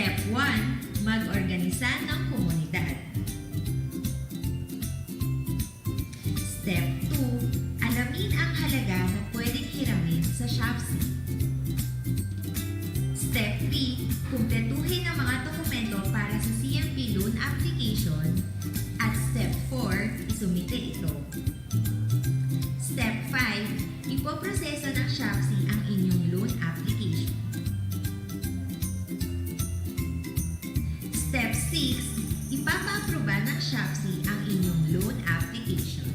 Step 1. Mag-organisa ng komunidad. Step 2. Alamin ang halaga na pwedeng hiramin sa Shopsy. Step 3. Kumpletuhin ang mga dokumento para sa CMP loan application. At Step 4. Isumite ito. Step 5. Ipoproseso ng Shopsy ang inyong loan application. Step 6. Ipapa-aproba ng Shopsy ang inyong loan application.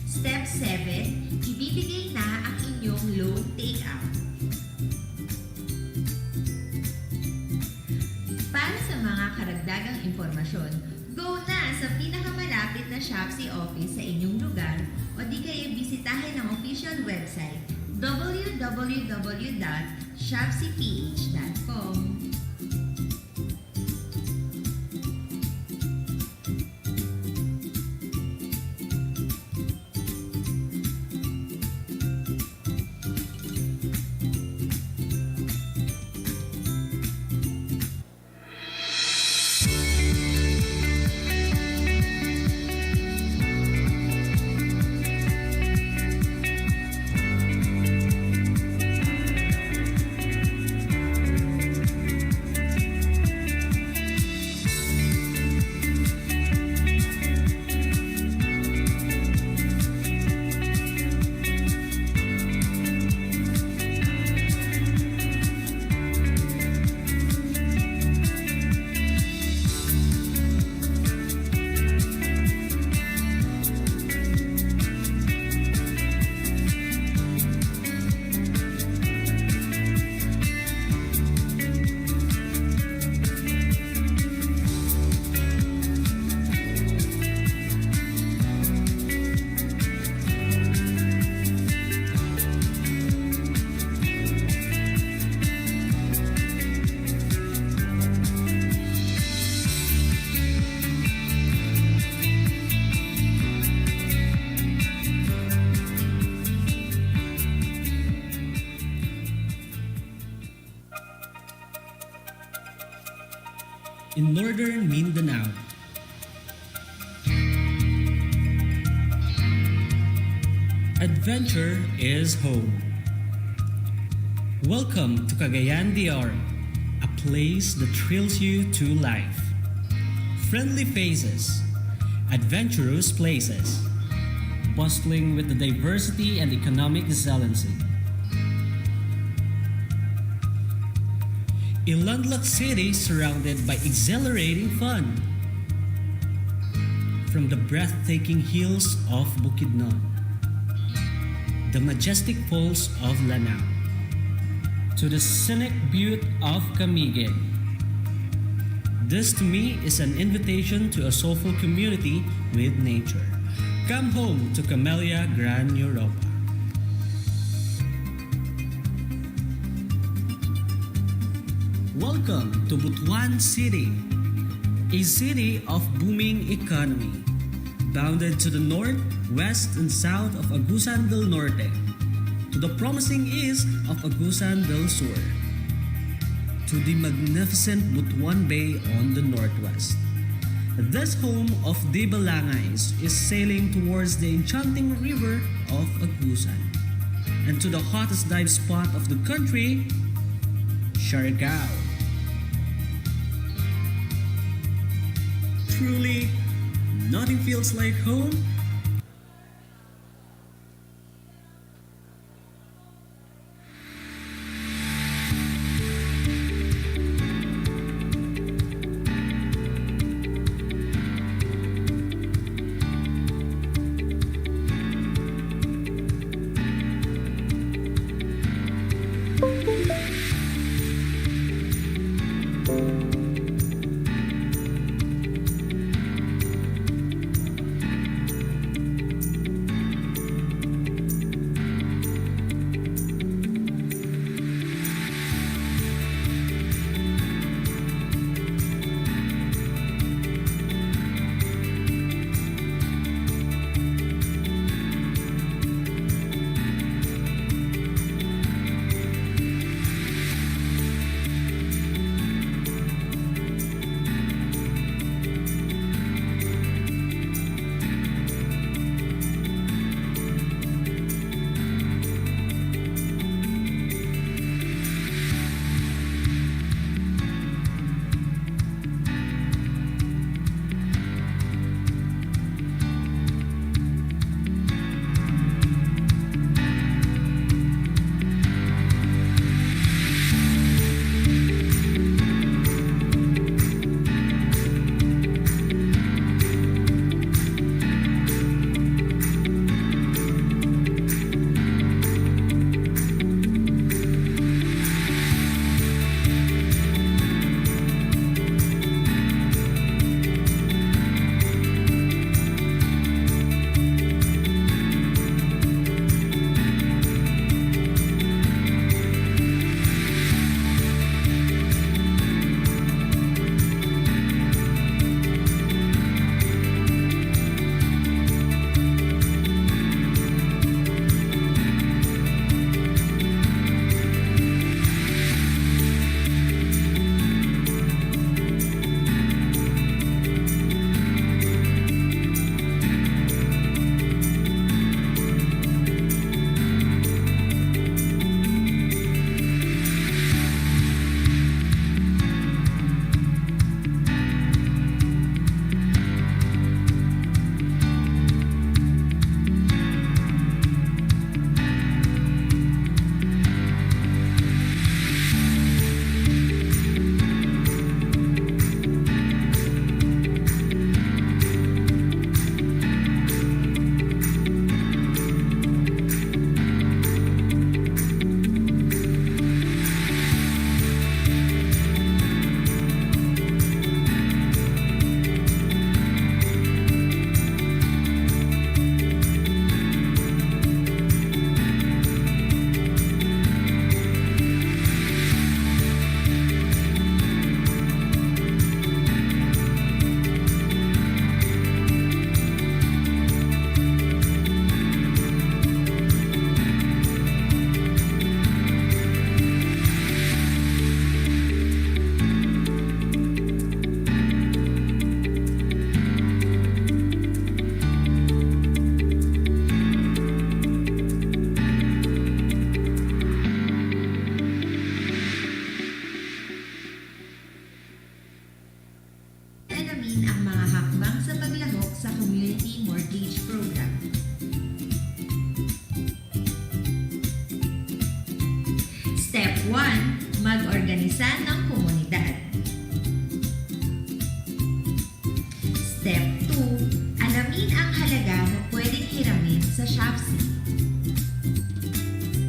Step 7. Ibibigay na ang inyong loan take-out. Para sa mga karagdagang impormasyon, go na sa pinakamalapit na Shopsy office sa inyong lugar o di kaya bisitahin ang official website www.shopsyph.com. In northern Mindanao, adventure is home. Welcome to Cagayan de Oro, a place that thrills you to life. Friendly faces, adventurous places, bustling with the diversity and economic excellency. A landlocked city surrounded by exhilarating fun. From the breathtaking hills of Bukidnon, the majestic falls of Lanao, to the scenic beauty of Camiguin. This to me is an invitation to a soulful community with nature. Come home to Camellia Gran Europa. Welcome to Butuan City, a city of booming economy, bounded to the north, west, and south of Agusan del Norte, to the promising east of Agusan del Sur, to the magnificent Butuan Bay on the northwest. This home of the Balangais is sailing towards the enchanting river of Agusan, and to the hottest dive spot of the country, Siargao. Truly, nothing feels like home. alamin ang mga hakbang sa paglahok sa Community Mortgage Program. Step 1. Mag-organisa ng komunidad. Step 2. Alamin ang halaga na pwedeng hiramin sa SHOPC.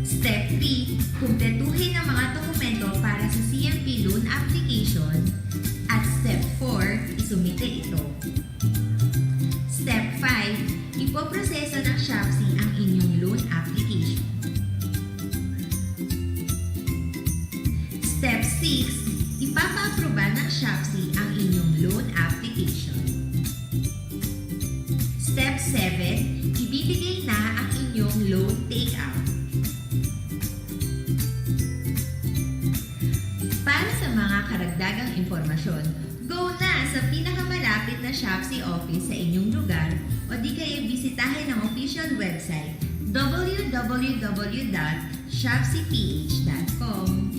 Step 3. Kumpletuhin ang mga dokumento para sa CMP loan application. At Step 4. Isumite ito. Step 5. Ipoproseso ng SHOPC ang inyong loan application. Step 6. Ipapa-aproba ng SHOPC ang inyong loan application. Step 7. Ibibigay na ang inyong loan takeout. Para sa mga karagdagang impormasyon, go na sa pinakamalapit na SHOPC office sa inyong lugar o di kaya bisitahin ang official website www.shopcph.com.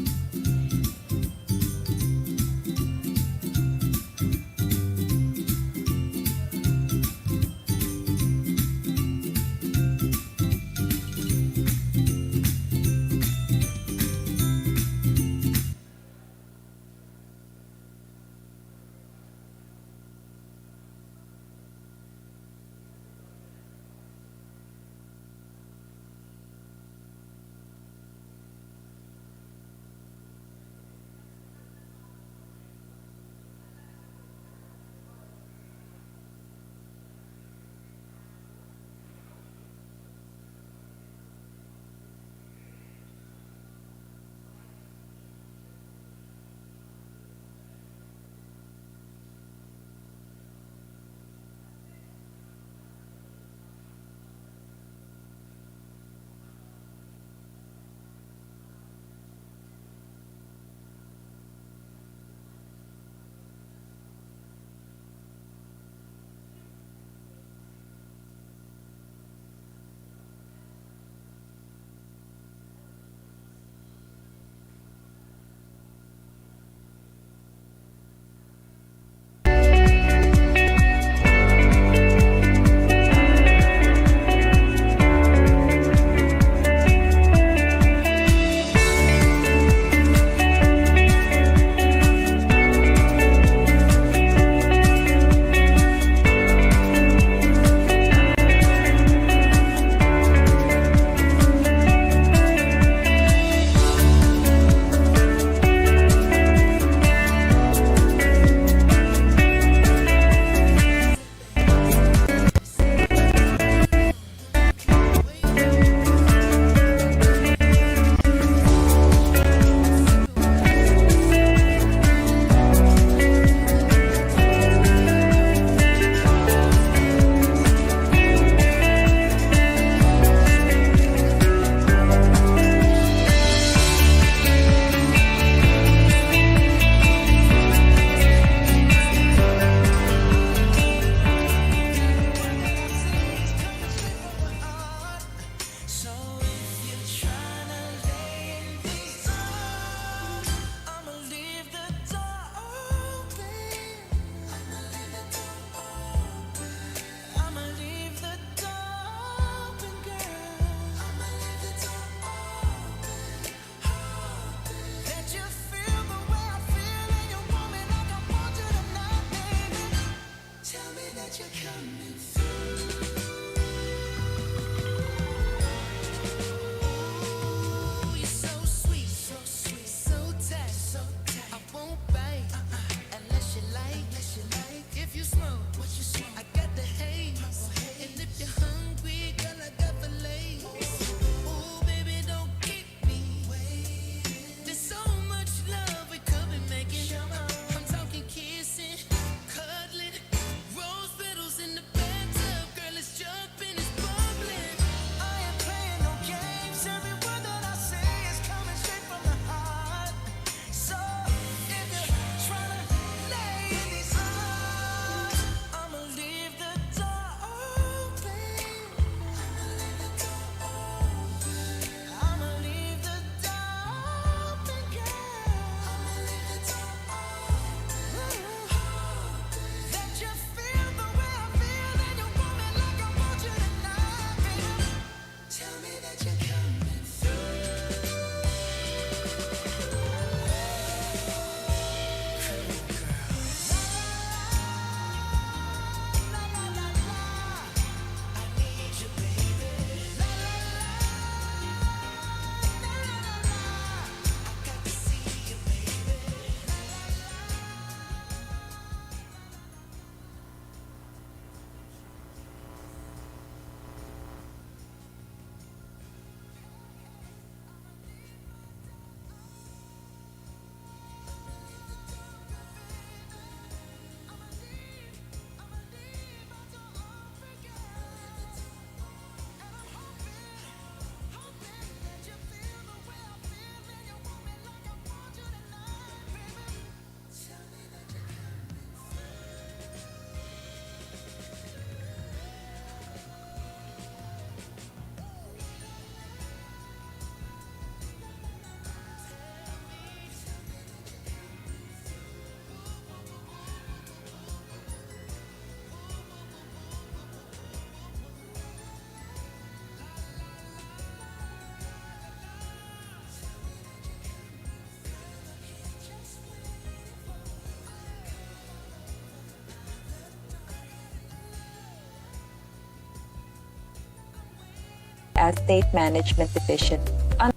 Estate Management Division under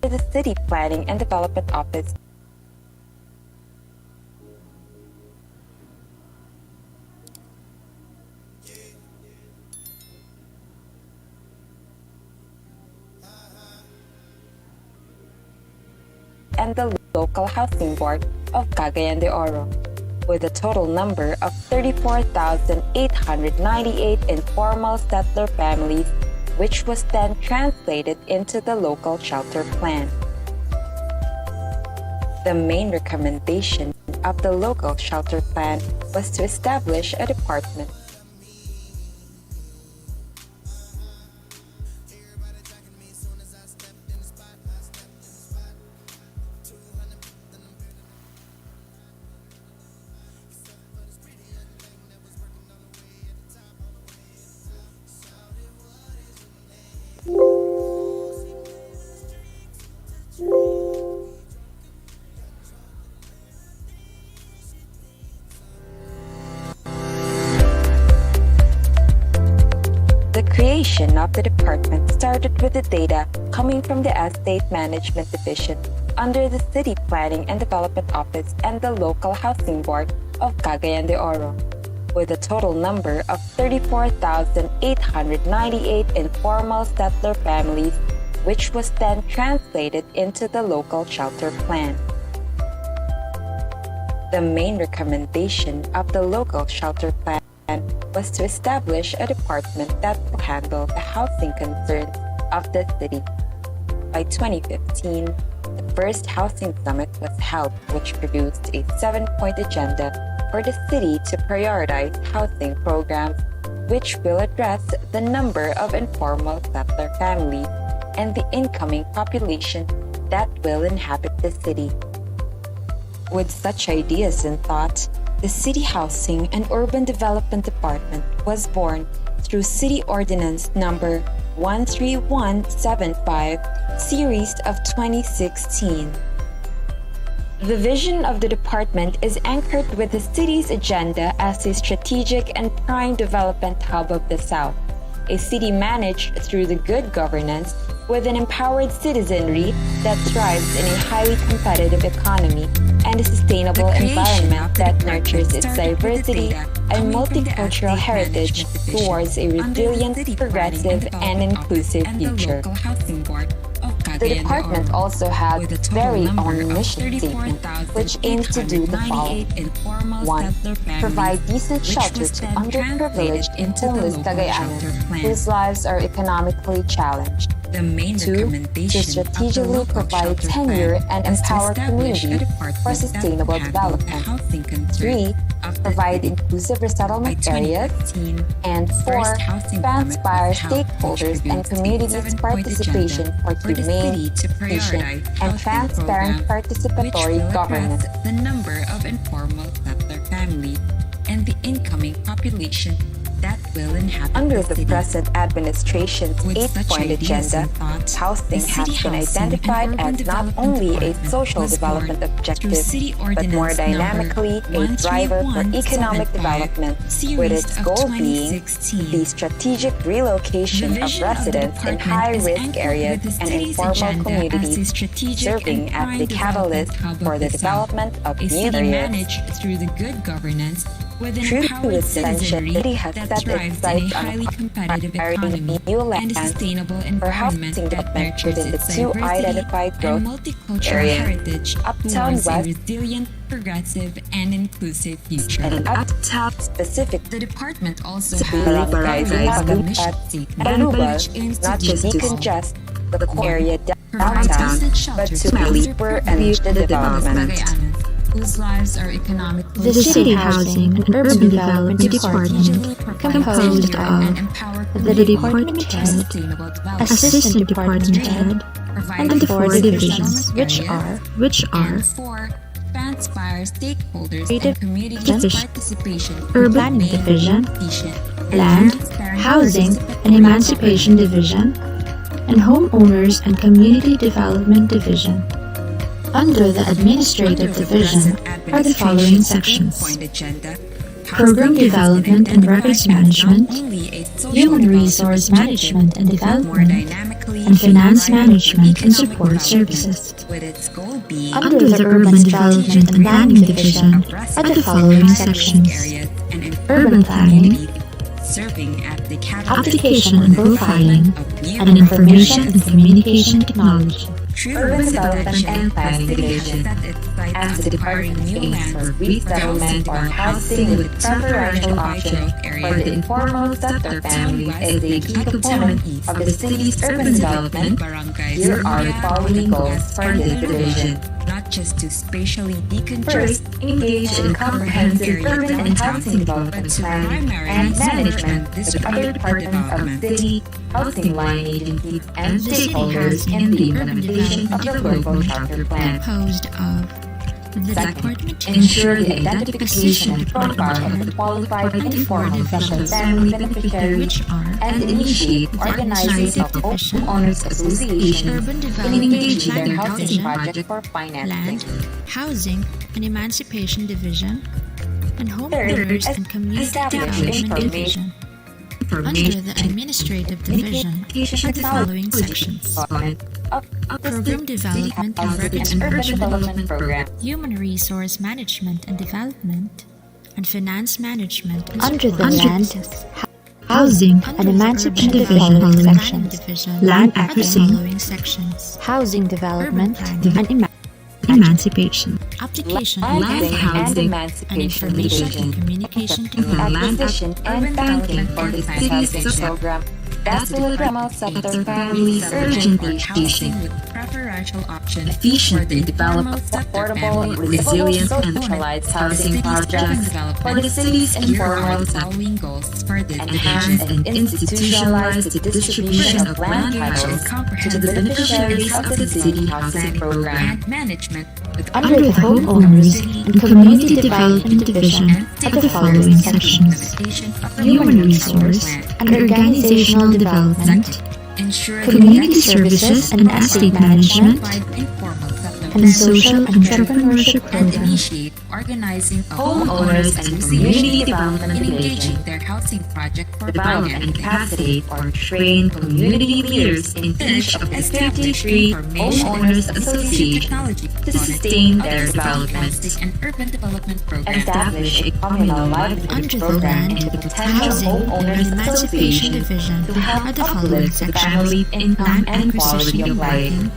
the City Planning and Development Office and the Local Housing Board of Cagayan de Oro, with a total number of 34,898 informal settler families, which was then translated into the local shelter plan. The main recommendation of the local shelter plan was to establish a department The creation of the department started with the data coming from the Estate Management Division under the City Planning and Development Office and the Local Housing Board of Cagayan de Oro, with a total number of 34,898 informal settler families, which was then translated into the local shelter plan. The main recommendation of the local shelter plan was to establish a department that will handle the housing concerns of the city. By 2015, the first housing summit was held, which produced a 7-point agenda for the city to prioritize housing programs which will address the number of informal settler families and the incoming population that will inhabit the city. With such ideas in thought, the City Housing and Urban Development Department was born through City Ordinance Number 13175, Series of 2016. The vision of the department is anchored with the city's agenda as a strategic and prime development hub of the South, a city managed through the good governance with an empowered citizenry that thrives in a highly competitive economy and a sustainable environment that nurtures its diversity and multicultural heritage towards a resilient, progressive, and inclusive future. The department also has its very own mission statement, which aims to do the following. 1. Provide decent shelter to underprivileged and homeless Cagayans whose lives are economically challenged. 2. To strategically provide tenure and empower communities for sustainable development. 3. Provide inclusive resettlement areas. And 4. Inspire stakeholders and communities' participation for humane, efficient, and transparent participatory governance. The number of informal settler families and the incoming population that will inhabit Under the the city. present administration's With 8-point such ideas agenda, and thoughts, housing the has City been Housing identified and as Urban not Development only a Department social was development born objective, through City but more Ordinance dynamically a driver for economic 13175, development, with Series its of goal being 2016. the strategic relocation The of vision of the residents in department is high-risk anchored areas with the and city's informal agenda as a communities, strategic serving and as prime the catalyst development hub for of the the South. development of A new city areas. managed through the good governance with an True to empowered its intention, citizenry City has that set its thrives in a sights on highly competitive acquiring economy new and a lands sustainable for environment housing that development nurtures within the its two diversity identified and growth multicultural areas, heritage Uptown towards a West resilient, progressive, and inclusive future. and uptown specific The department also to has be a very prioritized broad loop mission at statement, Aruba, which aims to not do just the decongest the core area provide downtown, decent but shelter to to deeper and underprivileged the development. Cagayanas whose lives are economically The City Housing and Urban Development Department, composed of the Department Head, Assistant Department Head, and the 4 divisions, which are and 4 transpire stakeholders Creative and community Division, participation, Urban humane, Division, efficient, and Land, transparent Housing, participatory and Emancipation Division, and Homeowners and Community Development Division. Under the Administrative Division are the following sections: Program Development and Records Management, Human Resource Management and Development, and Finance Management and Support Services. Under the Urban Development and Planning Division are the following sections: Urban Planning, Application and Profiling, and Information and Communication Technology. Urban Development and Planning Division as the department aims for resettlement or housing with preferential option for the informal sector families as a key component of the city's urban development. Here are the following goals for this division. Not just to spatially decongest, First, engage in comprehensive urban and housing development planning and management with other departments of city, housing line agencies, and stakeholders in the implementation of the local charter plan. Composed of the Second, department ensure the identification and profile of the qualified informal sector family beneficiaries which are and initiate organizing of homeowners associations Urban in Development engaging their Planning housing Division, project for financing. Land, Housing and Emancipation Division, and Homeowners and Community establish Development information- Division. Under the Administrative Division are the following sections: Program Development and Records and Urban Management, Development Program. Human Resource Management and Development, and Finance Management and Under the Support Land, Services. Housing Under and the Emancipation Urban Division Development Planning sections, Division Land are the Acquisition, following sections: Housing Development, Urban and Emancipation, Application Land and Housing and and Emancipation Information Division. and Communication Technology. Acquisition and banking for the city's program that will promote sector families' urgent education, with preferential option efficiently for the develop informal sector affordable, family. resilient, and centralized housing projects for the city's informal sector. Following goals for this Enhance division. and institutionalize the distribution of land titles to the beneficiaries of the city housing program. Land management with Under the Homeowners and Community Development Division are the following sections: Human Resource and Organizational Development, ensure Community Services and Estate Management, and Social Entrepreneurship and Program. initiate organizing of Homeowners and Community Development in Division engaging their housing project for develop and financing. capacitate or train community leaders in each of the 53 homeowners associations Technology to sustain their development. and urban development program. Establish a communal livelihood Under the program Land, in the potential Housing and homeowners Emancipation association Division to help are the following uplift the sections: family income Land and quality Acquisition of life. and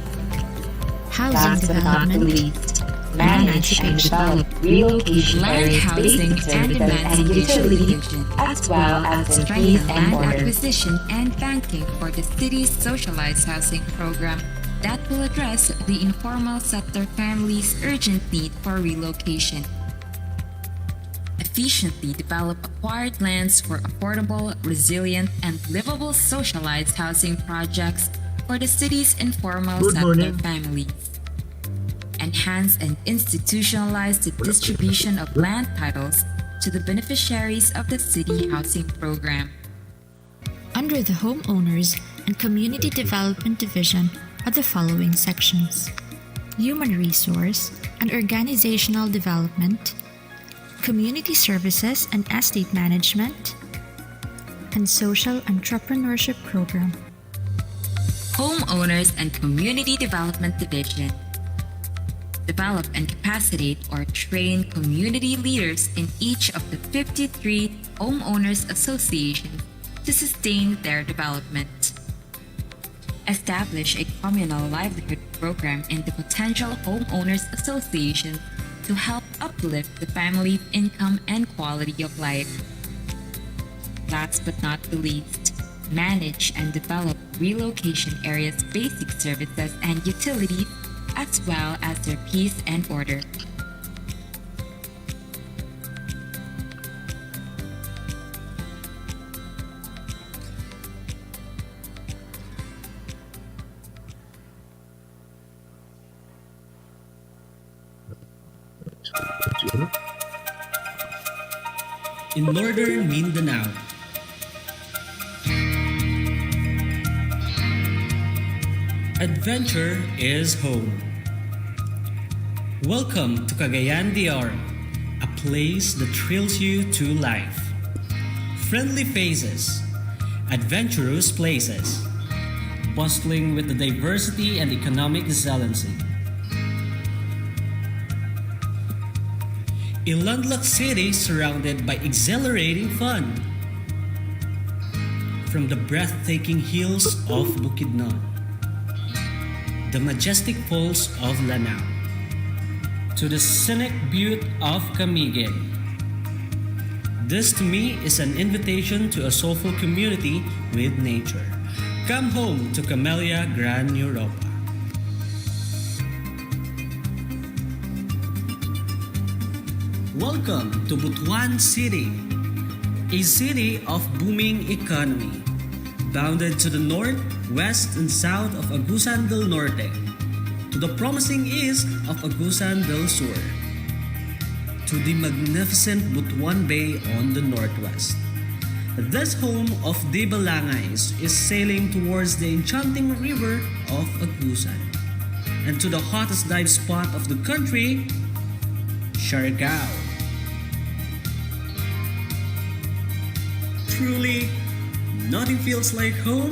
Housing Last but not the Development, least, manage and develop relocation Land areas, housing basic and services, and emancipation utilities, division. as well as Strengthen increase and land order. acquisition and banking for the city's socialized housing program that will address the informal sector families' urgent need for relocation. Efficiently develop acquired lands for affordable, resilient, and livable socialized housing projects for the city's informal sector families. Enhance and institutionalize the distribution of land titles to the beneficiaries of the city housing program. Under the Homeowners and Community Development Division are the following sections: Human Resource and Organizational Development, Community Services and Estate Management, and Social Entrepreneurship Program. Homeowners and Community Development Division. Develop and capacitate or train community leaders in each of the 53 homeowners associations to sustain their development. Establish a communal livelihood program in the potential homeowners association to help uplift the family's income and quality of life. Last but not the least, manage and develop relocation areas' basic services and utilities, as well as their peace and order. In northern Mindanao, Adventure is home. Welcome to Cagayan de Oro, a place that thrills you to life. Friendly faces, adventurous places, bustling with the diversity and economic excellency. A landlocked city surrounded by exhilarating fun. From the breathtaking hills of Bukidnon, the majestic falls of Lanao, to the scenic beauty of Camiguin. This to me is an invitation to a soulful community with nature. Come home to Camellia Gran Europa. Welcome to Butuan City, a city of booming economy, bounded to the north, west, and south of Agusan del Norte, to the promising east of Agusan del Sur, to the magnificent Butuan Bay on the northwest. This home of the Balangais is sailing towards the enchanting river of Agusan, and to the hottest dive spot of the country, Siargao. Truly, nothing feels like home.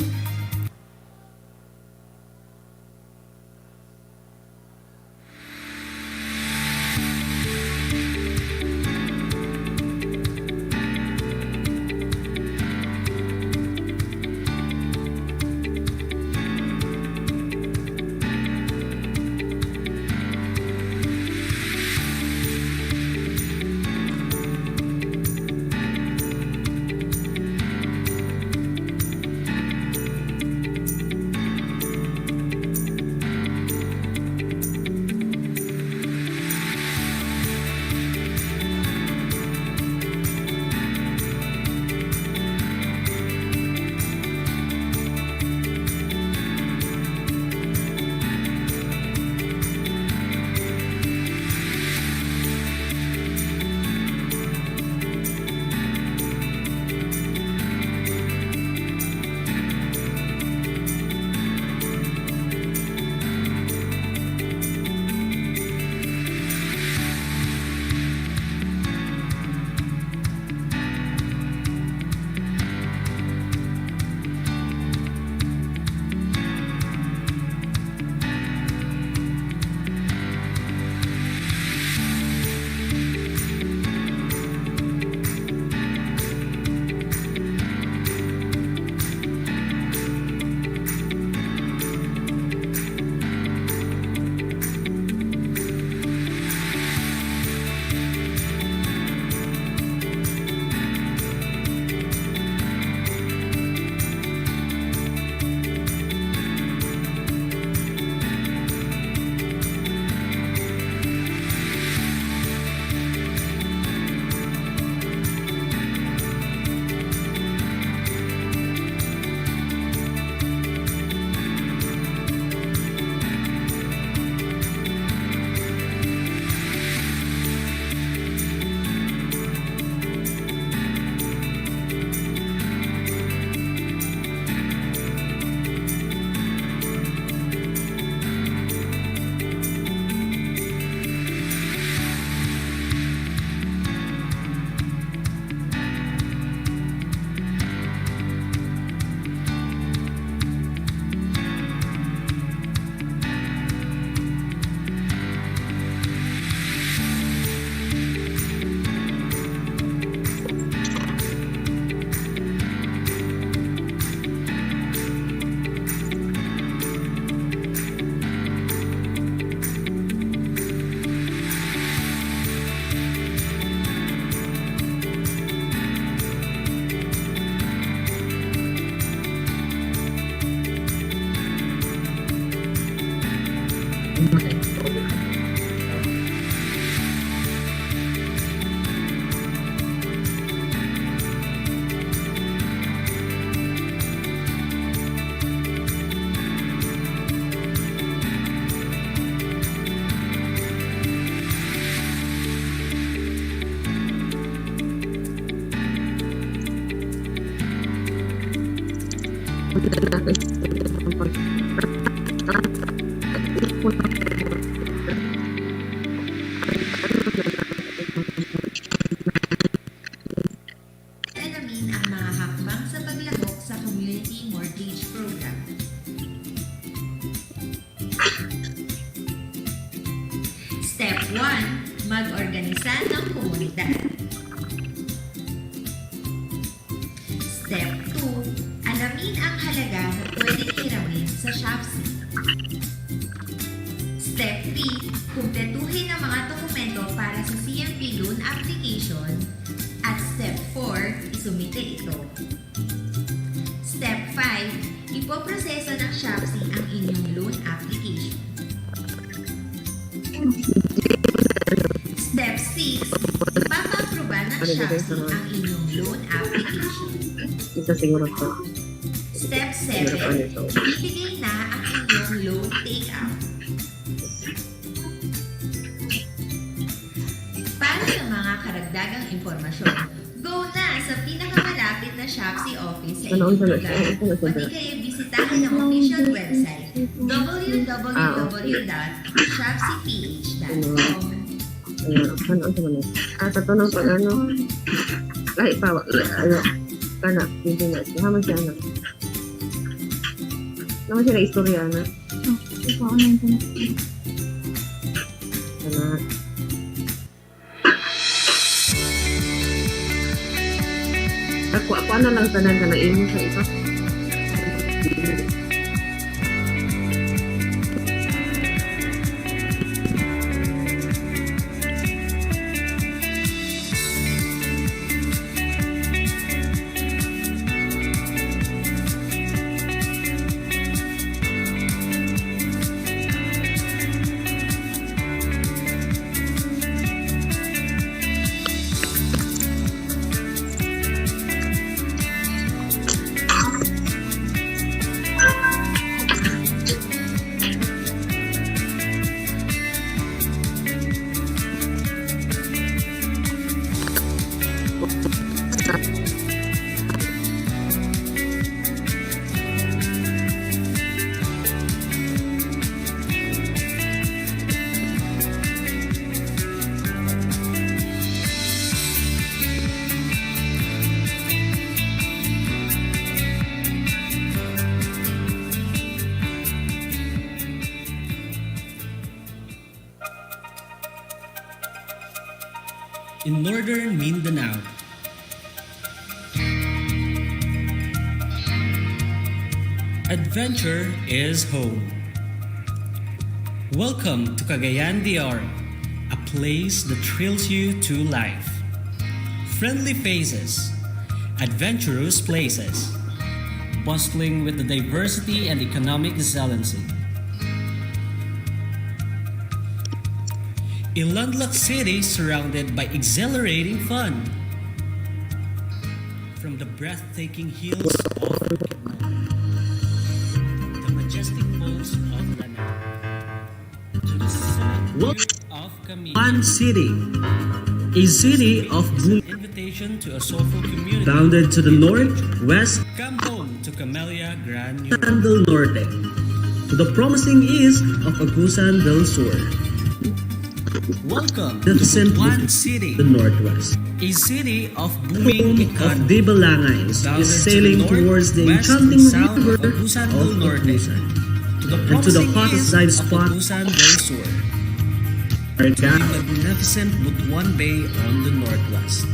pag-organisa ng komunidad. Step 2. Alamin ang halaga na pwedeng hiramin sa Shopsy. Step 3. Kumpletuhin ang mga dokumento para sa CMP loan application. At Step 4. Isumite ito. Step 5. Ipoproseso ng Shopsy ang inyong loan application. Step 6. Ipapaaproba ng Shopsy ang inyong loan application. Isa siguro to. Step 7. Ibibigay na ang inyong loan takeout. Para sa mga karagdagang impormasyon, go na sa pinakamalapit na Shopsy office sa inyong lugar. Pati kayo bisitahin ang official website www.shopsyph.com. Ano sa mga? Sa tunong pag lahi pa, kana, hindi na. Haman siya, naman siya na istorya, Ito ako na internet. Ako na lang tanan ka na imo sa isa. In northern Mindanao, adventure is home. Welcome to Cagayan de Oro, a place that thrills you to life. Friendly faces, adventurous places, bustling with the diversity and economic excellency. A landlocked city surrounded by exhilarating fun. From the breathtaking hills of Bukidnon, the majestic falls of Lanao, to the scenic view of Camino. One city, a city of boom. Invitation to a soulful community. Bounded to the north, west, Come home to Camellia Gran del Norte, to the promising east of Agusan del Sur. Welcome to One City, the Northwest. A city of booming economy. Of Dibalangay is sailing towards the enchanting river of Agusan del Norte, and to the hottest dive spot of Agusan del Sur. The magnificent Butuan Bay on the northwest.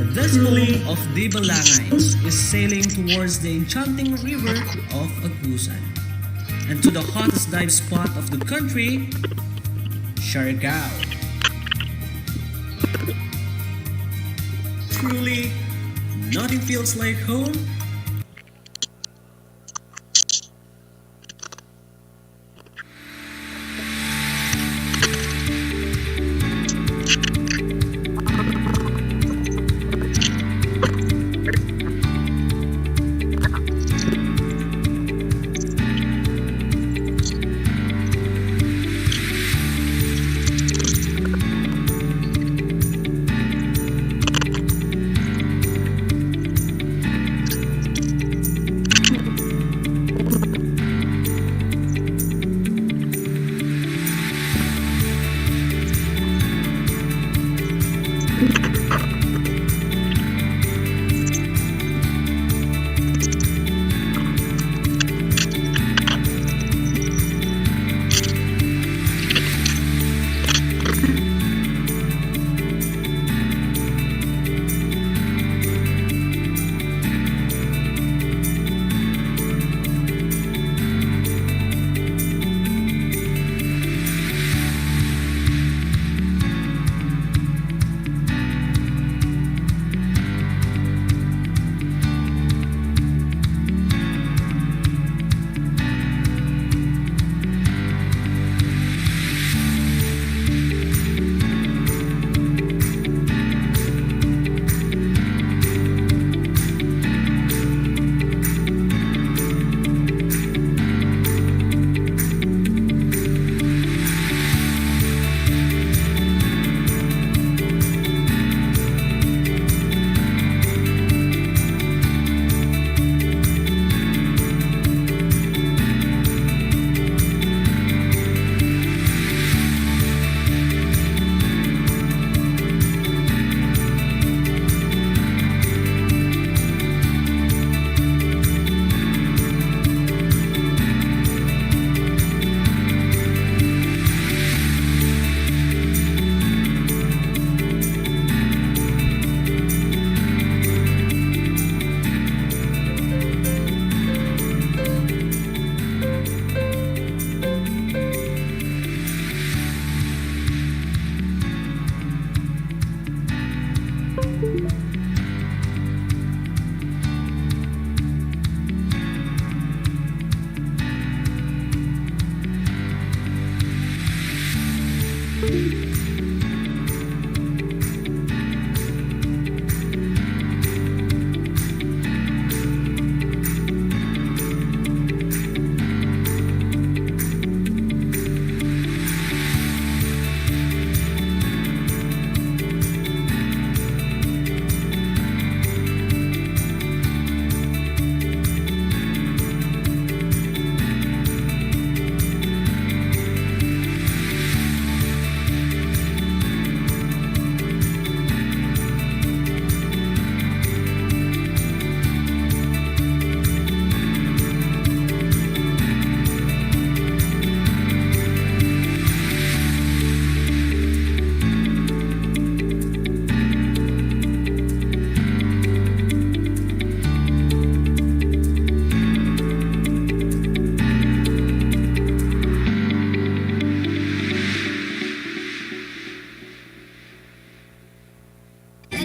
The destiny of Dibalangay is sailing towards the enchanting river of Agusan, and to the hottest dive spot of the country, Siargao. Truly, nothing feels like home.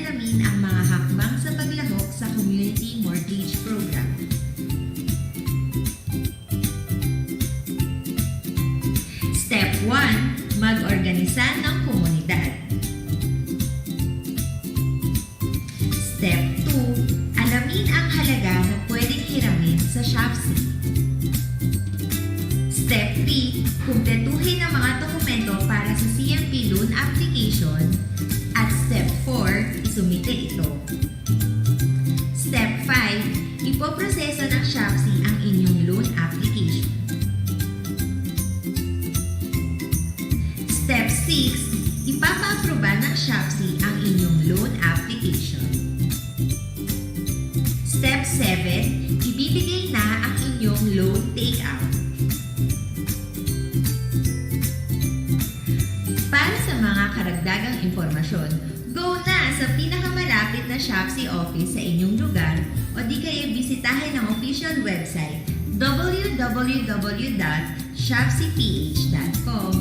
alamin ang mga hakbang sa paglahok sa Community Mortgage Program. Step 1. Mag-organisa ng komunidad. Step 2. Alamin ang halaga na pwedeng hiramin sa SHOPC. Step 3. Kumpletuhin ang mga dokumento para sa CMP loan application. At Step 4. Isumite ito. Step 5. Ipoproseso ng SHOPC ang inyong loan application. Step 6. Ipapa-aproba ng SHOPC ang inyong loan application. Step 7. Ibibigay na ang inyong loan takeout. Para sa mga karagdagang impormasyon, go na sa pinakamalapit na SHOPC office sa inyong lugar o di kaya bisitahin ang official website www.shopcph.com.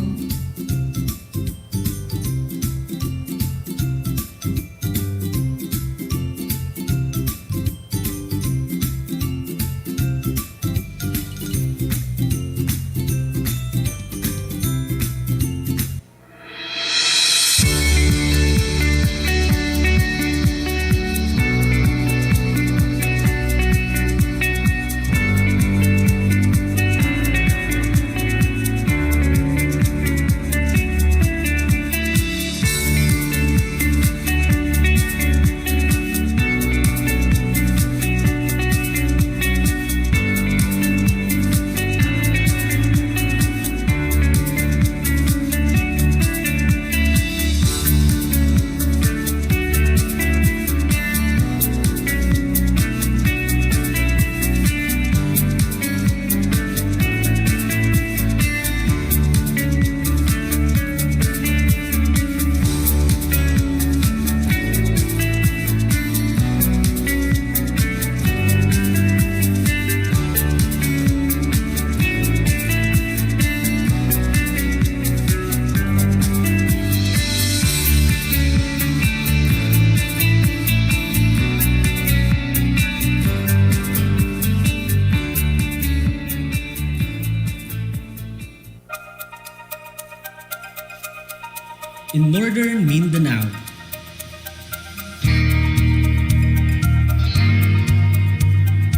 In northern Mindanao,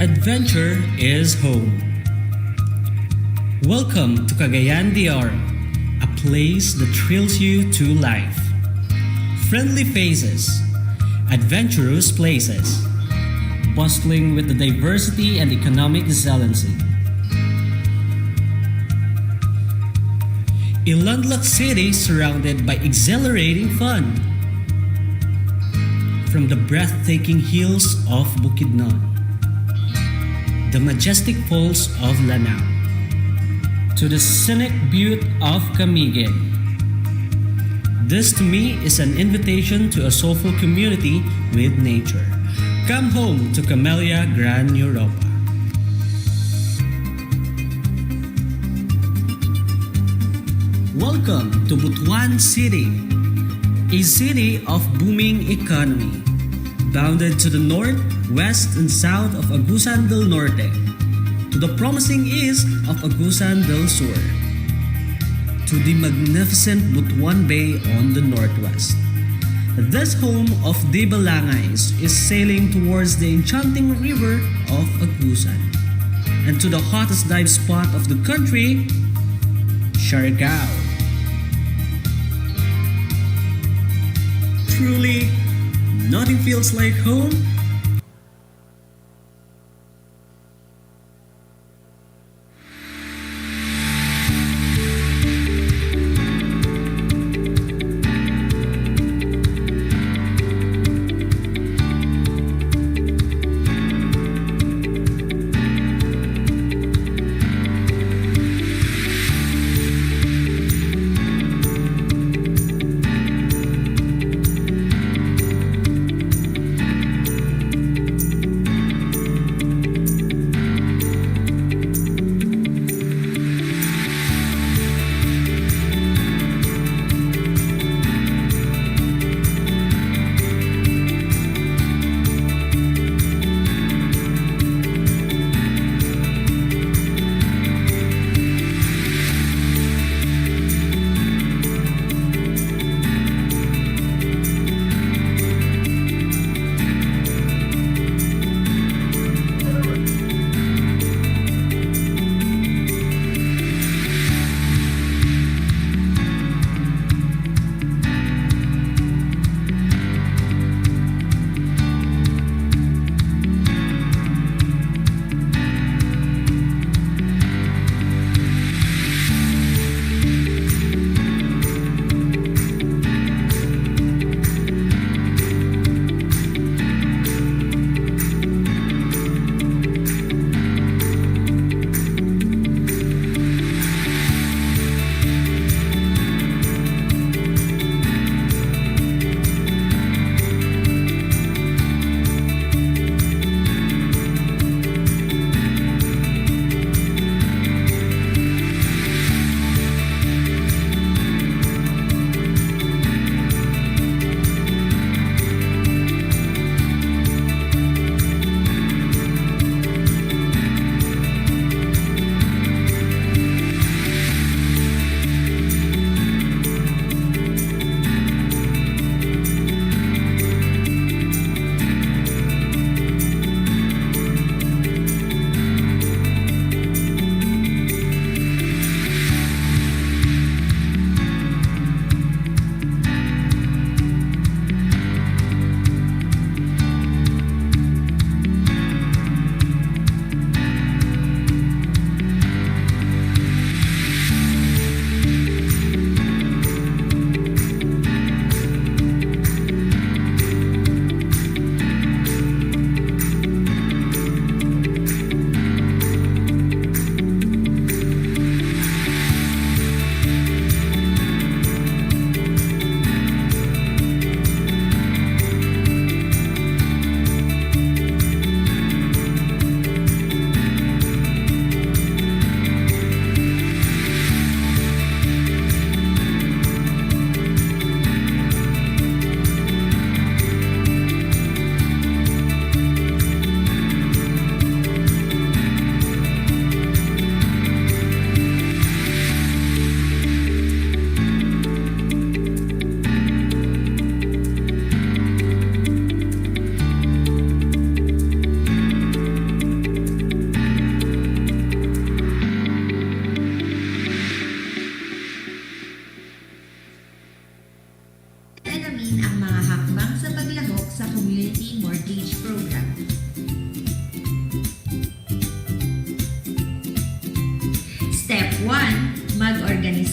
adventure is home. Welcome to Cagayan de Oro, a place that thrills you to life. Friendly faces, adventurous places, bustling with the diversity and economic excellency. A landlocked city surrounded by exhilarating fun. From the breathtaking hills of Bukidnon, the majestic falls of Lanao, to the scenic beauty of Camiguin. This to me is an invitation to a soulful community with nature. Come home to Camellia Gran Europa. Welcome to Butuan City, a city of booming economy, bounded to the north, west, and south of Agusan del Norte, to the promising east of Agusan del Sur, to the magnificent Butuan Bay on the northwest. This home of the Balangais is sailing towards the enchanting river of Agusan, and to the hottest dive spot of the country, Siargao. Truly, nothing feels like home.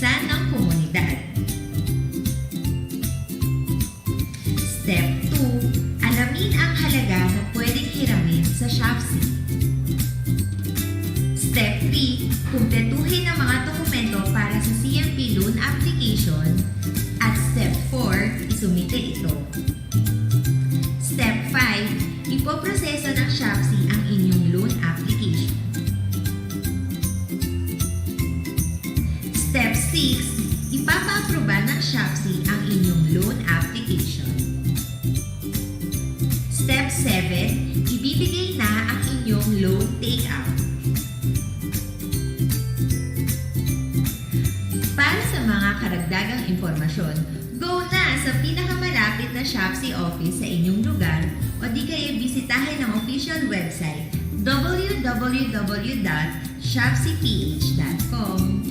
karanasan ng komunidad. Step 2. Alamin ang halaga na pwedeng hiramin sa Shopsy. Step 3. Kumpletuhin ang mga dokumento para sa CMP loan application. At Step 4. Isumite ito. Step 5. Ipoproseso ng Shopsy ang inyong loan application. Step 6. Ipapa-aproba ng Shopsy ang inyong loan application. Step 7. Ibibigay na ang inyong loan takeout. Para sa mga karagdagang impormasyon, go na sa pinakamalapit na Shopsy office sa inyong lugar o di kaya bisitahin ang official website www.shopsyph.com.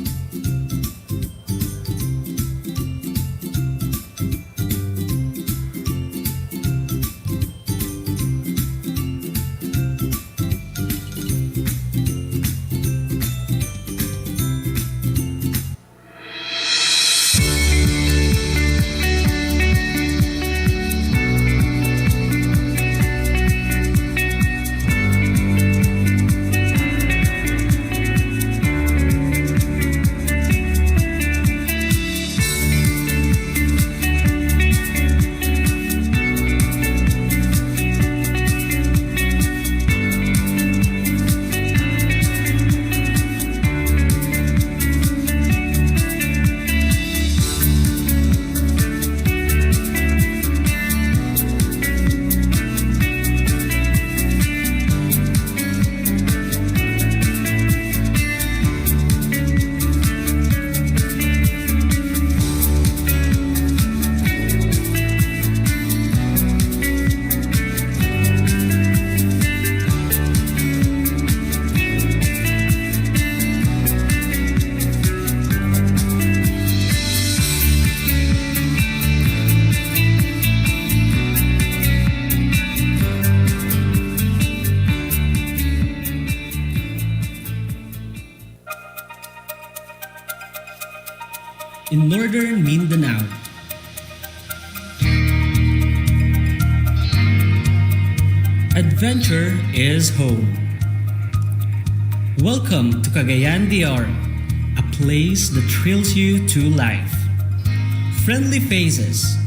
In northern Mindanao, adventure is home. Welcome to Cagayan de Oro, a place that thrills you to life. Friendly faces,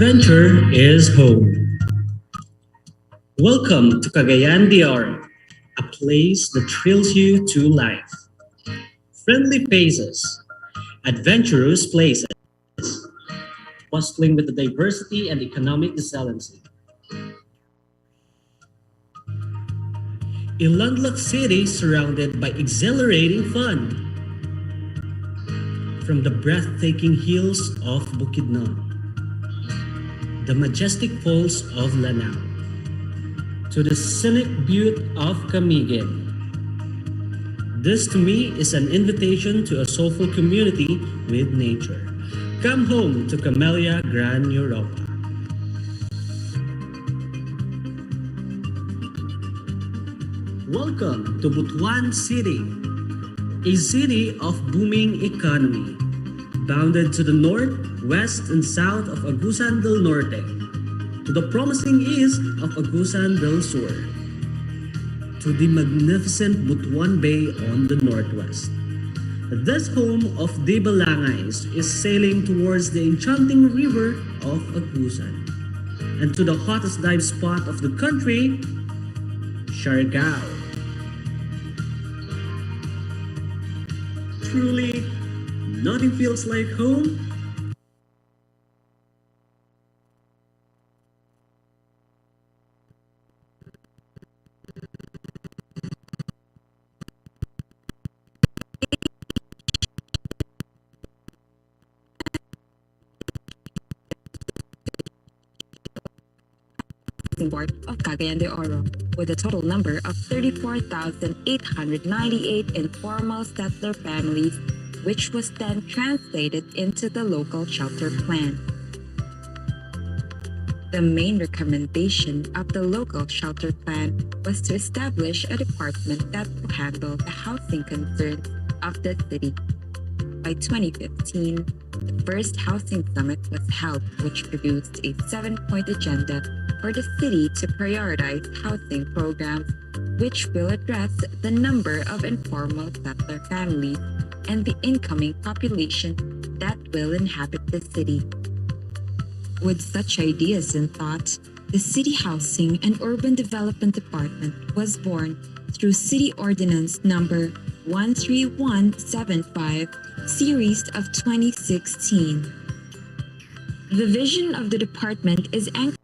adventure is home. Welcome to Cagayan de Oro, a place that thrills you to life. Friendly faces, adventurous places, bustling with the diversity and economic excellency. A landlocked city surrounded by exhilarating fun, from the breathtaking hills of Bukidnon, the majestic falls of Lanao, to the scenic beauty of Camiguin. This to me is an invitation to a soulful community with nature. Come home to Camellia Gran Europa. Welcome to Butuan City, a city of booming economy, bounded to the north, west, and south of Agusan del Norte, to the promising east of Agusan del Sur, to the magnificent Butuan Bay on the northwest. This home of the Balangais is sailing towards the enchanting river of Agusan, and to the hottest dive spot of the country, Siargao. Truly, nothing feels like home Board of Cagayan de Oro, with a total number of 34,898 informal settler families, which was then translated into the local shelter plan. The main recommendation of the local shelter plan was to establish a department that will handle the housing concerns of the city. By 2015, the first housing summit was held, which produced a 7-point agenda for the city to prioritize housing programs which will address the number of informal settler families and the incoming population that will inhabit the city. With such ideas in thought, the City Housing and Urban Development Department was born through City Ordinance Number 13175, Series of 2016. The vision of the department is anchored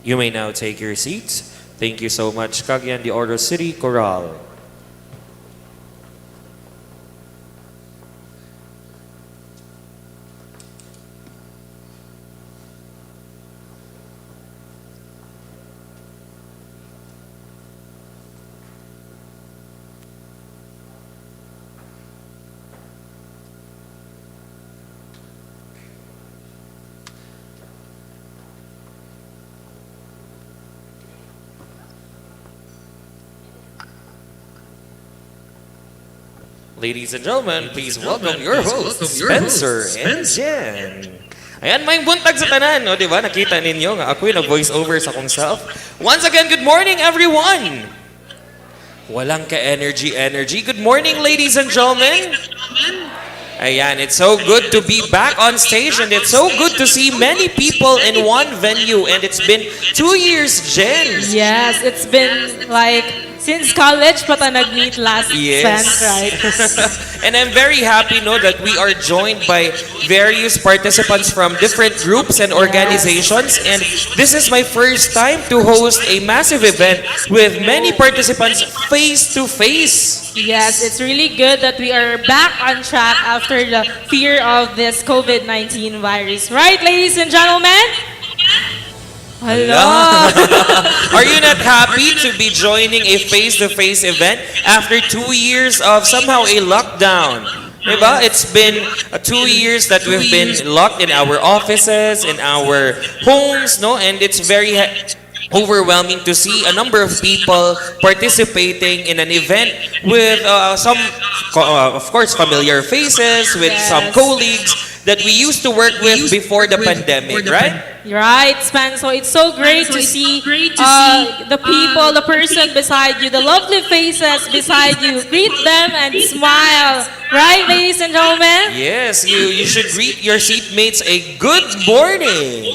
You may now take your seats. Thank you so much, Cagayan de Oro City Chorale. Ladies and gentlemen, please welcome your hosts, Spencer and Jen. Ayan, may buntag sa tanan, no? Diba? Nakita ninyo nga ako'y nag-voice over sa kong self. Once again, good morning, everyone! Walang ka-energy. Good morning, ladies and gentlemen. Ayan, it's so good to be back on stage and it's so good to see many people in one venue and it's been 2 years, Jen. Yes, it's been like since college pa ta nag-meet last Spence, right? And I'm very happy that we are joined by various participants from different groups and organizations and this is my first time to host a massive event with many participants face to face. Yes, it's really good that we are back on track after the fear of this COVID-19 virus. Right, ladies and gentlemen? Hello. Are you not happy to be joining a face-to-face event after 2 years of somehow a lockdown? Diba? It's been 2 years that we've been locked in our offices, in our homes, no? And it's very overwhelming to see a number of people participating in an event with some, of course, familiar faces, with some colleagues that we used to work with before the pandemic, right? Right, Span. So it's so great to see the people, the person beside you, the lovely faces beside you. Greet them and smile. Right, ladies and gentlemen? Yes, you should greet your seatmates a good morning.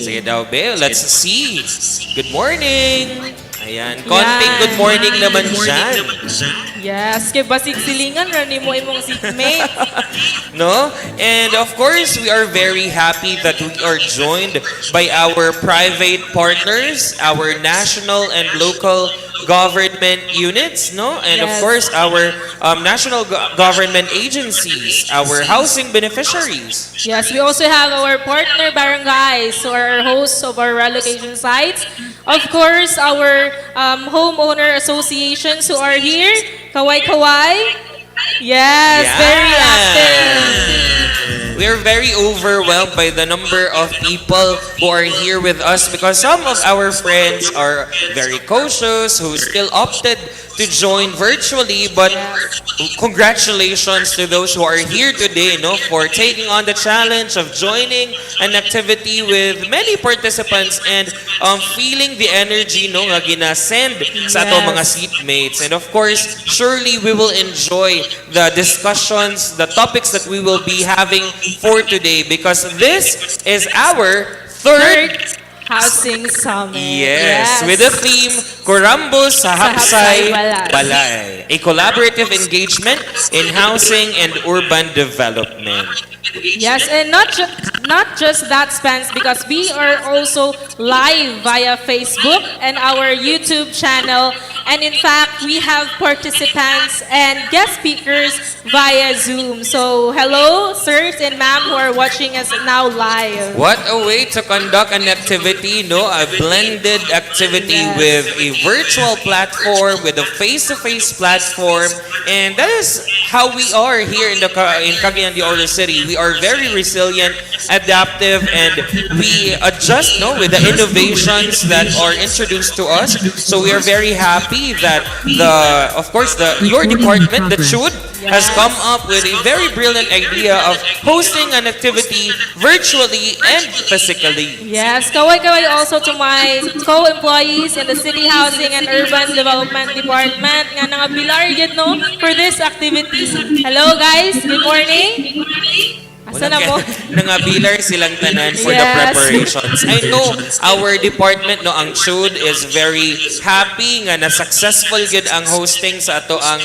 Sige daw, Beo. Let's see. Good morning. Ayan, konting good morning naman dyan. Yes, kay basig silingan, rani mo imong seatmate. No? And of course, we are very happy that we are joined by our private partners, our national and local government units, no? And of Yes. course, our national government agencies, our housing beneficiaries. Yes, we also have our partner barangays, so our hosts of our relocation sites. Of course, our homeowner associations who are here. Kawai Kawai. Yes, very active. We are very overwhelmed by the number of people who are here with us because some of our friends are very cautious, who still opted to join virtually, but congratulations to those who are here today, no, for taking on the challenge of joining an activity with many participants and feeling the energy, no, nga ginasend sa ato mga seatmates. And of course, surely we will enjoy the discussions, the topics that we will be having for today because this is our third Housing Summit. Yes, with the theme, Kurambos sa Hapsay Balay, a collaborative engagement in housing and urban development. Yes, and not just that, Spence, because we are also live via Facebook and our YouTube channel. And in fact, we have participants and guest speakers via Zoom. So hello, sirs and ma'am who are watching us now live. What a way to conduct an activity, no? A blended activity with a virtual platform, with a face-to-face platform. And that is how we are here in Cagayan de Oro City. We are very resilient, adaptive, and we adjust, no, with the innovations that are introduced to us. So we are very happy that your department, the CHUD, has come up with a very brilliant idea of hosting an activity virtually and physically. Yes, kaway-kaway also to my co-employees in the City Housing and Urban Development Department nga nangabilar yun, no, for this activity. Hello guys, good morning. Asa na mo? Nangabilar silang tanan for the preparations. I know our department, no, ang CHUD is very happy nga na successful gud ang hosting sa ato ang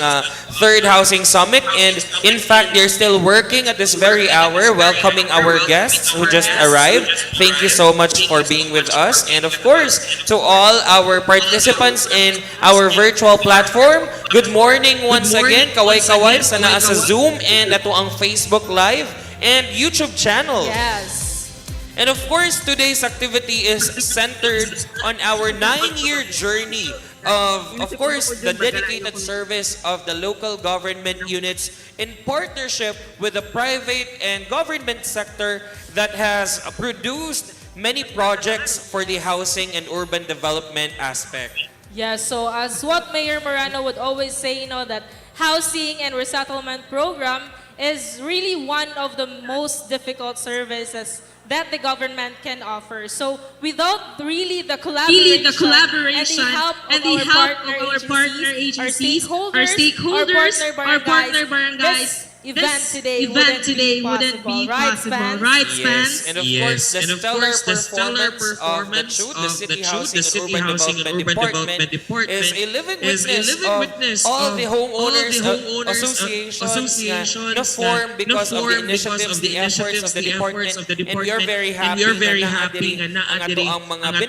third housing summit, and in fact they're still working at this very hour welcoming our guests who just arrived. Thank you so much for being with us, and of course to all our participants in our virtual platform, good morning once again. Kaway-kaway sa naa sa Zoom and ato ang Facebook Live and YouTube channel. Yes. And of course, today's activity is centered on our 9-year journey of course, the dedicated service of the local government units in partnership with the private and government sector that has produced many projects for the housing and urban development aspect. Yes, so as what Mayor Morano would always say, you know, that housing and resettlement program is really one of the most difficult services that the government can offer. So without really the collaboration and the help of our partner agencies, our stakeholders, our partner barangays, this event today wouldn't be possible. Right, Spence? Yes, and of course, the stellar performance of the City Housing and Urban Development Department is a living witness of all the homeowners associations na form because of the initiatives, the efforts of the department, and we are very happy nga naadiri ang mga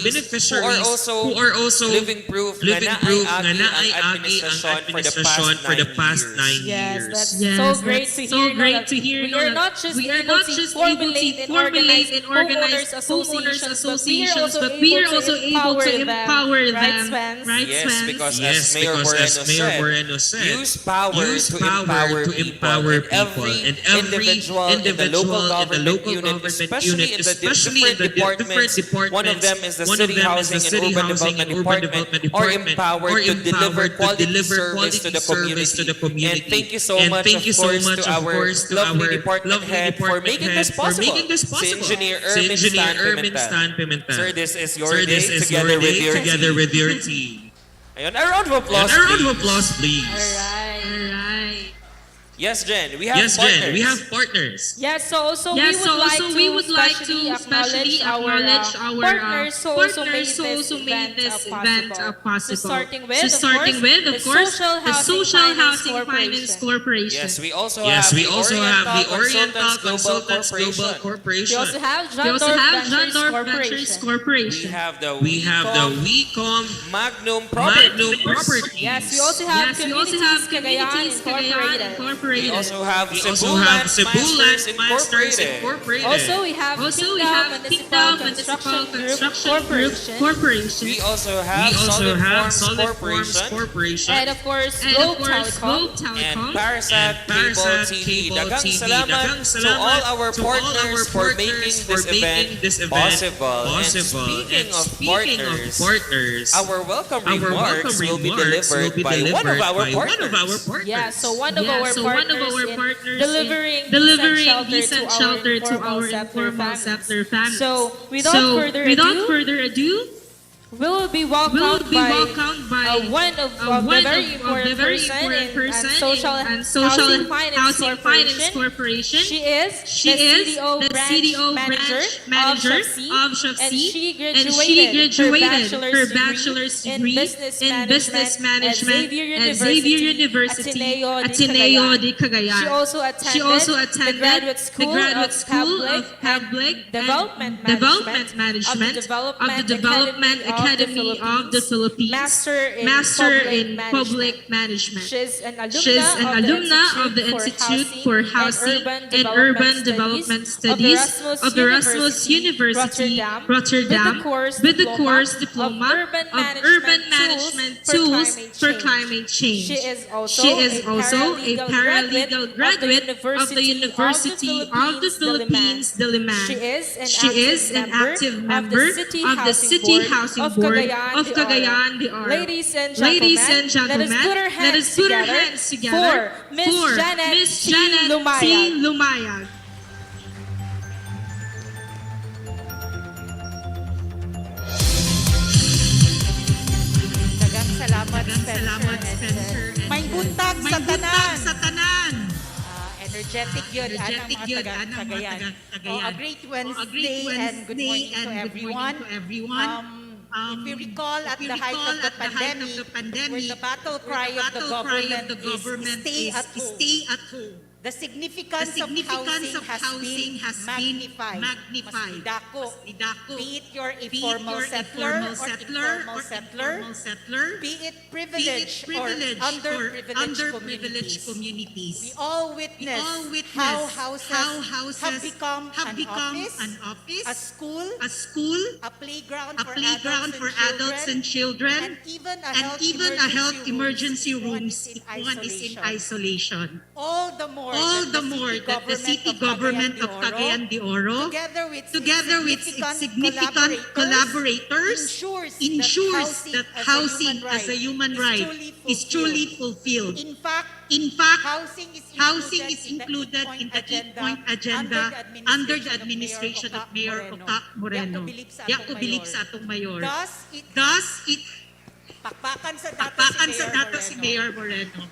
beneficiaries who are also living proof nga naay agi ang administrasyon for the past 9 years. Yes, so great to hear. We are not just able to formulate and organize homeowners associations, but we are also able to empower them. Right, Yes, Spence? because Yes, as Mayor because as Mayor Moreno Moreno said, said, use power to empower people, and every individual in the local government unit, especially in the different departments. One of them is the City Housing and Urban Development Department, are empowered to deliver quality service to the community. And thank you so much, of course, to our lovely department head for making this possible. Si Engineer Ermin Stan Pimentel. Sir, this is your day together with your team. Ayun, a round of applause, A round of please. applause, please. Alright. Yes, Jen, we have Yes, partners. Jen, we have partners. Yes, so also we would like to especially acknowledge our partners who also made this event possible. So starting with, of course, the Social Housing Finance Corporation. Yes, we also Yes, have we also have the Oriental Consultants Consultants Global Global Corporation. We also Corporation. have John Dorf Ventures We Corporation. have the We have the WeCom WeCom Magnum Magnum Properties. Properties. Yes, we also have Communities Cagayan Incorporated. We also have We Cebu also have Land Cebu Masters Land Masters Incorporated. Incorporated. Also, we have Municipal Construction Group Corporation. We also have Solid Forms Corporation. And of course, Globe Telecom. And Parasat Cable TV. Daghang salamat to all our partners for making this event possible. And speaking of partners, our welcome remarks will be delivered by one of our partners. Yeah, so one of our partners in delivering decent shelter to our informal settler families. So without further ado, we will be welcomed by one of the very important person in Social Housing Finance Corporation. She is the CDO branch manager of SHFC, and she graduated her bachelor's degree in business management at Xavier University, Ateneo de Cagayan. She also attended the Graduate School of Public Development Management of the Development Academy of the Philippines, Master in Public Management. She's an alumna of the Institute for Housing and Urban Development Studies of Erasmus University, Rotterdam, with the course Diploma of Urban Management Tools for Climate Change. She is also a paralegal graduate of the University of the Philippines, Diliman. She is an active member of the City Housing Board of Cagayan de Oro. Ladies and gentlemen, let us put our hands together for Miss Janet T. Lumayag. Daghang salamat, Spencer. May buntag sa tanan. Energetic yun, mga taga-Cagayan. A great Wednesday and good morning to everyone. If we recall at the height of the pandemic, where the battle cry of the government is stay at home. The significance of housing has been magnified. Mas didako. Be it you're a formal settler or informal settler, be it privileged or underprivileged communities. We all witness how houses have become an office, a school, a playground for adults and children, and even a health emergency rooms if one is in isolation. All the more that the city government of Cagayan de Oro, together with its significant collaborators, ensures that housing as a human right is truly fulfilled. In fact, housing is included in the 8-point agenda under the administration of Mayor Otak Moreno. Yaku bilib sa atong mayor. Thus, pakpakan sa dato si Mayor Moreno.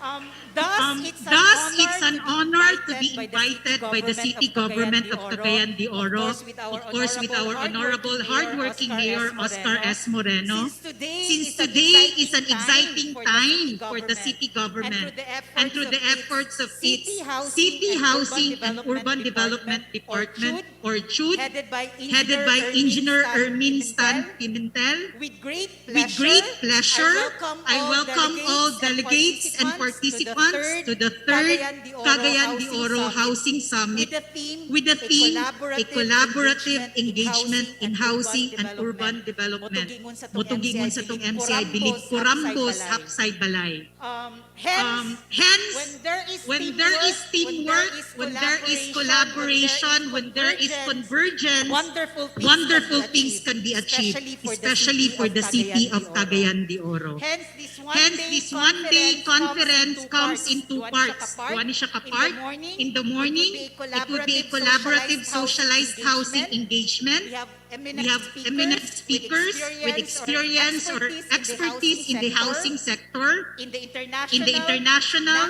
Thus, it's an honor to be invited by the city government of Cagayan de Oro, of course with our honorable, hardworking Mayor Oscar S. Moreno. Since today is an exciting time for the city government, and through the efforts of its City Housing and Urban Development Department, or CHUD, headed by Engineer Ermin Stan Pimentel, with great pleasure, I welcome all delegates and participants to the third Cagayan de Oro Housing Summit with the theme, a collaborative engagement in housing and urban development. Motugingon sa tong MC, I believe, Kurambos Hapsay Balay. Hence, when there is teamwork, when there is collaboration, when there is convergence, wonderful things can be achieved, especially for the city of Cagayan de Oro. Hence, this one-day conference comes in two parts. One siya ka-part. In the morning, it would be a collaborative socialized housing engagement. We have eminent speakers with experience or expertise in the housing sector, in the international,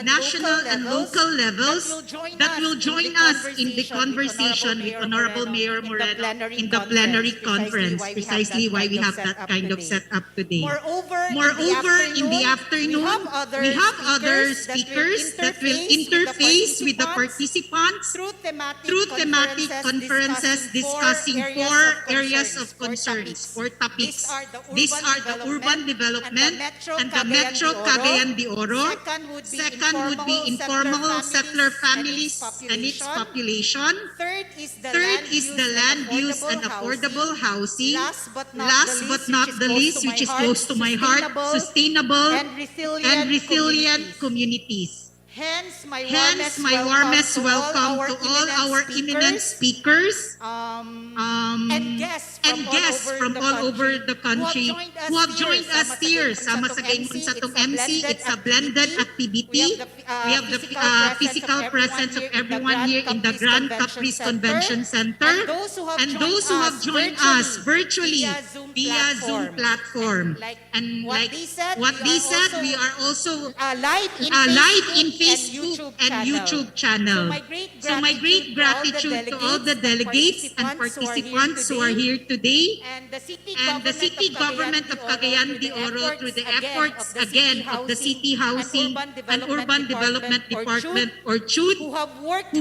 national, and local levels that will join us in the conversation with Honorable Mayor Moreno in the plenary conference, precisely why we have that kind of setup today. Moreover, in the afternoon, we have other speakers that will interface with the participants through thematic conferences discussing four areas of concerns, four topics. These are the urban development and the Metro Cagayan de Oro. Second would be informal settler families and its population. Third is the land use and affordable housing. Last but not the least, which is close to my heart, sustainable and resilient communities. Hence, my warmest welcome to all our eminent speakers and guests from all over the country who have joined us here. Sama sa ganyan sa itong MC, it's a blended activity. We have the physical presence of everyone here in the Grand Caprice Convention Center. And those who have joined us virtually via Zoom platform. And like what they said, we are also live in Facebook and YouTube channel. So my great gratitude to all the delegates and participants who are here today, and the city government of Cagayan de Oro through the efforts again of the City Housing and Urban Development Department, or CHUD, who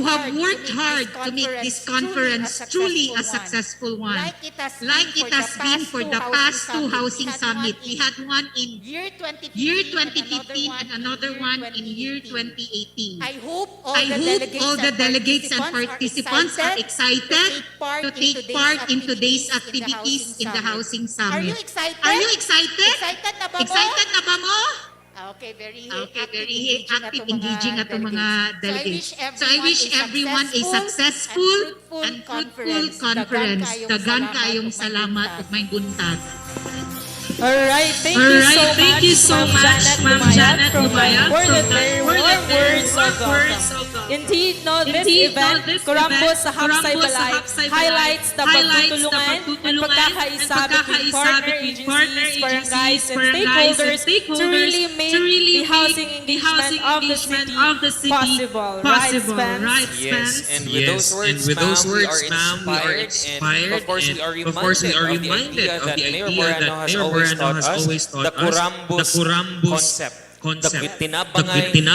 have worked hard to make this conference truly a successful one. Like it has been for the past two housing summit. We had one in year 2015 and another one in year 2018. I hope all the delegates and participants are excited to take part in today's activities in the housing summit. Are you excited? Excited na ba mo? Okay, very active, engaging at mga delegates. So I wish everyone a successful and fruitful conference. Dagan kayong salamat ug may buntag. Alright, thank you so much, Ma'am Janet Lumayag, for the very warm words of welcome. Indeed, this event, Kurambos sa Hapsay Balay, highlights the pagtutulungan and pagkakaisa between partner agencies, barangays, and stakeholders to really make the housing engagement of the city possible. Right, Spence? Yes, and with those words, ma'am, we are inspired, and of course we are reminded of the idea that Mayor Moreno has always taught us, the Kurambos concept, the Bitinabangay, the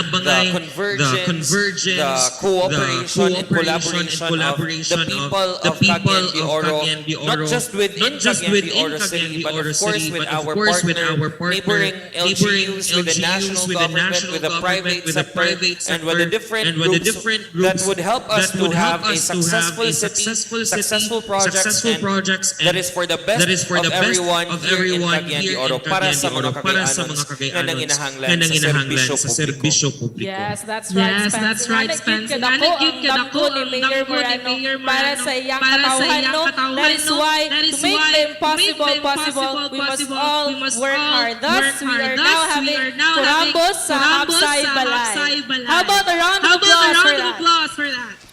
convergence, the cooperation and collaboration of the people of Cagayan de Oro, not just within Cagayan de Oro City, but of course with our partner, neighboring LGUs, with the national government, with the private sector, and with the different groups that would help us to have a successful city, successful projects, and that is for the best of everyone here in Cagayan de Oro, para sa mga Cagayanons na nanginahanglan sa serbisyo publiko. Yes, that's right, Spence. Nanagid ka dako ang damgo ni Mayor Moreno para sa iyang katauhan, no? That is why, to make the impossible possible, we must all work hard. Thus, we are now having Kurambos sa Hapsay Balay. How about a round of applause for that?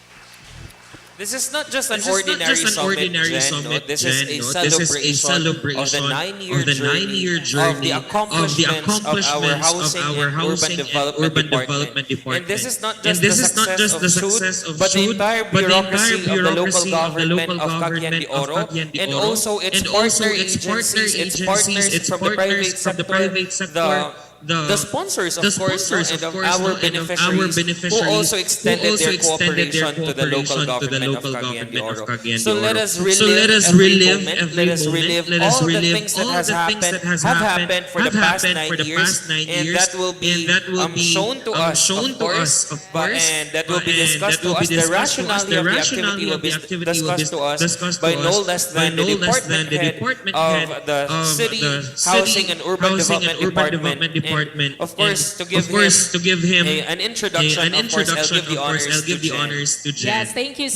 This is not just an ordinary summit, This is a celebration of the 9-year journey of the accomplishments of our housing and urban development department. And this is not just the success of CHUD, but the entire bureaucracy of the local government of Cagayan de Oro, and also its partner agencies, its partners from the private sector, the sponsors, of course, no, and of our beneficiaries who also extended their cooperation to the local government of Cagayan de Oro. So let us relive every moment. Let us relive all the things that have happened for the past 9 years, and that will be shown to us, of course, and that will be discussed to us. The rationality of the activity will be discussed to us by no less than the department head of the City Housing and Urban Development Department. And of course, to give him an introduction, of course, I'll give the honors to Jen. Yes, thank you,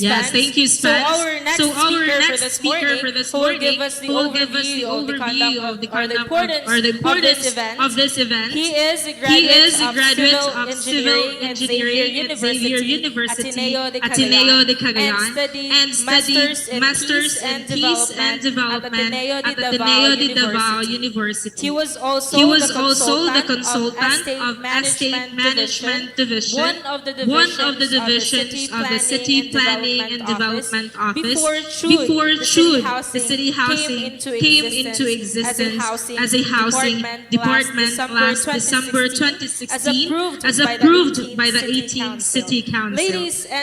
Spence. So our next speaker for this morning, who will give us the overview of the conduct or the importance of this event. He is a graduate of Civil Engineering at Xavier University, Ateneo de Cagayan, and studied Masters in Peace and Development at Ateneo de Davao University. He was also the consultant of Estate Management Division, one of the divisions of the City Planning and Development Office before CHUD, the City Housing, came into existence as a housing department last December 2016 as approved by the 18th City Council.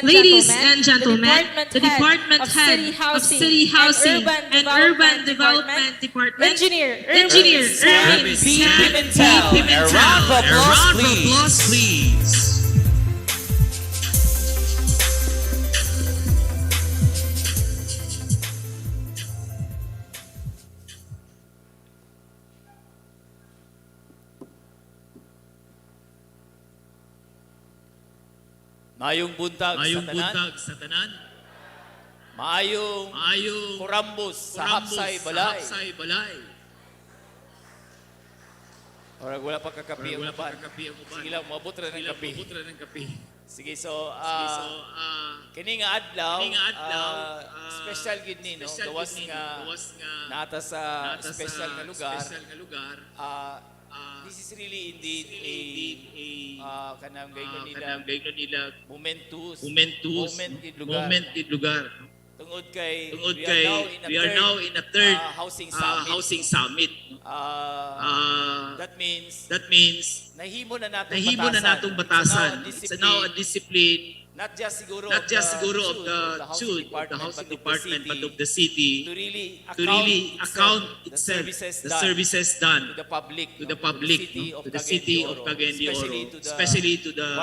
Ladies and gentlemen, the Department Head of City Housing and Urban Development Department, Engineer Erwin P. Pimentel. A round of applause, please. Maayong buntag sa tanan. Maayong kurambos sa hapsay balay. Orag wala pa kakapi ang uban. Sige lang, mabot ra ng kapi. Sige, so kini nga adlaw, special gid ni, no? Gawas nga nata sa special nga lugar. This is really indeed a kanang gaygon nila momentous moment in lugar. Tungod kay we are now in a third housing summit. That means nahimo na natong batasan. It's now a discipline. Not just siguro of the CHUD, the housing department, but of the city to really account itself, the services done to the public, to the city of Cagayan de Oro, especially to the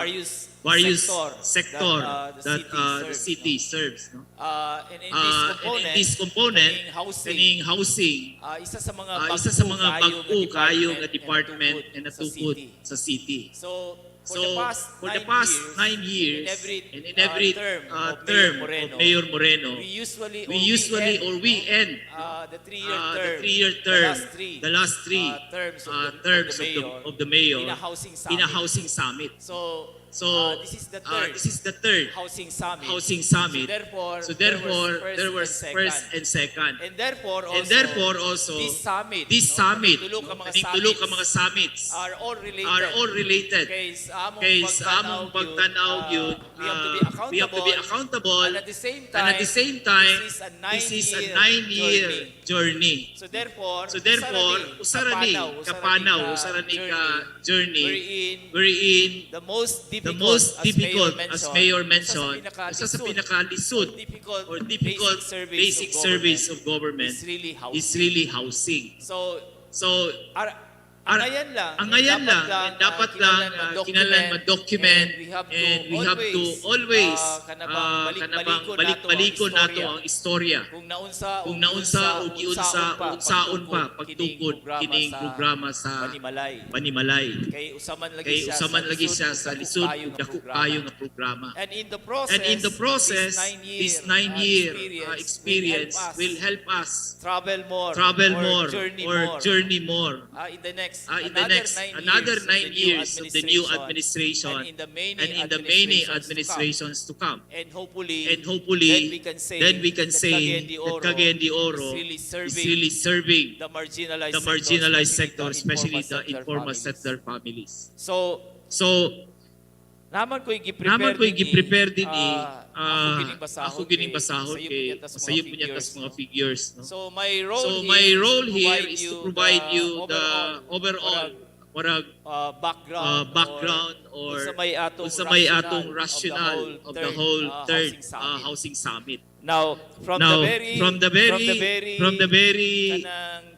various sector that the city serves. No? And in this component, kaning housing, isa sa mga bag-o kayo nga department na natukod sa city. So for the past 9 years, and in every term of Mayor Moreno, we end the 3-year term, the last three terms of the mayor in a housing summit. So this is the third housing summit. So therefore there was first and second. And therefore also this summit, tulo ka mga summits are all related. Kay sa among pagtanaw yun, we have to be accountable, and at the same time this is a 9-year journey. So therefore usarani kapanaw, usarani ka journey wherein the most difficult, as Mayor mentioned, isa sa pinakalisod or difficult basic service of government is really housing. So ang ngayon lang, dapat lang kinalang ma-document, and we have to always balik-balikon nato ang istorya. Kung naunsa o giunsa, unsaon pa pagtukod kining programa sa Panimalay. Kay usaman lagi siya sa lisod ug dako kayo nga programa. And in the process, this 9-year experience will help us travel more or journey more. In the next another 9 years of the new administration and in the many administrations to come. And hopefully then we can say that Cagayan de Oro is really serving the marginalized sector, especially the informal sector families. So naman ko'y gi-prepare din ako gining basahon kay masayop niya tas mga figures. No? So my role here is to provide you the overall background or unsa may atong rationale of the whole third housing summit. Now, from the very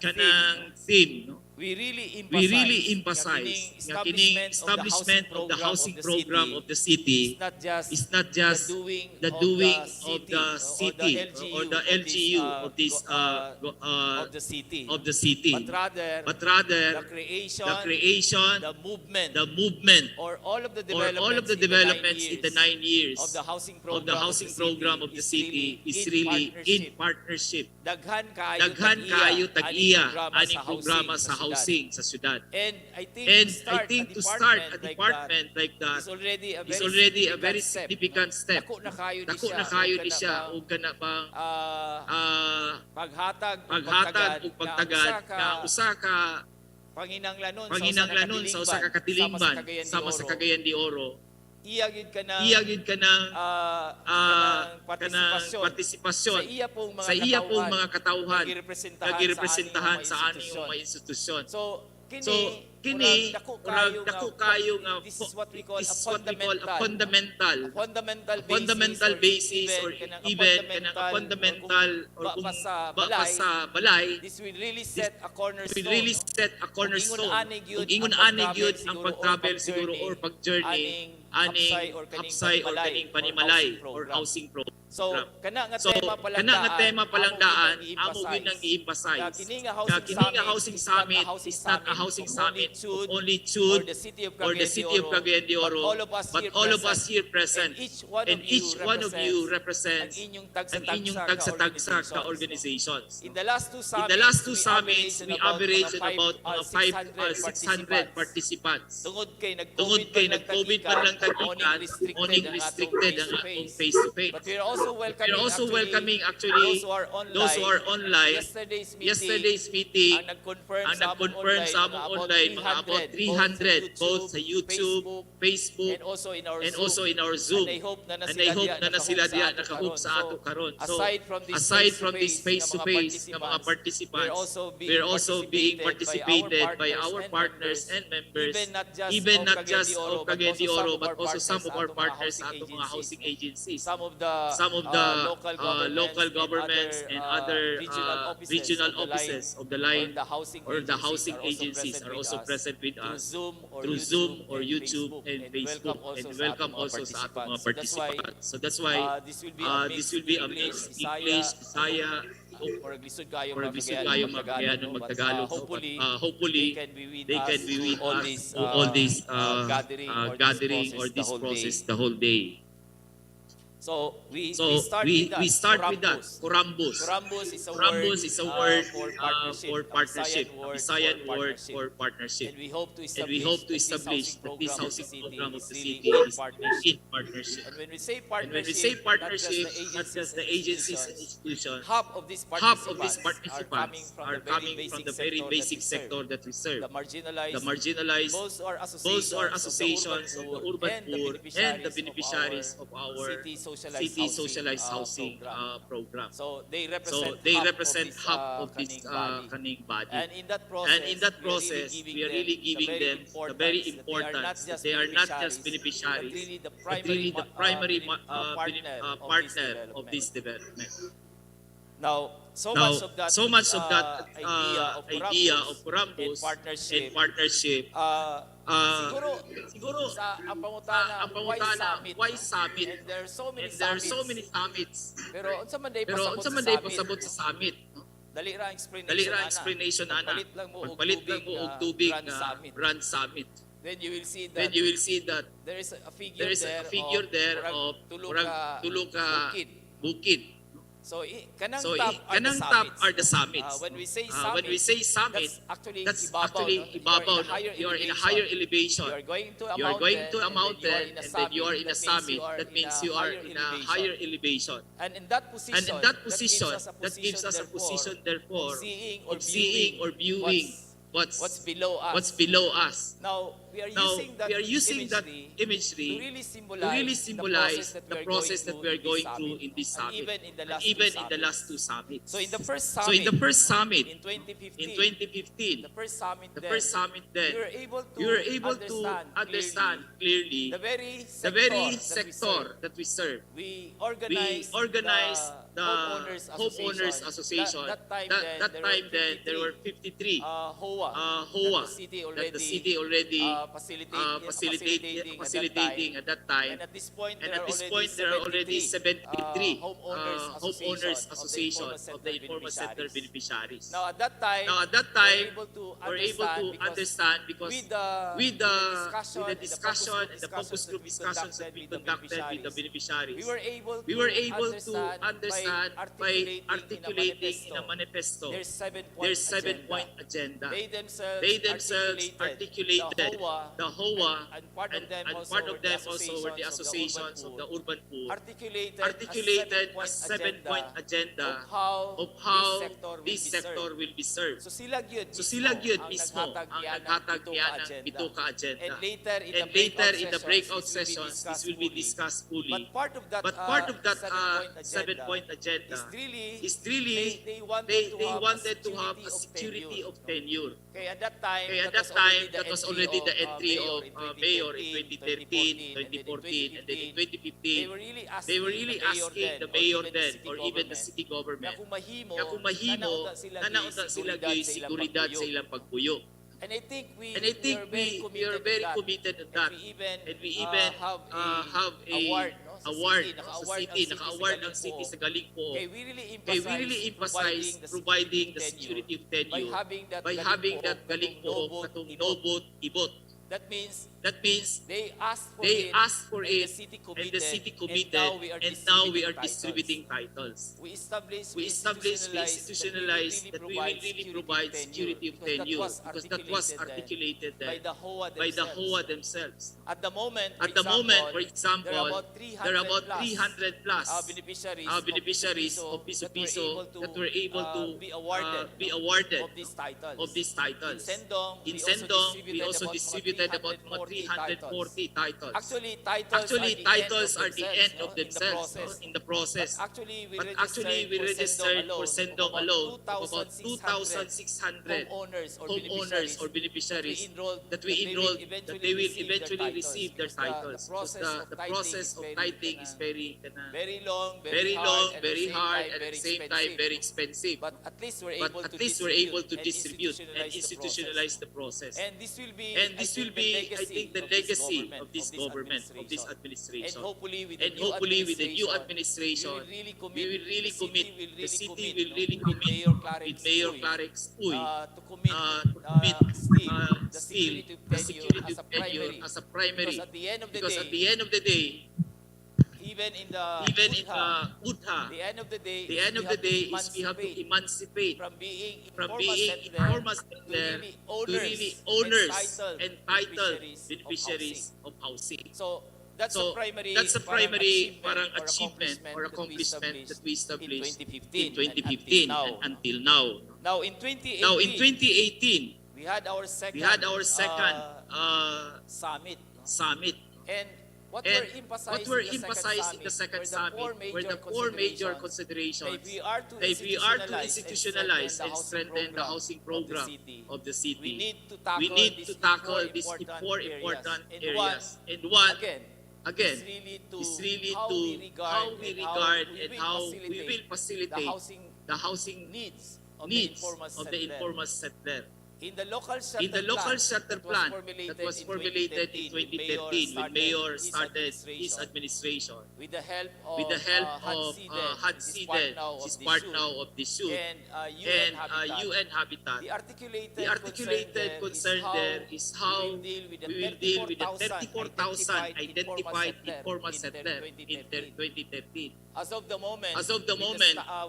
kanang theme, no? We really emphasize nga kining establishment of the housing program of the city is not just the doing of the city or the LGU of the city, but rather the creation, the movement, or all of the developments in the 9 years of the housing of the housing program of the city is really in partnership. Daghan kayo tag-iya aning programa sa housing sa syudad. And I think to start a department like that is already a very significant step. Dako na kayo ni siya o kana bang paghatag ug pagtagad na usa ka panginanglanon sa usa ka katilingban sama sa Cagayan de Oro. Iyagid ka ng partisipasyon sa iya pong mga katauhan nagirepresentahan sa aniyong mga institusyon. So kini dako kayo nga this is what we call a fundamental basis or even kanang fundamental or kung sa balay, this will really set a cornerstone. Kung ingon anig yun ang pag-travel siguro or pag-journey aning hapsay or kaning panimalay or housing program. So, kana nga tema palang daan, amo yun ang i-emphasize. Kini nga housing summit is not a housing summit of only Chud or the city of Cagayan de Oro, but all of us here present, and each one of you represents ang inyong tagsa-tagsa ka organizations. In the last two summits, we average about 600 participants. Tungod kay nag-COVID man lang tagikan, only restricted ang atong face-to-face. But we're also welcoming actually those who are online. Yesterday's meeting, ang nag-confirm sa among online, mga about 300 both sa YouTube, Facebook, and also in our Zoom. And I hope na sila diya nakahook sa ato karon. So aside from this face-to-face ng mga participants, we're also being participated by our partners and members, even not just of Cagayan de Oro, but also some of our partners sa atong mga housing agencies. Some of the local governments and other regional offices of the line or the housing agencies are also present with us through Zoom or YouTube and Facebook, and welcome also sa atong mga participants. So that's why this will be a mix English, Bisaya, or lisod kayo magkaya ng magtagalog. Hopefully they can be with us all this gathering or this process the whole day. So we start with that. Corambus. Corambus is a word for partnership. Visayan word for partnership. And we hope to establish that this housing program of the city is in partnership. And when we say partnership, not just the agencies and institutions, half of these participants are coming from the very basic sector that we serve. The marginalized, those are associations of the urban poor and the beneficiaries of our city socialized housing program. So they represent half of this kaning body. And in that process, we are really giving them the very importance that they are not just beneficiaries, but really the primary partner of this development. Now, so much of that idea of Corambus and partnership, siguro ang pangutana, why summit? And there are so many summits. Pero unsa man day pasabot sa summit, no? Dali ra explanation ana. Magpalit lang mo og tubig na brand summit. Then you will see that there is a figure there of tulo ka bukid. So kanang top are the summits. When we say summit, that's actually ibabaw. You are in a higher elevation. You are going to a mountain and then you are in a summit. That means you are in a higher elevation. And in that position, that gives us a position therefore of seeing or viewing what's below us. Now, we are using that imagery to really symbolize the process that we are going through in this summit, and even in the last two summits. So in the first So summit, in the first summit in 2015, in 2015, the first summit the first summit then, you were able to understand clearly the very the very sector sector that we serve. we We organized organized the homeowners association. That time then then there were 53 HOA, HOA that the city already facilitating facilitating at that time. And at this point, And at this point, there are already 73 homeowners association of the informal sector beneficiaries. Now at that time, we're able to understand because with the discussion and the focus group discussions that we conducted with the beneficiaries, we were able to understand by articulating in a manifesto their their 7-point agenda. They They themselves articulated the HOA, and part of them and also part were of them also were the associations of the urban poor, articulated a 7-point agenda of of how how this sector will be served. So sila gyud Ang mismo ang nagtatagyan ng Bituka agenda. And later And later in the breakout sessions, this will be discussed fully. But part of that, 7-point agenda is really they they wanted to have a security of tenure. Okay, at that time, Okay, at that time, that was already the entry of mayor in 2013, 2014, and then in 2015, they were really asking the mayor then, or even the city government, kung mahimo, na kung mahimo, nanaunta sila gyud seguridad sa ilang pagpuyo. And I think we are very committed to that. And we even have a award sa city, naka-award ng city sa galing po. Okay, we really emphasize providing the security of tenure by having that galing po katong inobot, ibot. That means they asked for it, and the city committed, and now we are distributing titles. We established, institutionalized that we will really provide security of tenure because that was articulated by then the by the HOA themselves. At the moment, for example, there are about 300 plus beneficiaries of piso-piso that were able to be awarded of these titles. In Sendong, we also distributed about 340 titles. Actually, titles are the end of themselves in the process. But actually, we registered for Sendong alone about 2,600 homeowners or beneficiaries that we enrolled that they will eventually receive their titles. Because the process of tithing is very long, very hard, and at the same time very expensive. But at least we're able to distribute and institutionalize the process. And this will be, I think, the legacy of this government, of this administration. And hopefully with the new administration, we will really commit, the city will really commit with Mayor Clarix Uy to commit still the security of tenure as a primary. Because at the end of the day, even in the UDHA, the end of the day is we have to emancipate from being informal sector to really owners and titled beneficiaries of housing. So that's a primary parang achievement or accomplishment that we established in 2015 and until now. Now in 2018, we had our second summit. And what were emphasized in the second summit were the four major considerations if we are to institutionalize and strengthen the housing program of the city. we need to tackle these four important areas. And one, again, is really to how we regard and how we will facilitate the housing needs of the informal sector. In the local shelter plan that was formulated in 2013 when Mayor started his administration, with the help of HUD CDO, which is part now of the SHUD, and UN Habitat. The articulated concern there is how we will deal with the 34,000 identified informal sector in 2013. As of the moment,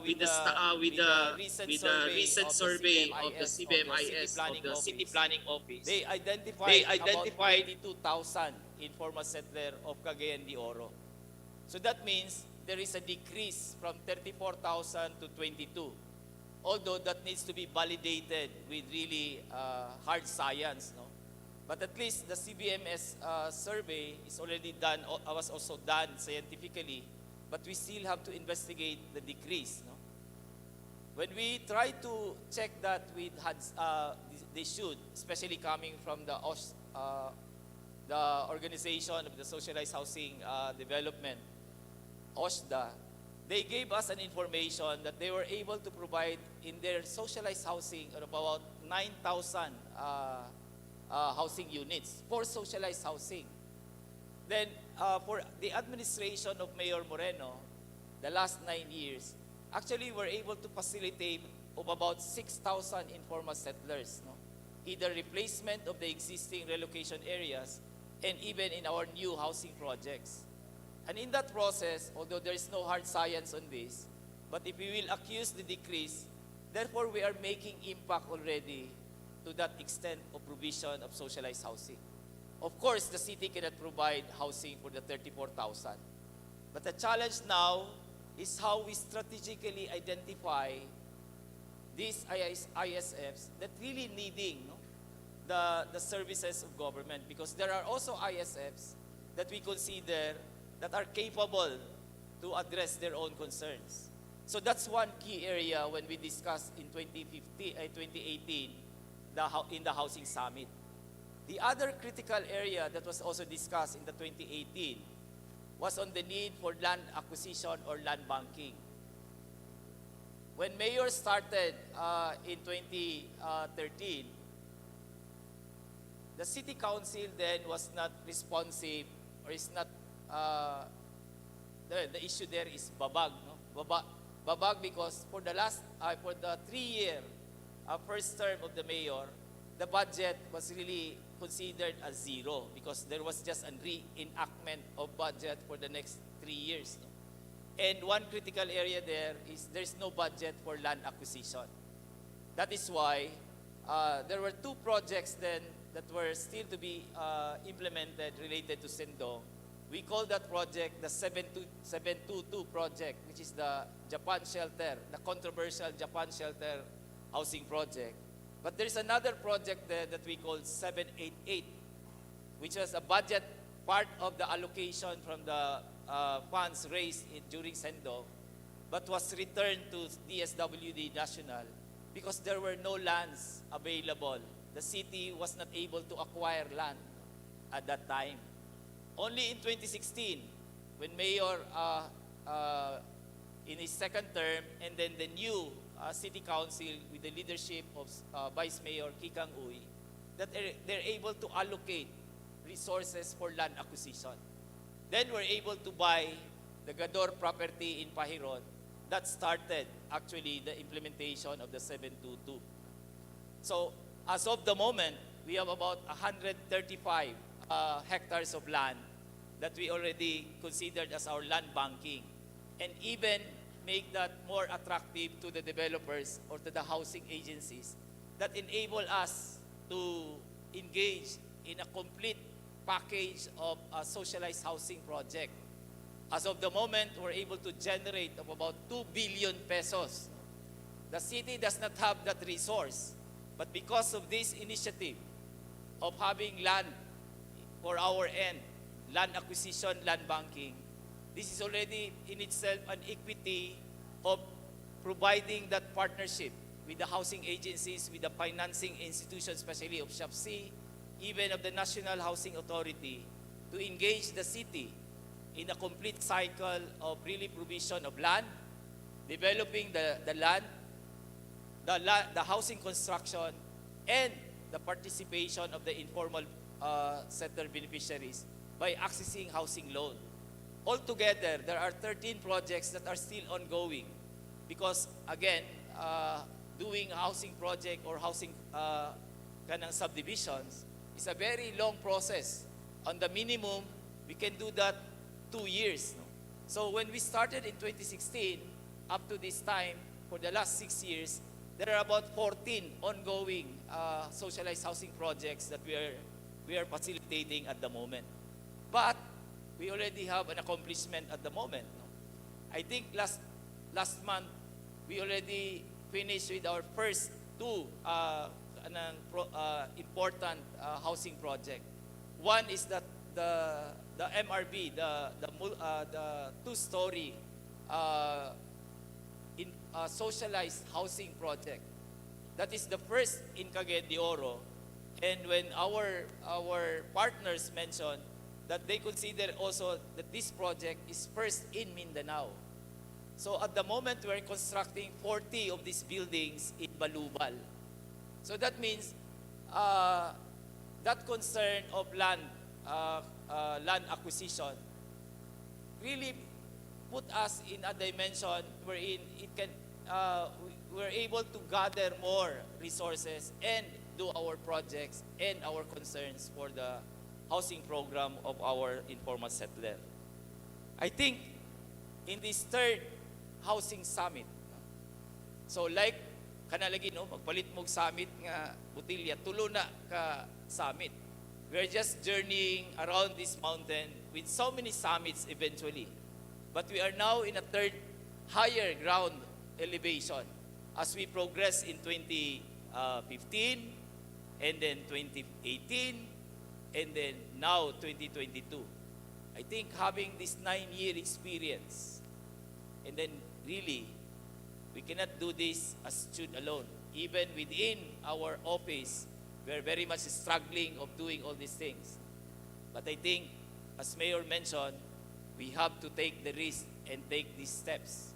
with the recent survey of the CBMIS of the City Planning Office, they identified about 22,000 informal settler of Cagayan de Oro. So that means there is a decrease from 34,000 to 22. Although that needs to be validated with really hard science, no? But at least the CBMS survey is already done, was also done scientifically, but we still have to investigate the decrease. No? When we try to check that with they should, especially coming from the Organization of the Socialized Housing Development, OSDA, they gave us an information that they were able to provide in their socialized housing about 9,000 housing units for socialized housing. Then, for the administration of Mayor Moreno, the last 9 years, actually we're able to facilitate of about 6,000 informal settlers, no? Either replacement of the existing relocation areas and even in our new housing projects. And in that process, although there is no hard science on this, but if we will accuse the decrease, therefore we are making impact already to that extent of provision of socialized housing. Of course, the city cannot provide housing for the 34,000. But the challenge now is how we strategically identify these ISFs that really needing the services of government, because there are also ISFs that we consider that are capable to address their own concerns. So that's one key area when we discussed in 2018 in the Housing Summit. The other critical area that was also discussed in the 2018 was on the need for land acquisition or land banking. When Mayor started in 2013, the City Council then was not responsive, or is not, the issue there is babag. No? Babag because for the 3-year first term of the mayor, the budget was really considered as zero because there was just a reenactment of budget for the next 3 years. No? And one critical area there is there's no budget for land acquisition. That is why there were 2 projects then that were still to be implemented related to Sendong. We call that project the 722 project, which is the Japan shelter, the controversial Japan shelter housing project. But there's another project there that we call 788, which was a budget part of the allocation from the funds raised during Sendong, but was returned to DSWD National because there were no lands available. The city was not able to acquire land at that time. Only in 2016, when Mayor, in his second term, and then the new City Council with the leadership of Vice Mayor Kikang Uy, that they're able to allocate resources for land acquisition. Then we're able to buy the Gador property in Pahiron. That started actually the implementation of the 722. So as of the moment, we have about 135 hectares of land that we already considered as our land banking, and even make that more attractive to the developers or to the housing agencies that enable us to engage in a complete package of a socialized housing project. As of the moment, we're able to generate of about 2 billion pesos. The city does not have that resource, but because of this initiative of having land for our end, land acquisition, land banking, this is already in itself an equity of providing that partnership with the housing agencies, with the financing institutions, especially of SHAPC, even of the National Housing Authority, to engage the city in a complete cycle of really provision of land, developing the land, the housing construction, and the participation of the informal settler beneficiaries by accessing housing loan. Altogether, there are 13 projects that are still ongoing because, again, doing a housing project or housing kanang subdivisions is a very long process. On the minimum, we can do that 2 years. No? So when we started in 2016, up to this time, for the last 6 years, there are about 14 ongoing socialized housing projects that we are facilitating at the moment. But we already have an accomplishment at the moment. No? I think last month, we already finished with our first 2 important housing project. One is that the MRB, the two-story socialized housing project. That is the first in Cagayan de Oro. And when our partners mentioned that they consider also that this project is first in Mindanao. So at the moment, we're constructing 40 of these buildings in Balubal. So that means that concern of land acquisition really put us in a dimension wherein it can we're able to gather more resources and do our projects and our concerns for the housing program of our informal settler. I think in this third housing summit, so like kanalagi no magpalit mog summit nga butilya tulo na ka summit. We're just journeying around this mountain with so many summits eventually. But we are now in a third higher ground elevation as we progress in 2015 and then 2018 and then now 2022. I think having this 9-year experience, and then really we cannot do this as Jude alone. Even within our office, we're very much struggling of doing all these things. But I think, as Mayor mentioned, we have to take the risk and take these steps.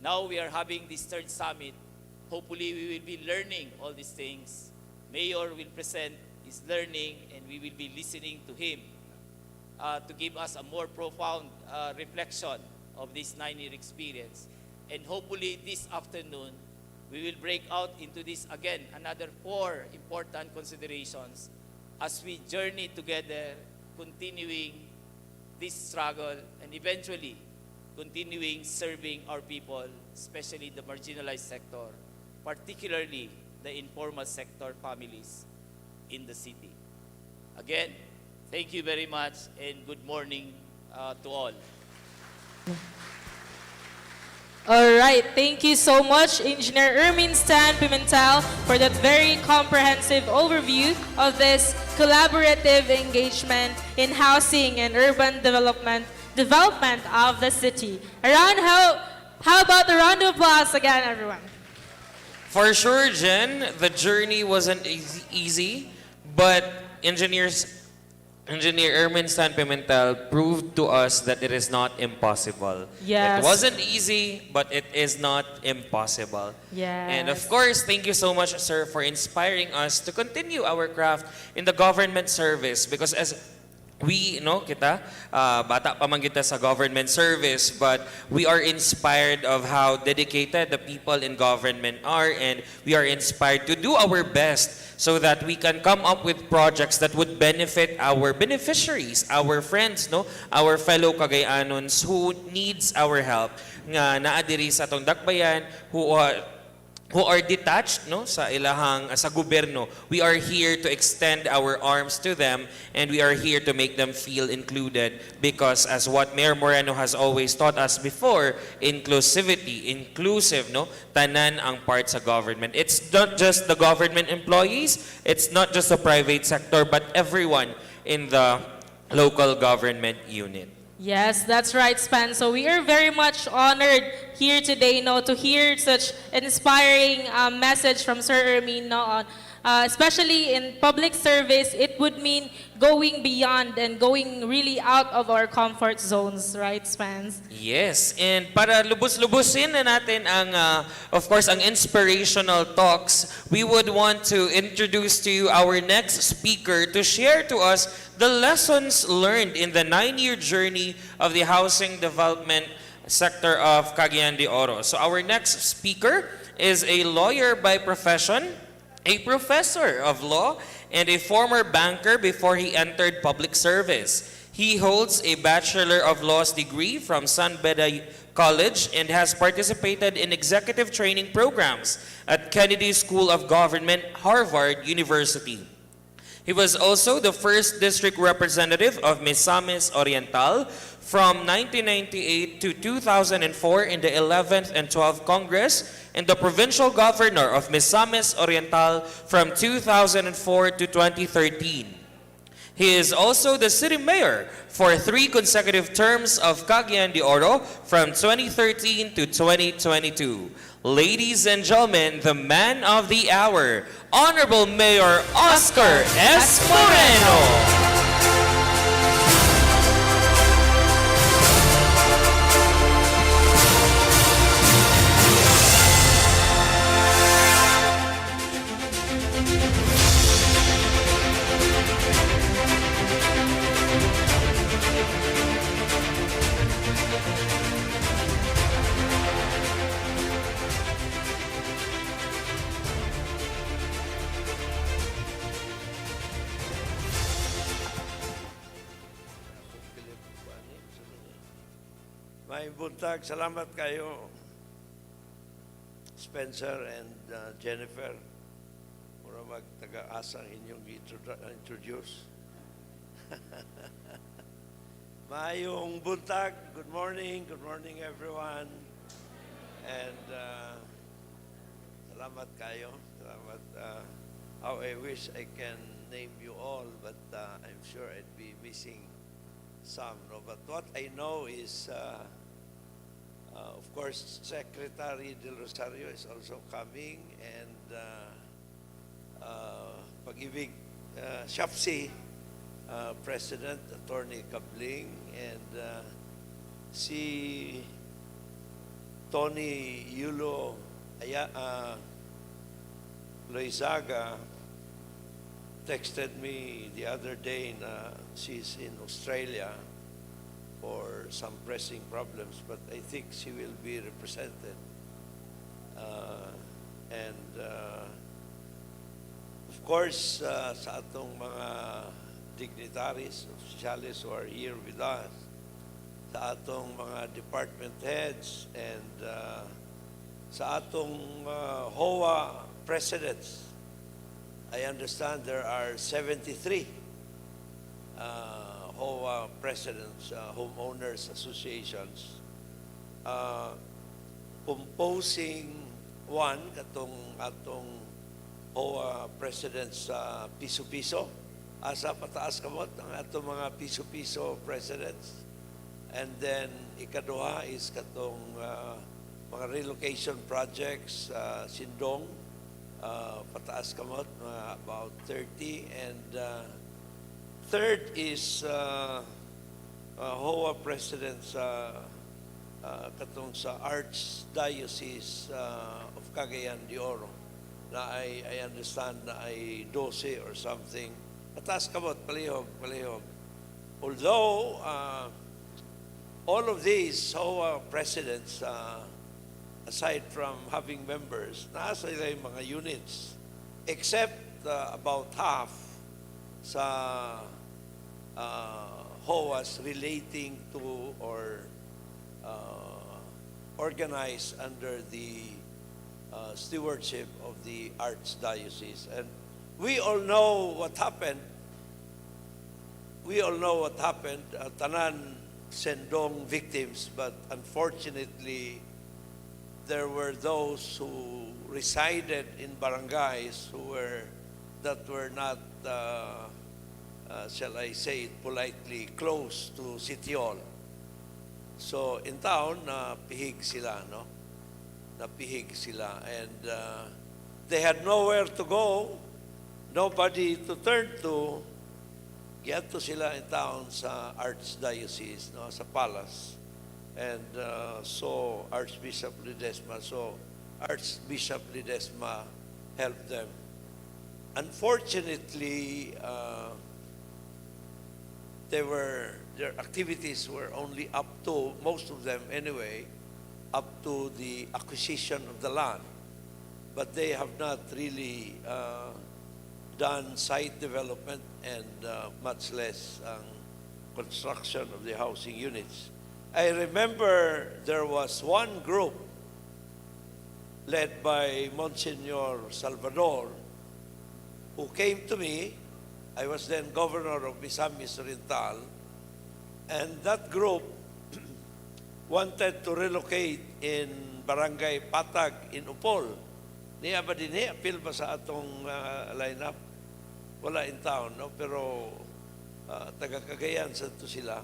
Now we are having this third summit. Hopefully we will be learning all these things. Mayor will present his learning and we will be listening to him to give us a more profound reflection of this 9-year experience. And hopefully this afternoon, we will break out into this again, another 4 important considerations as we journey together, continuing this struggle and eventually continuing serving our people, especially the marginalized sector, particularly the informal sector families in the city. Again, thank you very much and good morning to all. All right, thank you so much, Engineer Ermin Stan Pimentel, for that very comprehensive overview of this collaborative engagement in housing and urban development of the city. How about the round of applause again, everyone? For sure, Jen, the journey wasn't easy, but Engineer Ermin Stan Pimentel proved to us that it is not impossible. Yes. It wasn't easy, but it is not impossible. Yes. And of course, thank you so much, sir, for inspiring us to continue our craft in the government service. Because as we, kita, bata pa man kita sa government service, but we are inspired of how dedicated the people in government are, and we are inspired to do our best so that we can come up with projects that would benefit our beneficiaries, our friends, our fellow Cagayanons who needs our help. Nga naa diri sa atong dakbayan, who are detached sa ilahang sa gobyerno. We are here to extend our arms to them, and we are here to make them feel included, because as what Mayor Moreno has always taught us before, inclusivity, inclusive, tanan ang part sa government. It's not just the government employees, it's not just the private sector, but everyone in the local government unit. Yes, that's right, Span. So we are very much honored here today, to hear such inspiring message from Sir Ermin, especially in public service. It would mean going beyond and going really out of our comfort zones, right, Spans? Yes, and para lubos-lubusin na natin ang, of course, ang inspirational talks, we would want to introduce to you our next speaker to share to us the lessons learned in the 9-year journey of the housing development sector of Cagayan de Oro. So our next speaker is a lawyer by profession, a professor of law, and a former banker before he entered public service. He holds a Bachelor of Laws degree from San Beda College and has participated in executive training programs at Kennedy School of Government, Harvard University. He was also the first district representative of Misamis Oriental from 1998 to 2004 in the 11th and 12th Congress, and the provincial governor of Misamis Oriental from 2004 to 2013. He is also the city mayor for 3 consecutive terms of Cagayan de Oro from 2013 to 2022. Ladies and gentlemen, the man of the hour, Honorable Mayor Oscar S. Moreno. May buntag, salamat kayo, Spencer and Jennifer, para magtaga-asang inyong introduce. Mayong buntag, good morning everyone. And salamat kayo, salamat. How I wish I can name you all, but I'm sure I'd be missing some. No? But what I know is, of course, Secretary Del Rosario is also coming, and Pag-ibig Shopsi President Attorney Kabling, and si Tony Yulo Loizaga texted me the other day na she's in Australia for some pressing problems, but I think she will be represented. Of course, sa atong mga dignitaries, officials who are here with us, sa atong mga department heads, and sa atong HOA presidents. I understand there are 73 HOA presidents, homeowners associations, composing one katong atong HOA presidents sa piso-piso. Asa pataas kamot ang atong mga piso-piso presidents. And then ikaduha is katong mga relocation projects, Sindong, pataas kamot, about 30, and third is HOA presidents katong sa Archdiocese of Cagayan de Oro, na I understand na ay 12 or something. Pataas kamot, palihog. Although all of these HOA presidents, aside from having members, nasa sila yung mga units, except about half sa HOAs relating to or organized under the stewardship of the Archdiocese. And we all know what happened. Tanan Sendong victims, but unfortunately, there were those who resided in barangays that were not, shall I say it politely, close to City Hall. So in town, napihig sila, no? Napihig sila, and they had nowhere to go, nobody to turn to. Giadto sila in town sa Archdiocese, no, sa palace. And so Archbishop Ledesma helped them. Unfortunately, their activities were only up to, most of them anyway, up to the acquisition of the land. But they have not really done site development and much less construction of the housing units. I remember there was one group led by Monsignor Salvador who came to me I was then governor of Misamis Oriental, and that group wanted to relocate in Barangay Patag in Upol. Niya ba din appeal ba sa atong lineup? Wala in town, no? Pero taga Cagayan sa to sila.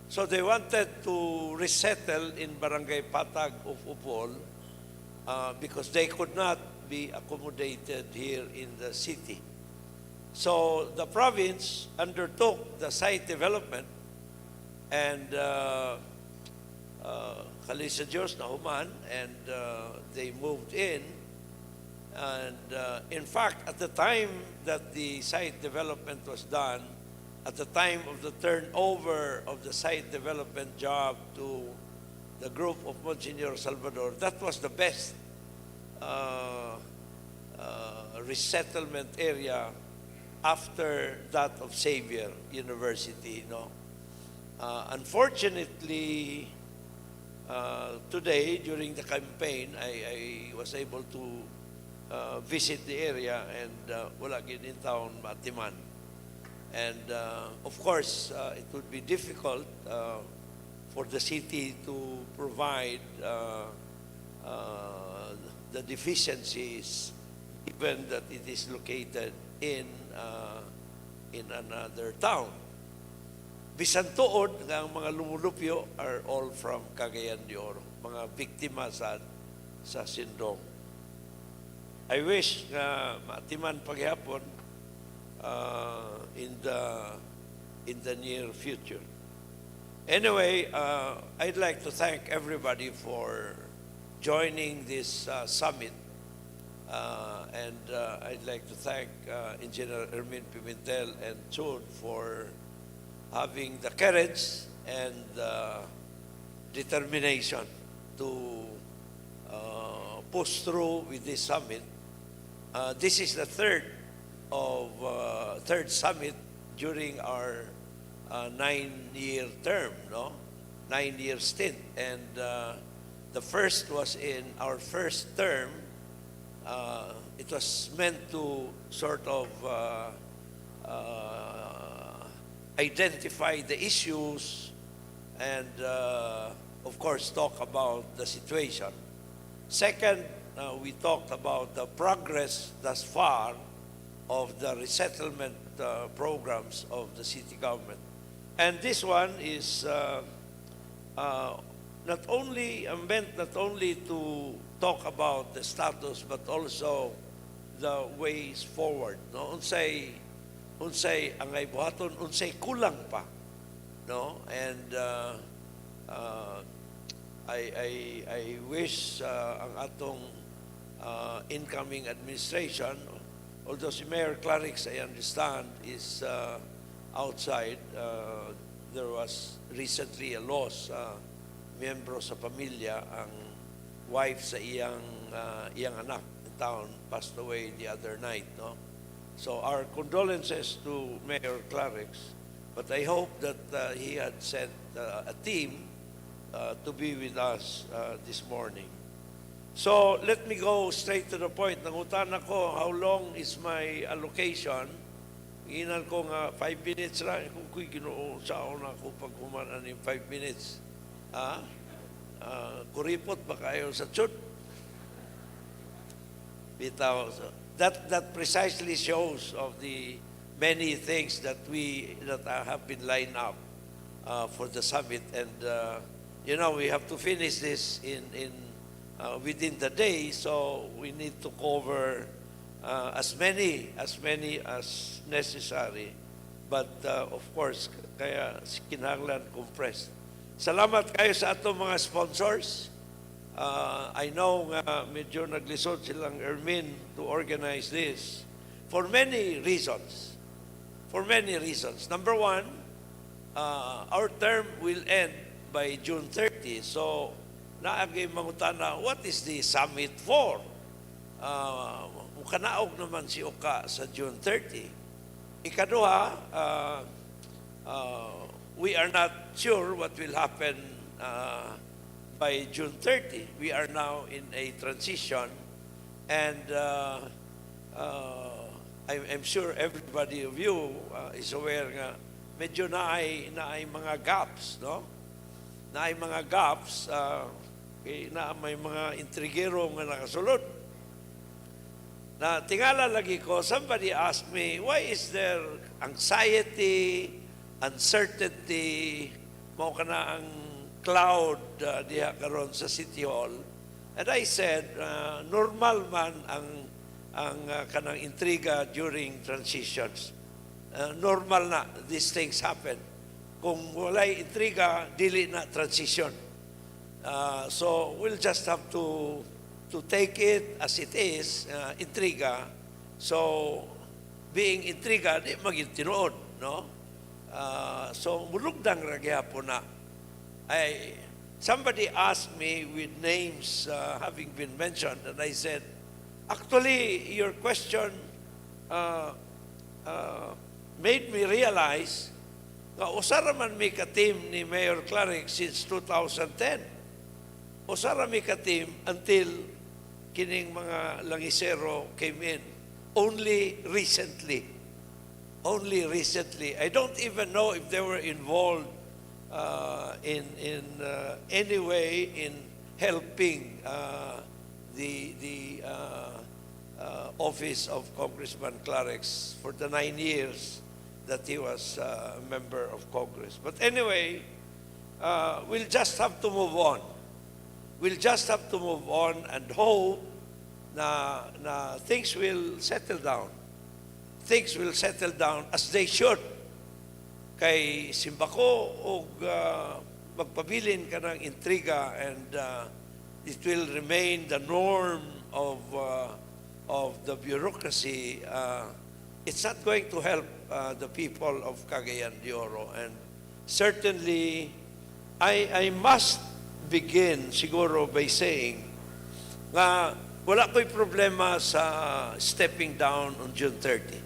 So they wanted to resettle in Barangay Patag of Upol because they could not be accommodated here in the city. So the province undertook the site development, and Kalisa Diyos na human, and they moved in. And in fact, at the time that the site development was done, at the time of the turnover of the site development job to the group of Monsignor Salvador, that was the best resettlement area after that of Xavier University. Unfortunately, today during the campaign, I was able to visit the area, and wala gid in town matiman. And of course, it would be difficult for the city to provide the deficiencies, given that it is located in another town. Bisan tuod nga ang mga lumulupyo are all from Cagayan de Oro, mga biktima sa Sindong. I wish nga matiman paghapon in the near future. Anyway, I'd like to thank everybody for joining this summit, and I'd like to thank Engineer Ermin Pimentel and Chud for having the courage and determination to push through with this summit. This is the third summit during our 9-year term, 9-year stint, and the first was in our first term. It was meant to sort of identify the issues and, of course, talk about the situation. Second, we talked about the progress thus far of the resettlement programs of the city government. And this one is meant not only to talk about the status, but also the ways forward. Unsay angay buhaton, unsay kulang pa. And I wish ang atong incoming administration, although si Mayor Clarix, I understand, is outside. There was recently a loss. Miyembro sa pamilya, ang wife sa iyang anak in town passed away the other night. So our condolences to Mayor Clarix, but I hope that he had sent a team to be with us this morning. So let me go straight to the point. Nangutan ako, how long is my allocation? Inan ko nga 5 minutes lang. Kung ku'y ginoo sa na ako pag humanan yung 5 minutes. Kuripot ba kayo sa chut? Bitaw. That precisely shows of the many things that have been lined up for the summit, and we have to finish this within the day, so we need to cover as many as necessary, but of course kaya kinahanglan compressed. Salamat kayo sa atong mga sponsors. I know nga medyo naglisod silang Ermin to organize this for many reasons. Number one, our term will end by June 30. So, naagay mangutana, what is the summit for? Mukanaog naman si Oka sa June 30. Ikaduha, we are not sure what will happen by June 30. We are now in a transition, and I'm sure everybody of you is aware nga medyo na ay mga gaps, no? Na ay mga gaps, na may mga intrigero nga nakasulod. Na tingala lagi ko, somebody asked me, why is there anxiety, uncertainty, mao kana ang cloud diha karon sa City Hall? And I said, normal man ang kanang intriga during transitions. Normal na, these things happen. Kung walay intriga, dili na transition. So we'll just have to take it as it is, intriga. So being intriga, di maging tinuod, no? So mulugdang ragyapon na. Somebody asked me with names having been mentioned, and I said, actually, your question made me realize nga usara man mi ka-team ni Mayor Clarick since 2010. Usara mi ka-team until kining mga langisero came in. Only recently. Only recently. I don't even know if they were involved in any way in helping the office of Congressman Clarex for the 9 years that he was a member of Congress. But anyway, we'll just have to move on. We'll just have to move on and hope na things will settle down. Things will settle down as they should. Kay simbako og magpabilin ka ng intriga, and it will remain the norm of the bureaucracy. It's not going to help the people of Cagayan de Oro. And certainly, I must begin siguro by saying nga wala ko'y problema sa stepping down on June 30.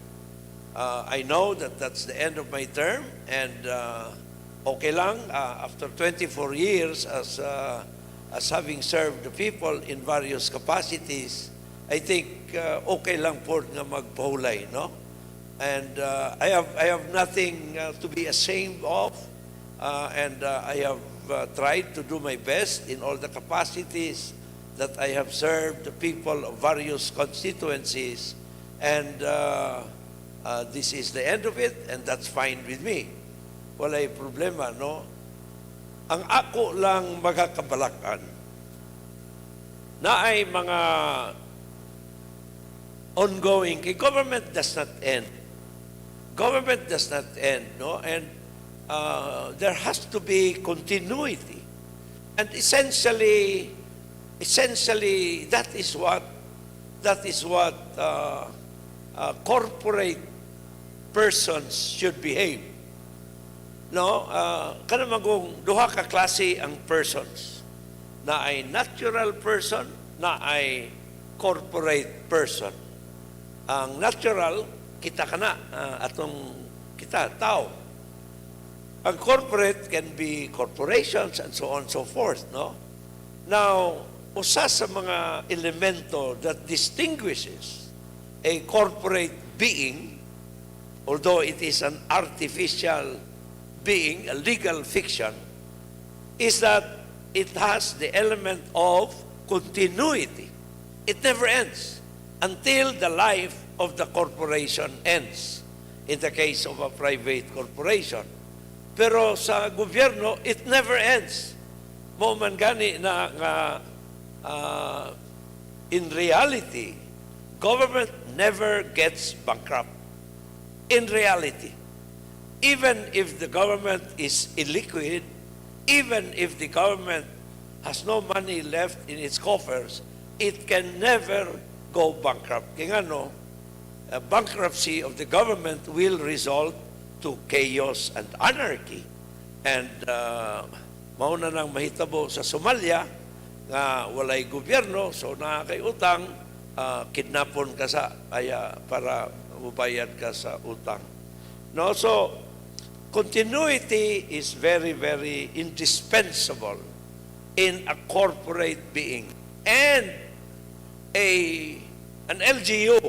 I know that that's the end of my term, and okay lang, after 24 years as having served the people in various capacities, I think okay lang po nga magpahulay, no? And I have nothing to be ashamed of, and I have tried to do my best in all the capacities that I have served the people of various constituencies, and this is the end of it, and that's fine with me. Walay problema, no? Ang ako lang magakabalakan na ay mga ongoing, government does not end. Government does not end, no? And there has to be continuity. And essentially, that is what corporate persons should behave. No, kana magong duha ka klase ang persons, na ay natural person, na ay corporate person. Ang natural, kita kana, atong kita, tao. Ang corporate can be corporations and so on and so forth, no? Now, usa sa mga elemento that distinguishes a corporate being, although it is an artificial being, a legal fiction, is that it has the element of continuity. It never ends until the life of the corporation ends, in the case of a private corporation. Pero sa gobyerno, it never ends. Mo man gani na in reality, government never gets bankrupt. In reality, even if the government is illiquid, even if the government has no money left in its coffers, it can never go bankrupt. Kaya no, a bankruptcy of the government will result to chaos and anarchy. And mauna nang mahitabo sa Somalia nga walay gobyerno, so nakakay utang, kidnapon ka sa para mubayad ka sa utang. No, so continuity is very, very indispensable in a corporate being. And an LGU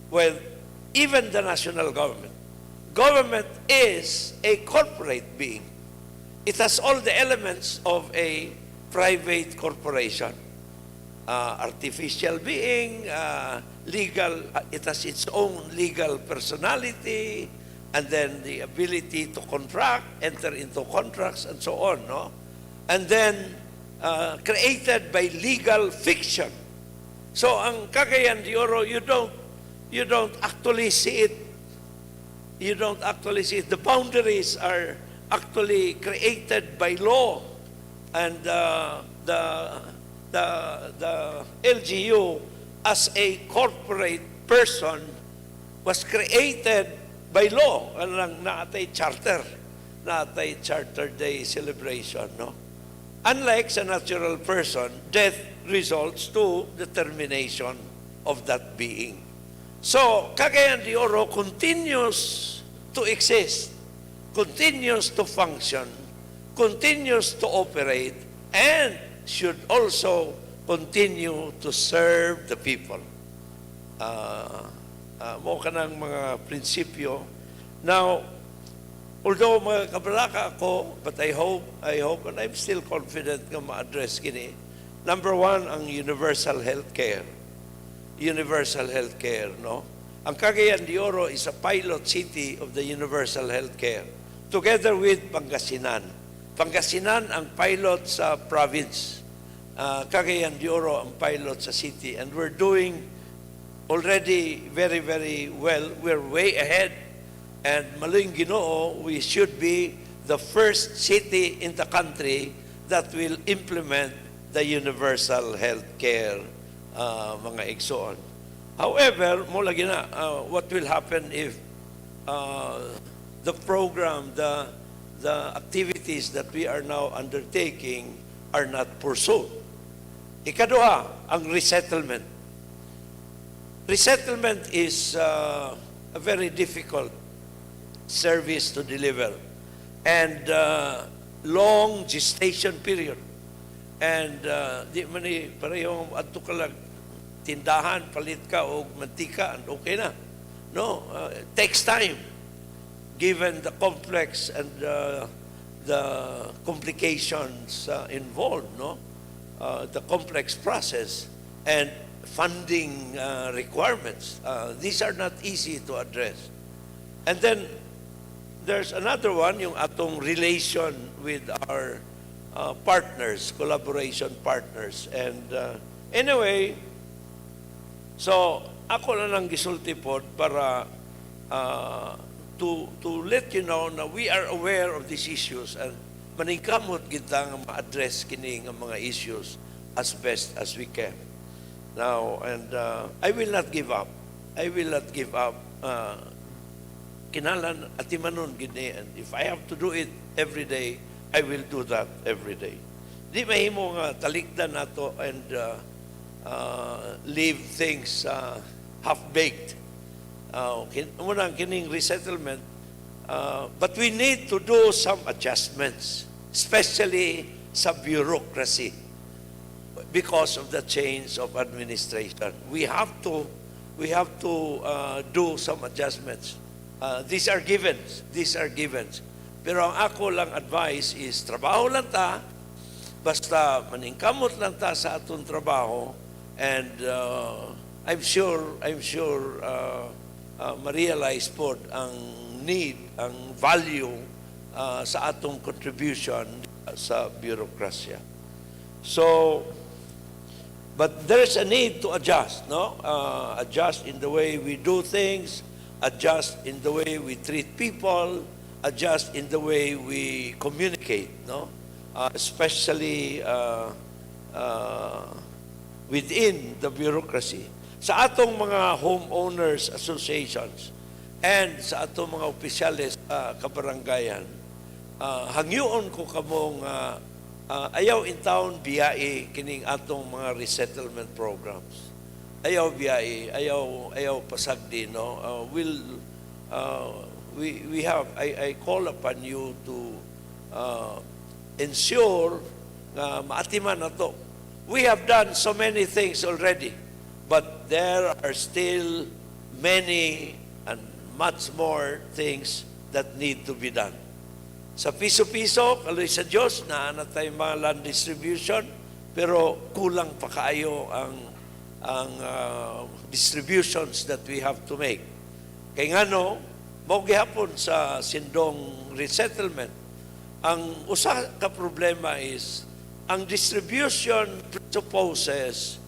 Well, even the national government. Government is a corporate being. It has all the elements of a private corporation. Artificial being, legal, it has its own legal personality, and then the ability to contract, enter into contracts, and so on, no? And then, created by legal fiction. So, ang Cagayan de Oro, you don't actually see it. You don't actually see it. The boundaries are actually created by law, and the LGU as a corporate person was created by law. Ang naatay charter, naatay Charter Day celebration, no? Unlike sa natural person, death results to the termination of that being. So, Cagayan de Oro continues to exist, continues to function, continues to operate, and should also continue to serve the people. Mo ka ng mga prinsipyo. Now, although mga kabalaka ako, but I hope, and I'm still confident na ma-address kini. Number one, ang universal healthcare. Universal healthcare, no? Ang Cagayan de Oro is a pilot city of the universal healthcare, together with Pangasinan. Pangasinan ang pilot sa province. Cagayan de Oro ang pilot sa city. And we're doing already very, very well. We're way ahead. And maling Ginoo, we should be the first city in the country that will implement the universal health care, mga igsoon. However, mo lagi na, what will happen if the program, the activities that we are now undertaking are not pursued? Ikaduha, ang resettlement. Resettlement is a very difficult service to deliver, and long gestation period. And di man ni parehong adto ka lang tindahan, palit ka o mantika, and okay na. No, it takes time given the complex and the complications involved, no? The complex process and funding requirements. These are not easy to address. And then there's another one, yung atong relation with our partners, collaboration partners. And anyway, so ako na lang gisulti po para to let you know na we are aware of these issues and maningkamot kita nga ma-address kini nga mga issues as best as we can. Now, and I will not give up. I will not give up. Kinalan atimanon gini, and if I have to do it every day, I will do that every day. Di mahimo nga talikdan nato and leave things half-baked. Unang kining resettlement, but we need to do some adjustments, especially sa bureaucracy, because of the change of administration. We have to do some adjustments. These are givens. Pero ang ako lang advice is trabaho lang ta, basta maningkamot lang ta sa atong trabaho, and I'm sure ma-realize po ang need, ang value sa atong contribution sa bureaucracia. So, but there's a need to adjust, no? Adjust in the way we do things, adjust in the way we treat people, adjust in the way we communicate, no? Especially within the bureaucracy. Sa atong mga homeowners associations and sa atong mga opisyales kabarangayan, hangyoon ko kamong ayaw in town biyai kining atong mga resettlement programs. Ayaw biyai, ayaw pasagdi, no? We have, I call upon you to ensure na maatiman na to. We have done so many things already, but there are still many and much more things that need to be done. Sa piso-piso, kaloy sa Diyos, naanat tayo mga land distribution, pero kulang pa kaayo ang distributions that we have to make. Kaya nga no, gihapon sa Sindong resettlement, ang usa ka problema is, ang distribution presupposes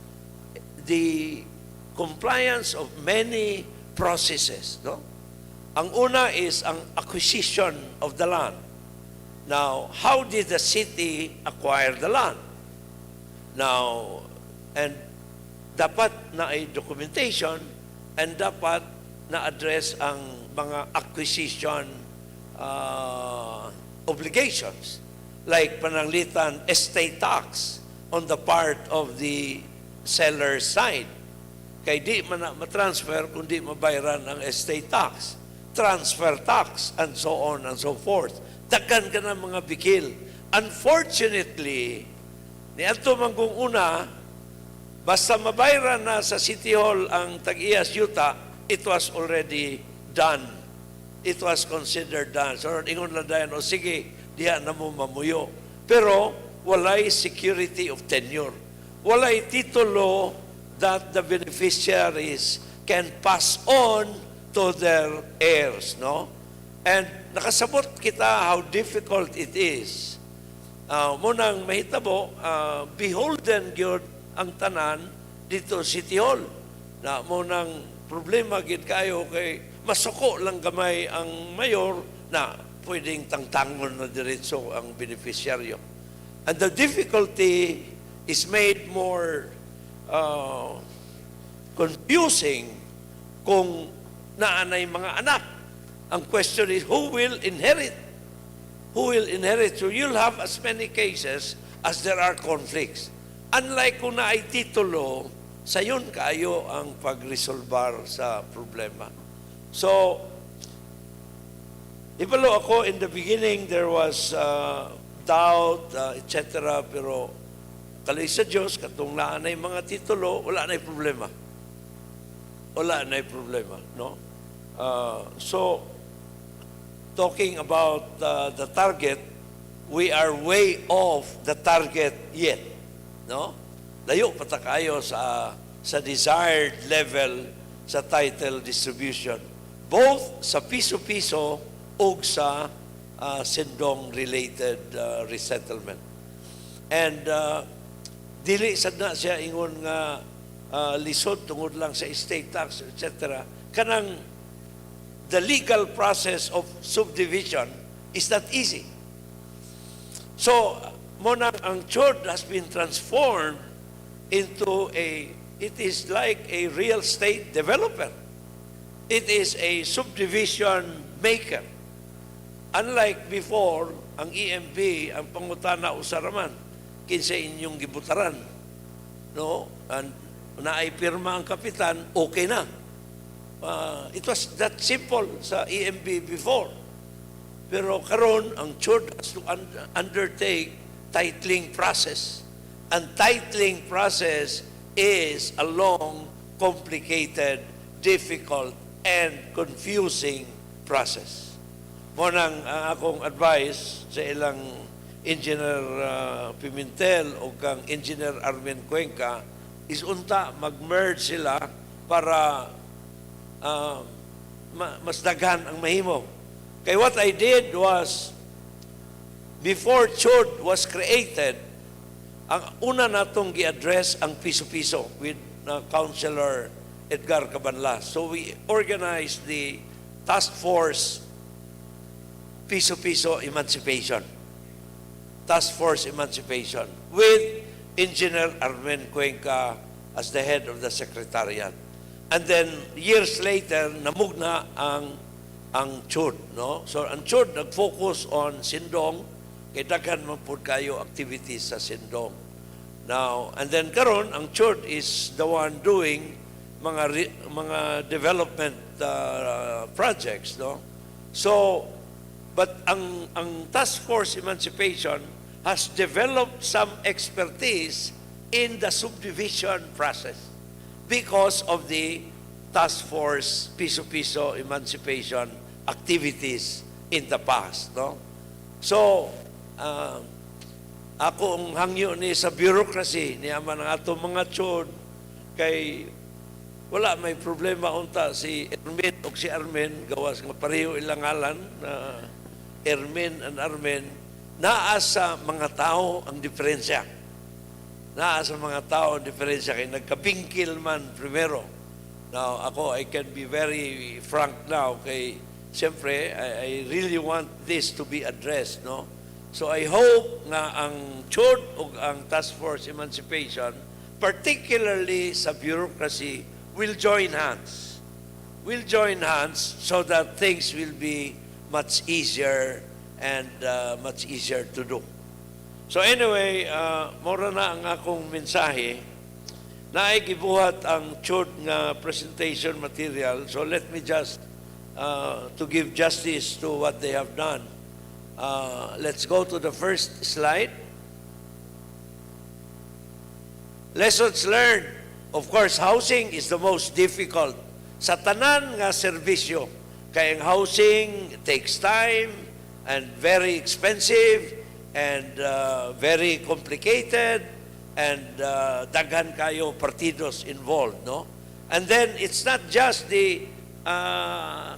the compliance of many processes. No? Ang una is ang acquisition of the land. Now, how did the city acquire the land? Now, and dapat na ay documentation and dapat na-address ang mga acquisition obligations like pananglitan estate tax on the part of the seller's side. Kay di man na matransfer kung di mabayaran ang estate tax, transfer tax, and so on and so forth. Daghan ka ng mga bikil. Unfortunately, niadto man kung una, basta mabayaran na sa City Hall ang tag-iyas yuta, it was already done. It was considered done. So, ingon lang dayan, o sige, diya na mo mamuyo. Pero, walay security of tenure. Walay titulo that the beneficiaries can pass on to their heirs, no? And nakasabot kita how difficult it is. Munang mahitabo, beholden gyud ang tanan dito City Hall. Na munang problema gid kayo kay masuko lang gamay ang mayor na pwedeng tangtangon na diretso ang beneficiaryo. And the difficulty is made more confusing kung naanay mga anak. Ang question is, who will inherit? Who will inherit? So you'll have as many cases as there are conflicts. Unlike kung na ay titulo, sayon kayo ang pag-resolbar sa problema. So, ibalo ako, in the beginning, there was doubt, etc. Pero, kalay sa Diyos, katong naanay mga titulo, wala na'y problema. Wala na'y problema, no? So, talking about the target, we are way off the target yet. No? Layo pa ta kayo sa desired level sa title distribution. Both sa piso-piso o sa sindong-related resettlement. And dili sad na siya ingon nga lisod tungod lang sa estate tax, etc. Kanang the legal process of subdivision is not easy. So, muna ang church has been transformed into it is like a real estate developer. It is a subdivision maker. Unlike before, ang EMB, ang pangutana usaraman, kinsa inyong gibutaran. No? And naay pirma ang kapitan, okay na. It was that simple sa EMB before. Pero karon ang church has to undertake titling process. And titling process is a long, complicated, difficult, and confusing process. Munang akong advice sa ilang Engineer Pimentel o kang Engineer Armen Cuenca is unta mag-merge sila para mas daghan ang mahimo. Kaya what I did was, before CHOD was created, ang una natong gi-address ang piso-piso with Councilor Edgar Cabanlas. So we organized the task force piso-piso emancipation. Task force emancipation with Engineer Armen Cuenca as the head of the secretariat. And then years later, namugna ang CHOD, no? So ang CHOD nag-focus on Sindong, kay daghan man pud kayo activities sa Sindong. Now, and then karon ang CHOD is the one doing mga development projects, no? So, but ang task force emancipation has developed some expertise in the subdivision process because of the task force piso-piso emancipation activities in the past, no? So, ako ang hangyo ni sa bureaucracy ni ama ng atong mga chod kay wala may problema unta si Ermin o si Armen gawas nga pareho ilang ngalan na Ermin and Armen naa sa mga tao ang diferensya. Naa sa mga tao ang diferensya kay nagkapingkil man primero. Now ako I can be very frank now kay siyempre I really want this to be addressed, no? So I hope nga ang CHOD o ang Task Force Emancipation, particularly sa bureaucracy, will join hands. Will join hands so that things will be much easier and much easier to do. So anyway, mora na ang akong mensahe. Naay gibuhat ang CHOD nga presentation material. So let me just, to give justice to what they have done. Let's go to the first slide. Lessons learned. Of course, housing is the most difficult. Sa tanan nga serbisyo, kaya ang housing takes time and very expensive and very complicated and daghan kayo partidos involved, no? And then it's not just the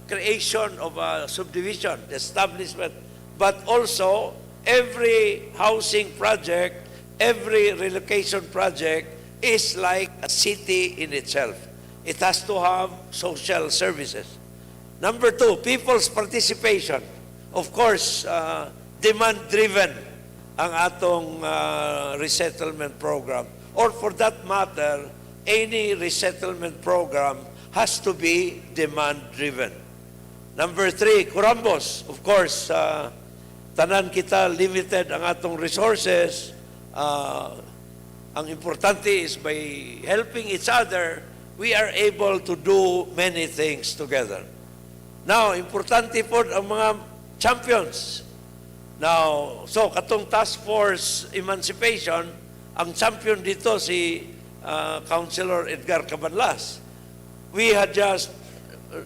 creation of a subdivision, the establishment, but also every housing project, every relocation project is like a city in itself. It has to have social services. Number two, people's participation. Of course, demand-driven ang atong resettlement program. Or for that matter, any resettlement program has to be demand-driven. Number three, kurambos. Of course, tanan kita limited ang atong resources. Ang importante is by helping each other, we are able to do many things together. Now, importante po ang mga champions. Now, so katong Task Force Emancipation, ang champion dito si Councilor Edgar Cabanlas. We had just,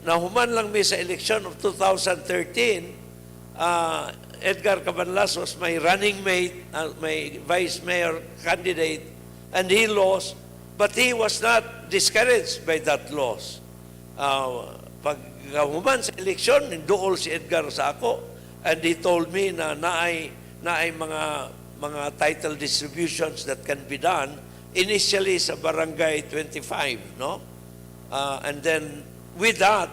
nahuman lang mi sa election of 2013, Edgar Cabanlas was my running mate, my vice mayor candidate, and he lost, but he was not discouraged by that loss. Pag human sa eleksyon, ninduol si Edgar sa ako, and he told me na naay mga title distributions that can be done initially sa Barangay 25, no? And then with that,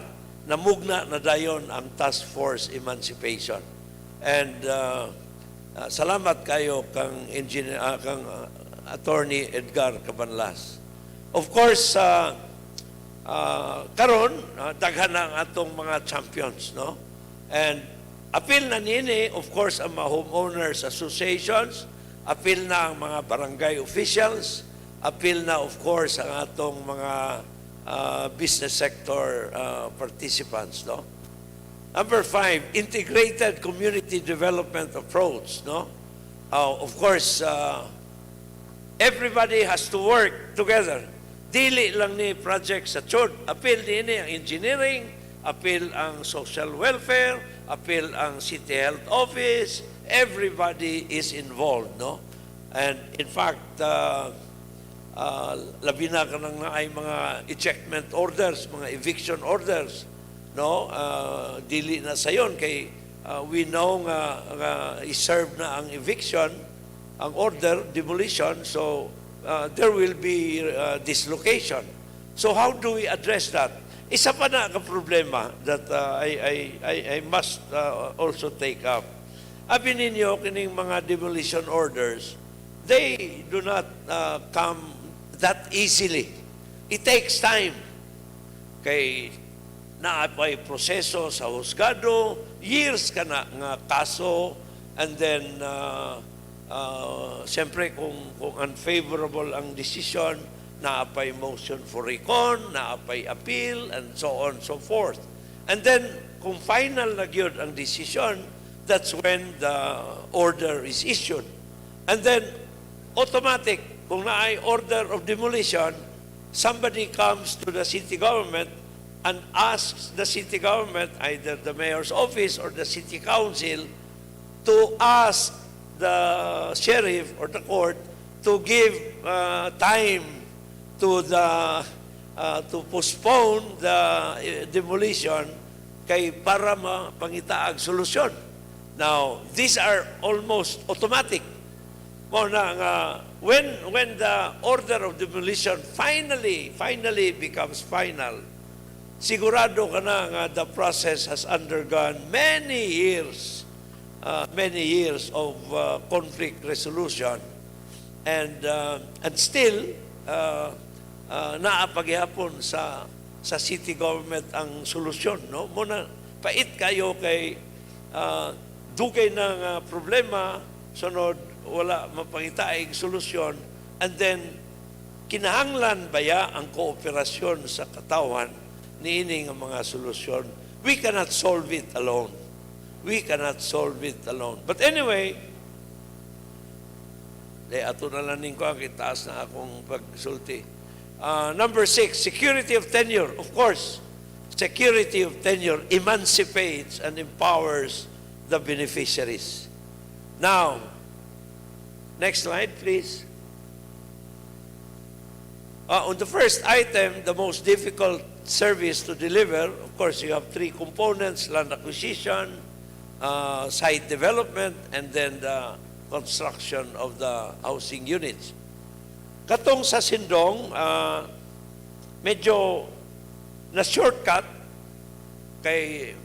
namugna na dayon ang Task Force Emancipation. And salamat kayo kang engineer, kang Attorney Edgar Cabanlas. Of course, karon daghan na ang atong mga champions, no? And appeal na nini, of course, ang mga homeowners associations, appeal na ang mga barangay officials, appeal na, of course, ang atong mga business sector participants, no? Number 5, integrated community development approach, no? Of course, everybody has to work together. Dili lang ni project sa CHOD. Appeal din ang engineering, appeal ang social welfare, appeal ang city health office. Everybody is involved, no? And in fact, labi na ka nang ay mga ejectment orders, mga eviction orders, no? Dili na sayon kay we know nga i-serve na ang eviction, ang order, demolition, so there will be dislocation. So how do we address that? Isa pa na ang problema that I must also take up. Abi ninyo kining mga demolition orders, they do not come that easily. It takes time. Kay naapay proseso sa husgado, years ka na nga kaso, and then siyempre kung unfavorable ang decision, naapay motion for recon, naapay appeal, and so on, so forth. And then, kung final na gyud ang decision, that's when the order is issued. And then, automatic, kung naay order of demolition, somebody comes to the city government and asks the city government, either the mayor's office or the city council, to ask the sheriff or the court to give time to to postpone the demolition kay para mapangitaag solusyon. Now, these are almost automatic. When the order of demolition finally becomes final, sigurado ka na nga the process has undergone many years of conflict resolution, and still naapaghihapon sa city government ang solusyon, no? Muna pait kayo kay dugay ng problema, sunod wala mapangitaig solusyon, and then kinahanglan baya ang kooperasyon sa katawan niining ang mga solusyon. We cannot solve it alone. But anyway, ato na lang ko ang itaas na akong pagsulti. Number 6, security of tenure. Of course, security of tenure emancipates and empowers the beneficiaries. Now, next slide, please. On the first item, the most difficult service to deliver, of course, you have 3 components: land acquisition, site development, and then the construction of the housing units. Katong sa Sindong, medyo na-shortcut kay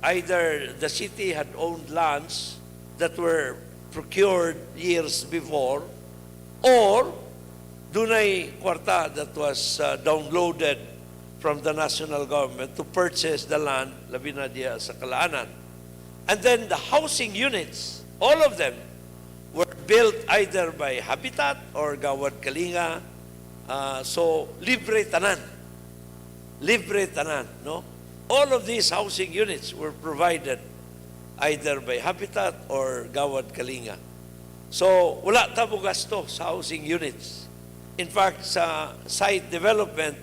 either the city had owned lands that were procured years before, or dunay kwarta that was downloaded from the national government to purchase the land, labi na diya sa Kalaanan. And then the housing units, all of them, were built either by Habitat or Gawad Kalinga. So, libre tanan, no? All of these housing units were provided either by Habitat or Gawad Kalinga. So, wala tamo gasto sa housing units. In fact, sa site development,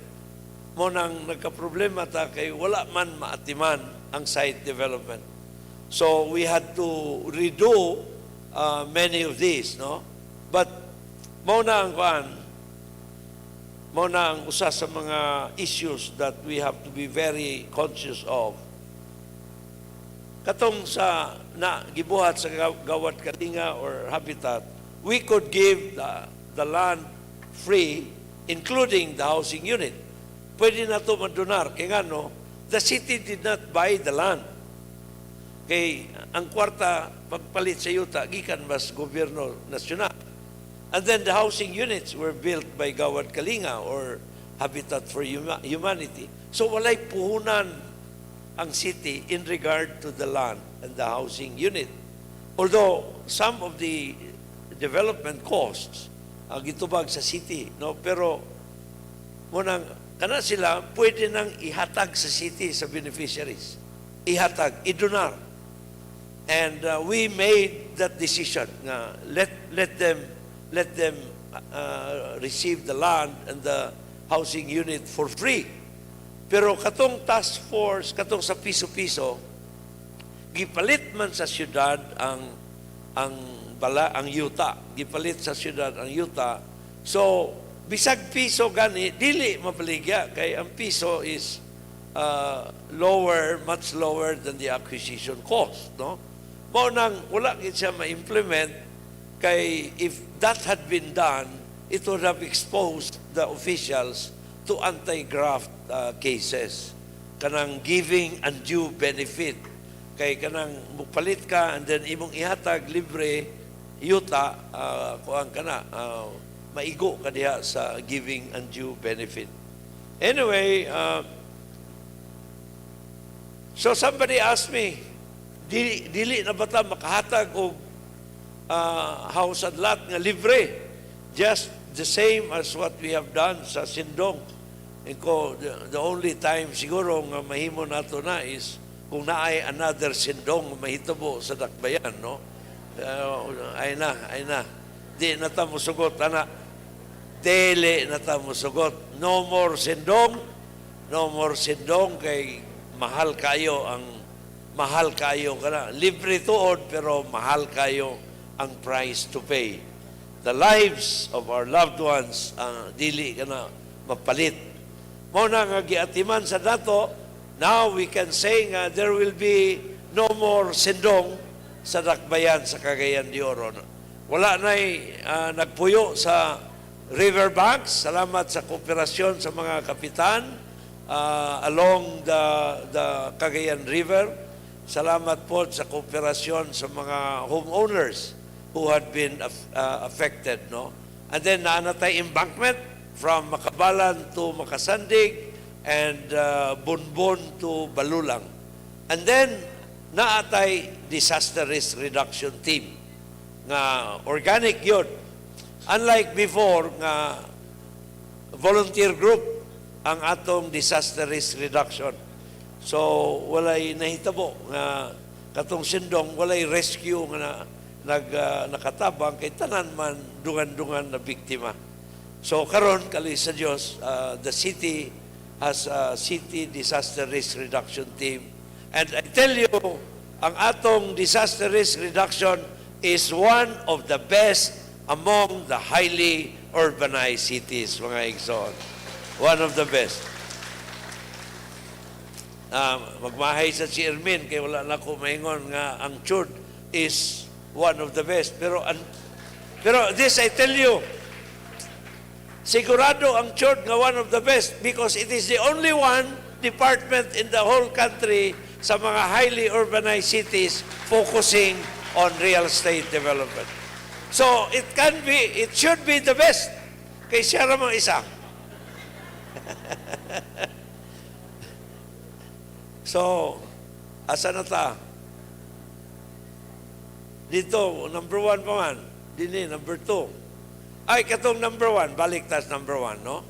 mo nang nagka-problema ta kay wala man maatiman ang site development. So, we had to redo many of these, no? But, mo na ang usa sa mga issues that we have to be very conscious of. Katong sa gibuhat sa Gawad Kalinga or Habitat, we could give the land free, including the housing unit. Pwede na ito madonar. Kaya nga, no, the city did not buy the land. Kay ang kwarta, pagpalit sa yuta, gikan mas gobyerno nasyonal. And then the housing units were built by Gawad Kalinga or Habitat for Humanity. So walay puhunan ang city in regard to the land and the housing unit. Although some of the development costs gitubag sa city, no, pero munang kana sila pwede nang ihatag sa city sa beneficiaries. Ihatag, idonar. And we made that decision na let them receive the land and the housing unit for free. Pero katong task force, katong sa piso-piso, gipalit man sa syudad ang yuta. Gipalit sa syudad ang yuta. So, bisag piso gani, dili mabaligya. Kay ang piso is much lower than the acquisition cost. No? Mao nang wala gid siya ma-implement, kay if that had been done, it would have exposed the officials to anti-graft cases. Kanang giving undue benefit. Kay kanang mupalit ka and then imong ihatag libre yuta, kuang kana, maigo ka diha sa giving undue benefit. Anyway, so somebody asked me, dili na ba ta makahatag og house and lot nga libre? Just the same as what we have done sa Sindong. And the only time siguro nga mahimo nato na is kung naay another Sindong mahitabo sa Dakbayan, no? Ay na. Di na ta mosugot, ana. Dili na ta mosugot. No more Sindong, No more sindong kay mahal kayo kana. Libre tuod pero mahal kayo ang price to pay. The lives of our loved ones dili kana mapalit. Mo na nga giatiman sa dato, now we can say nga there will be no more sindong sa dakbayan sa Cagayan de Oro. Wala na'y nagpuyo sa riverbanks. Salamat sa kooperasyon sa mga kapitan along the Cagayan River. Salamat po sa kooperasyon sa mga homeowners who had been affected. No? And then naanatay embankment from Makabalan to Makasandig and Bunbon to Balulang. And then naatay disaster risk reduction team nga organic yun. Unlike before nga volunteer group ang atong disaster risk reduction. So walay nahitabo nga katong sindong walay rescue nga nakatabang kay tanan man dungan-dungan na biktima. So karon kali sa Dios, the city has a city disaster risk reduction team. And I tell you, ang atong disaster risk reduction is one of the best among the highly urbanized cities, mga igsoon. One of the best. Magmahay sa si Ermin, kaya wala na ko maingon nga ang chud is one of the best. Pero this I tell you, sigurado ang chud nga one of the best because it is the only one department in the whole country sa mga highly urbanized cities focusing on real estate development. So, it should be the best. Kay siya ramang isa. So, asa na ta? Dito, number 1 pa man. Dini, number 2. Ay, katong number 1, balik tas number 1, no?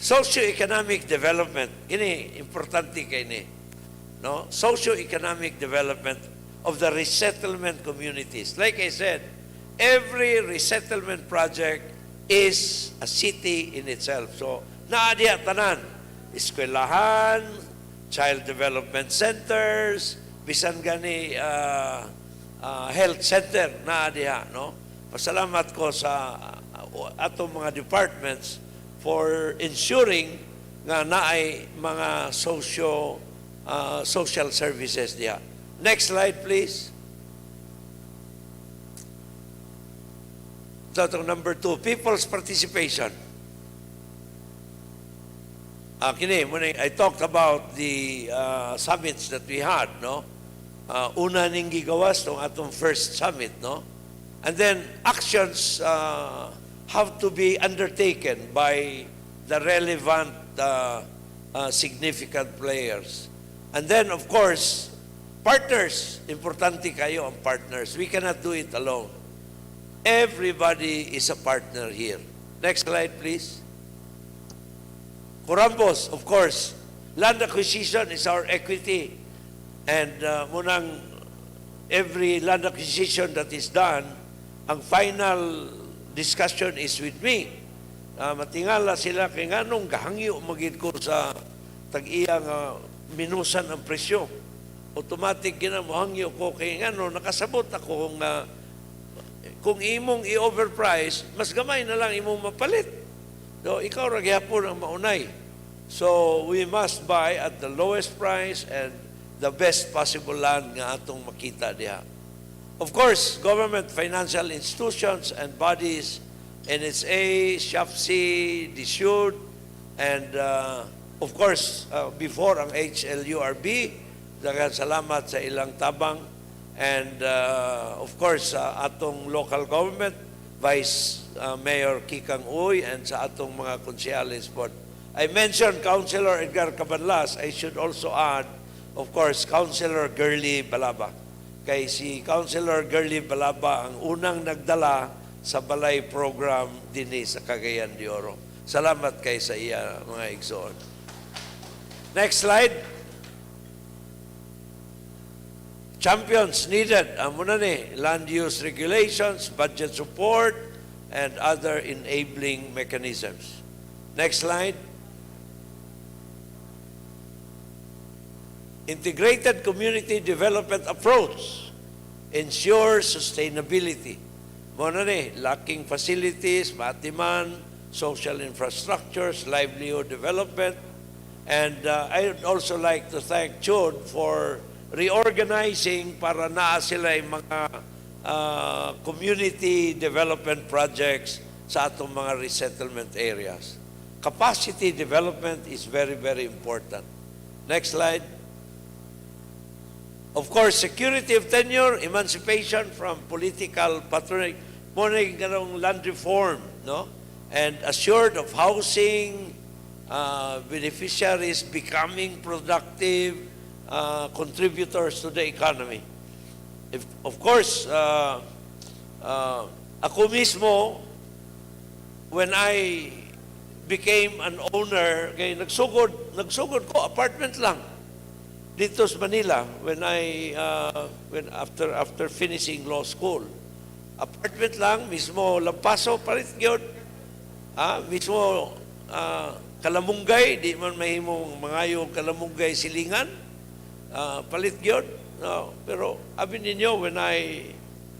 Socio-economic development. Ini, importante kay ni. No? Socio-economic development of the resettlement communities. Like I said, every resettlement project is a city in itself. So, naadiya tanan, eskwelahan, child development centers, bisan gani health center, naadiya, no? Pasalamat ko sa atong mga departments for ensuring nga naay mga social services diya. Next slide, please. So, number 2, people's participation. I talked about the summits that we had, no? Una ning gigawas tong atong first summit, no? And then actions have to be undertaken by the relevant significant players. And then, of course, partners, importante kayo ang partners. We cannot do it alone. Everybody is a partner here. Next slide, please. Corambos, of course, land acquisition is our equity. And munang every land acquisition that is done, ang final discussion is with me. Matingala sila kay nganong gahangyo magid ko sa tag-iyang minusan ang presyo. Automatic ginamuhangyo ko kay ngano nakasabot ako kung imong i-overprice, mas gamay na lang imong mapalit. So, ikaw ra gyapon ang maunay. So, we must buy at the lowest price and the best possible land nga atong makita diha. Of course, government financial institutions and bodies, NSA, SHAFC, DSUD, and of course, before ang HLURB, daghang salamat sa ilang tabang. And of course, atong local government, Vice Mayor Kikang Uy, and sa atong mga konsyales po. I mentioned Councilor Edgar Cabanlas. I should also add, of course, Councilor Girly Balaba. Kay si Councilor Girly Balaba ang unang nagdala sa balay program din sa Cagayan de Oro. Salamat kay sa iya, mga igsoon. Next slide. Champions needed. Muna ni, land use regulations, budget support, and other enabling mechanisms. Next slide. integrated community development approach ensures sustainability. Muna ni, lacking facilities, matiman, social infrastructures, livelihood development. And I would also like to thank Chud for reorganizing para naa sila yung mga community development projects sa atong mga resettlement areas. Capacity development is very, very important. Next slide. Of course, security of tenure, emancipation from political patronage, muna yung land reform, no? And assured of housing, beneficiaries becoming productive contributors to the economy. Of course, ako mismo, when I became an owner, kay nagsugod ko, apartment lang dito sa Manila when after finishing law school. Apartment lang, mismo Lampaso, palit yun. Mismo Kalamunggay, di man mahimong mangayong Kalamunggay silingan, palit yun. No, pero abin ninyo, when I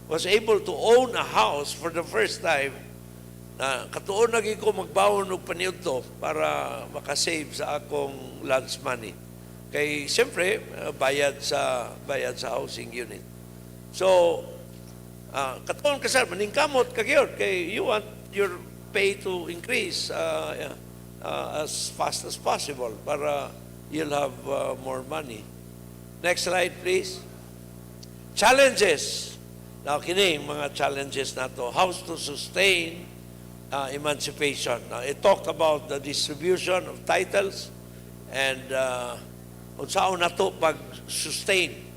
was able to own a house for the first time, katuon lagi ko magbawon og paniudto para makasave sa akong lunch money. Kay siyempre bayad sa housing unit. So katuon kasar maningkamot kagyod kay you want your pay to increase as fast as possible para you'll have more money. Next slide, please. Challenges. Now, kini mga challenges nato. How to sustain emancipation. Now, it talked about the distribution of titles and unsaon nato pag-sustain.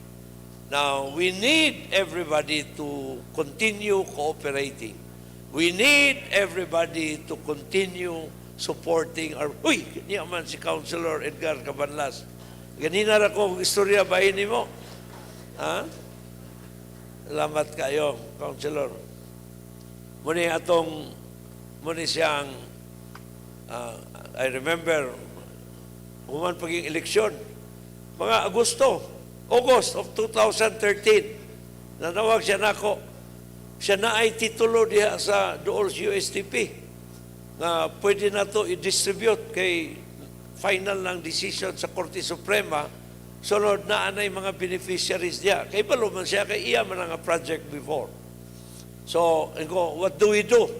Now, we need everybody to continue cooperating. We need everybody to continue supporting our... Uy, niya man si Councilor Edgar Cabanlas. Ganina ra ko istorya bahin mo. Ha? Salamat kayo, Councilor. Muni siyang I remember human paging eleksyon mga August of 2013 nanawag siya nako. Siya na ay titulo diha sa Doors USTP na pwede na to i-distribute kay final ng decision sa Korte Suprema, sunod na anay mga beneficiaries niya. Kay palo man siya, kay iya man ang project before. So, what do we do?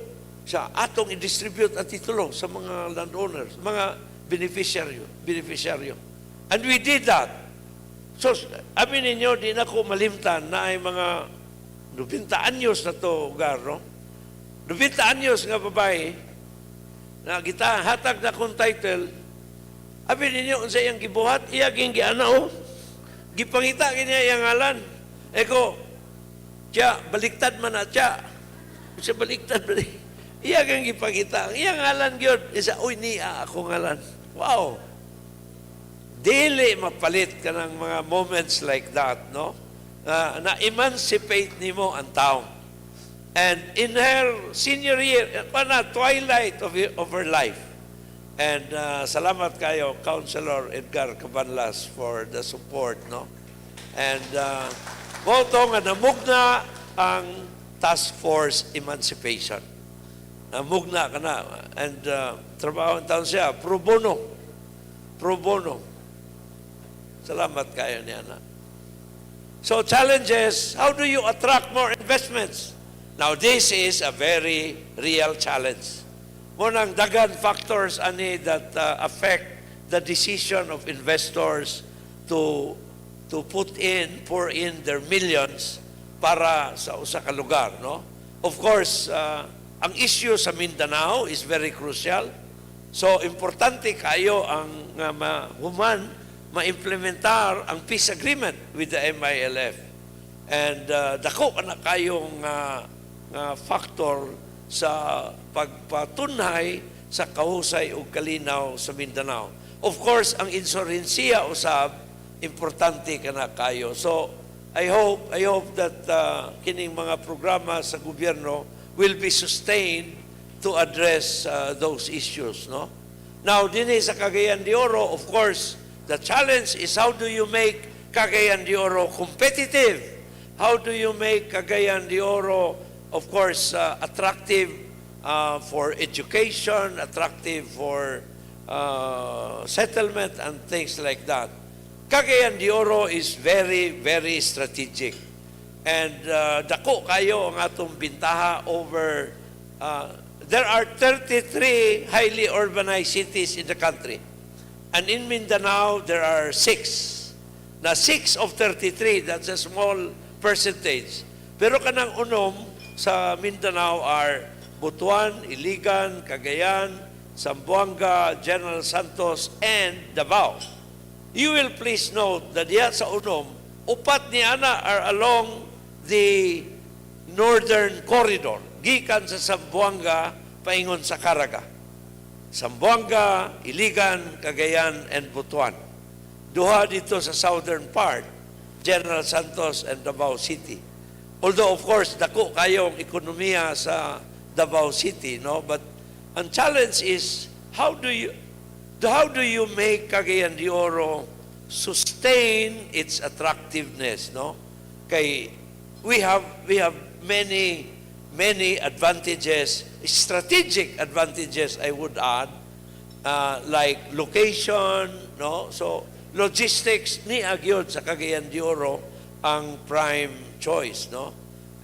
Sa atong i-distribute ang titulo sa mga landowners, mga beneficiaryo. And we did that. So, amin ninyo, di na ko malimtan na ay mga 90 anyos na to, Gar, no? 90 anyos nga babae, na kita hatag na kong title, abi ninyo unsa iyang gibuhat, iya ging gianao. Gipangita kaniya iyang ngalan. Eko, tiya, baliktad man na tiya. Sa baliktad man. Iya ging gipangita. Iyang ngalan gyud isa uy niya ako ngalan. Wow. Dili mapalit ka ng mga moments like that, no? Na-emancipate nimo ang tao. And in her senior year, twilight of her life. And salamat kayo, Councilor Edgar Cabanlas, for the support, no? And moto nga namugna ang Task Force Emancipation. Namugna ka na. And trabaho ang taon siya, pro bono. Pro bono. Salamat kayo niya na. So challenges, how do you attract more investments? Now this is a very real challenge. Munang dagan factors ani that affect the decision of investors to pour in their millions para sa usa ka lugar, no? Of course, ang issue sa Mindanao is very crucial. So importante kayo ang ma-implementar ang peace agreement with the MILF. And dako na kayong factor sa pagpatunhay sa kahusay o kalinaw sa Mindanao. Of course, ang insurensiya usab importante kana kayo. So I hope that kining mga programa sa gobyerno will be sustained to address those issues, no? Now dinhi sa Cagayan de Oro, of course, The challenge is how do you make Cagayan de Oro competitive? How do you make Cagayan de Oro, of course, attractive for education, attractive for settlement and things like that? Cagayan de Oro is very, very strategic. And dako kayo ang atong bintaha over, there are 33 highly urbanized cities in the country. And in Mindanao, there are 6. Na 6 of 33, that's a small percentage. Pero kanang unom sa Mindanao are Butuan, Iligan, Cagayan, Zamboanga, General Santos, and Davao. You will please note that diya sa unom, upat ni ana are along the northern corridor. Gikan sa Zamboanga, paingon sa Caraga. Zamboanga, Iligan, Cagayan, and Butuan. Duha dito sa southern part, General Santos and Davao City. Although, of course, dako kayong ekonomiya sa Davao City, no? But ang challenge is, how do you make Cagayan de Oro sustain its attractiveness, no? Kay we have many advantages, strategic advantages, I would add, like location, no? So logistics ni agyod sa Cagayan de Oro ang prime choice, no?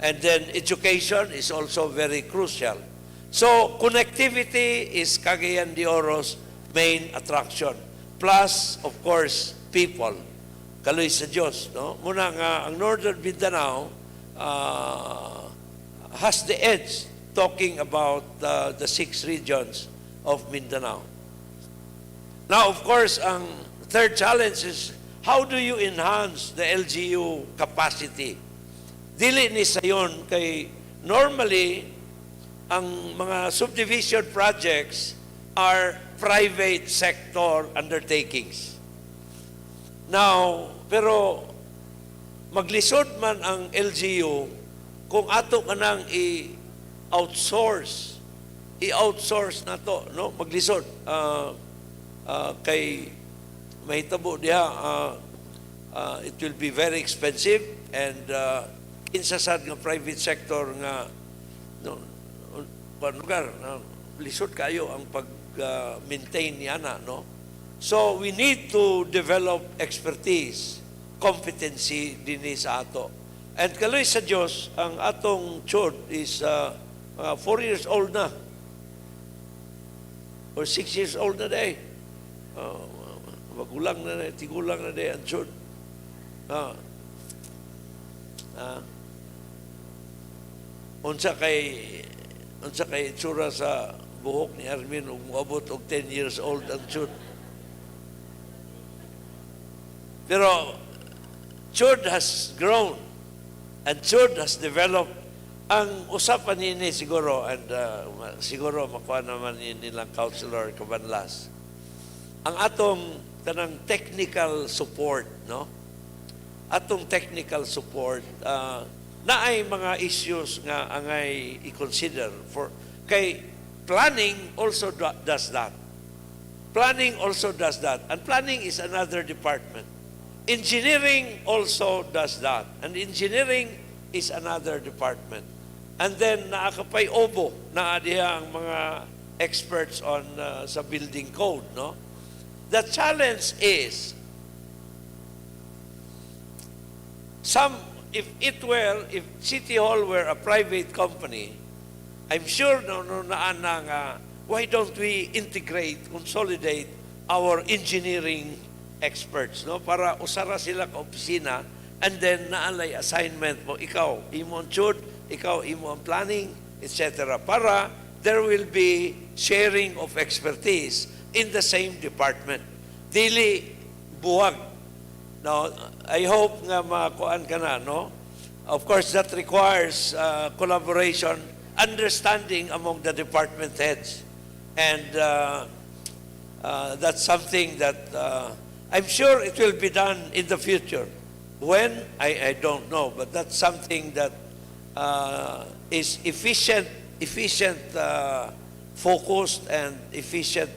And then education is also very crucial. So connectivity is Cagayan de Oro's main attraction. Plus, of course, people. Kaloy sa Diyos, no? Muna nga ang Northern Mindanao has the edge talking about the 6 regions of Mindanao. Now, of course, ang third challenge is how do you enhance the LGU capacity? Dili ni sayon kay normally ang mga subdivision projects are private sector undertakings. Now, pero maglisod man ang LGU kung ato kanang i-outsource na to, no? Maglisod. Kay mahitabo diha, it will be very expensive and insasad nga private sector nga no, lugar lisod kayo ang pag-maintain niya na, no? So we need to develop expertise, competency dinhi sa ato. And kaloy sa Diyos, ang atong chod is 4 years old na. Or 6 years old na day. Magulang na day, tigulang na day ang chod. Unsa kay itsura sa buhok ni Armin ug moabot og 10 years old ang chod. Pero chod has grown. And chud has developed. Ang usapan nini siguro, and siguro makuha naman nilang Councilor Cabanlas, ang atong tanang technical support, no? Atong technical support, naay mga issues nga angay i-consider for kay planning also does that. Planning also does that. And planning is another department. Engineering also does that. And engineering is another department. And then naakapay OBO, naa diha ang mga experts on sa building code, no? The challenge is if City Hall were a private company, I'm sure why don't we integrate, consolidate our engineering experts, no? Para usara sila ka opisina and then naalay assignment mo, ikaw imo ang chud, ikaw imo ang planning, etc. Para there will be sharing of expertise in the same department. Dili buwag. Now, I hope nga makuan ka na, no? Of course, that requires collaboration, understanding among the department heads. And that's something that I'm sure it will be done in the future. When? I don't know. But that's something that is efficient, focused, and efficient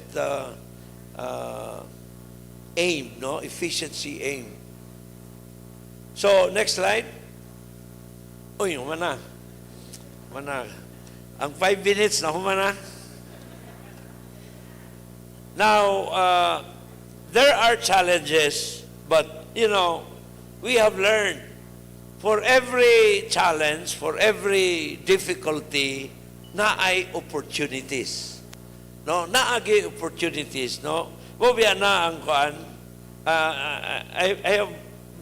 aim, no? Efficiency aim. So, next slide. Uy, humana. Humana. Ang 5 minutes na humana. Now, there are challenges, but, we have learned for every challenge, for every difficulty, na ay opportunities. No, naagi opportunities, no? Bobia na ang kuan. I have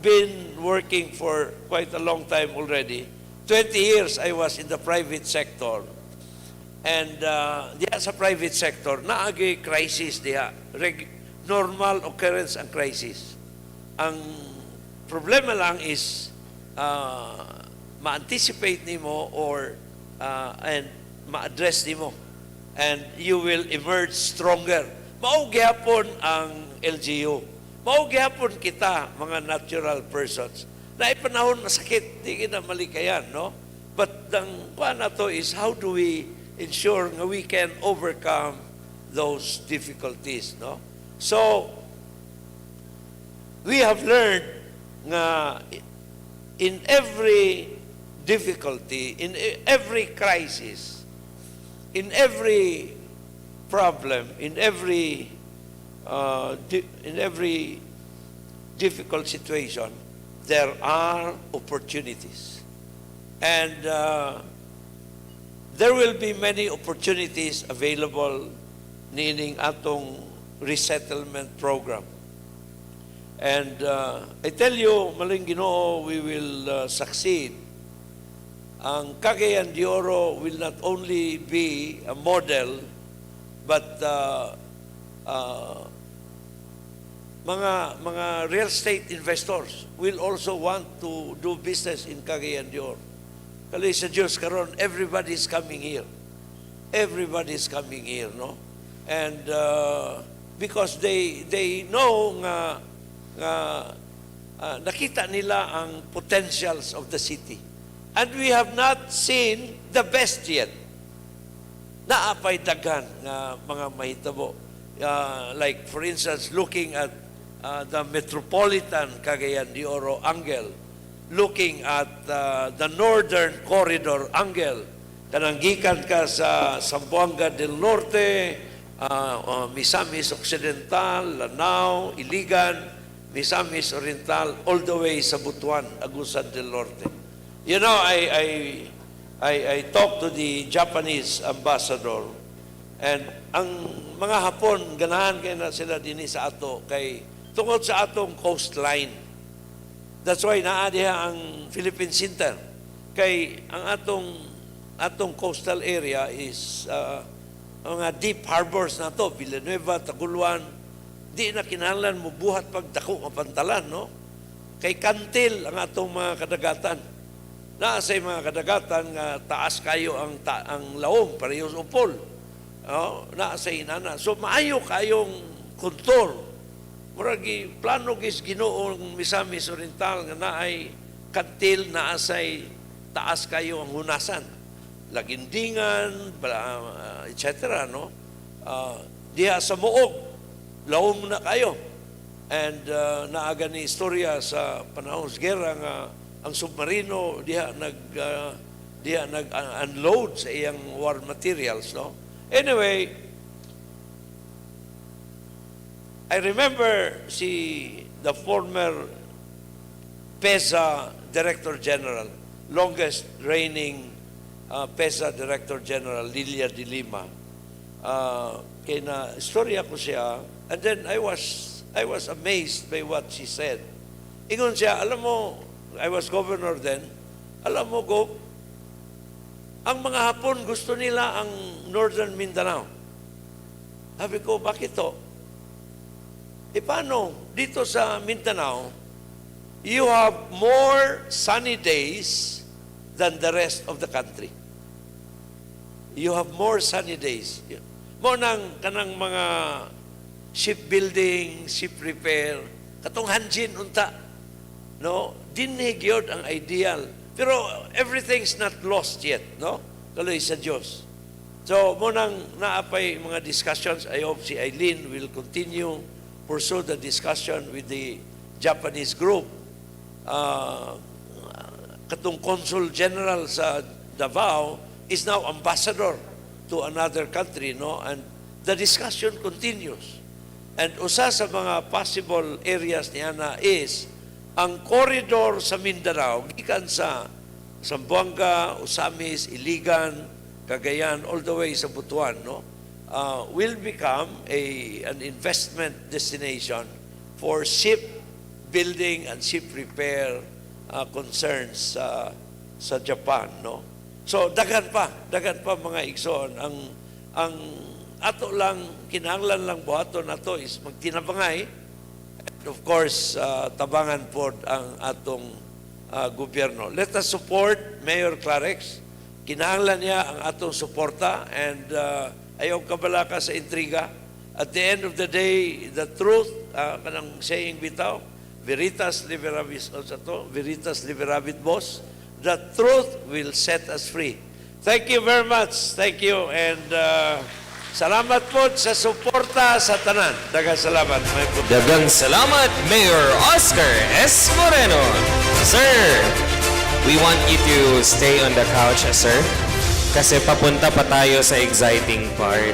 been working for quite a long time already. 20 years I was in the private sector. And diya sa private sector, naagi crisis diya. Normal occurrence ang crisis. Ang problema lang is ma-anticipate nimo or and ma-address nimo. And you will emerge stronger. Mao gyapon ang LGU. Mao gyapon kita, mga natural persons. Na ipanahon masakit, di kita malikayan, no? But ang kuan nato is how do we ensure nga we can overcome those difficulties, no? So, we have learned nga in every difficulty, in every crisis, in every problem, in every difficult situation, there are opportunities. And there will be many opportunities available nining atong resettlement program. And I tell you, maling Ginoo, we will succeed. Ang Cagayan de Oro will not only be a model, but mga real estate investors will also want to do business in Cagayan de Oro. Kali sa Diyos karon, everybody's coming here. Everybody's coming here, no? And because they know nga nakita nila ang potentials of the city. And we have not seen the best yet. Naapay daghan nga mga mahitabo. Like for instance, looking at the Metropolitan Cagayan de Oro angle, looking at the Northern Corridor angle, kananggikan ka sa Zamboanga del Norte, Misamis Occidental, Lanao, Iligan, Misamis Oriental, all the way sa Butuan, Agusan del Norte. You know, I talked to the Japanese ambassador, and ang mga Hapon, ganahan kayo na sila din sa ato, kay tungkol sa atong coastline. That's why naadiha ang Philippine Center. Kay ang atong coastal area is mga deep harbors na to, Villanueva, Taguluan, di na kinahanglan mo buhat pagdako nga pantalan, no? Kay kantil ang atong mga kadagatan. Sa mga kadagatan nga taas kayo ang laom, parehas upol. Sa inana. So maayo kayong kontor. Muragi plano gis Ginoong Misamis Oriental nga naay kantil naasay taas kayo ang hunasan. Lagindingan, etc. No? Diha sa Muog, laom na kayo. And naaga ni istorya sa panahon sa gera nga ang submarino diha nag-unload sa iyang war materials, no? Anyway, I remember the former PESA Director General, longest reigning PESA Director General, Lilia de Lima. Kaya na istorya ko siya, and then I was amazed by what she said. Ingon siya, alam mo, I was governor then, alam mo, Gop, ang mga Hapon gusto nila ang Northern Mindanao. Sabi ko, bakit to? Paano? Dito sa Mindanao, you have more sunny days than the rest of the country. You have more sunny days. Mo nang kanang mga shipbuilding, ship repair, katong hanjin unta, no? Dinig yun ang ideal. Pero everything's not lost yet, no? Kaloy sa Diyos. So, mo nang naapay mga discussions, I hope si Eileen will continue pursue the discussion with the Japanese group. Katong Consul General sa Davao is now ambassador to another country, no? And the discussion continues. And usa sa mga possible areas niya na is ang corridor sa Mindanao, gikan sa Zamboanga, Osamis, Iligan, Cagayan, all the way sa Butuan, no? Will become an investment destination for ship building and ship repair concerns sa Japan, no? So dagan pa mga igsoon ang ato lang kinahanglan lang buhaton nato is magtinabangay, and of course tabangan pod ang atong gobyerno. Let us support Mayor Clarex. Kinahanglan niya ang atong suporta, and ayaw kabalaka sa intriga. At the end of the day, the truth, kanang saying bitaw, veritas liberabit veritas liberabit boss, the truth will set us free. Thank you very much. Thank you, and salamat po sa suporta sa tanan. Daghang salamat. Daghang salamat, Mayor Oscar S. Moreno. Sir, we want you to stay on the couch, sir. Kasi papunta pa tayo sa exciting part.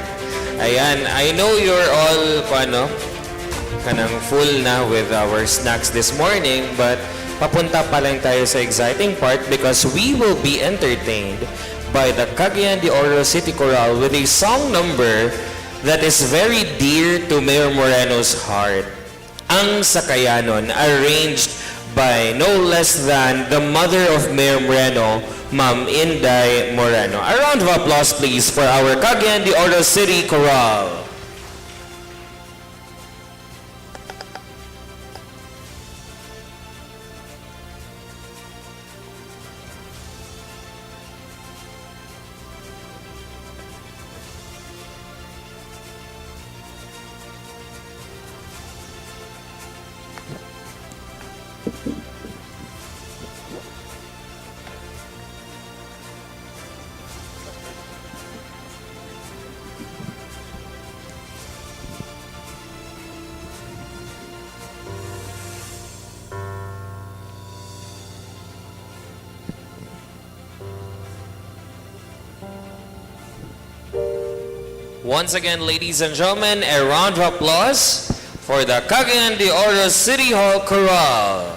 Ayan, I know you're all, kanang full na with our snacks this morning, but papunta pa lang tayo sa exciting part because we will be entertained by the Cagayan de Oro City Chorale with a song number that is very dear to Mayor Moreno's heart. Ang Sakayanon, arranged by no less than the mother of Mayor Moreno, Ma'am Inday Moreno. A round of applause please for our Cagayan de Oro City Chorale. Once again, ladies and gentlemen, a round of applause for the Cagayan de Oro City Hall Chorale.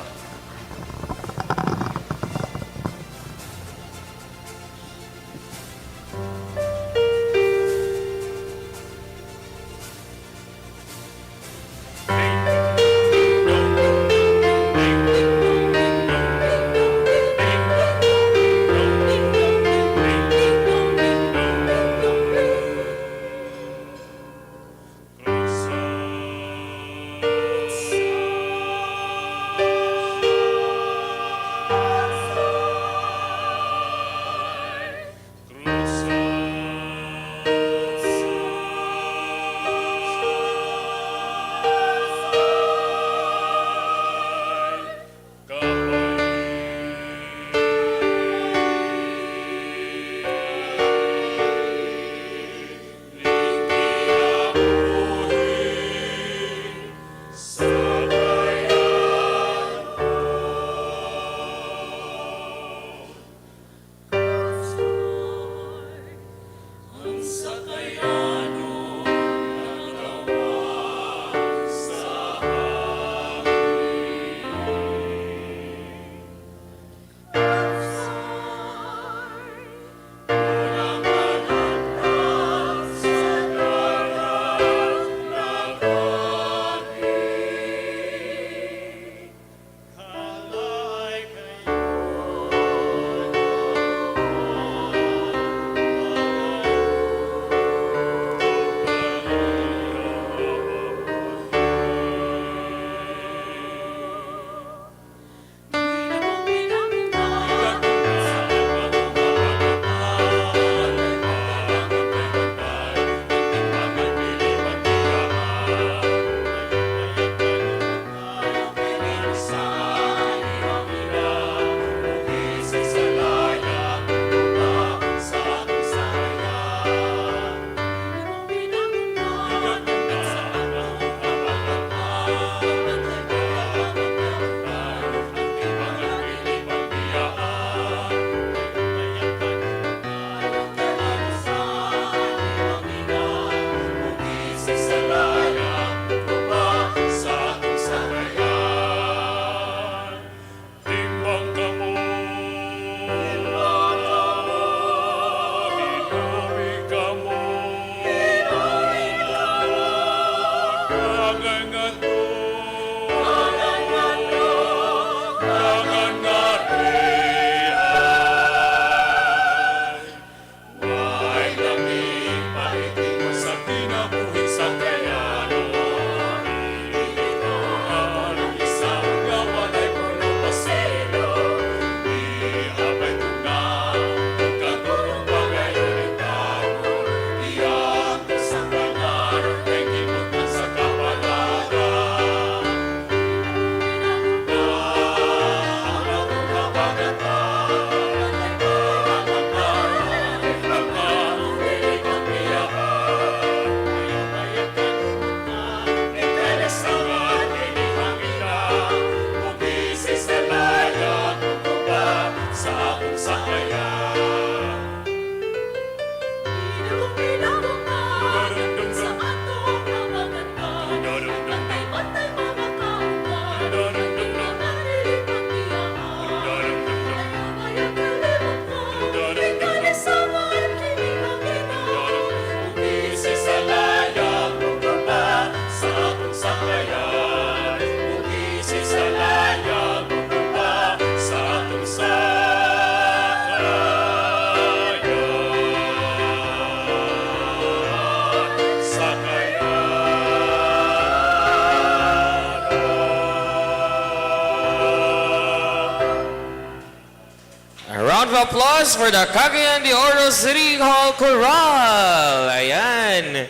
Round of applause for the Cagayan de Oro City Hall Choral. Ayan.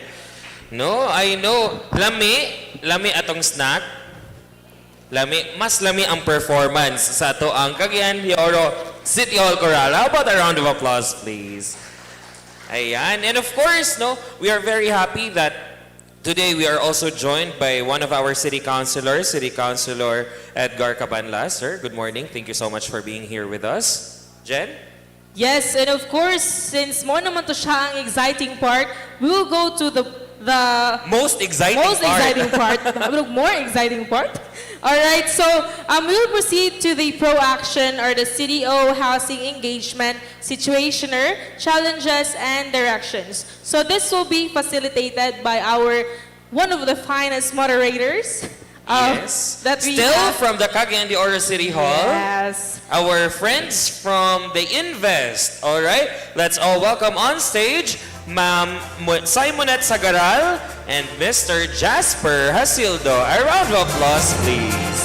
No, I know. Lami atong snack. Mas lami ang performance sa to ang Cagayan de Oro City Hall Choral. How about a round of applause, please? Ayan. And of course, no, we are very happy that today we are also joined by one of our city councilors, City Councilor Edgar Cabanlas. Sir, good morning. Thank you so much for being here with us. Jen? Yes, and of course, since mo naman to siya ang exciting part, we will go to the most exciting part. More exciting part. All right, so we will proceed to the pro-action or the CDO housing engagement situationer, challenges, and directions. So this will be facilitated by one of the finest moderators. Yes. That we Still have. from the Cagayan de Oro City Hall. Yes. Our friends from the Invest. All right. Let's all welcome on stage Ma'am Simonette Sagaral and Mr. Jasper Hasildo. A round of applause, please.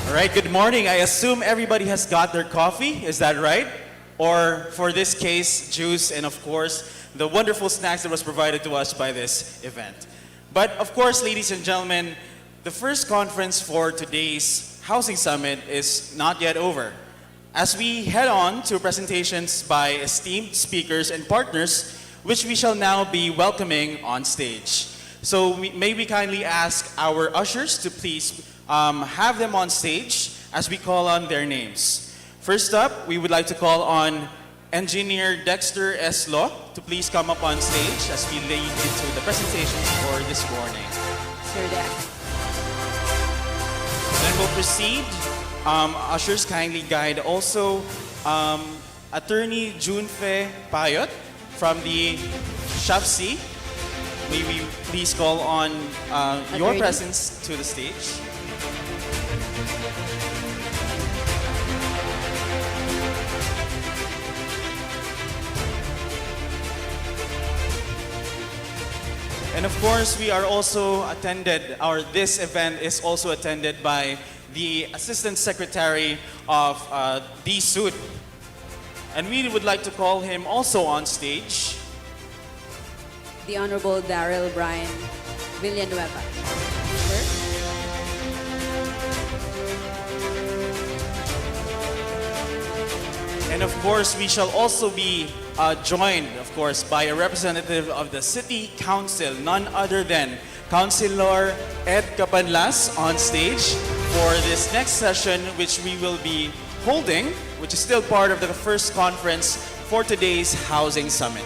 All right, good morning. I assume everybody has got their coffee. Is that right? Or for this case, juice, and of course, the wonderful snacks that was provided to us by this event. But of course, ladies and gentlemen, the first conference for today's Housing Summit is not yet over. As we head on to presentations by esteemed speakers and partners, which we shall now be welcoming on stage. So may we kindly ask our ushers to please have them on stage as we call on their names. First up, we would like to call on Engineer Dexter S. Law to please come up on stage as we lead into the presentations for this morning. Sir Dex. Then we'll proceed. Ushers kindly guide also Attorney Junfe Payot from the SHAFC. May we please call on your presence to the stage. And of course, we are also this event is also attended by the Assistant Secretary of DSUD. And we would like to call him also on stage. The Honorable Daryl Brian Villanueva. Sir? And of course, we shall also be joined, of course, by a representative of the City Council, none other than Councilor Ed Cabanlas on stage for this next session, which we will be holding, which is still part of the first conference for today's Housing Summit.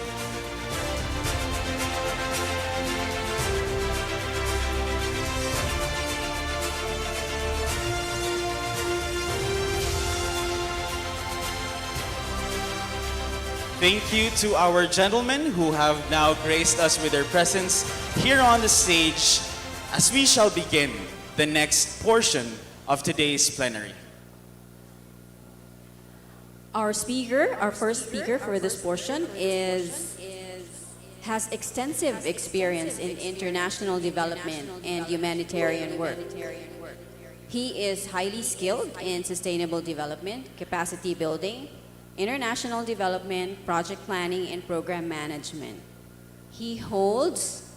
Thank you to our gentlemen who have now graced us with their presence here on the stage as we shall begin the next portion of today's plenary. Our first speaker for this portion has extensive experience in international development and humanitarian work. He is highly skilled in sustainable development, capacity building, international development, project planning, and program management. He holds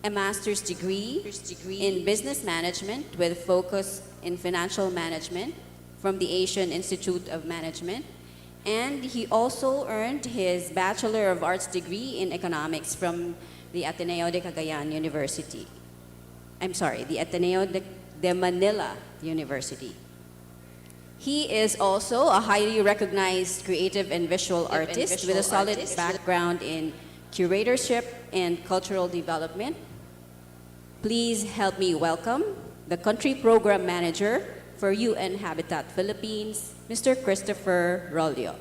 a master's degree in business management with focus in financial management from the Asian Institute of Management. And he also earned his Bachelor of Arts degree in economics from the Ateneo de Cagayan University. The Ateneo de Manila University. He is also a highly recognized creative and visual artist with a solid background in curatorship and cultural development. Please help me welcome the Country Program Manager for UN Habitat Philippines, Mr. Christopher Rolio.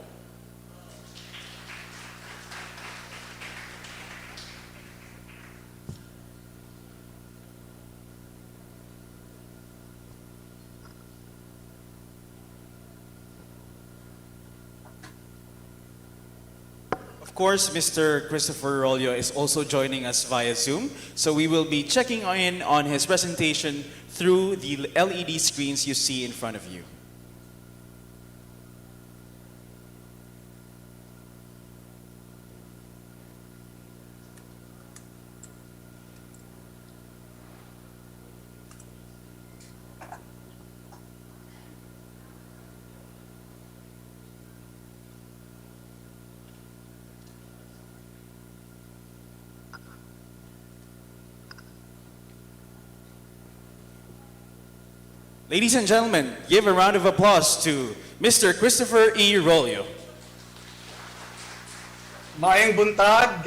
Of course, Mr. Christopher Rolio is also joining us via Zoom, so we will be checking in on his presentation through the LED screens you see in front of you. Ladies and gentlemen, give a round of applause to Mr. Christopher E. Rolio. Maayong buntag,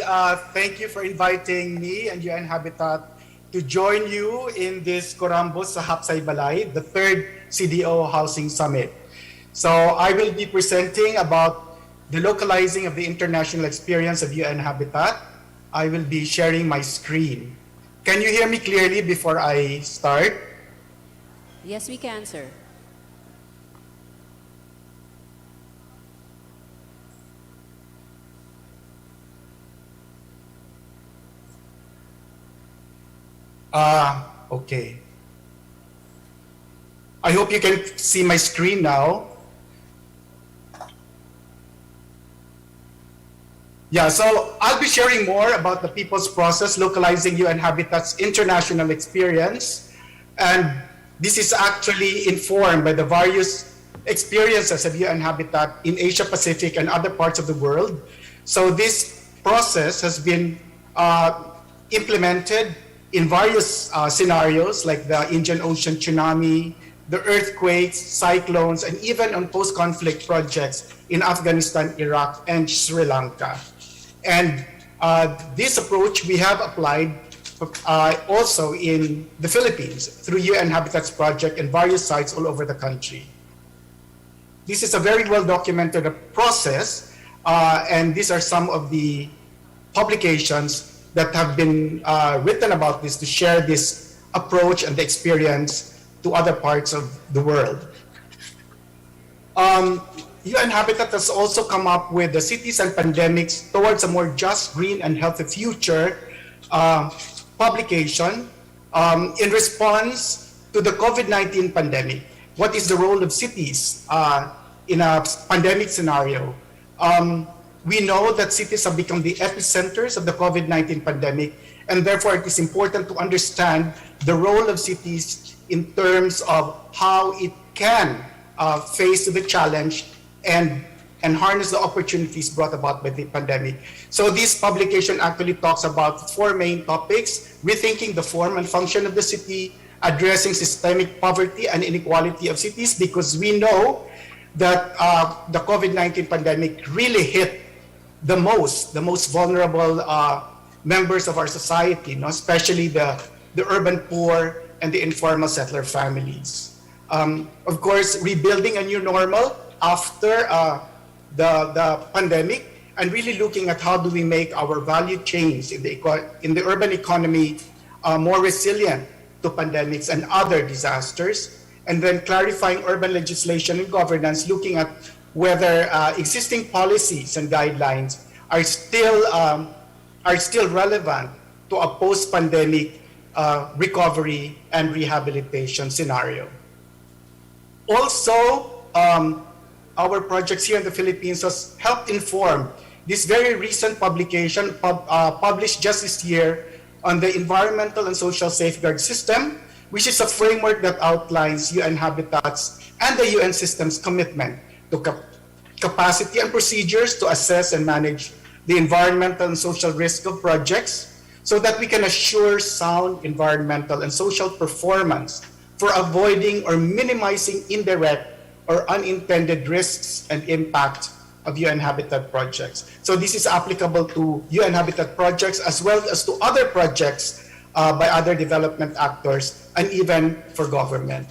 thank you for inviting me and UN Habitat to join you in this Corambos sa Hapsay Balay, the third CDO Housing Summit. So I will be presenting about the localizing of the international experience of UN Habitat. I will be sharing my screen. Can you hear me clearly before I start? Yes, we can, sir. Okay. I hope you can see my screen now. Yeah, so I'll be sharing more about the People's Process, localizing UN Habitat's international experience. And this is actually informed by the various experiences of UN Habitat in Asia Pacific and other parts of the world. So this process has been implemented in various scenarios like the Indian Ocean tsunami, the earthquakes, cyclones, and even on post-conflict projects in Afghanistan, Iraq, and Sri Lanka. And this approach we have applied also in the Philippines through UN Habitat's project and various sites all over the country. This is a very well-documented process, and these are some of the publications that have been written about this to share this approach and the experience to other parts of the world. UN Habitat has also come up with the Cities and Pandemics Towards a More Just, Green, and Healthy Future publication in response to the COVID-19 pandemic. What is the role of cities in a pandemic scenario? We know that cities have become the epicenters of the COVID-19 pandemic, and therefore it is important to understand the role of cities in terms of how it can face the challenge and harness the opportunities brought about by the pandemic. So this publication actually talks about four main topics: rethinking the form and function of the city, addressing systemic poverty and inequality of cities, because we know that the COVID-19 pandemic really hit the most vulnerable members of our society, especially the urban poor and the informal settler families. Of course, rebuilding a new normal after the pandemic, and really looking at how do we make our value chains in the urban economy more resilient to pandemics and other disasters, and then clarifying urban legislation and governance, looking at whether existing policies and guidelines are still relevant to a post-pandemic recovery and rehabilitation scenario. Also, our projects here in the Philippines has helped inform this very recent publication published just this year on the Environmental and Social Safeguard System, which is a framework that outlines UN Habitat's and the UN system's commitment to capacity and procedures to assess and manage the environmental and social risk of projects so that we can assure sound environmental and social performance for avoiding or minimizing indirect or unintended risks and impact of UN Habitat projects. So this is applicable to UN Habitat projects as well as to other projects by other development actors and even for government.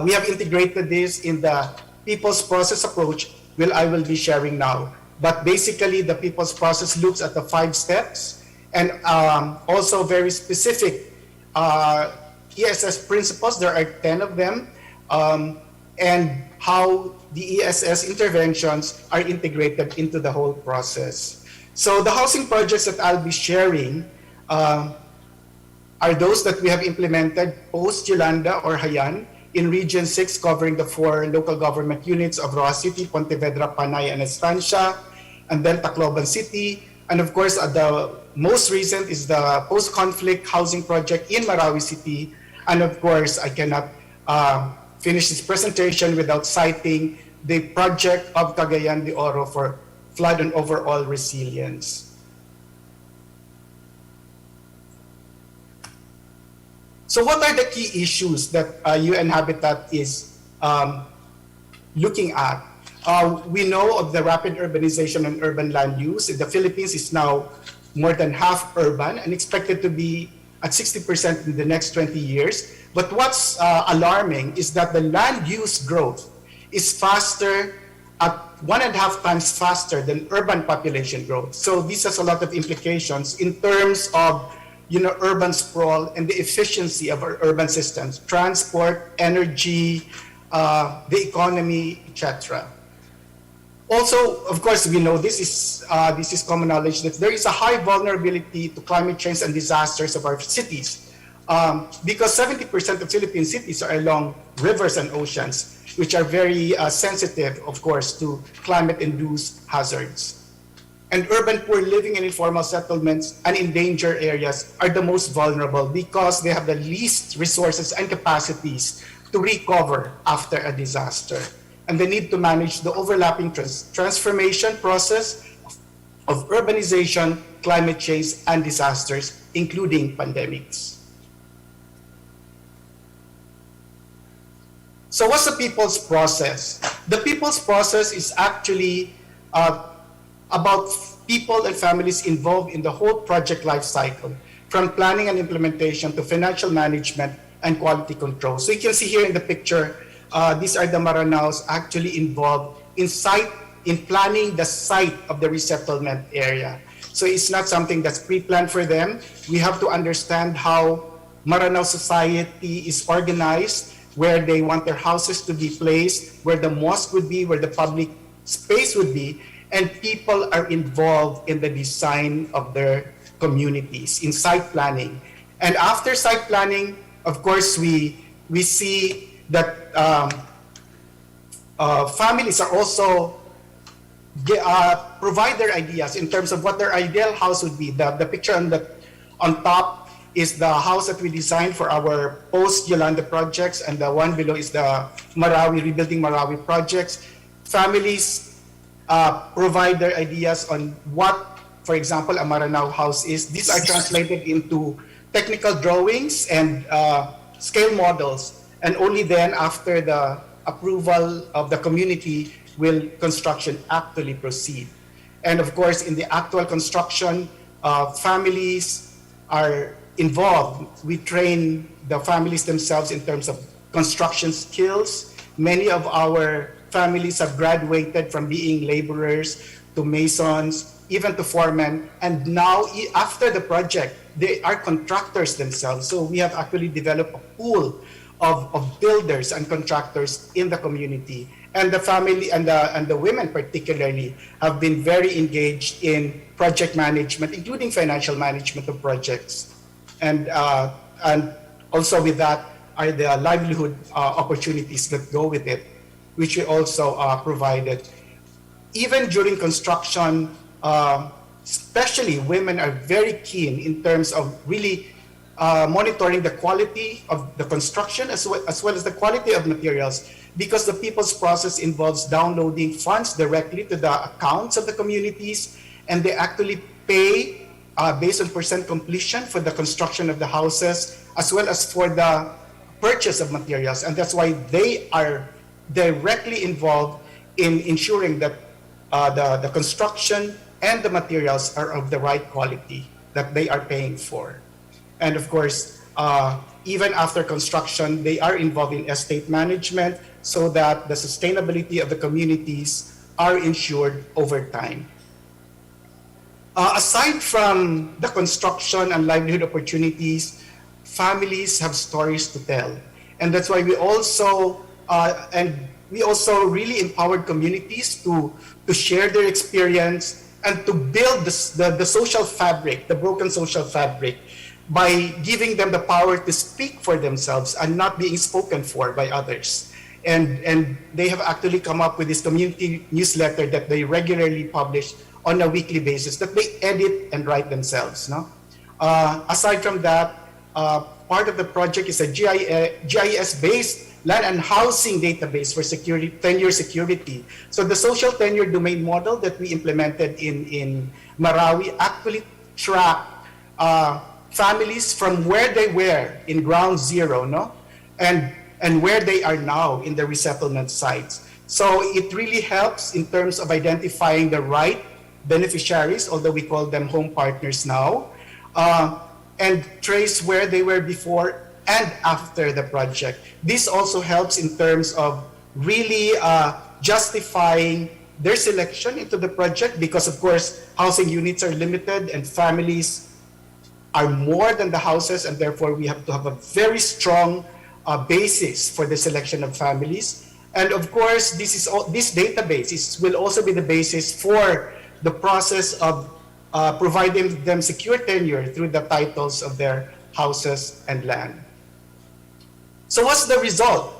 We have integrated this in the people's process approach, which I will be sharing now. But basically, the people's process looks at the 5 steps and also very specific ESS principles. There are 10 of them, and how the ESS interventions are integrated into the whole process. So the housing projects that I'll be sharing are those that we have implemented post-Yolanda or Haiyan in Region 6, covering the 4 local government units of Roa City, Pontevedra, Panay, and Estancia, and then Tacloban City. And of course, the most recent is the post-conflict housing project in Marawi City. And of course, I cannot finish this presentation without citing the project of Cagayan de Oro for flood and overall resilience. So what are the key issues that UN Habitat is looking at? We know of the rapid urbanization and urban land use. The Philippines is now more than half urban and expected to be at 60% in the next 20 years. But what's alarming is that the land use growth is faster, at 1.5 times faster than urban population growth. So this has a lot of implications in terms of urban sprawl and the efficiency of our urban systems, transport, energy, the economy, etc. Also, of course, we know this is common knowledge that there is a high vulnerability to climate change and disasters of our cities, because 70% of Philippine cities are along rivers and oceans, which are very sensitive, of course, to climate-induced hazards. And urban poor living in informal settlements and in danger areas are the most vulnerable because they have the least resources and capacities to recover after a disaster. And they need to manage the overlapping transformation process of urbanization, climate change, and disasters, including pandemics. So what's the people's process? The people's process is actually about people and families involved in the whole project life cycle, from planning and implementation to financial management and quality control. So you can see here in the picture, these are the Maranaos actually involved in planning the site of the resettlement area. So it's not something that's pre-planned for them. We have to understand how Maranao society is organized, where they want their houses to be placed, where the mosque would be, where the public space would be, and people are involved in the design of their communities, in site planning. And after site planning, of course, we see that families are also provide their ideas in terms of what their ideal house would be. The picture on top is the house that we designed for our post-Yolanda projects, and the one below is the Rebuilding Marawi projects. Families provide their ideas on what, for example, a Maranao house is. These are translated into technical drawings and scale models, and only then, after the approval of the community, will construction actually proceed. And of course, in the actual construction, families are involved. We train the families themselves in terms of construction skills. Many of our families have graduated from being laborers to masons, even to foremen, and now after the project, they are contractors themselves. So we have actually developed a pool of builders and contractors in the community. And the family and the women particularly have been very engaged in project management, including financial management of projects. And also with that are the livelihood opportunities that go with it, which we also provided. Even during construction, especially women are very keen in terms of really monitoring the quality of the construction as well as the quality of materials, because the people's process involves downloading funds directly to the accounts of the communities, and they actually pay based on percent completion for the construction of the houses as well as for the purchase of materials. And that's why they are directly involved in ensuring that the construction and the materials are of the right quality that they are paying for. And of course, even after construction, they are involved in estate management so that the sustainability of the communities are ensured over time. Aside from the construction and livelihood opportunities, families have stories to tell. And that's why we also really empowered communities to share their experience and to build the social fabric, the broken social fabric, by giving them the power to speak for themselves and not being spoken for by others. And they have actually come up with this community newsletter that they regularly publish on a weekly basis that they edit and write themselves. No? Aside from that, part of the project is a GIS-based land and housing database for tenure security. So the social tenure domain model that we implemented in Marawi actually tracked families from where they were in ground zero, no? And where they are now in the resettlement sites. So it really helps in terms of identifying the right beneficiaries, although we call them home partners now, and trace where they were before and after the project. This also helps in terms of really justifying their selection into the project, because of course housing units are limited and families are more than the houses, and therefore we have to have a very strong basis for the selection of families. And of course, this database will also be the basis for the process of providing them secure tenure through the titles of their houses and land. So what's the result?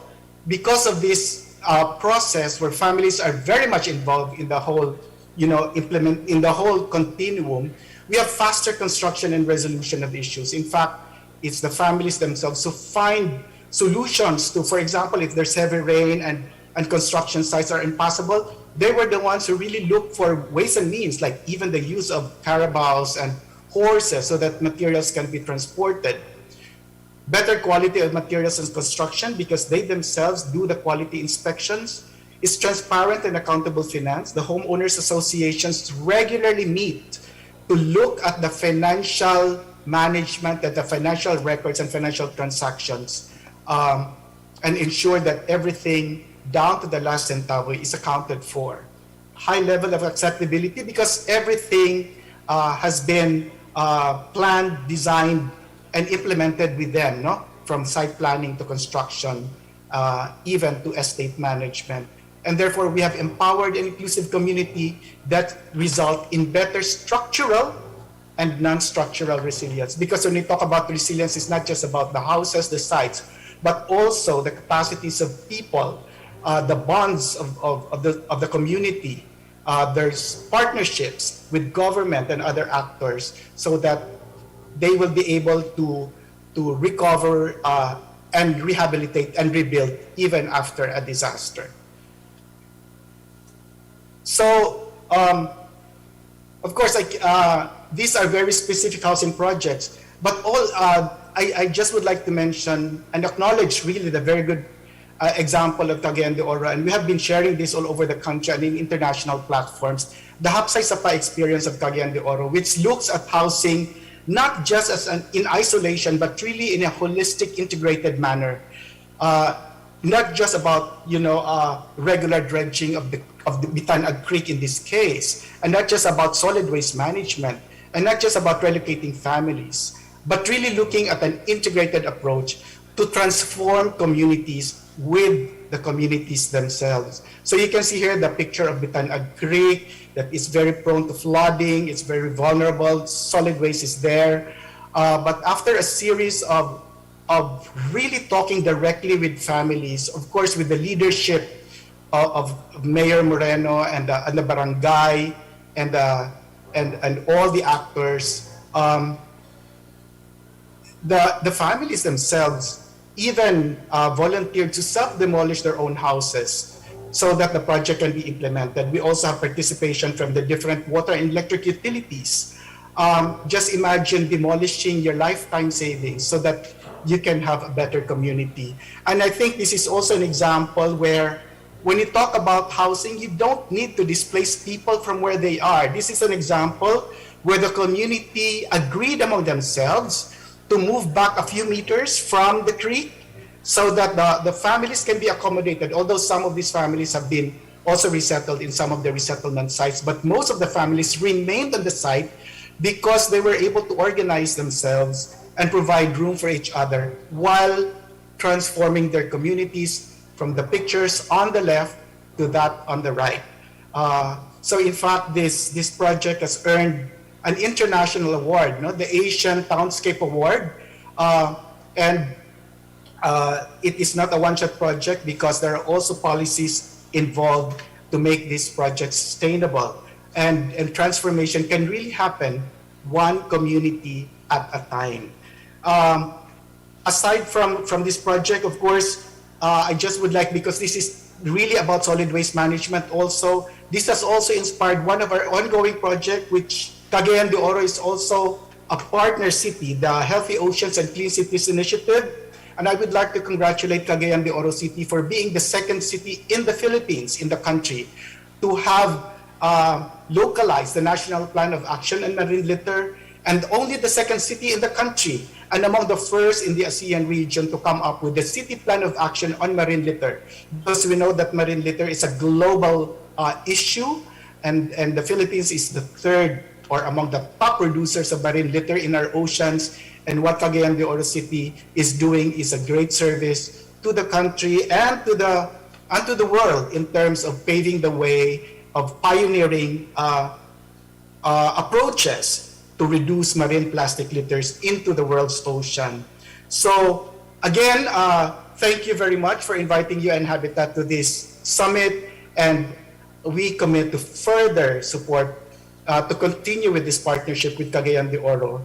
Because of this process where families are very much involved in the whole, in the whole continuum, we have faster construction and resolution of issues. In fact, it's the families themselves who find solutions to, for example, if there's heavy rain and construction sites are impossible, they were the ones who really looked for ways and means, like even the use of carabaos and horses so that materials can be transported. Better quality of materials and construction because they themselves do the quality inspections. Is transparent and accountable finance. The homeowners associations regularly meet to look at the financial management, at the financial records and financial transactions, and ensure that everything down to the last centavo is accounted for. High level of acceptability because everything has been planned, designed, and implemented with them, no? From site planning to construction, even to estate management. And therefore, we have empowered an inclusive community that result in better structural and non-structural resilience. Because when we talk about resilience, it's not just about the houses, the sites, but also the capacities of people, the bonds of the community. There's partnerships with government and other actors so that they will be able to recover and rehabilitate and rebuild even after a disaster. So, of course, these are very specific housing projects, but I just would like to mention and acknowledge really the very good example of Cagayan de Oro, and we have been sharing this all over the country and in international platforms, the Hapsay Sapa experience of Cagayan de Oro, which looks at housing not just as in isolation, but really in a holistic, integrated manner. not just about regular dredging of the Bitanag Creek in this case, and not just about solid waste management, and not just about relocating families, but really looking at an integrated approach to transform communities with the communities themselves. So you can see here the picture of Bitanag Creek that is very prone to flooding, it's very vulnerable, solid waste is there. But after a series of really talking directly with families, of course with the leadership of Mayor Moreno and the barangay and all the actors, the families themselves even volunteered to self-demolish their own houses so that the project can be implemented. We also have participation from the different water and electric utilities. Just imagine demolishing your lifetime savings so that you can have a better community. And I think this is also an example where when you talk about housing, you don't need to displace people from where they are. This is an example where the community agreed among themselves to move back a few meters from the creek so that the families can be accommodated, although some of these families have been also resettled in some of the resettlement sites, but most of the families remained on the site because they were able to organize themselves and provide room for each other while transforming their communities from the pictures on the left to that on the right. So in fact, this project has earned an international award, the Asian Townscape Award. And it is not a one-shot project because there are also policies involved to make this project sustainable. And transformation can really happen one community at a time. Aside from this project, of course, I just would like, because this is really about solid waste management also, this has also inspired one of our ongoing projects, which Cagayan de Oro is also a partner city, the Healthy Oceans and Clean Cities Initiative. And I would like to congratulate Cagayan de Oro City for being the second city in the Philippines, in the country, to have localized the National Plan of Action on Marine Litter, and only the second city in the country and among the first in the ASEAN region to come up with the City Plan of Action on Marine Litter. Because we know that marine litter is a global issue, and the Philippines is the third or among the top producers of marine litter in our oceans. And what Cagayan de Oro City is doing is a great service to the country and to the world in terms of paving the way of pioneering approaches to reduce marine plastic litters into the world's ocean. So again, thank you very much for inviting UN Habitat to this summit, and we commit to further support, to continue with this partnership with Cagayan de Oro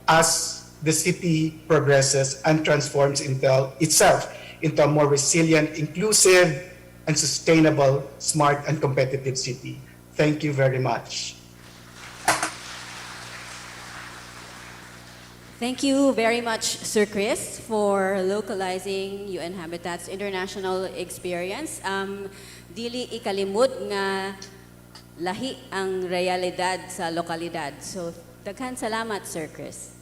as the city progresses and transforms itself into a more resilient, inclusive, and sustainable, smart, and competitive city. Thank you very much. Thank you very much, Sir Chris, for localizing UN Habitat's international experience. Dili ikalimot nga lahi ang realidad sa lokalidad. So, daghan salamat, Sir Chris.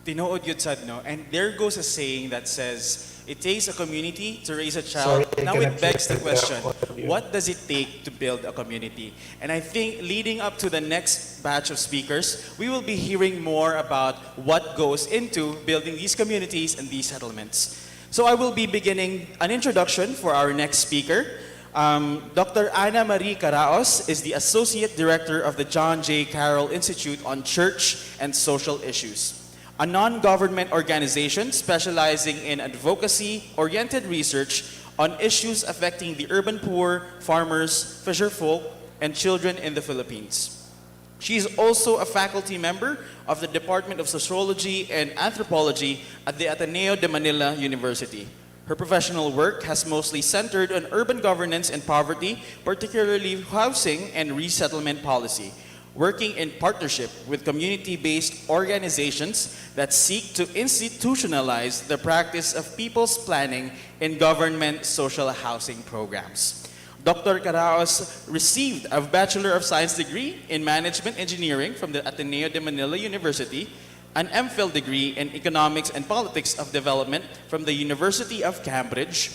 Tinuod yun sad, no? And there goes a saying that says, it takes a community to raise a child. Sorry, now it begs the the question, audio. what does it take to build a community? And I think leading up to the next batch of speakers, we will be hearing more about what goes into building these communities and these settlements. So I will be beginning an introduction for our next speaker. Dr. Ana Marie Caraos is the Associate Director of the John J. Carroll Institute on Church and Social Issues, a non-government organization specializing in advocacy-oriented research on issues affecting the urban poor, farmers, fisherfolk, and children in the Philippines. She is also a faculty member of the Department of Sociology and Anthropology at the Ateneo de Manila University. Her professional work has mostly centered on urban governance and poverty, particularly housing and resettlement policy, working in partnership with community-based organizations that seek to institutionalize the practice of people's planning in government social housing programs. Dr. Caraos received a Bachelor of Science degree in Management Engineering from the Ateneo de Manila University an MPhil degree in Economics and Politics of Development from the University of Cambridge,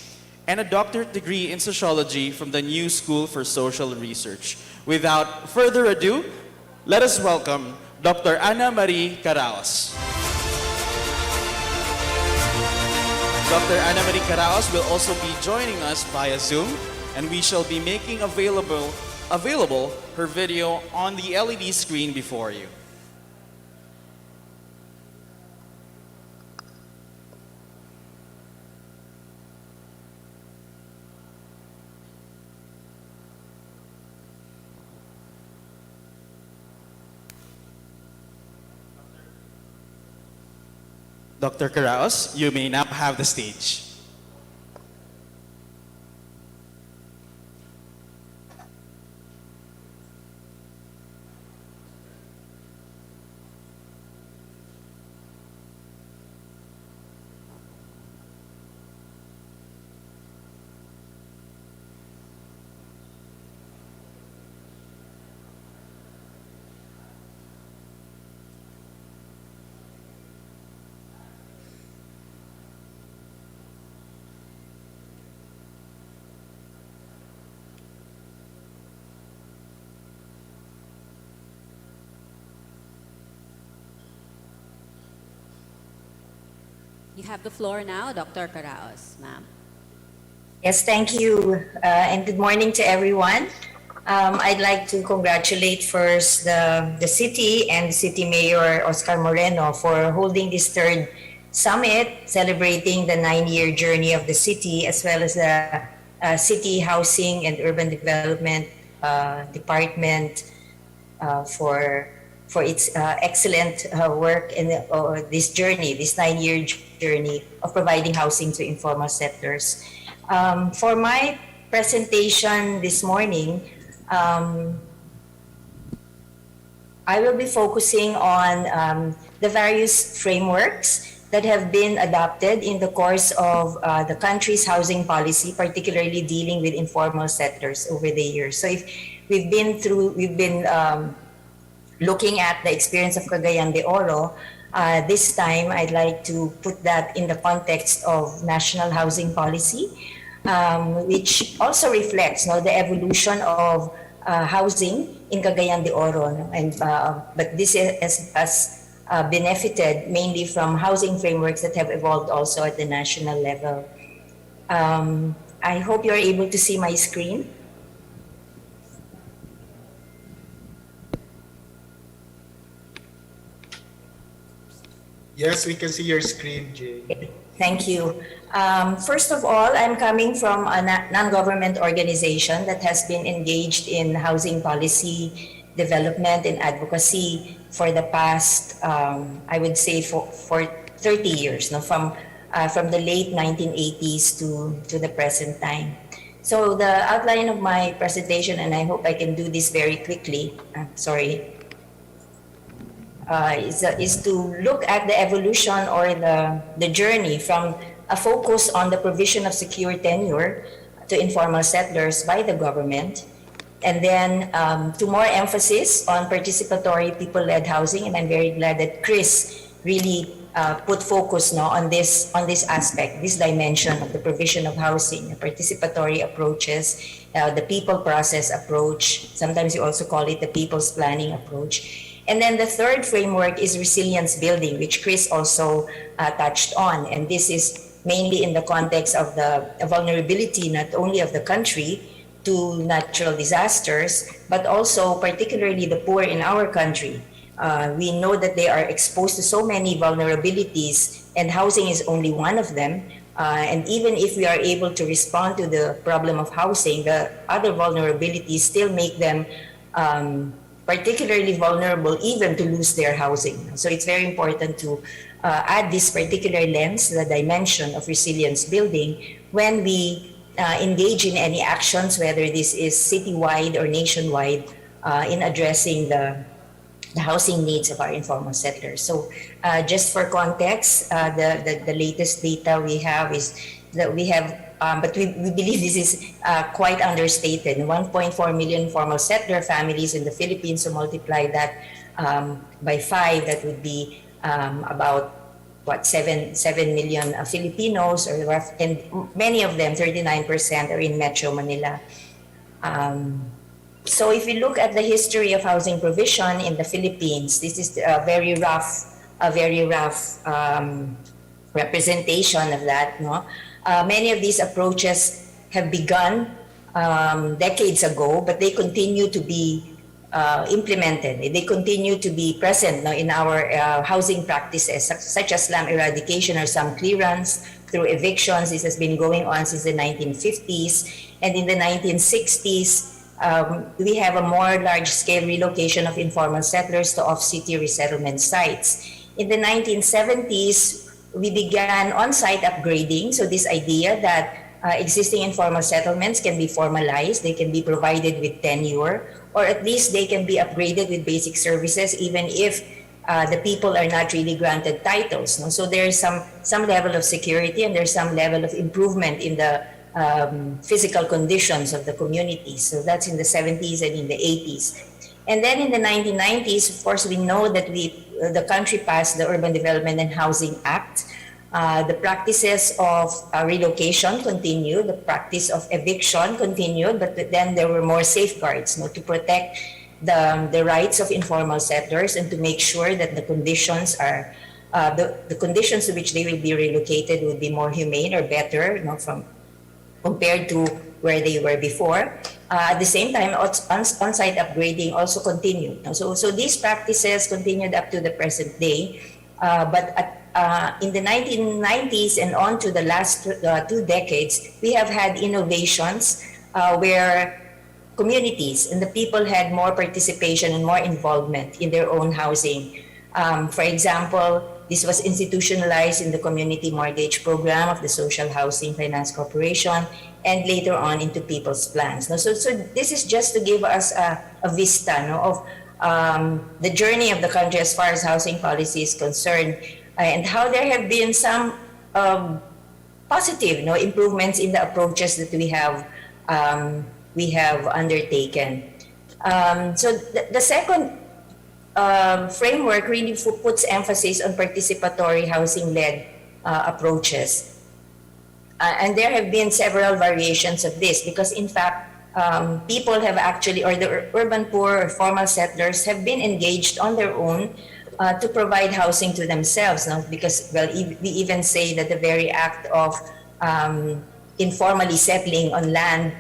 and a doctorate degree in Sociology from the New School for Social Research. Without further ado, let us welcome Dr. Ana Marie Caraos. Dr. Ana Marie Caraos will also be joining us via Zoom, and we shall be making available her video on the LED screen before you. Dr. Caraos, you may now have the stage. You have the floor now, Dr. Caraos, ma'am. Yes, thank you, and good morning to everyone. I'd like to congratulate first the city and City Mayor Oscar Moreno for holding this third summit, celebrating the 9-year journey of the city, as well as the City Housing and Urban Development Department for its excellent work in this journey, this 9-year journey of providing housing to informal settlers. For my presentation this morning, I will be focusing on the various frameworks that have been adopted in the course of the country's housing policy, particularly dealing with informal settlers over the years. So if we've been looking at the experience of Cagayan de Oro, this time I'd like to put that in the context of national housing policy, which also reflects the evolution of housing in Cagayan de Oro. But this has benefited mainly from housing frameworks that have evolved also at the national level. I hope you're able to see my screen. Yes, we can see your screen, Jay. Thank you. First of all, I'm coming from a non-government organization that has been engaged in housing policy development and advocacy for the past, I would say, for 30 years, from the late 1980s to the present time. So the outline of my presentation, and I hope I can do this very quickly, is to look at the evolution or the journey from a focus on the provision of secure tenure to informal settlers by the government, and then to more emphasis on participatory people-led housing. And I'm very glad that Chris really put focus on this aspect, this dimension of the provision of housing, the participatory approaches, the people process approach. Sometimes you also call it the people's planning approach. And then the third framework is resilience building, which Chris also touched on. And this is mainly in the context of the vulnerability not only of the country to natural disasters, but also particularly the poor in our country. We know that they are exposed to so many vulnerabilities, and housing is only one of them. And even if we are able to respond to the problem of housing, the other vulnerabilities still make them particularly vulnerable even to lose their housing. So it's very important to add this particular lens, the dimension of resilience building, when we engage in any actions, whether this is citywide or nationwide, in addressing the housing needs of our informal settlers. So just for context, the latest data we have is that we have, but we believe this is quite understated, 1.4 million formal settler families in the Philippines. So multiply that by 5, that would be about what 7 million Filipinos, and many of them, 39%, are in Metro Manila. So if we look at the history of housing provision in the Philippines, this is a very rough representation of that. No, many of these approaches have begun decades ago, but they continue to be implemented. They continue to be present, no, in our housing practices, such as slum eradication or slum clearance through evictions. This has been going on since the 1950s, and in the 1960s. We have a more large-scale relocation of informal settlers to off-city resettlement sites. In the 1970s, we began on-site upgrading. So this idea that existing informal settlements can be formalized, they can be provided with tenure, or at least they can be upgraded with basic services, even if the people are not really granted titles. No? So there's some level of security and there's some level of improvement in the physical conditions of the community. So that's in the 70s and in the 80s. And then in the 1990s, of course, we know that the country passed the Urban Development and Housing Act. The practices of relocation continued, the practice of eviction continued, but then there were more safeguards, no, to protect the rights of informal settlers and to make sure that the conditions are the conditions to which they will be relocated would be more humane or better, you know, compared to where they were before. At the same time, on-site upgrading also continued. So these practices continued up to the present day. But in the 1990s and on to the last 2 decades, we have had innovations where communities and the people had more participation and more involvement in their own housing. For example, this was institutionalized in the Community Mortgage Program of the Social Housing Finance Corporation and later on into People's Plans. No? So this is just to give us a vista, no, of the journey of the country as far as housing policy is concerned, and how there have been some positive, no, improvements in the approaches that we have undertaken. So the second framework really puts emphasis on participatory housing-led approaches. And there have been several variations of this because, in fact, people have actually, or the urban poor or formal settlers have been engaged on their own to provide housing to themselves. No? Because, well, we even say that the very act of informally settling on land,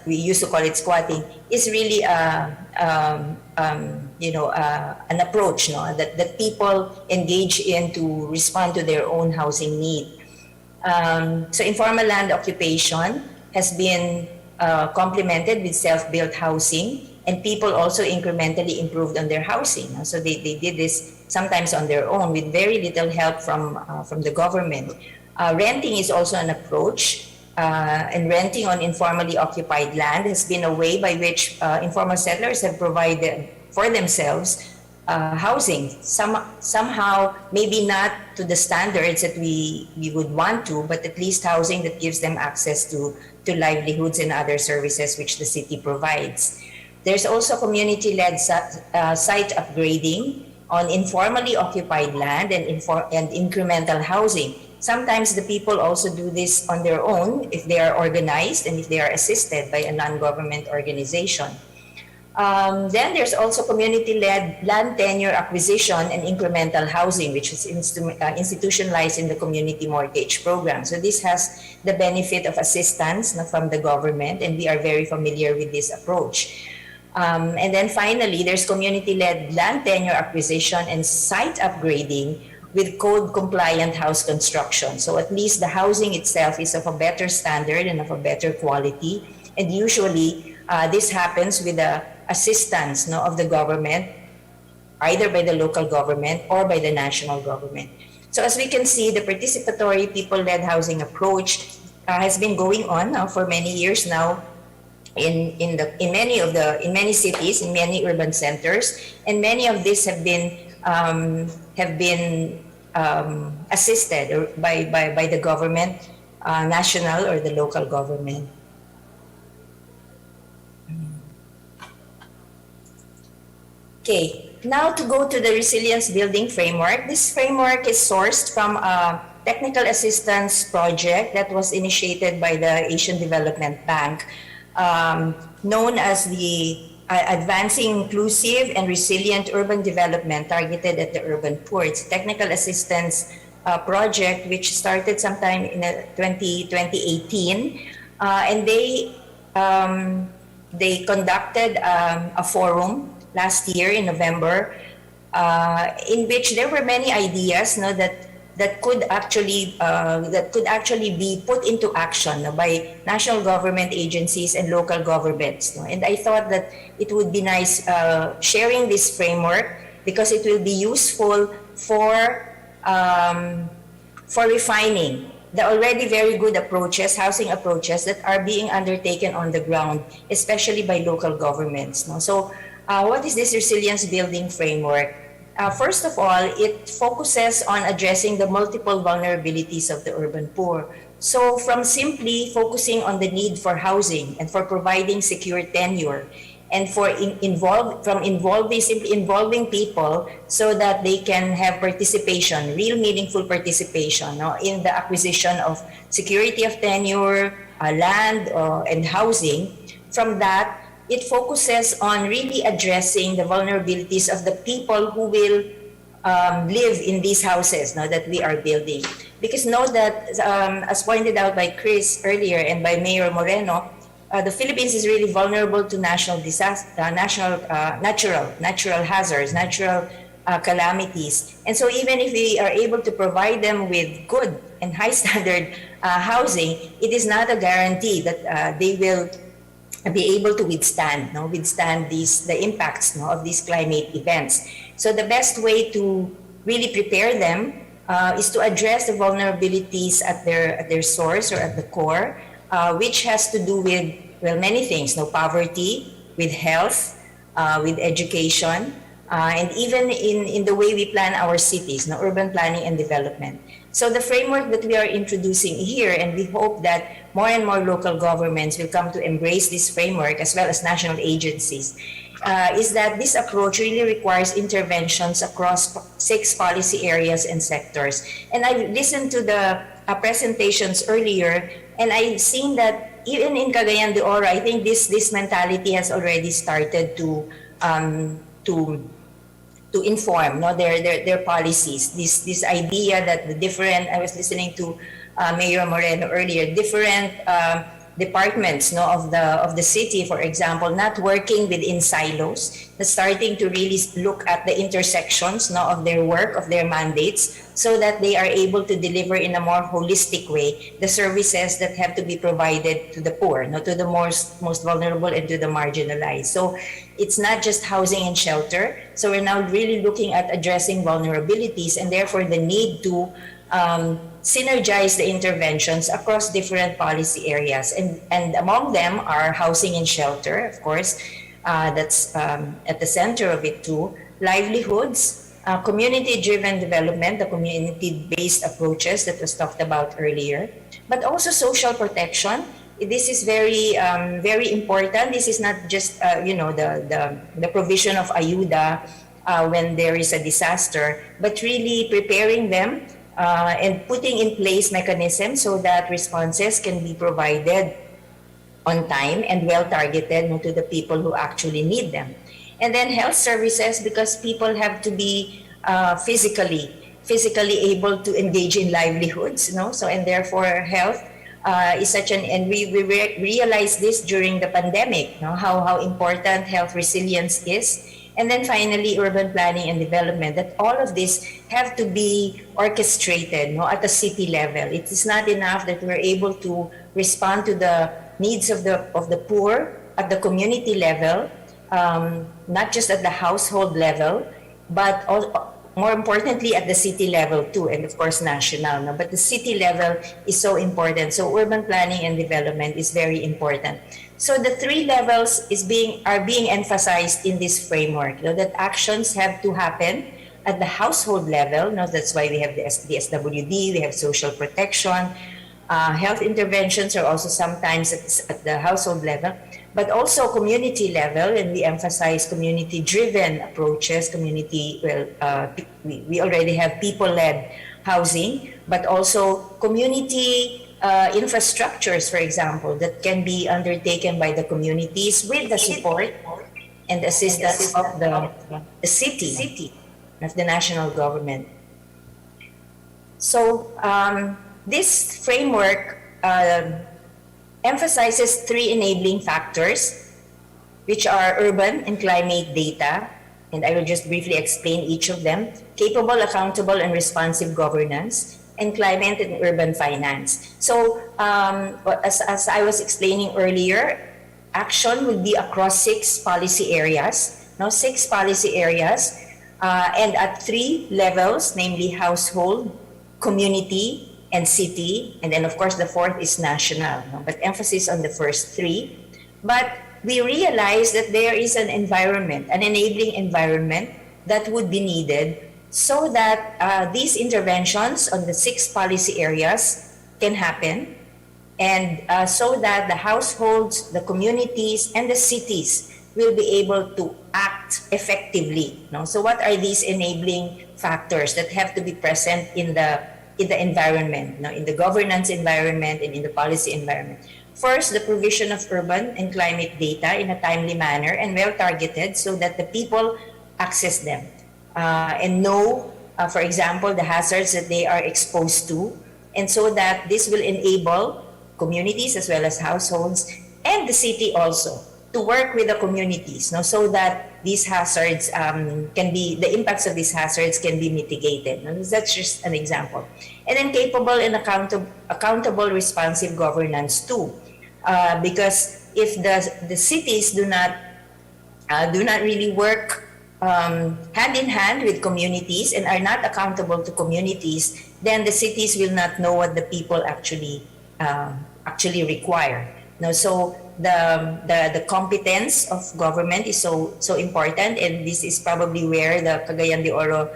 we used to call it squatting, is really an approach, no, that people engage in to respond to their own housing need. So informal land occupation has been complemented with self-built housing, and people also incrementally improved on their housing. So they did this sometimes on their own with very little help from the government. Renting is also an approach. And renting on informally occupied land has been a way by which informal settlers have provided for themselves housing. Somehow, maybe not to the standards that we would want to, but at least housing that gives them access to livelihoods and other services which the city provides. There's also community-led site upgrading on informally occupied land and incremental housing. Sometimes the people also do this on their own if they are organized and if they are assisted by a non-government organization. Then there's also community-led land tenure acquisition and incremental housing, which is institutionalized in the Community Mortgage Program. So this has the benefit of assistance from the government, and we are very familiar with this approach. And then finally, there's community-led land tenure acquisition and site upgrading with code-compliant house construction. So at least the housing itself is of a better standard and of a better quality. And usually, this happens with the assistance, no, of the government, either by the local government or by the national government. So as we can see, the participatory people-led housing approach has been going on for many years now in many cities, in many urban centers, and many of these have been assisted by the government, national or the local government. Okay, Now to go to the resilience building framework. This framework is sourced from a technical assistance project that was initiated by the Asian Development Bank, known as the Advancing Inclusive and Resilient Urban Development Targeted at the Urban Poor. It's a technical assistance project which started sometime in 2018, and they conducted a forum last year in November, in which there were many ideas, no, that could actually be put into action, no, by national government agencies and local governments. No? And I thought that it would be nice sharing this framework because it will be useful for refining the already very good approaches, housing approaches that are being undertaken on the ground, especially by local governments. No? So what is this resilience building framework? First of all, it focuses on addressing the multiple vulnerabilities of the urban poor. So from simply focusing on the need for housing and for providing secure tenure, and for simply involving people so that they can have participation, real meaningful participation, no, in the acquisition of security of tenure, land, and housing. From that, it focuses on really addressing the vulnerabilities of the people who will live in these houses, no, that we are building. Because know that, as pointed out by Chris earlier and by Mayor Moreno, the Philippines is really vulnerable to natural hazards, natural calamities. And so even if we are able to provide them with good and high standard housing, it is not a guarantee that they will be able to withstand the impacts, no, of these climate events. So the best way to really prepare them is to address the vulnerabilities at their source or at the core, which has to do with, well, many things, no, poverty, with health, with education, and even in the way we plan our cities, no, urban planning and development. So the framework that we are introducing here, and we hope that more and more local governments will come to embrace this framework as well as national agencies, is that this approach really requires interventions across 6 policy areas and sectors. And I've listened to the presentations earlier, and I've seen that even in Cagayan de Oro, I think this mentality has already started to inform, no, their policies. This idea that the different, I was listening to Mayor Moreno earlier, different departments, no, of the city, for example, not working within silos, but starting to really look at the intersections, no, of their work, of their mandates, so that they are able to deliver in a more holistic way the services that have to be provided to the poor, no, to the most vulnerable and to the marginalized. So it's not just housing and shelter. So we're now really looking at addressing vulnerabilities, and therefore the need to synergize the interventions across different policy areas. And among them are housing and shelter, of course, that's at the center of it too, livelihoods, community-driven development, the community-based approaches that was talked about earlier, but also social protection. This is very important. This is not just the provision of ayuda when there is a disaster, but really preparing them and putting in place mechanisms so that responses can be provided on time and well targeted to the people who actually need them. And then health services, because people have to be physically able to engage in livelihoods, so and therefore health is such and we realized this during the pandemic, how important health resilience is. And then finally, urban planning and development, that all of this have to be orchestrated at the city level. It is not enough that we're able to respond to the needs of the poor at the community level, not just at the household level, but more importantly at the city level too, and of course national. But the city level is so important. So urban planning and development is very important. So the 3 levels are being emphasized in this framework, that actions have to happen at the household level. That's why we have the SWD, we have social protection, health interventions are also sometimes at the household level. but also community level, and we emphasize community-driven approaches. We already have people-led housing, but also community infrastructures, for example, that can be undertaken by the communities with the support and assistance of the city, of the national government. So this framework emphasizes three enabling factors, which are urban and climate data, and I will just briefly explain each of them: capable, accountable, and responsive governance, and climate and urban finance. So as I was explaining earlier, action will be across 6 policy areas, now 6 policy areas, and at 3 levels, namely household, community, and city, and then of course the 4th is national, but emphasis on the first 3. But we realize that there is an environment, an enabling environment that would be needed so that these interventions on the 6 policy areas can happen, and so that the households, the communities, and the cities will be able to act effectively. So what are these enabling factors that have to be present in the environment, in the governance environment and in the policy environment? First, the provision of urban and climate data in a timely manner and well targeted so that the people access them and know, for example, the hazards that they are exposed to, and so that this will enable communities as well as households and the city also to work with the communities, so that these hazards the impacts of these hazards can be mitigated. That's just an example. And then capable and accountable responsive governance too, because if the cities do not really work hand in hand with communities and are not accountable to communities, then the cities will not know what the people actually require. So the competence of government is so important, and this is probably where the Cagayan de Oro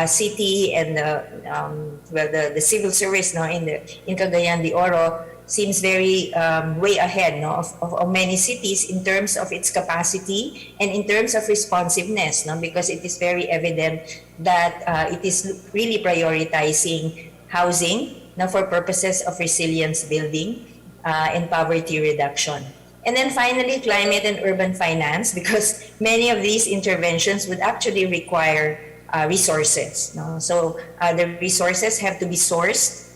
city and the civil service in Cagayan de Oro seems very way ahead of many cities in terms of its capacity and in terms of responsiveness, because it is very evident that it is really prioritizing housing for purposes of resilience building and poverty reduction. And then finally, climate and urban finance, because many of these interventions would actually require resources. So the resources have to be sourced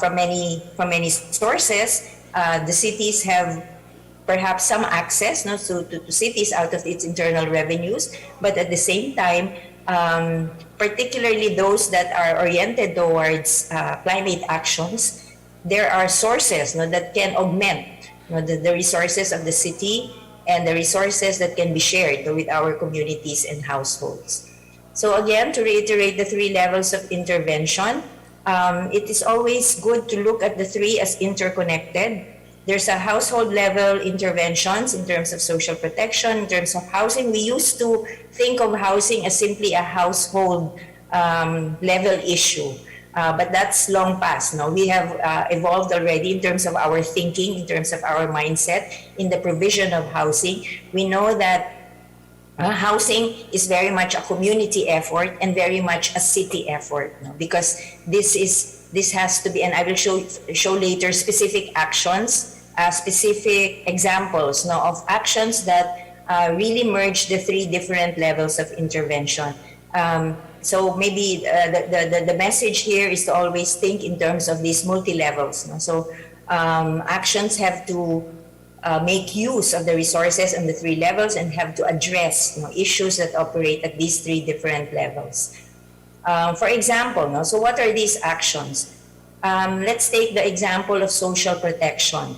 from many sources. The cities have perhaps some access to cities out of its internal revenues, but at the same time, particularly those that are oriented towards climate actions, there are sources that can augment the resources of the city and the resources that can be shared with our communities and households. So again, to reiterate the 3 levels of intervention, it is always good to look at the 3 as interconnected. There's a household level interventions in terms of social protection, in terms of housing. We used to think of housing as simply a household level issue. But that's long past. We have evolved already in terms of our thinking, in terms of our mindset in the provision of housing. We know that housing is very much a community effort and very much a city effort, because this has to be, and I will show later specific actions, specific examples of actions that really merge the 3 different levels of intervention. So maybe the message here is to always think in terms of these multi-levels. So actions have to make use of the resources on the 3 levels and have to address issues that operate at these 3 different levels. For example, so what are these actions? Let's take the example of social protection.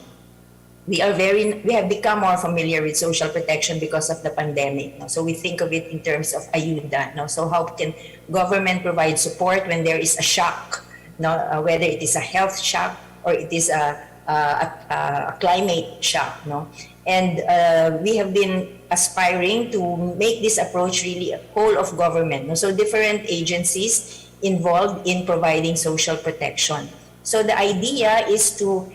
We have become more familiar with social protection because of the pandemic. So we think of it in terms of ayuda. So how can government provide support when there is a shock, whether it is a health shock or it is a climate shock. And we have been aspiring to make this approach really a whole of government. So different agencies involved in providing social protection. So the idea is to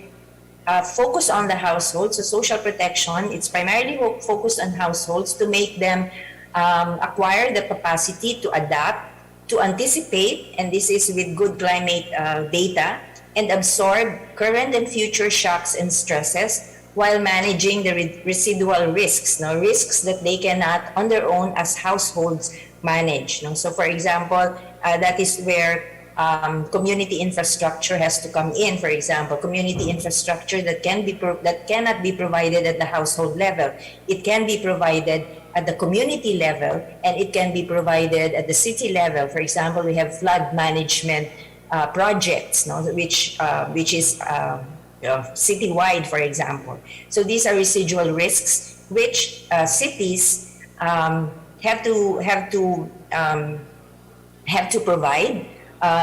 focus on the household. So social protection, it's primarily focused on households to make them acquire the capacity to adapt, to anticipate, and this is with good climate data, and absorb current and future shocks and stresses while managing the residual risks, risks that they cannot on their own as households manage. So for example, that is where community infrastructure has to come in. For example, community infrastructure that cannot be provided at the household level. It can be provided at the community level, and it can be provided at the city level. For example, we have flood management projects, which is citywide, for example. So these are residual risks which cities have to provide.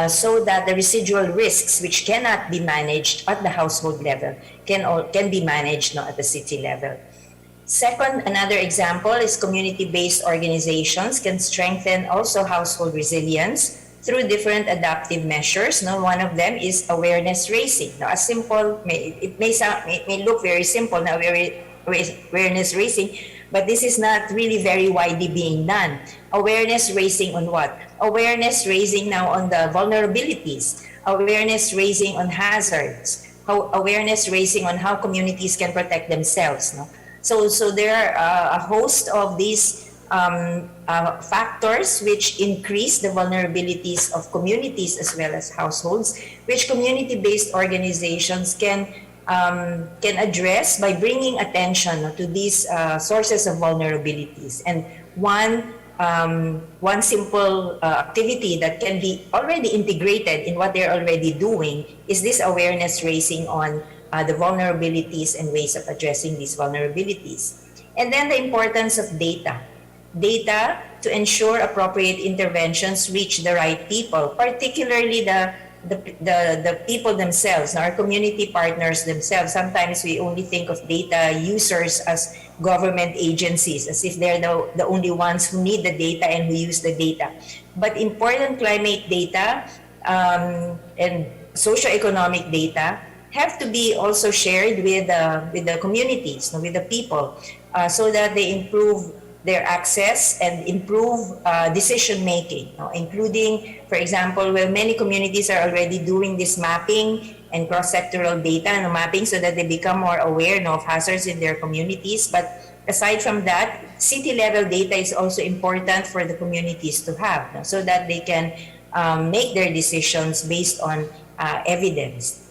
So that the residual risks which cannot be managed at the household level can be managed at the city level. Second, another example is community-based organizations can strengthen also household resilience through different adaptive measures. One of them is awareness raising. Now, it may look very simple now, awareness raising, but this is not really very widely being done. Awareness raising on what? Awareness raising now on the vulnerabilities, awareness raising on hazards, awareness raising on how communities can protect themselves. So there are a host of these factors which increase the vulnerabilities of communities as well as households, which community-based organizations can address by bringing attention to these sources of vulnerabilities. And one simple activity that can be already integrated in what they're already doing is this awareness raising on the vulnerabilities and ways of addressing these vulnerabilities. And then the importance of data. Data to ensure appropriate interventions reach the right people, particularly the people themselves, our community partners themselves. Sometimes we only think of data users as government agencies, as if they're the only ones who need the data and who use the data. But important climate data and socioeconomic data have to be also shared with the communities, with the people, so that they improve their access and improve decision making, including, for example, many communities are already doing this mapping and cross-sectoral data and mapping so that they become more aware of hazards in their communities. But aside from that, city-level data is also important for the communities to have, so that they can make their decisions based on evidence.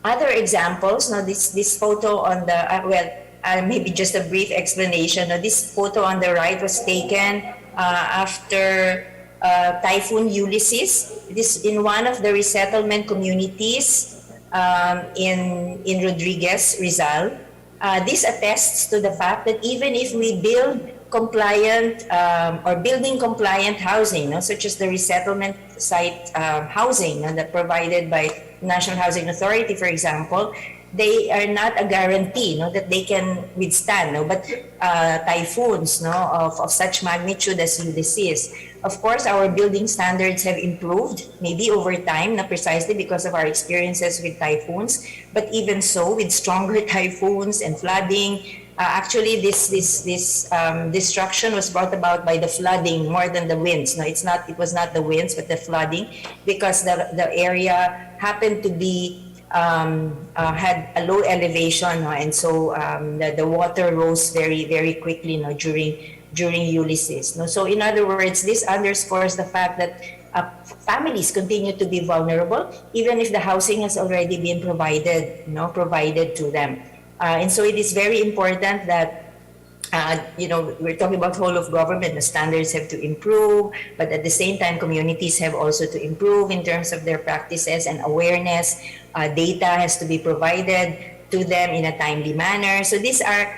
Other examples, this photo on the, maybe just a brief explanation. This photo on the right was taken after Typhoon Ulysses. This in one of the resettlement communities in Rodriguez, Rizal. This attests to the fact that even if we build compliant or building compliant housing, such as the resettlement site housing that provided by National Housing Authority, for example, they are not a guarantee that they can withstand but typhoons of such magnitude as Ulysses. Of course, our building standards have improved, maybe over time, precisely because of our experiences with typhoons. But even so, with stronger typhoons and flooding, actually this destruction was brought about by the flooding more than the winds. It was not the winds, but the flooding, because the area happened to be had a low elevation, and so the water rose very, very quickly during Ulysses. So in other words, this underscores the fact that families continue to be vulnerable even if the housing has already been provided to them. And so it is very important that we're talking about whole of government. The standards have to improve, but at the same time, communities have also to improve in terms of their practices and awareness. Data has to be provided to them in a timely manner. So these are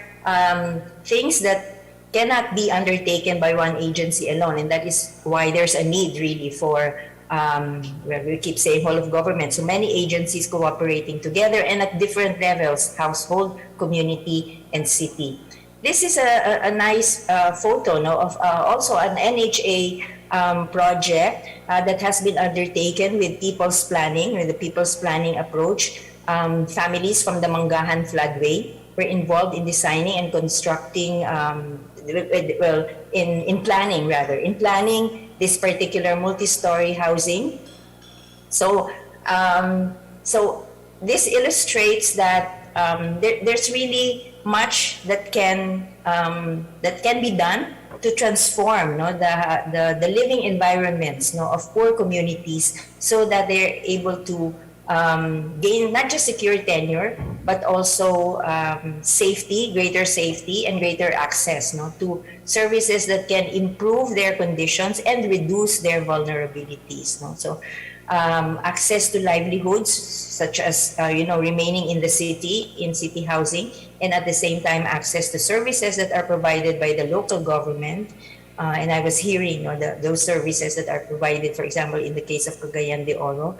things that cannot be undertaken by one agency alone, and that is why there's a need really for we keep saying whole of government, so many agencies cooperating together and at different levels: household, community, and city. This is a nice photo of also an NHA project that has been undertaken with people's planning, with the people's planning approach, families from the Mangahan floodway were involved in designing and constructing, in planning this particular multi-story housing. So, so this illustrates that there's really much that can be done to transform the living environments of poor communities so that they're able to gain not just secure tenure but also greater safety and greater access to services that can improve their conditions and reduce their vulnerabilities. So access to livelihoods such as remaining in the city, in city housing, and at the same time access to services that are provided by the local government. And I was hearing those services that are provided, for example, in the case of Cagayan de Oro,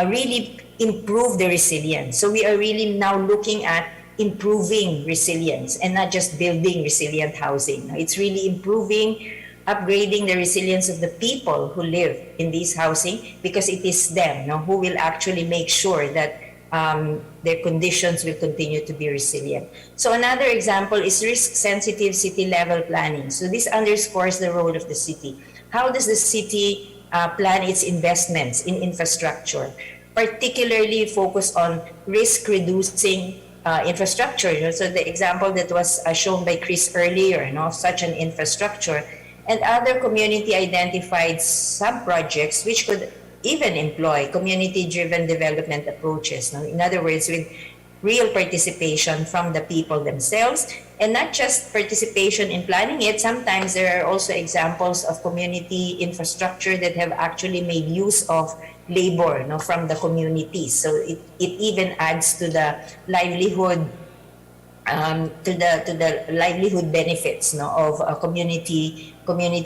really improve the resilience. So we are really now looking at improving resilience and not just building resilient housing. It's really improving, upgrading the resilience of the people who live in this housing, because it is them who will actually make sure that their conditions will continue to be resilient. So another example is risk-sensitive city-level planning. So this underscores the role of the city. How does the city plan its investments in infrastructure, particularly focus on risk-reducing infrastructure? So the example that was shown by Chris earlier of such an infrastructure, and other community identified sub-projects which could even employ community-driven development approaches. In other words, with real participation from the people themselves, and not just participation in planning it. Sometimes there are also examples of community infrastructure that have actually made use of labor from the communities. So it even adds to the livelihood to the livelihood benefits of a community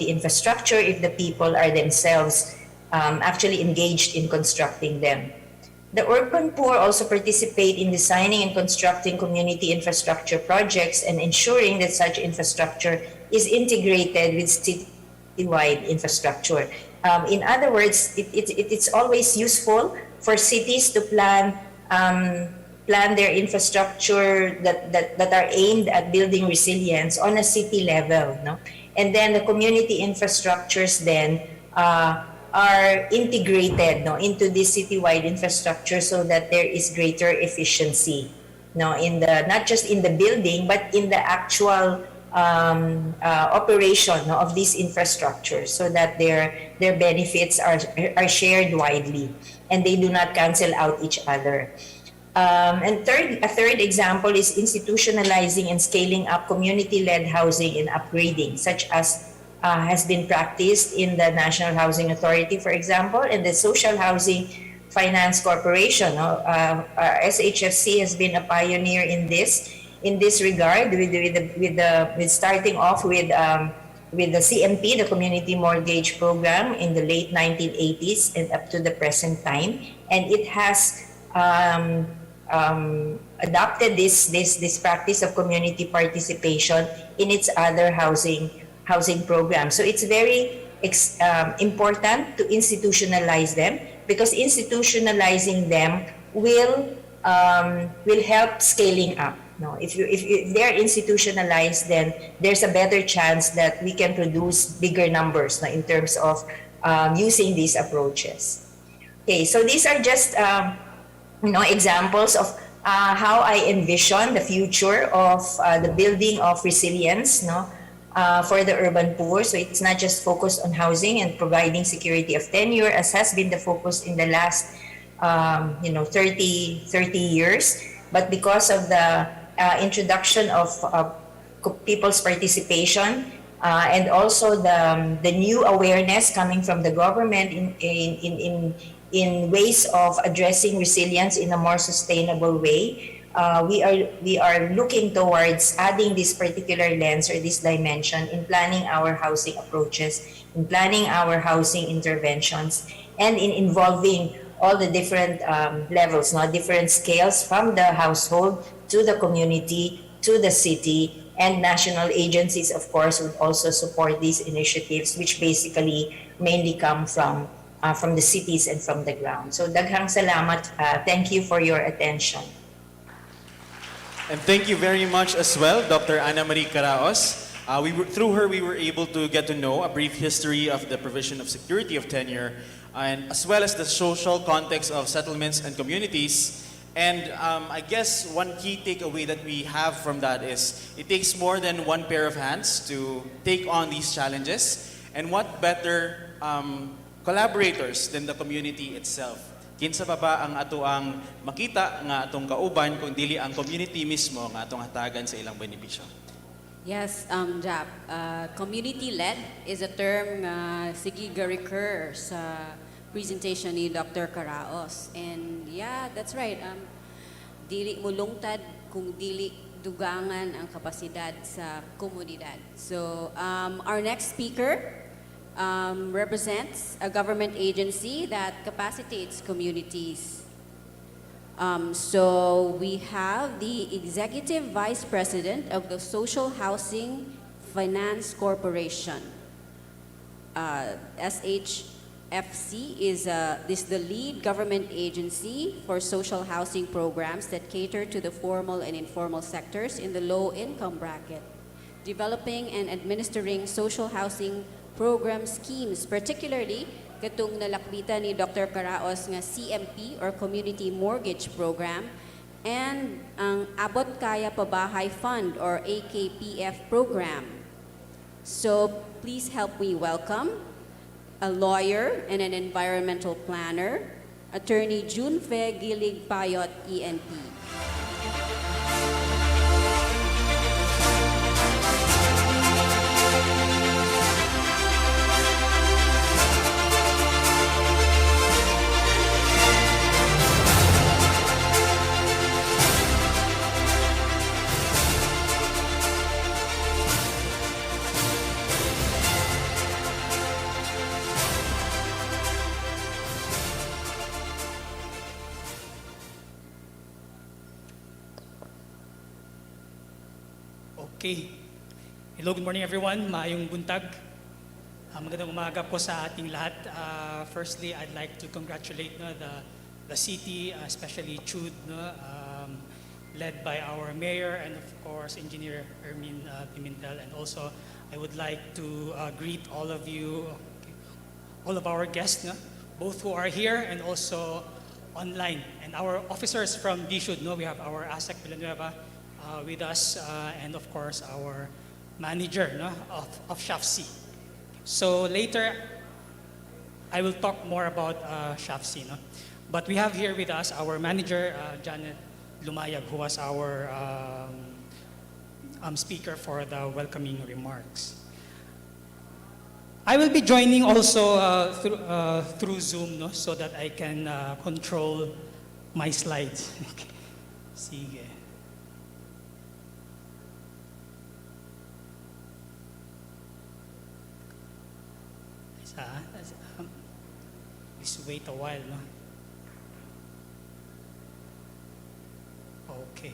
infrastructure if the people are themselves actually engaged in constructing them. The urban poor also participate in designing and constructing community infrastructure projects and ensuring that such infrastructure is integrated with citywide infrastructure. In other words, it's always useful for cities to plan their infrastructure that are aimed at building resilience on a city level, and then the community infrastructures then are integrated into this citywide infrastructure so that there is greater efficiency in the not just in the building but in the actual operation of these infrastructures, so that their benefits are shared widely and they do not cancel out each other. And a third example is institutionalizing and scaling up community-led housing and upgrading, such as has been practiced in the National Housing Authority, for example, and the Social Housing Finance Corporation. SHFC has been a pioneer in this regard, with starting off with the CMP, the Community Mortgage Program, in the late 1980s and up to the present time, and it has adopted this practice of community participation in its other housing program. So it's very important to institutionalize them, because institutionalizing them will help scaling up. If they're institutionalized, then there's a better chance that we can produce bigger numbers in terms of using these approaches. Okay, so these are just examples of how I envision the future of the building of resilience for the urban poor. So it's not just focused on housing and providing security of tenure, as has been the focus in the last 30 years, but because of the introduction of people's participation and also the new awareness coming from the government in ways of addressing resilience in a more sustainable way. We are looking towards adding this particular lens or this dimension in planning our housing approaches, in planning our housing interventions, and in involving all the different levels, different scales, from the household to the community to the city, and national agencies, of course, would also support these initiatives, which basically mainly come from from the cities and from the ground. So daghang salamat. Thank you for your attention. And thank you very much as well, Dr. Ana Marie Caraos. Through her, we were able to get to know a brief history of the provision of security of tenure, and as well as the social context of settlements and communities. And I guess one key takeaway that we have from that is it takes more than one pair of hands to take on these challenges. And what better collaborators than the community itself? Kinsa pa ba ang ato ang makita nga atong kauban kung dili ang community mismo nga atong hatagan sa ilang benepisyo? Yes, Jap. Community-led is a term sige recur sa presentation ni Dr. Caraos. And yeah, that's right. Dili mo lungtad kung dili dugangan ang kapasidad sa komunidad. So our next speaker represents a government agency that capacitates communities. So we have the Executive Vice President of the Social Housing Finance Corporation. SHFC is the lead government agency for social housing programs that cater to the formal and informal sectors in the low-income bracket, developing and administering social housing program schemes, particularly katong nalakbitan ni Dr. Caraos nga CMP or Community Mortgage Program, and ang Abot Kaya Pabahay Fund or AKPF program. So please help me welcome a lawyer and an environmental planner, Attorney Junfe Gilig Payot, ENP. Okay. Hello, good morning everyone. Maayong buntag. Magandang umaga po sa ating lahat. Firstly, I'd like to congratulate the city, especially CHUD, led by our mayor and of course Engineer Ermin Pimentel. And also, I would like to greet all of you, all of our guests, both who are here and also online. And our officers from DSHUD, we have our ASEC Villanueva with us, and of course our manager of SHAFC. So later, I will talk more about SHAFC. But we have here with us our manager, Janet Lumayag, who was our speaker for the welcoming remarks. I will be joining also through Zoom, so that I can control my slides. Sige. Just wait a while, Okay,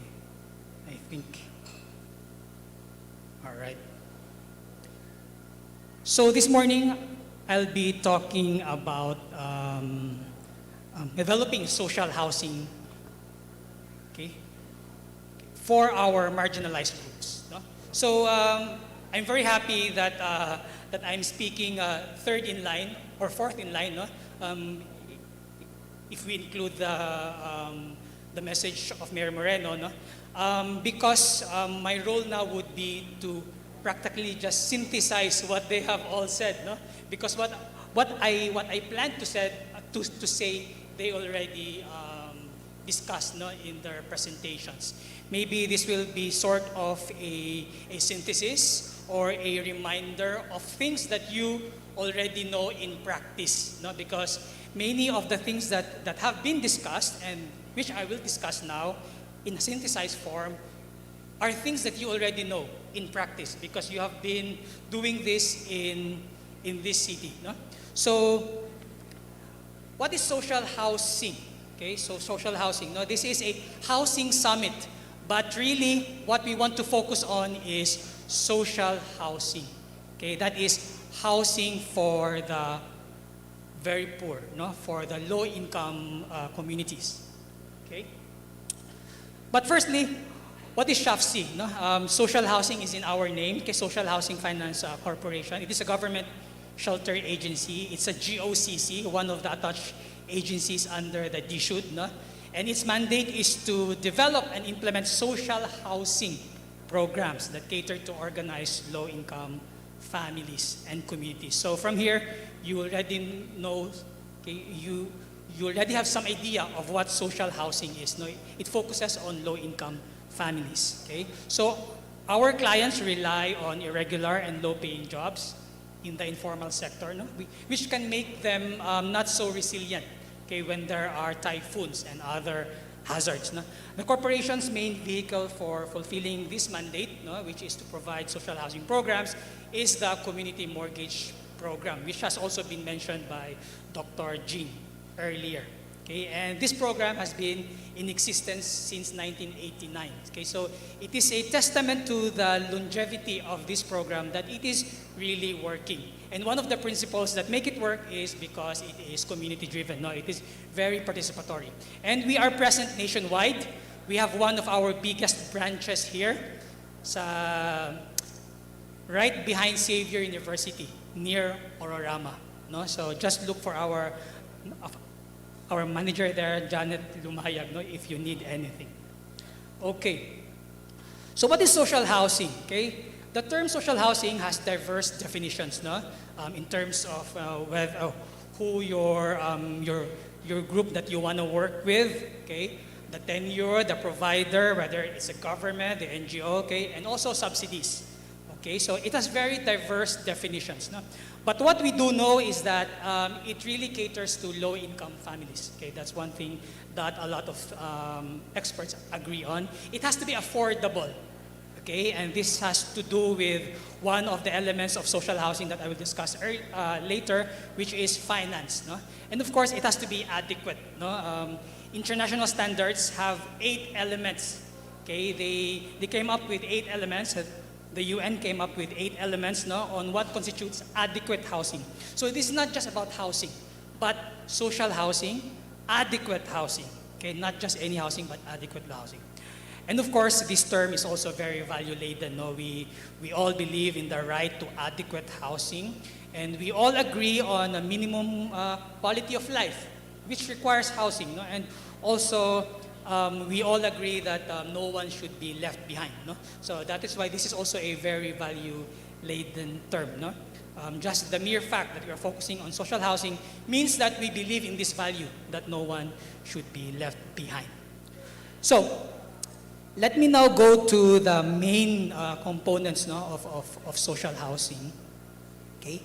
I think. All right. So this morning, I'll be talking about developing social housing, for our marginalized groups. So I'm very happy that that I'm speaking third in line or fourth in line, if we include the message of Mayor Moreno, because my role now would be to practically just synthesize what they have all said, because what I plan to say they already discussed, in their presentations. Maybe this will be sort of a synthesis or a reminder of things that you already know in practice, because many of the things that have been discussed and which I will discuss now in a synthesized form are things that you already know in practice because you have been doing this in this city. So what is social housing? So social housing. This is a housing summit, but really what we want to focus on is social housing. That is housing for the very poor, no, for the low-income communities. Okay. But firstly, what is SHAFC? No? Social housing is in our name, okay, Social Housing Finance Corporation. It is a government shelter agency. It's a GOCC, one of the attached agencies under the DSHUD. No? And its mandate is to develop and implement social housing programs that cater to organized low-income families and communities. So from here, you already know, okay, you already have some idea of what social housing is. No? It focuses on low-income families. Okay? So our clients rely on irregular and low-paying jobs in the informal sector, no? Which can make them not so resilient, okay, when there are typhoons and other hazards. No? The corporation's main vehicle for fulfilling this mandate, no, which is to provide social housing programs, is the Community Mortgage Program, which has also been mentioned by Dr. Jean earlier. Okay, and this program has been in existence since 1989. Okay, so it is a testament to the longevity of this program that it is really working. And one of the principles that make it work is because it is community-driven. No, it is very participatory. And we are present nationwide. We have one of our biggest branches here, right behind Xavier University, near Ororama. No, so just look for our manager there, Janet Lumayag, no, if you need anything. Okay. So what is social housing? Okay. The term social housing has diverse definitions, no, in terms of who your group that you want to work with, okay, the tenure, the provider, whether it's a government, the NGO, okay, and also subsidies. Okay, so it has very diverse definitions. No? But what we do know is that it really caters to low-income families. Okay, that's one thing that a lot of experts agree on. It has to be affordable. Okay, and this has to do with one of the elements of social housing that I will discuss later, which is finance. No? And of course, it has to be adequate. No? International standards have 8 elements. Okay, they came up with 8 elements. The UN came up with 8 elements, no, on what constitutes adequate housing. So this is not just about housing, but social housing, adequate housing. Okay, not just any housing, but adequate housing. And of course, this term is also very value-laden. No? We all believe in the right to adequate housing, and we all agree on a minimum quality of life, which requires housing. No? And also, we all agree that no one should be left behind. No? So that is why this is also a very value-laden term. No? Just the mere fact that we are focusing on social housing means that we believe in this value, that no one should be left behind. So, let me now go to the main components, no, of social housing. Okay?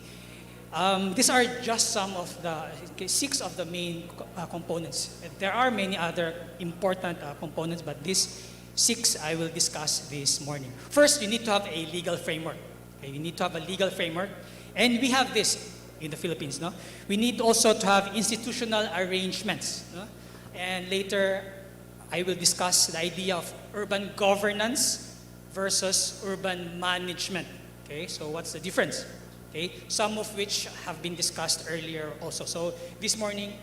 These are just some of the 6 of the main components. There are many other important components, but these 6 I will discuss this morning. First, you need to have a legal framework. Okay? You need to have a legal framework, and we have this in the Philippines. No? We need also to have institutional arrangements. No? And later, I will discuss the idea of urban governance versus urban management. Okay, so what's the difference? Okay, some of which have been discussed earlier also. So this morning,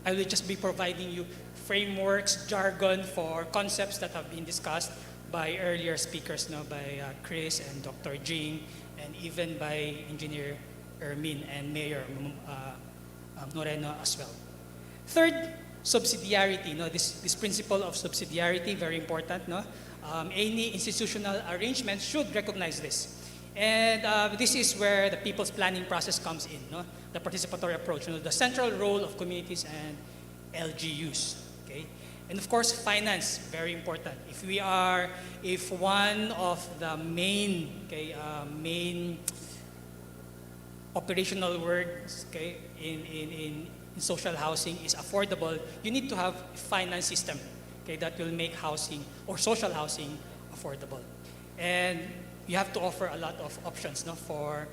I will just be providing you frameworks, jargon for concepts that have been discussed by earlier speakers, no, by Chris and Dr. Jing, and even by Engineer Ermin and Mayor Moreno as well. Third, subsidiarity. No, this principle of subsidiarity, very important. No, any institutional arrangement should recognize this. And this is where the people's planning process comes in, no? The participatory approach, the central role of communities and LGUs. Okay? And of course, finance, very important. If one of the main, main operational words, okay, in social housing is affordable, you need to have a finance system, okay, that will make housing or social housing affordable. And you have to offer a lot of options, no, for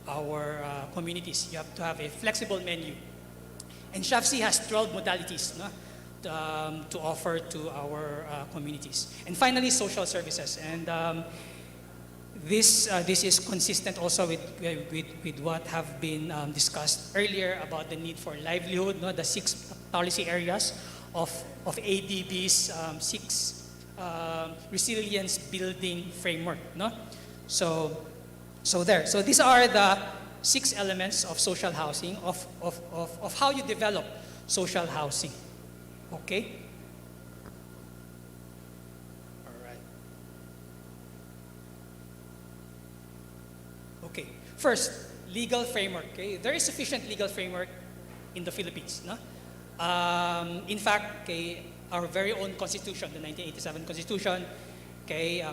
our communities. You have to have a flexible menu. And SHAFC has 12 modalities, no, to offer to our communities. And finally, social services. And This is consistent also with what have been discussed earlier about the need for livelihood, no? The 6 policy areas of ADB's 6 resilience building framework. No? So these are the 6 elements of social housing, of how you develop social housing. Okay? Okay, first, legal framework. Okay? There is sufficient legal framework in the Philippines. No? In fact, okay, our very own constitution, the 1987 constitution, okay,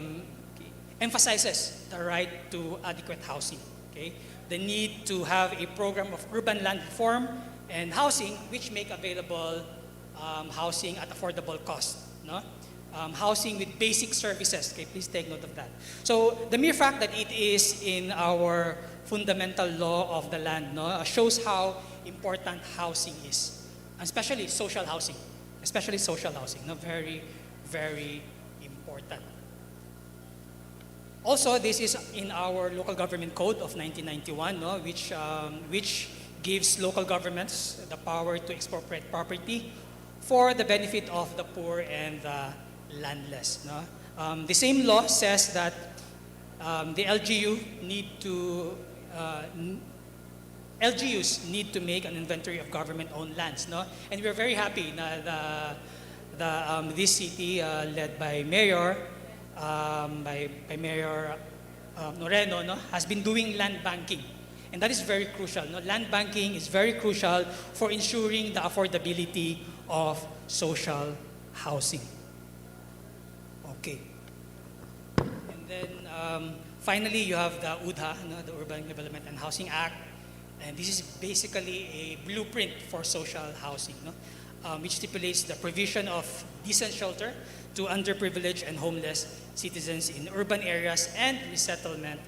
emphasizes the right to adequate housing. Okay? The need to have a program of urban land reform and housing which make available housing at affordable cost. No? Housing with basic services. Okay, please take note of that. So the mere fact that it is in our fundamental law of the land, no, shows how important housing is, especially social housing. Especially social housing, no, very, very important. Also, this is in our local government code of 1991, no, which gives local governments the power to expropriate property for the benefit of the poor and the landless. No? The same law says that the LGUs need to make an inventory of government-owned lands. No? And we're very happy that this city, led by Mayor Moreno, no, has been doing land banking. And that is very crucial. No? Land banking is very crucial for ensuring the affordability of social housing. Okay. And then finally, you have the UDHA, no, the Urban Development and Housing Act. And this is basically a blueprint for social housing, no? Which stipulates the provision of decent shelter to underprivileged and homeless citizens in urban areas and resettlement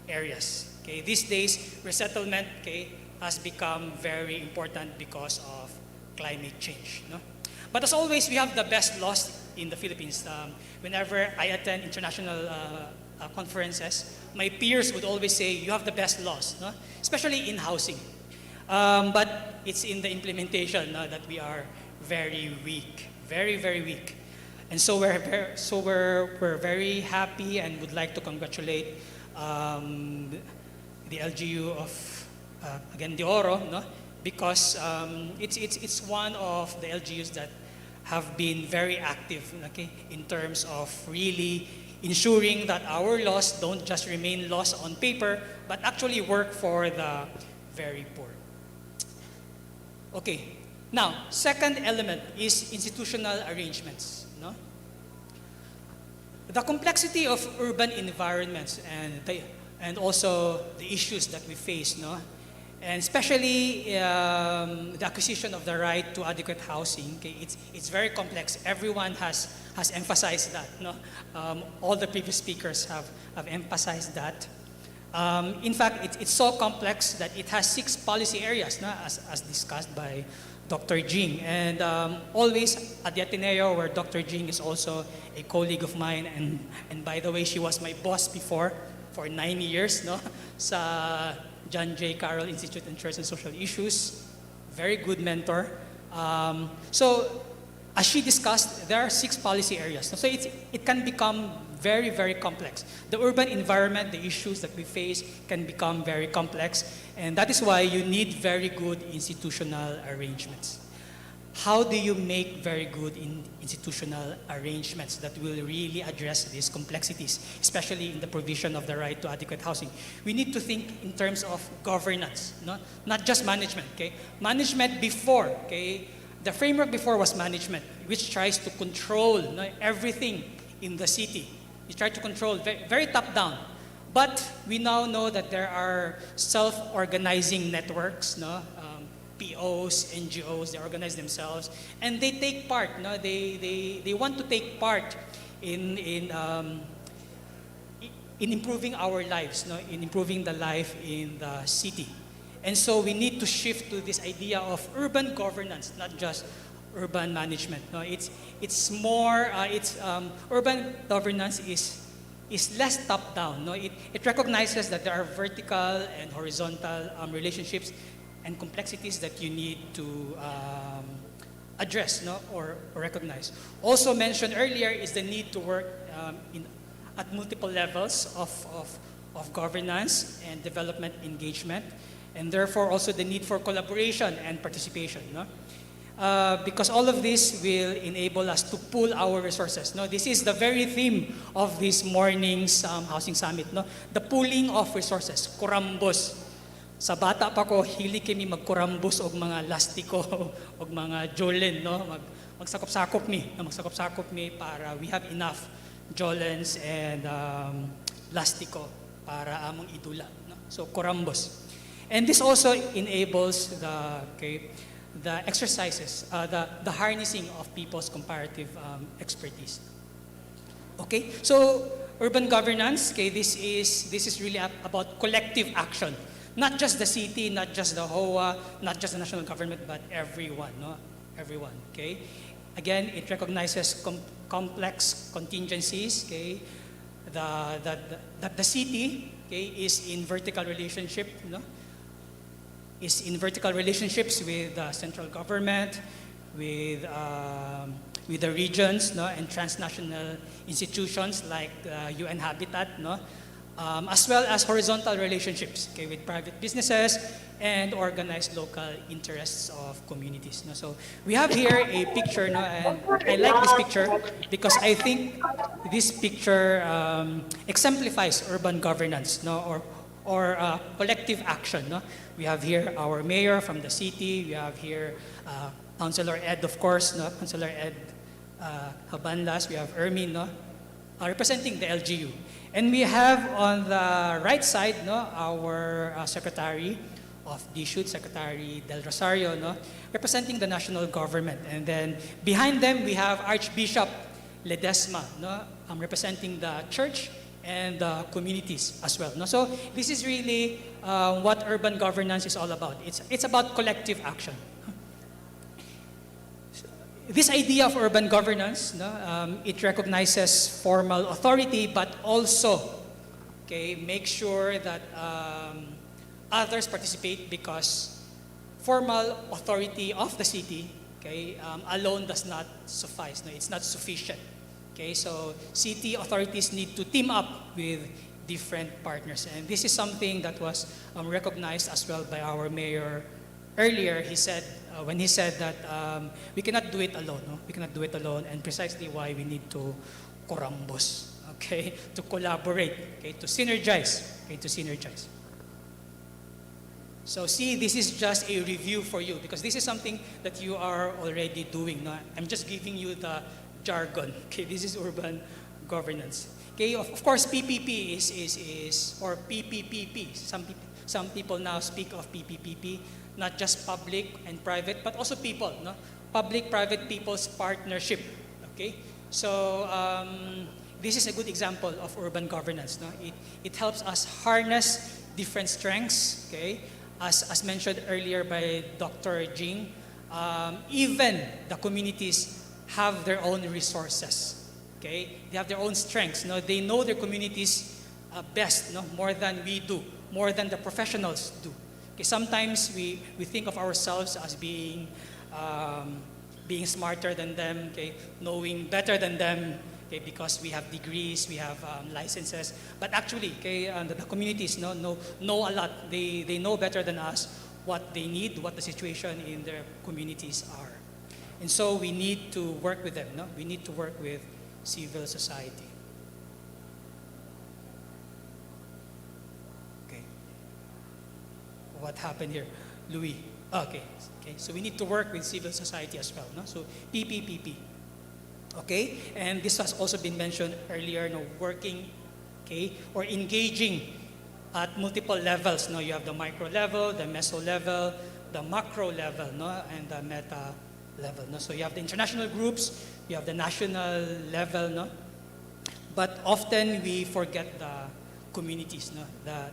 areas. Okay, these days, resettlement, okay, has become very important because of climate change. No? But as always, we have the best laws in the Philippines. Whenever I attend international conferences, my peers would always say, you have the best laws, no? Especially in housing. But it's in the implementation that we are very weak, very, very weak. And so we're very happy and would like to congratulate the LGU of, again, De Oro, no? Because it's one of the LGUs that have been very active, okay, in terms of really ensuring that our laws don't just remain laws on paper, but actually work for the very poor. Okay, now, second element is institutional arrangements. No? The complexity of urban environments and also the issues that we face, no? And especially the acquisition of the right to adequate housing, okay, it's very complex. Everyone has emphasized that. No? All the previous speakers have emphasized that. In fact, it's so complex that it has 6 policy areas, no? as discussed by Dr. Jing. And always at the Ateneo, where Dr. Jing is also a colleague of mine, and by the way, she was my boss before for 9 years, no? Sa John J. Carroll Institute on Church and Social Issues. Very good mentor. So, as she discussed, there are 6 policy areas. So it can become very, very complex. The urban environment, the issues that we face can become very complex. And that is why you need very good institutional arrangements. How do you make very good institutional arrangements that will really address these complexities, especially in the provision of the right to adequate housing? We need to think in terms of governance, not just management. Okay? Management before, okay? The framework before was management, which tries to control everything in the city. You try to control very, very top-down. But we now know that there are self-organizing networks, POs, NGOs, they organize themselves, and they take part. They want to take part in improving our lives, in improving the life in the city. And so we need to shift to this idea of urban governance, not just urban management. Urban governance is less top-down. No? It recognizes that there are vertical and horizontal relationships and complexities that you need to address, no? or recognize. Also mentioned earlier is the need to work at multiple levels of governance and development engagement, and therefore also the need for collaboration and participation. No? Because all of this will enable us to pool our resources. No? This is the very theme of this morning's Housing Summit. No? The pooling of resources, kurambos. Sa bata pa ko, hili kami magkurambos og mga lastiko og mga jolen. No? Magsakop-sakop mi para we have enough jolens and lastiko para among idula. No? So kurambos. And this also enables the exercises, the harnessing of people's comparative expertise. Okay, so urban governance, this is really about collective action. Not just the city, not just the HOA, not just the national government, but everyone, no? Everyone, okay? Again, it recognizes complex contingencies, okay? That the city, okay, is in vertical relationship, no? Is in vertical relationships with the central government, with the regions, no, and transnational institutions like UN Habitat, no, as well as horizontal relationships, okay, with private businesses and organized local interests of communities. No. So we have here a picture, no, and I like this picture because I think this picture exemplifies urban governance, no, or collective action. No? We have here our mayor from the city. We have here Councilor Ed, of course, no? Councilor Ed Habanlas. We have Ermin, no? Representing the LGU. And we have on the right side, no, our Secretary of DSHUD, Secretary Del Rosario, no? Representing the national government. And then behind them, we have Archbishop Ledesma, no? Representing the church and communities as well. No? So this is really what urban governance is all about. It's about collective action. This idea of urban governance, no, it recognizes formal authority, but also, okay, make sure that others participate, because formal authority of the city, okay, alone does not suffice. No, it's not sufficient. Okay, so city authorities need to team up with different partners. And this is something that was recognized as well by our mayor earlier. He said, when he said that we cannot do it alone. No? We cannot do it alone, and precisely why we need to kurambos, okay, to collaborate, okay, to synergize, okay, to synergize. So see, this is just a review for you, because this is something that you are already doing. No? I'm just giving you the jargon. Okay, this is urban governance. Okay, of course, PPP is or PPPP. Some people now speak of PPPP, not just public and private, but also people. No, public-private people's partnership. Okay, so this is a good example of urban governance. No, it helps us harness different strengths. Okay, as mentioned earlier by Dr. Jing, even the communities have their own resources, okay? They have their own strengths. No? They know their communities best, no? More than we do, more than the professionals do. Okay? Sometimes we think of ourselves as being smarter than them, okay? Knowing better than them, okay? Because we have degrees, we have licenses. But actually, okay, the communities know a lot. They know better than us what they need, what the situation in their communities are. And so we need to work with them. No? We need to work with civil society. Okay. What happened here? Louis. Okay. So we need to work with civil society as well. No? So PPPP. Okay. And this has also been mentioned earlier. No? Working, okay, or engaging at multiple levels. No? You have the micro level, the meso level, the macro level, no? And the meta level. No? So you have the international groups, you have the national level, no? But often we forget the communities, no?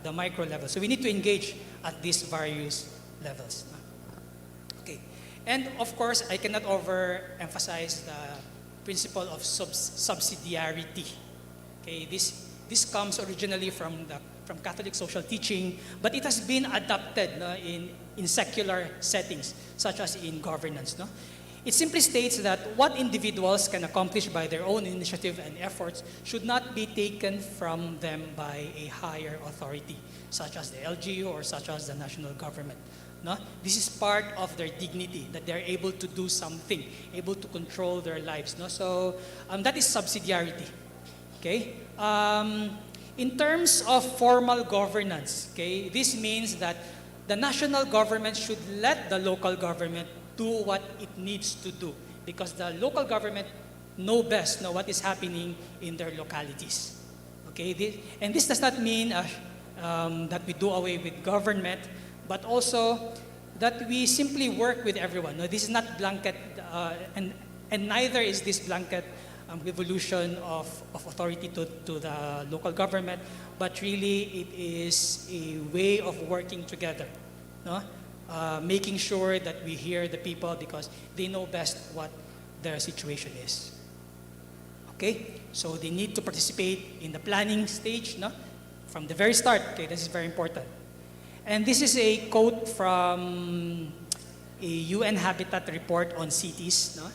The micro level. So we need to engage at these various levels. No? Okay. And of course, I cannot overemphasize the principle of subsidiarity. Okay, this This comes originally from Catholic social teaching, but it has been adopted no, in secular settings, such as in governance. No? It simply states that what individuals can accomplish by their own initiative and efforts should not be taken from them by a higher authority, such as the LGU or such as the national government. No? This is part of their dignity, that they're able to do something, able to control their lives. No? So that is subsidiarity. Okay? In terms of formal governance, okay, this means that the national government should let the local government do what it needs to do, because the local government know best what is happening in their localities. Okay? And this does not mean that we do away with government, but also that we simply work with everyone. No, this is not blanket, and neither is this blanket evolution of authority to the local government, but really it is a way of working together, no? Making sure that we hear the people because they know best what their situation is. Okay, so they need to participate in the planning stage, no? From the very start. Okay, this is very important. And this is a quote from a UN Habitat report on cities, no?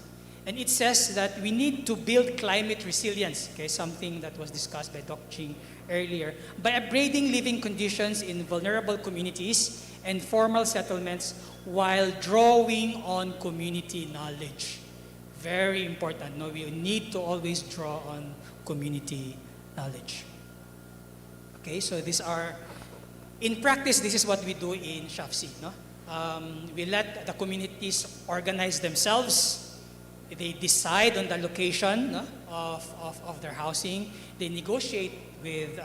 And it says that we need to build climate resilience, okay, something that was discussed by Dr. Ching earlier, by upgrading living conditions in vulnerable communities and formal settlements while drawing on community knowledge. Very important. No? We need to always draw on community knowledge. Okay, so these are, in practice, this is what we do in SHAFC. No? We let the communities organize themselves. They decide on the location, no, of their housing. They negotiate with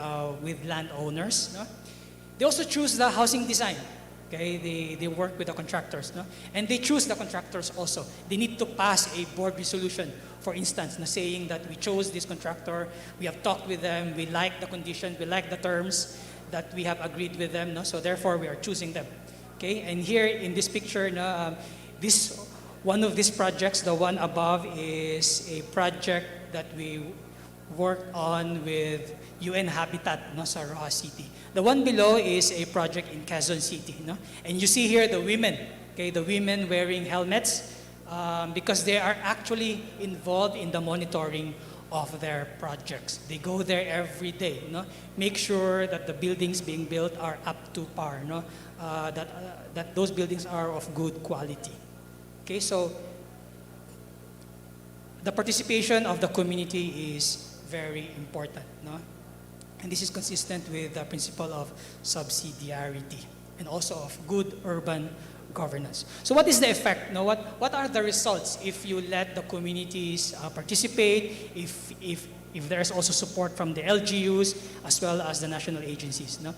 landowners. No? They also choose the housing design. Okay? They work with the contractors. No? And they choose the contractors also. They need to pass a board resolution, for instance, na saying that we chose this contractor, we have talked with them, we like the conditions, we like the terms that we have agreed with them. No? So therefore, we are choosing them. Okay? And here in this picture, no, one of these projects, the one above, is a project that we worked on with UN Habitat, no, sa Roa City. The one below is a project in Quezon City. No? And you see here the women, okay, the women wearing helmets because they are actually involved in the monitoring of their projects. They go there every day, no? Make sure that the buildings being built are up to par, no? That those buildings are of good quality. Okay, so the participation of the community is very important, no? And this is consistent with the principle of subsidiarity and also of good urban governance. So what is the effect? No? What are the results if you let the communities participate, if there's also support from the LGUs as well as the national agencies? No?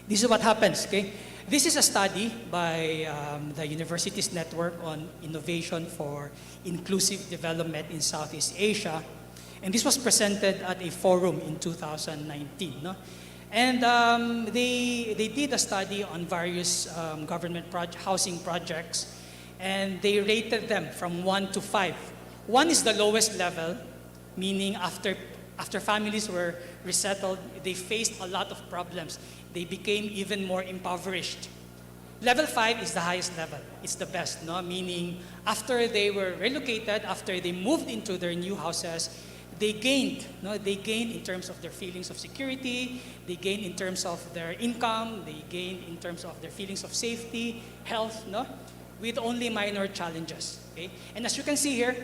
This is what happens, okay? This is a study by the Universities Network on Innovation for Inclusive Development in Southeast Asia. And this was presented at a forum in 2019. No? And they did a study on various government housing projects, and they rated them from 1 to 5. 1 is the lowest level, meaning after families were resettled, they faced a lot of problems. They became even more impoverished. Level 5 is the highest level. It's the best, no? Meaning after they were relocated, after they moved into their new houses, they gained, no? They gained in terms of their feelings of security, they gained in terms of their income, they gained in terms of their feelings of safety, health, no? With only minor challenges, okay? And as you can see here,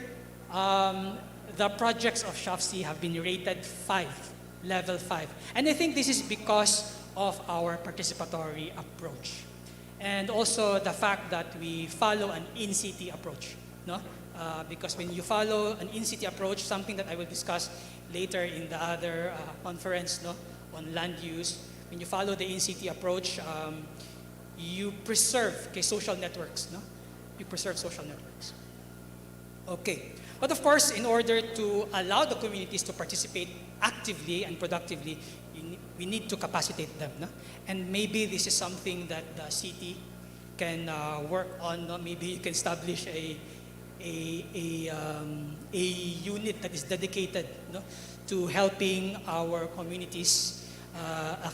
the projects of SHAFC have been rated 5, level 5. And I think this is because of our participatory approach. And also the fact that we follow an in-city approach, no? Because when you follow an in-city approach, something that I will discuss later in the other conference, no, on land use, when you follow the in-city approach, you preserve, okay, social networks, no? You preserve social networks. Okay, but of course, in order to allow the communities to participate actively and productively, we need to capacitate them, no? And maybe this is something that the city can work on, no? Maybe you can establish a unit that is dedicated, no, to helping our communities,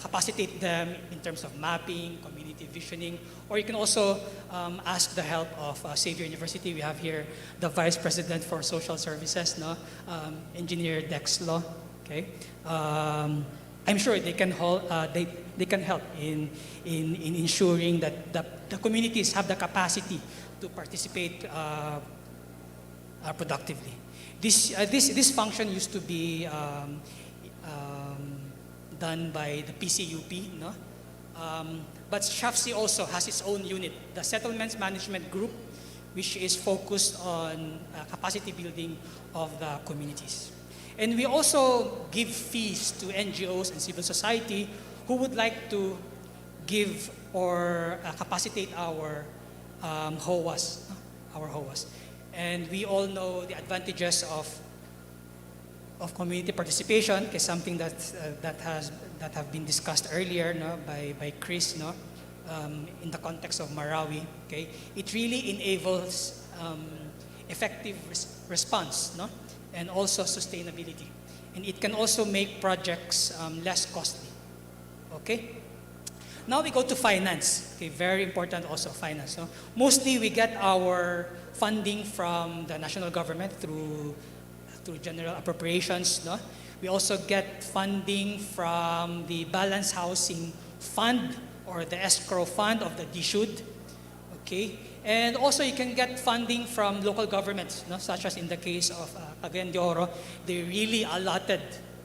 capacitate them in terms of mapping, community visioning, or you can also ask the help of Xavier University. We have here the Vice President for Social Services, no? Engineer Dexlo. Okay, I'm sure they can they can help in ensuring that the communities have the capacity to participate productively. This function used to be done by the PCUP, no? But SHAFC also has its own unit, the Settlements Management Group, which is focused on capacity building of the communities. And we also give fees to NGOs and civil society who would like to give or capacitate our HOAs, our HOAs. And we all know the advantages of community participation, is something that have been discussed earlier, no, by Chris, no, in the context of Marawi. Okay, it really enables effective response, no, and also sustainability, and it can also make projects less costly. Okay. Now we go to finance. Okay, very important also finance. No? Mostly we get our funding from the national government through general appropriations. No? We also get funding from the Balanced Housing Fund or the escrow fund of the DSUD. Okay, and also you can get funding from local governments, no? Such as in the case of Cagayan de Oro, they really allotted,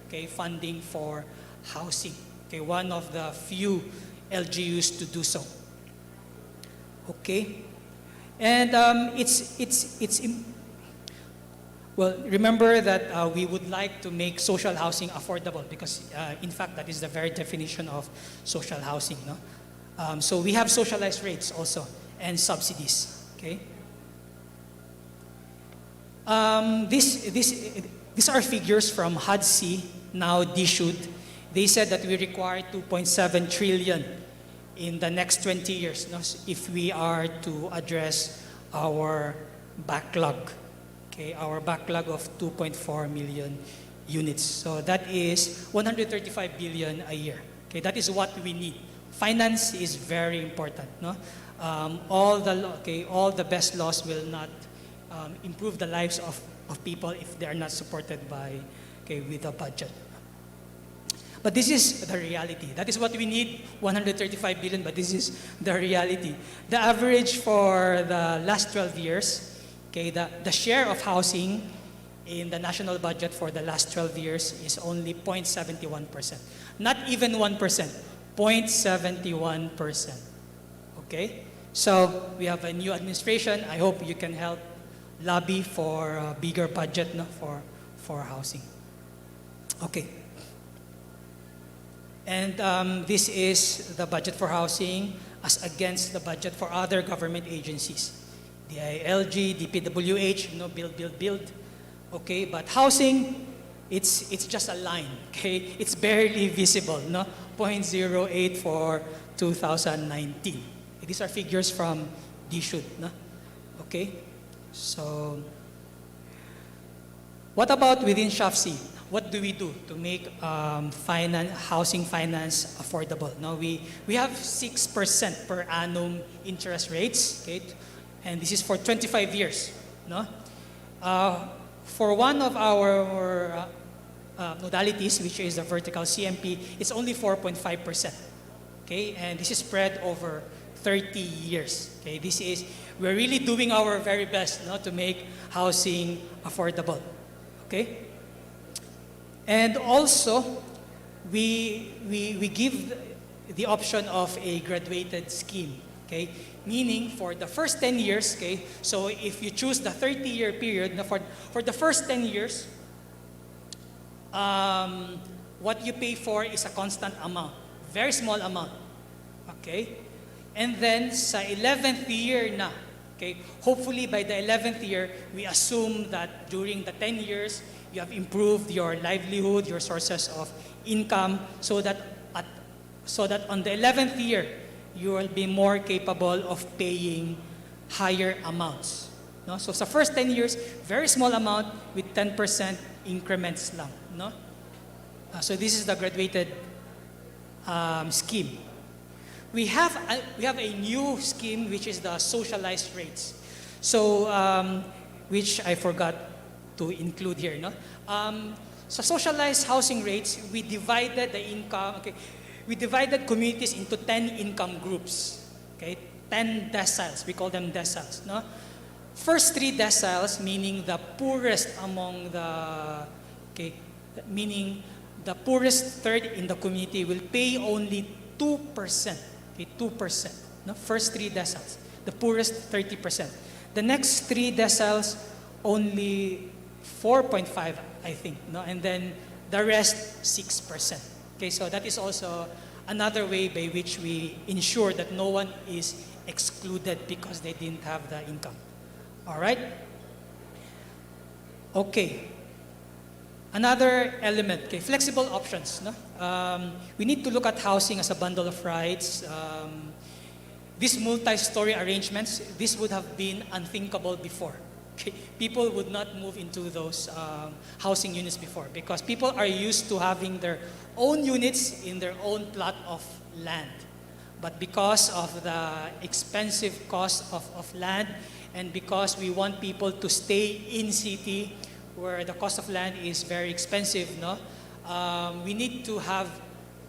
okay, funding for housing. Okay, one of the few LGUs to do so. Okay, and well, remember that we would like to make social housing affordable because, in fact, that is the very definition of social housing. No? So we have socialized rates also and subsidies. Okay. These are figures from HUD-C, now DSUD. They said that we require 2.7 trillion in the next 20 years, no, if we are to address our backlog. Okay, our backlog of 2.4 million units. So that is 135 billion a year. Okay, that is what we need. Finance is very important. No, all the best laws will not improve the lives of people if they are not supported by, with a budget. But this is the reality. That is what we need, 135 billion, but this is the reality. The average for the last 12 years, okay, the share of housing in the national budget for the last 12 years is only 0.71%. Not even 1%, 0.71%. Okay? So we have a new administration. I hope you can help lobby for a bigger budget, no, for housing. Okay. And this is the budget for housing as against the budget for other government agencies. The ILG, DPWH, build. Okay, but housing, it's just a line. Okay, it's barely visible. No, 0.08 for 2019. These are figures from DSUD. No, okay. So, what about within SHAFC? What do we do to make housing finance affordable? Now we have 6% per annum interest rates, okay, and this is for 25 years. No, for one of our modalities, which is the vertical CMP, it's only 4.5%. Okay, and this is spread over 30 years. Okay, we're really doing our very best, no, to make housing affordable. Okay. And also, we give the option of a graduated scheme, okay? Meaning for the first 10 years, okay? So if you choose the 30-year period, for the first 10 years, what you pay for is a constant amount, very small amount, okay? And then sa 11th year na, okay? Hopefully by the 11th year, we assume that during the 10 years, you have improved your livelihood, your sources of income, so that on the 11th year, you will be more capable of paying higher amounts. No? So sa first 10 years, very small amount with 10% increments lang. No? So this is the graduated scheme. We have a new scheme which is the socialized rates. So which I forgot to include here. No? So socialized housing rates, we divided the income. Okay, we divided communities into 10 income groups. Okay, 10 deciles. We call them deciles. No? First 3 deciles, meaning the poorest among the, okay, meaning the poorest third in the community will pay only 2%. Okay, 2%. No? First 3 deciles. The poorest 30%. The next 3 deciles only 4.5, I think. No? And then the rest 6%. Okay, so that is also another way by which we ensure that no one is excluded because they didn't have the income. All right? Okay. Another element, okay, flexible options. No? We need to look at housing as a bundle of rights. These multi-story arrangements, this would have been unthinkable before. Okay? People would not move into those housing units before because people are used to having their own units in their own plot of land. But because of the expensive cost of land and because we want people to stay in city where the cost of land is very expensive, no? We need to have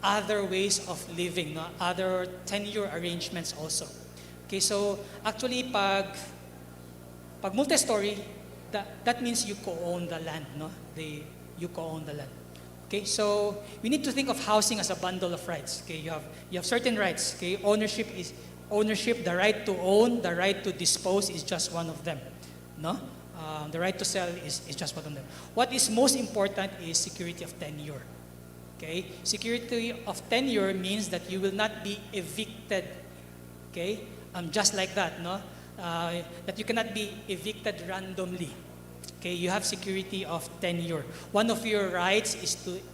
other ways of living, no? Other tenure arrangements also. Okay, so actually pag multi-story, that means you co-own the land, no? You co-own the land. Okay, so we need to think of housing as a bundle of rights. Okay, you have certain rights. Okay, ownership, the right to own, the right to dispose is just one of them. No? The right to sell is just one of them. What is most important is security of tenure. Okay? Security of tenure means that you will not be evicted. Okay? Just like that, no? That you cannot be evicted randomly. Okay? You have security of tenure. One of your rights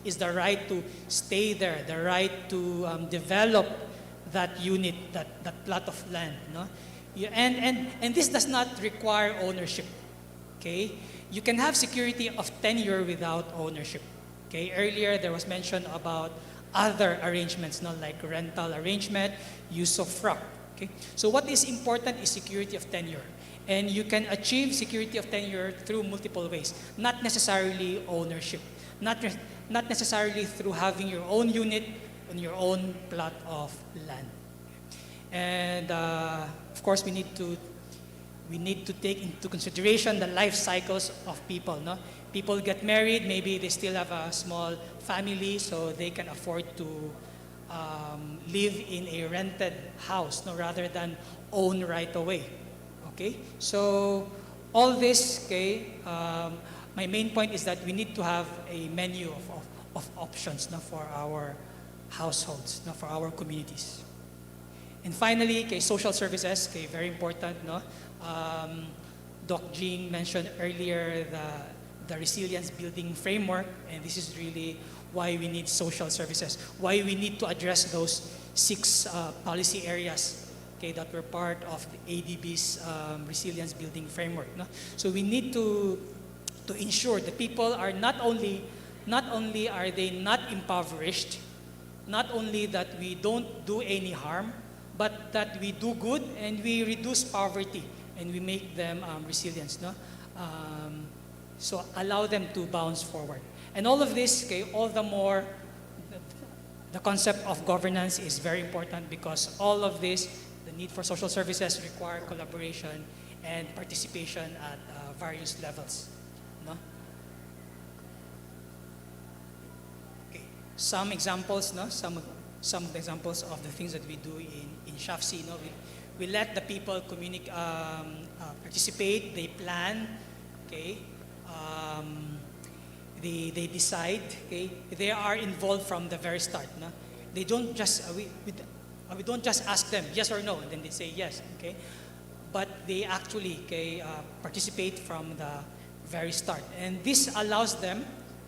is the right to stay there, the right to develop that unit, that plot of land, no? And this does not require ownership. Okay? You can have security of tenure without ownership. Okay? Earlier there was mention about other arrangements, not like rental arrangement, use of FRAC. Okay? So what is important is security of tenure. And you can achieve security of tenure through multiple ways, not necessarily ownership, not necessarily through having your own unit on your own plot of land. And of course, we need to take into consideration the life cycles of people. No? People get married, maybe they still have a small family, so they can afford to live in a rented house, no, rather than own right away. Okay, so all this, okay, my main point is that we need to have a menu of options, no, for our households, no, for our communities. And finally, okay, social services, okay, very important, no. Doc Jean mentioned earlier the resilience building framework, and this is really why we need social services, why we need to address those 6 policy areas, okay, that were part of the ADB's resilience building framework. No? So we need to ensure that people are not only are they not impoverished, not only that we don't do any harm, but that we do good and we reduce poverty and we make them resilient. No? So allow them to bounce forward. And all of this, okay, all the more, the concept of governance is very important because all of this, the need for social services require collaboration and participation at various levels. No? Okay. Some examples, no? Some examples of the things that we do in SHAFC. No? We let the people participate, they plan, okay? They decide, okay? They are involved from the very start. No? They don't just, we don't just ask them yes or no, and then they say yes, okay? But they actually, okay, participate from the very start. And this allows them,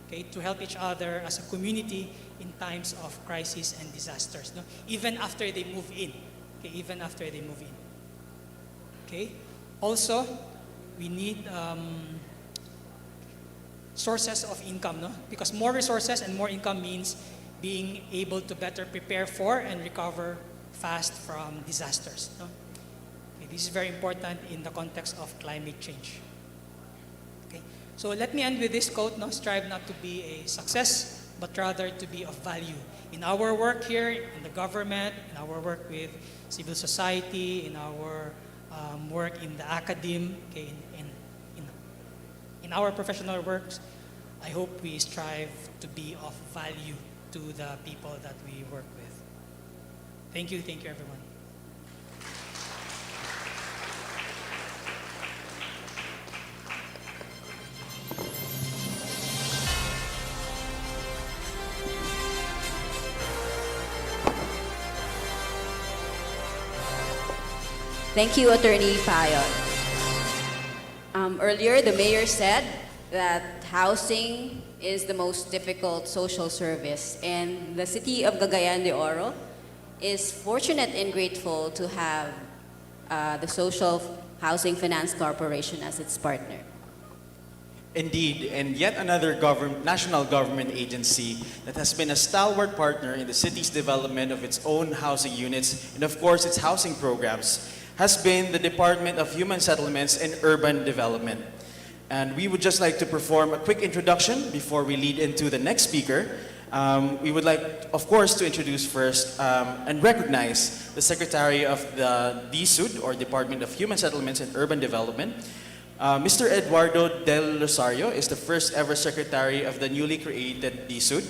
okay, to help each other as a community in times of crisis and disasters, no? Even after they move in, okay? Even after they move in. Okay? Also, we need sources of income, no? Because more resources and more income means being able to better prepare for and recover fast from disasters, no? Okay, this is very important in the context of climate change. Okay, so let me end with this quote, no? Strive not to be a success, but rather to be of value. In our work here, in the government, in our work with civil society, in our work in the academe, okay, in our professional works, I hope we strive to be of value to the people that we work with. Thank you everyone. Thank you, Attorney Payot. Earlier, the mayor said that housing is the most difficult social service, and the city of Cagayan de Oro is fortunate and grateful to have the Social Housing Finance Corporation as its partner. Indeed, and yet another national government agency that has been a stalwart partner in the city's development of its own housing units and of course its housing programs has been the Department of Human Settlements and Urban Development. And we would just like to perform a quick introduction before we lead into the next speaker. We would like, of course, to introduce first and recognize the Secretary of the DSUD, or Department of Human Settlements and Urban Development. Mr. Eduardo Del Rosario is the first ever Secretary of the newly created DSUD.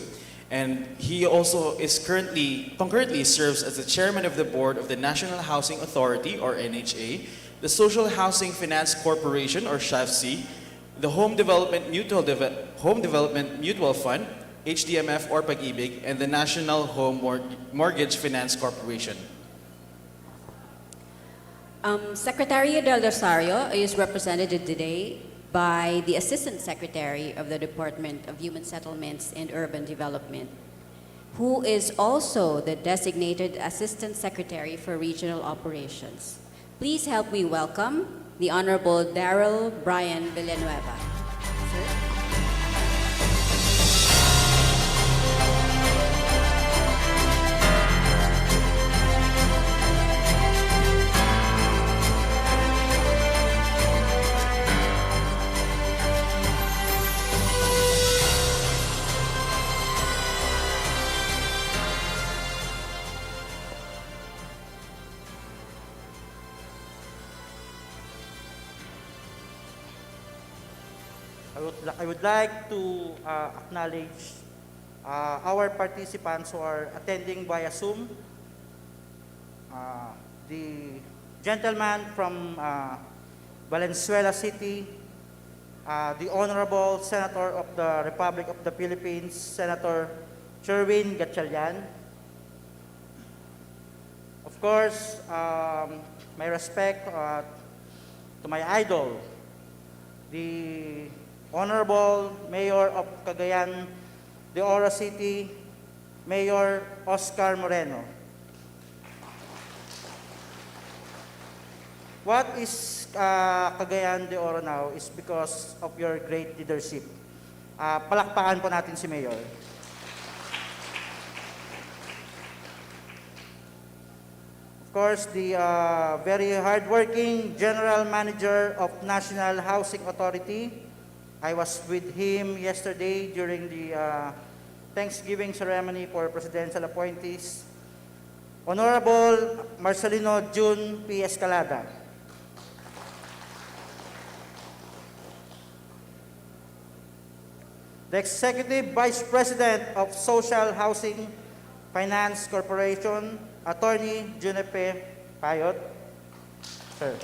And he also is concurrently serves as the Chairman of the Board of the National Housing Authority, or NHA, the Social Housing Finance Corporation, or SHAFC, the Home Development Mutual Fund, HDMF or Pag-ibig, and the National Home Mortgage Finance Corporation. Secretary Del Rosario is represented today by the Assistant Secretary of the Department of Human Settlements and Urban Development, who is also the designated Assistant Secretary for Regional Operations. Please help me welcome the Honorable Daryl Brian Villanueva. Sir? I would like to acknowledge our participants who are attending via Zoom. The gentleman from Valenzuela City, the Honorable Senator of the Republic of the Philippines, Senator Sherwin Gatchalian. Of course, my respect to my idol, the Honorable Mayor of Cagayan de Oro City, Mayor Oscar Moreno. What is Cagayan de Oro now is because of your great leadership. Palakpakan po natin si Mayor. Of course, the very hardworking General Manager of National Housing Authority. I was with him yesterday during the Thanksgiving ceremony for presidential appointees. Honorable Marcelino June P. Escalada. The Executive Vice President of Social Housing Finance Corporation, Attorney Junipe Payot. Sir.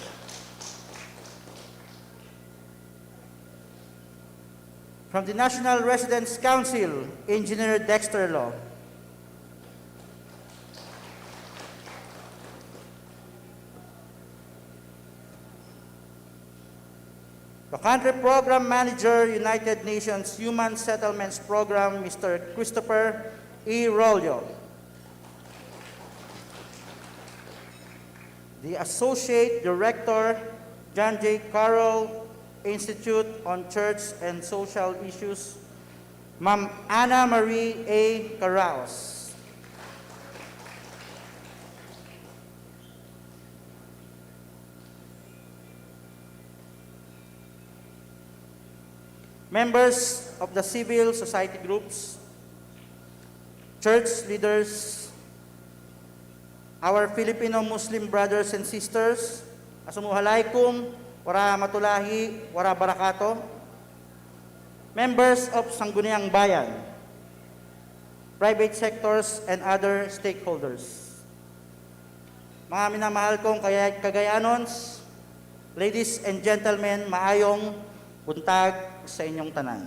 From the National Residence Council, Engineer Dexter Law. The Country Program Manager, United Nations Human Settlements Program, Mr. Christopher E. Rollo. The Associate Director, John J. Carroll, Institute on Church and Social Issues, Ma'am Ana Marie A. Caraos. Members of the civil society groups, church leaders, our Filipino Muslim brothers and sisters, Assalamualaikum, wara matulahi, wara barakato, members of Sangguniang Bayan, private sectors, and other stakeholders. Mga minamahal kong kagayanons, ladies and gentlemen, maayong buntag sa inyong tanan.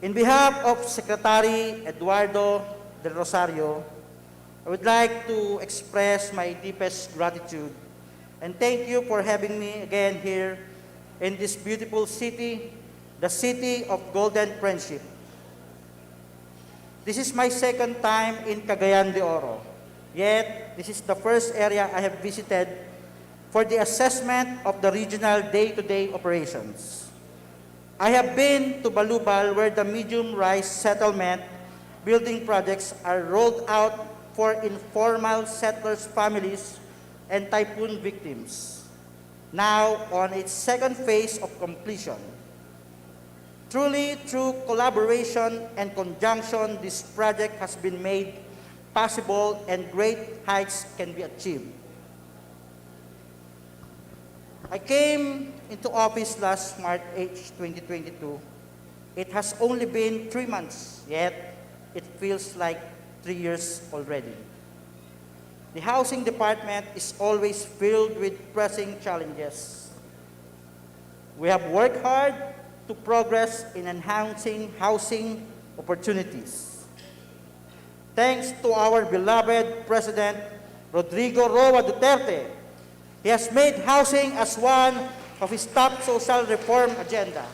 In behalf of Secretary Eduardo Del Rosario, I would like to express my deepest gratitude and thank you for having me again here in this beautiful city, the city of Golden Friendship. This is my second time in Cagayan de Oro, yet this is the first area I have visited for the assessment of the regional day-to-day operations. I have been to Balubal where the medium-rise settlement building projects are rolled out for informal settlers' families and typhoon victims, now on its second phase of completion. Truly, through collaboration and conjunction, this project has been made possible and great heights can be achieved. I came into office last March 8, 2022. It has only been 3 months, yet it feels like 3 years already. The housing department is always filled with pressing challenges. We have worked hard to progress in enhancing housing opportunities. Thanks to our beloved President Rodrigo Roa Duterte, he has made housing as one of his top social reform agenda.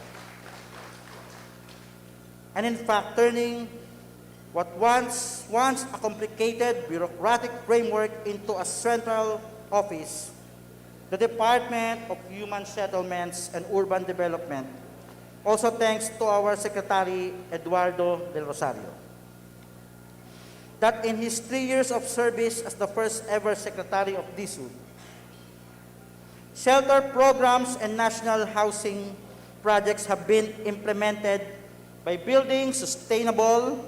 And in fact, turning what once a complicated bureaucratic framework into a central office, the Department of Human Settlements and Urban Development, also thanks to our Secretary Eduardo Del Rosario, that in his 3 years of service as the first ever Secretary of DSUD, shelter programs and national housing projects have been implemented by building sustainable,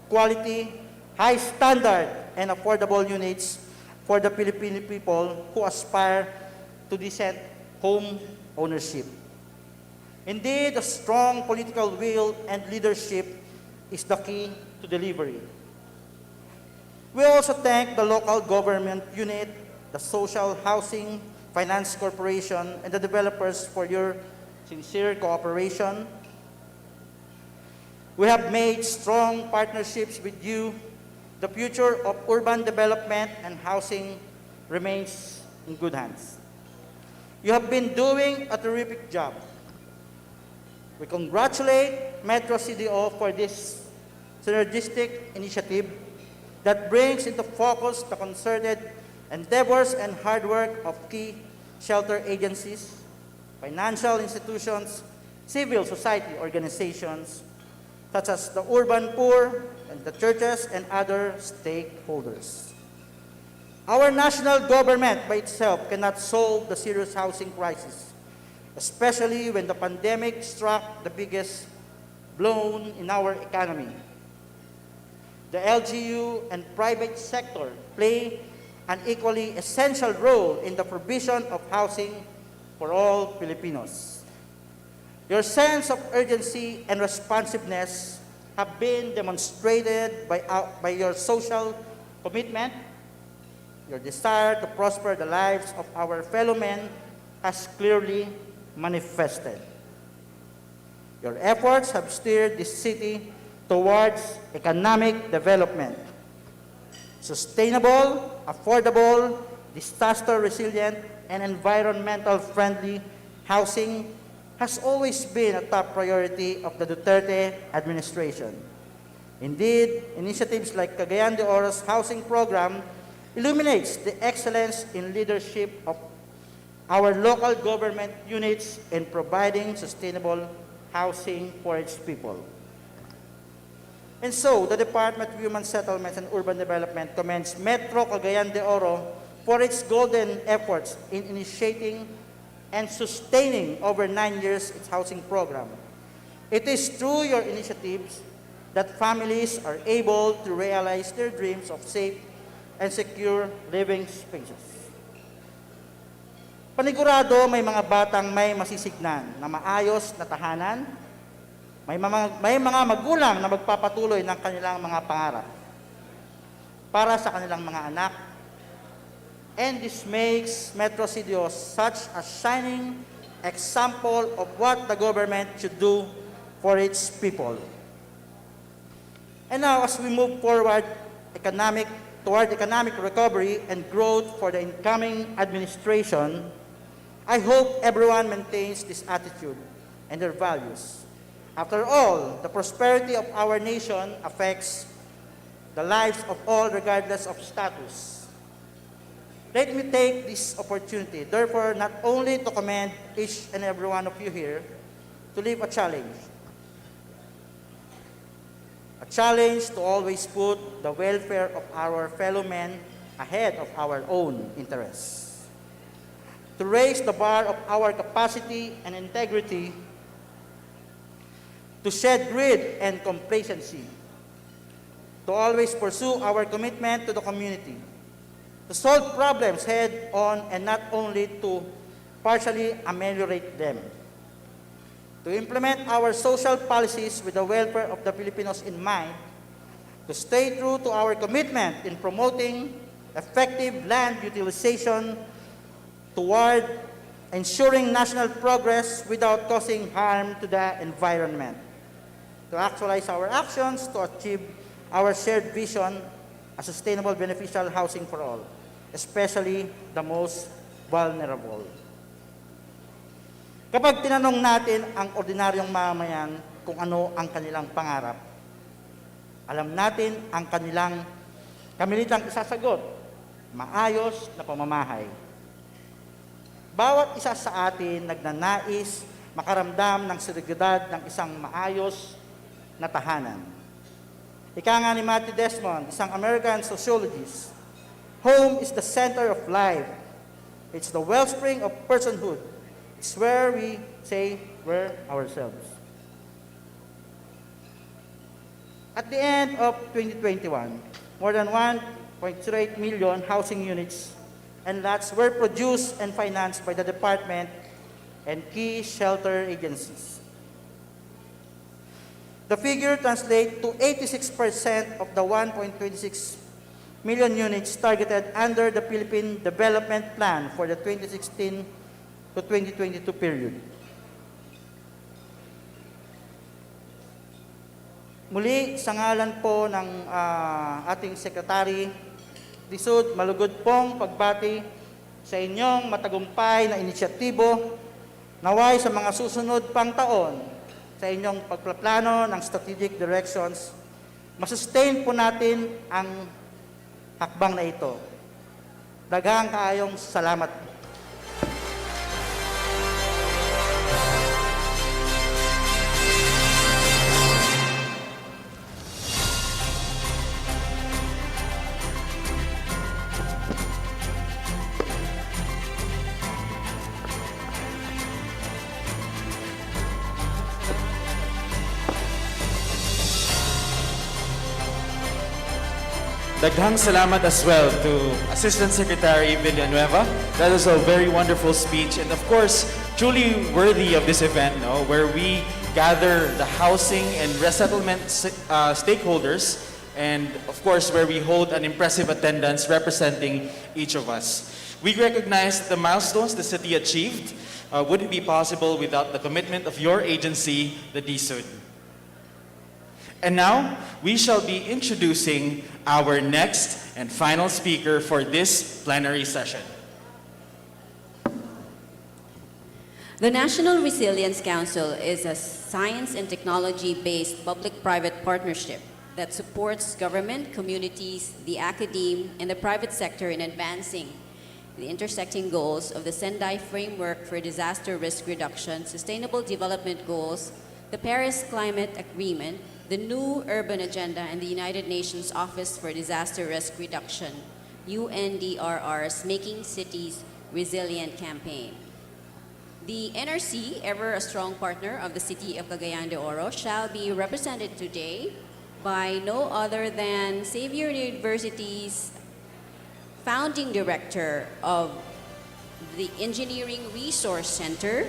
quality, high standard, and affordable units for the Filipino people who aspire to decent home ownership. Indeed, a strong political will and leadership is the key to delivery. We also thank the local government unit, the Social Housing Finance Corporation, and the developers for your sincere cooperation. We have made strong partnerships with you. The future of urban development and housing remains in good hands. You have been doing a terrific job. We congratulate Metro CDO for this synergistic initiative that brings into focus the concerted endeavors and hard work of key shelter agencies, financial institutions, civil society organizations, such as the urban poor and the churches and other stakeholders. Our national government by itself cannot solve the serious housing crisis, especially when the pandemic struck the biggest blow in our economy. The LGU and private sector play an equally essential role in the provision of housing for all Filipinos. Your sense of urgency and responsiveness have been demonstrated by your social commitment. Your desire to prosper the lives of our fellow men has clearly manifested. Your efforts have steered this city towards economic development. Sustainable, affordable, disaster-resilient, and environmental-friendly housing has always been a top priority of the Duterte administration. Indeed, initiatives like Cagayan de Oro's housing program illuminates the excellence in leadership of our local government units in providing sustainable housing for its people. And so, the Department of Human Settlements and Urban Development commends Metro Cagayan de Oro for its golden efforts in initiating and sustaining over 9 years its housing program. It is through your initiatives that families are able to realize their dreams of safe and secure living spaces. Panigurado may mga batang may masisignan na maayos na tahanan, may mga magulang na magpapatuloy ng kanilang mga pangarap para sa kanilang mga anak. And this makes Metro CDO such a shining example of what the government should do for its people. And now, as we move forward toward economic recovery and growth for the incoming administration, I hope everyone maintains this attitude and their values. After all, the prosperity of our nation affects the lives of all regardless of status. Let me take this opportunity, therefore, not only to commend each and every one of you here to live a challenge to always put the welfare of our fellow men ahead of our own interests, to raise the bar of our capacity and integrity, to shed greed and complacency, to always pursue our commitment to the community, to solve problems head-on and not only to partially ameliorate them, to implement our social policies with the welfare of the Filipinos in mind, to stay true to our commitment in promoting effective land utilization toward ensuring national progress without causing harm to the environment, to actualize our actions to achieve our shared vision, a sustainable beneficial housing for all, especially the most vulnerable. Kapag tinanong natin ang ordinaryong mamamayan kung ano ang kanilang pangarap, alam natin ang kanilang kamilitang isasagot, maayos na pamamahay. Bawat isa sa atin nagnanais makaramdam ng seguridad ng isang maayos na tahanan. Ika nga ni Matthew Desmond, isang American sociologist, home is the center of life. It's the wellspring of personhood. It's where we say we're ourselves. At the end of 2021, more than 1.08 million housing units and lots were produced and financed by the department and key shelter agencies. The figure translates to 86% of the 1.26 million units targeted under the Philippine Development Plan for the 2016 to 2022 period. Muli, sa ngalan po ng ating Secretary, lisod, malugod pong pagbati sa inyong matagumpay na inisyatibo, naway sa mga susunod pang taon sa inyong pagplaplano ng strategic directions, masustain po natin ang hakbang na ito. Daghang kaayong salamat. Daghang salamat as well to Assistant Secretary Villanueva. That was a very wonderful speech and of course, truly worthy of this event, no? Where we gather the housing and resettlement stakeholders and of course, where we hold an impressive attendance representing each of us. We recognize the milestones the city achieved wouldn't be possible without the commitment of your agency, the DSUD. And now, we shall be introducing our next and final speaker for this plenary session. The National Resilience Council is a science and technology-based public-private partnership that supports government, communities, the academe, and the private sector in advancing the intersecting goals of the Sendai Framework for Disaster Risk Reduction, Sustainable Development Goals, the Paris Climate Agreement, the New Urban Agenda, and the United Nations Office for Disaster Risk Reduction, UNDRR's Making Cities Resilient campaign. The NRC, ever a strong partner of the city of Cagayan de Oro, shall be represented today by no other than Xavier University's founding director of the Engineering Resource Center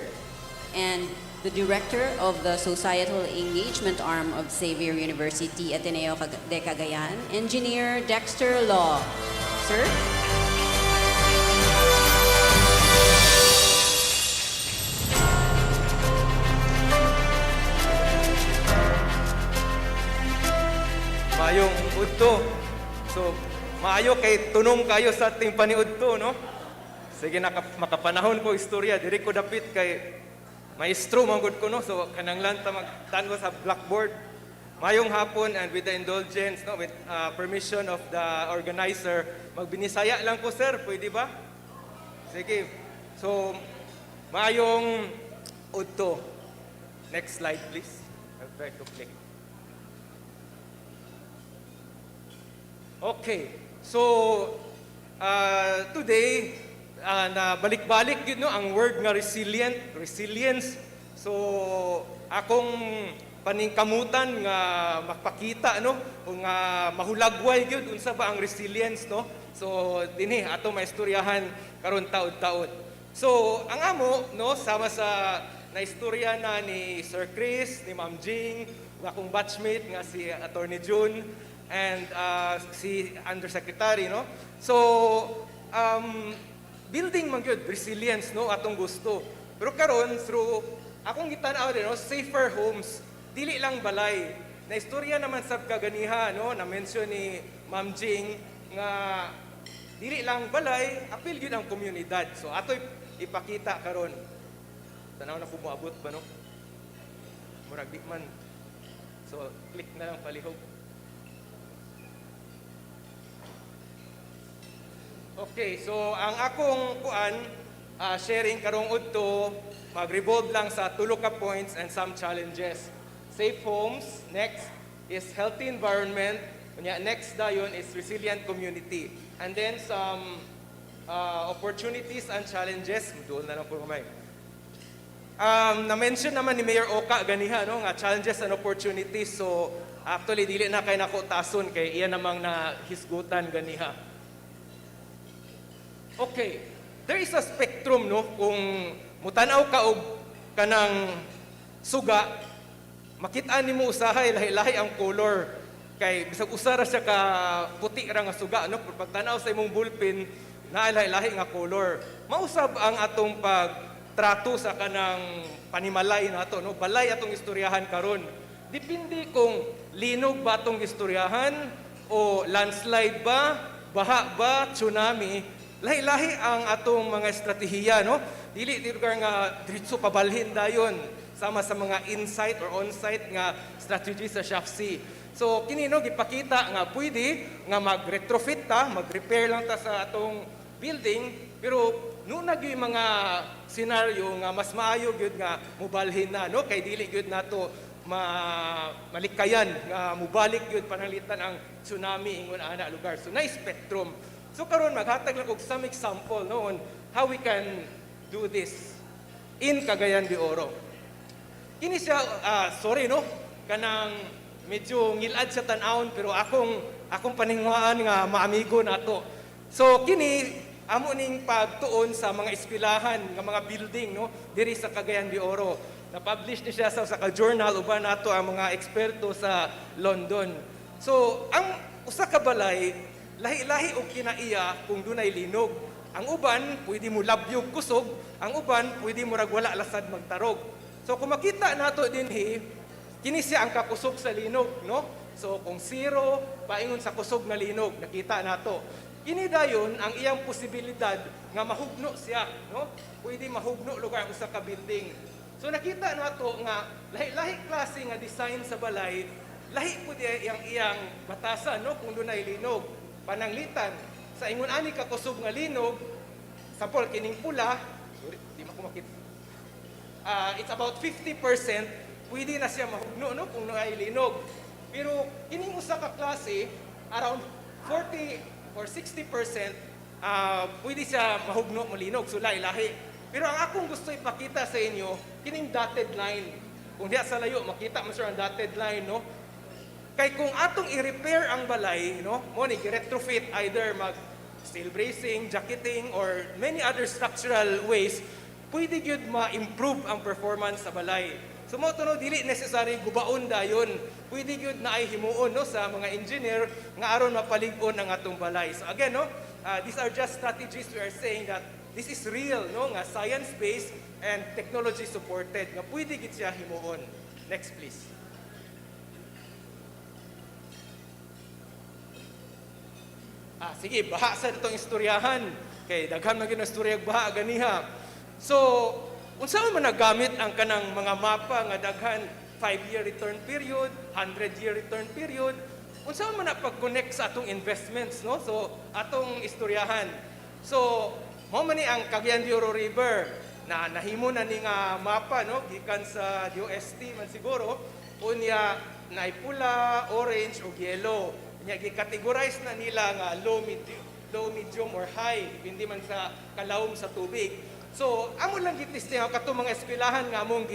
and the director of the Societal Engagement Arm of Xavier University Ateneo de Cagayan, Engineer Dexter Law. Sir? Mayong udto. So, maayo kay tunong kayo sa ating paniudto, no? Sige, makapanahon ko istorya. Diri ko dapit kay maestro, manggod ko, no? So, kanang lanta magtango sa blackboard. Mayong hapon, and with the indulgence, no? With permission of the organizer, magbinisaya lang ko, sir. Pwede ba? Sige. So, mayong udto. Next slide, please. I'll try to click. Okay, so today, na balik-balik yun, no, ang word nga resilience. So, akong paningkamutan nga makpakita, no, o nga mahulagway yun, unsa ba ang resilience, no? So, dinhi, ato maistoryahan karon taod-taod. So, ang amo, no, sama sa naistorya na ni Sir Chris, ni Ma'am Jing, akong batchmate nga si Attorney June, and si Undersecretary, no? So, building man gyud resilience, no, atong gusto. Pero karon through akong gitanaw din, no, safer homes, dili lang balay. Na istorya naman sa kaganiha, no, na mention ni Ma'am Jing nga dili lang balay, apil gyud ang komunidad. So ato ipakita karon. Tanaw na ko moabot ba, no? Murag di man. So click na lang palihog. Okay, so ang akong sharing karong udto, mag-revolve lang sa tulo ka points and some challenges. Safe homes, next is healthy environment, next dayon is resilient community. And then some opportunities and challenges, doon na lang po kamay. Na-mention naman ni Mayor Oka ganiha, no, nga challenges and opportunities. So actually dili na kay nako tason kay iya namang na hisgutan ganiha. Okay, there is a spectrum, no, kung mutanaw ka og kanang suga, makita nimo usahay lahi-lahi ang color kay bisag usara siya ka puti ra nga suga, no, pag tanaw sa imong ballpen na lahi-lahi nga color. Mausab ang atong pagtrato sa kanang panimalay nato, no, balay atong istoryahan karon. Depende kung linog ba atong istoryahan o landslide ba, baha ba, tsunami. Lahi-lahi ang atong mga estratehiya, no? Dili lugar nga diretso pabalhin dayon sama sa mga insight or on-site nga strategy sa SHAFC. So kini, no, gipakita nga pwede nga mag-retrofit ta, mag-repair lang ta sa atong building, pero nuna gyud mga senaryo nga mas maayo gyud nga mobalhin na, no, kay dili gyud nato malikayan nga mubalik gyud pananglitan ang tsunami ingon ana lugar. So na spectrum. So karon maghatag lang og some example, no, on how we can do this in Cagayan de Oro. Kini siya sorry, no, kanang medyo ngilad sa tan-awon pero akong paningwaan nga maamigo nato. So kini amo ning pagtuon sa mga eskwelahan nga mga building, no, diri sa Cagayan de Oro. Na-publish ni siya sa ka-journal uban nato ang mga eksperto sa London. So ang usa ka balay lahi-lahi og kinaiya kung dunay linog. Ang uban pwede mo labyog kusog, ang uban pwede mo rag wala lasad magtarog. So kung makita nato dinhi, kini siya ang kakusog sa linog, no? So kung zero paingon sa kusog nga linog, nakita nato. Kini dayon ang iyang posibilidad nga mahugno siya, no? Pwede mahugno lugar ang usa ka building. So nakita nato nga lahi-lahi klase nga design sa balay lahi po di iyang batasan, no, kung dunay linog. Pananglitan, sa ingon ani ka kusog nga linog, sampol kining pula, sorry, di makumakit. It's about 50%, pwede na siya mahugno, no, kung dunay linog. Pero kining usa ka klase, around 40 or 60%, pwede siya mahugno malinog, so lahi-lahi. Pero ang akong gusto ipakita sa inyo, kining dotted line. Kung diya sa layo, makita mo siya ang dotted line, no? Kay kung atong i-repair ang balay, no, mo ni retrofit either mag steel bracing, jacketing, or many other structural ways, pwede gyud ma-improve ang performance sa balay. So mo to no, dili necessary gubaon dayon. Pwede gyud na ay himuon, no, sa mga engineer nga aron mapalig-on ang atong balay. So again, no, these are just strategies we are saying that this is real, no, nga science-based and technology supported nga pwede gid siya himuon. Next please. Sige, baha sa itong istoryahan. Kay daghan man gyud ang istorya baha ganiha. So, unsa man nagamit ang kanang mga mapa nga daghan 5-year return period, 100-year return period, unsa man na pag-connect sa atong investments, no? So, atong istoryahan. So, mo man ni ang Cagayan de Oro River na nahimo na ni nga mapa, no, gikan sa DOST man siguro, unya na pula, orange o yellow. Nya gi-categorize na nila nga low, medium or high, hindi man sa kalawom sa tubig. So, amo lang gitisting ako kato mga eskwelahan nga among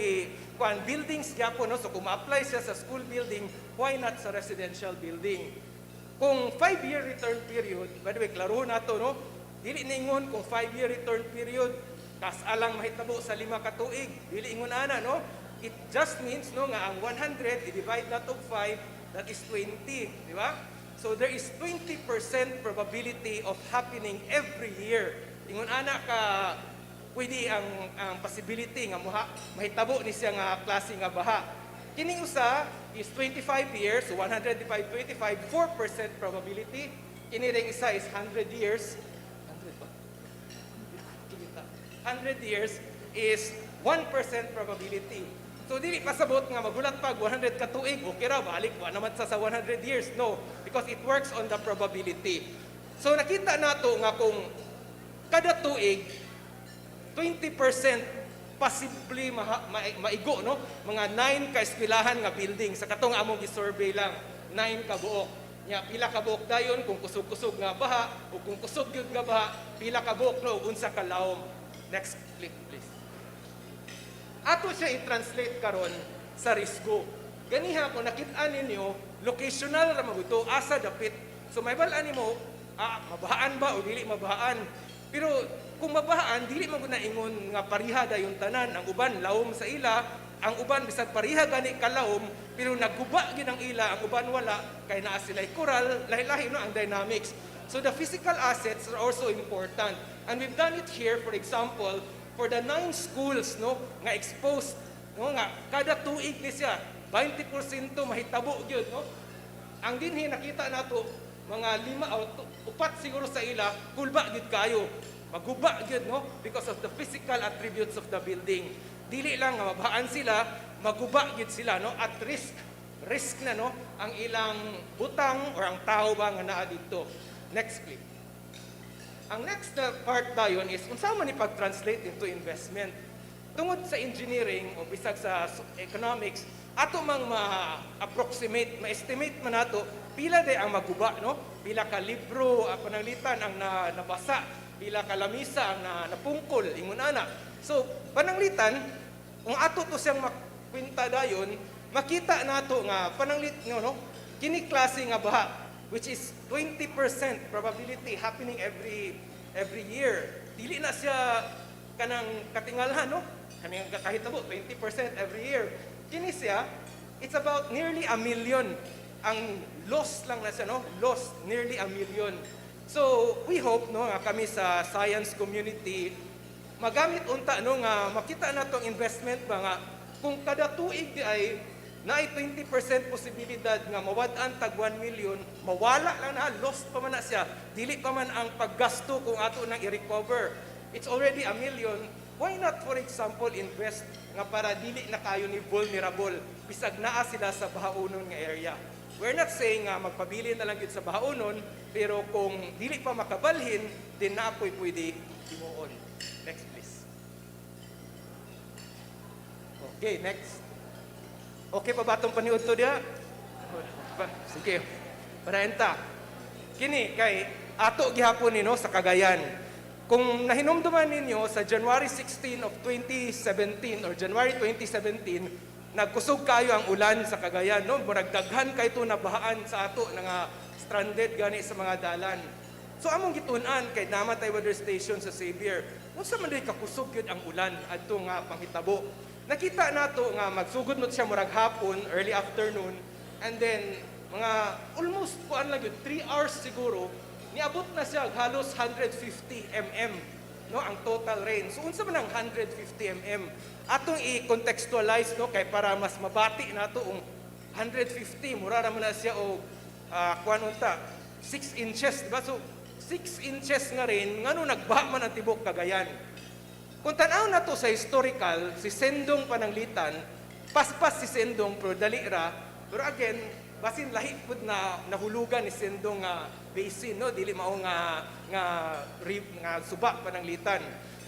kuan buildings gyapon, no? So kung ma-apply siya sa school building, why not sa residential building? Kung 5-year return period, by the way, klaro na to, no? Dili ningon kung 5-year return period, kas alang mahitabo sa 5 ka tuig. Dili ingon ana, no? It just means, no, nga ang 100 i-divide that of 5, that is 20, di ba? So there is 20% probability of happening every year. Ingon ana ka pwede ang possibility nga mahitabo ni siya nga klase nga baha. Kining usa is 25 years, so 100 divide 25, 4% probability. Kini ring isa is 100 years. 100 years is 1% probability. So dili pasabot nga magulat pag 100 ka tuig, okay ra balik wa naman sa 100 years. No, because it works on the probability. So nakita nato nga kung kada tuig 20% possibly maigo, no, mga 9 ka eskwelahan nga building sa katong among gi-survey lang, 9 ka buok. Nya pila ka buok dayon kung kusog-kusog nga baha o kung kusog gyud nga baha, pila ka buok, no, unsa ka lawom. Next clip please. Ato siya i-translate karon sa risgo. Ganiha kung nakita ninyo, locational ra mabuto asa dapit. So may balaan nimo, mabahaan ba o dili mabahaan. Pero kung mabahaan, dili mo na ingon nga pariha dayon tanan. Ang uban lawom sa ila, ang uban bisag pariha gani kalawom, pero nagguba gid ang ila, ang uban wala kay naa sila'y coral, lahi-lahi no ang dynamics. So the physical assets are also important. And we've done it here, for example, for the 9 schools, no, nga exposed, no, nga kada tuig ni siya 20% mahitabo gyud, no. Ang dinhi nakita nato mga 5 o 4 siguro sa ila kulba gyud kayo, maguba gyud, no, because of the physical attributes of the building. Dili lang nga mabahaan sila, maguba gyud sila, no, at risk na, no, ang ilang butang or ang tao ba nga naa dito. Next clip. Ang next part dayon is unsa man ni pag-translate into investment. Tungod sa engineering o bisag sa economics, ato mang ma-approximate, ma-estimate man nato pila day ang maguba, no? Pila ka libro pananglitan ang nabasa, pila ka lamisa ang napungkol ingon ana. So, pananglitan kung ato to siyang makwinta dayon, makita nato nga pananglit, no, kini klase nga baha, which is 20% probability happening every year. Dili na siya kanang katingalhan, no? Kanang kahitabo 20% every year. Kini siya, it's about nearly 1 million. Ang loss lang na siya, no? Loss nearly 1 million. So, we hope, no, nga kami sa science community magamit unta, no, nga makita na tong investment ba nga kung kada tuig di ay na 20% posibilidad nga mawad-an tag 1 million, mawala lang na, lost pa man na siya. Dili pa man ang paggasto kung ato nang i-recover. It's already 1 million, why not, for example, invest nga para dili na kayo ni vulnerable, bisag naa sila sa bahaunon nga area. We're not saying nga magpabili na lang yun sa bahaunon, pero kung dili pa makabalhin, din na ako'y pwede himuon. Next, please. Okay, next. Okay pa ba itong paniud to dia? Sige, para enta. Kini, kay ato gihapon nino sa Cagayan. Kung nahinumduman ninyo sa January 16 of 2017 or January 2017, nagkusog kayo ang ulan sa Cagayan, no? Muragdaghan kayo ito nabahaan sa ato nga stranded gani sa mga dalan. So among gitunan kay namatay weather station sa Xavier, unsa man day kakusog gyud ang ulan adto nga panghitabo. Nakita nato nga magsugod mo siya murag hapon, early afternoon, and then mga almost kuan lang yun, 3 hours siguro, niabot na siya halos 150 mm, no, ang total rain. So unsa man ang 150 mm? Atong i-contextualize, no, kay para mas mabati nato ang 150, mura ra man na siya og kuan unta 6 inches, diba? So 6 inches nga rin ngano nagbaha man ang tibok Cagayan. Kung tanaw na to sa historical, si Sendong Pananglitan, paspas si Sendong pero dali ra, pero again, basin lahi pud na nahulugan ni Sendong nga basin, no, dili mao nga suba Pananglitan.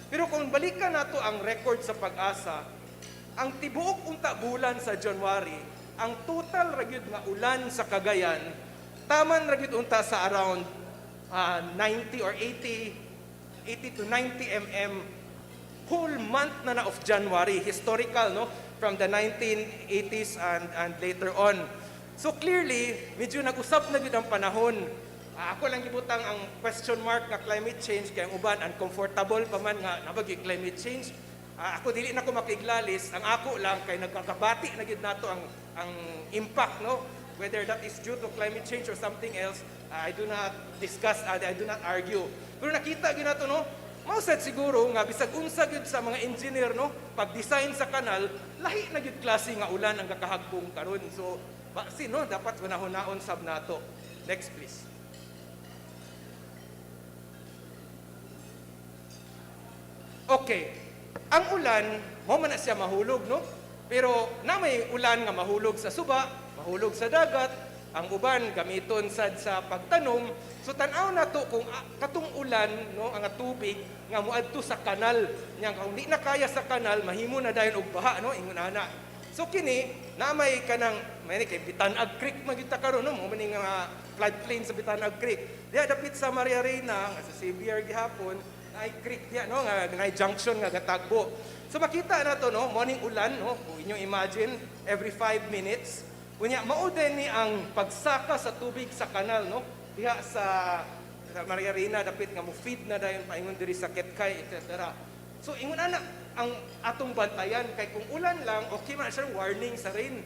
Pero kung balikan nato ang record sa Pag-asa, ang tibuok unta bulan sa January, ang total ra gyud nga ulan sa Cagayan, taman ra gyud unta sa around 90 or 80 to 90 mm whole month na of January, historical, no, from the 1980s and later on. So clearly, medyo nag-usap na gyud ang panahon. Ako lang gibutang ang question mark nga climate change kay ang uban uncomfortable pa man nga nabagi climate change. Ako dili na ko makiglalis, ang ako lang kay nagkakabati na gyud nato ang impact, no, whether that is due to climate change or something else. I do not discuss, I do not argue. Pero nakita gyud nato, no, mausad siguro nga bisag unsa gyud sa mga engineer, no, pag-design sa kanal, lahi na gyud klase nga ulan ang kakahagbong karon. So baksin, no, dapat hunahon sab nato. Next please. Okay. Ang ulan, mo man na siya mahulog, no? Pero na may ulan nga mahulog sa suba, mahulog sa dagat, ang uban gamiton sad sa pagtanom. So tan-aw nato kung katong ulan, no, ang tubig nga moadto sa kanal, nya kung di na kaya sa kanal mahimo na dayon og baha, no, ingon ana. So kini na may kanang may kay Bitanag Creek magita karon, no, mo maning nga floodplain sa Bitanag Creek. Diya dapit sa Maria Reina nga sa Xavier gihapon, ay creek diya, no, nga junction nga gatagbo. So makita na to, no, morning ulan, no, kung inyo imagine every 5 minutes. Unya mao din ni ang pagsaka sa tubig sa kanal, no, diha sa Maria Reina dapit nga mo feed na dayon paingon diri sa Ketkay, etc. So ingon ana ang atong bantayan kay kung ulan lang okay man siya warning sa rain.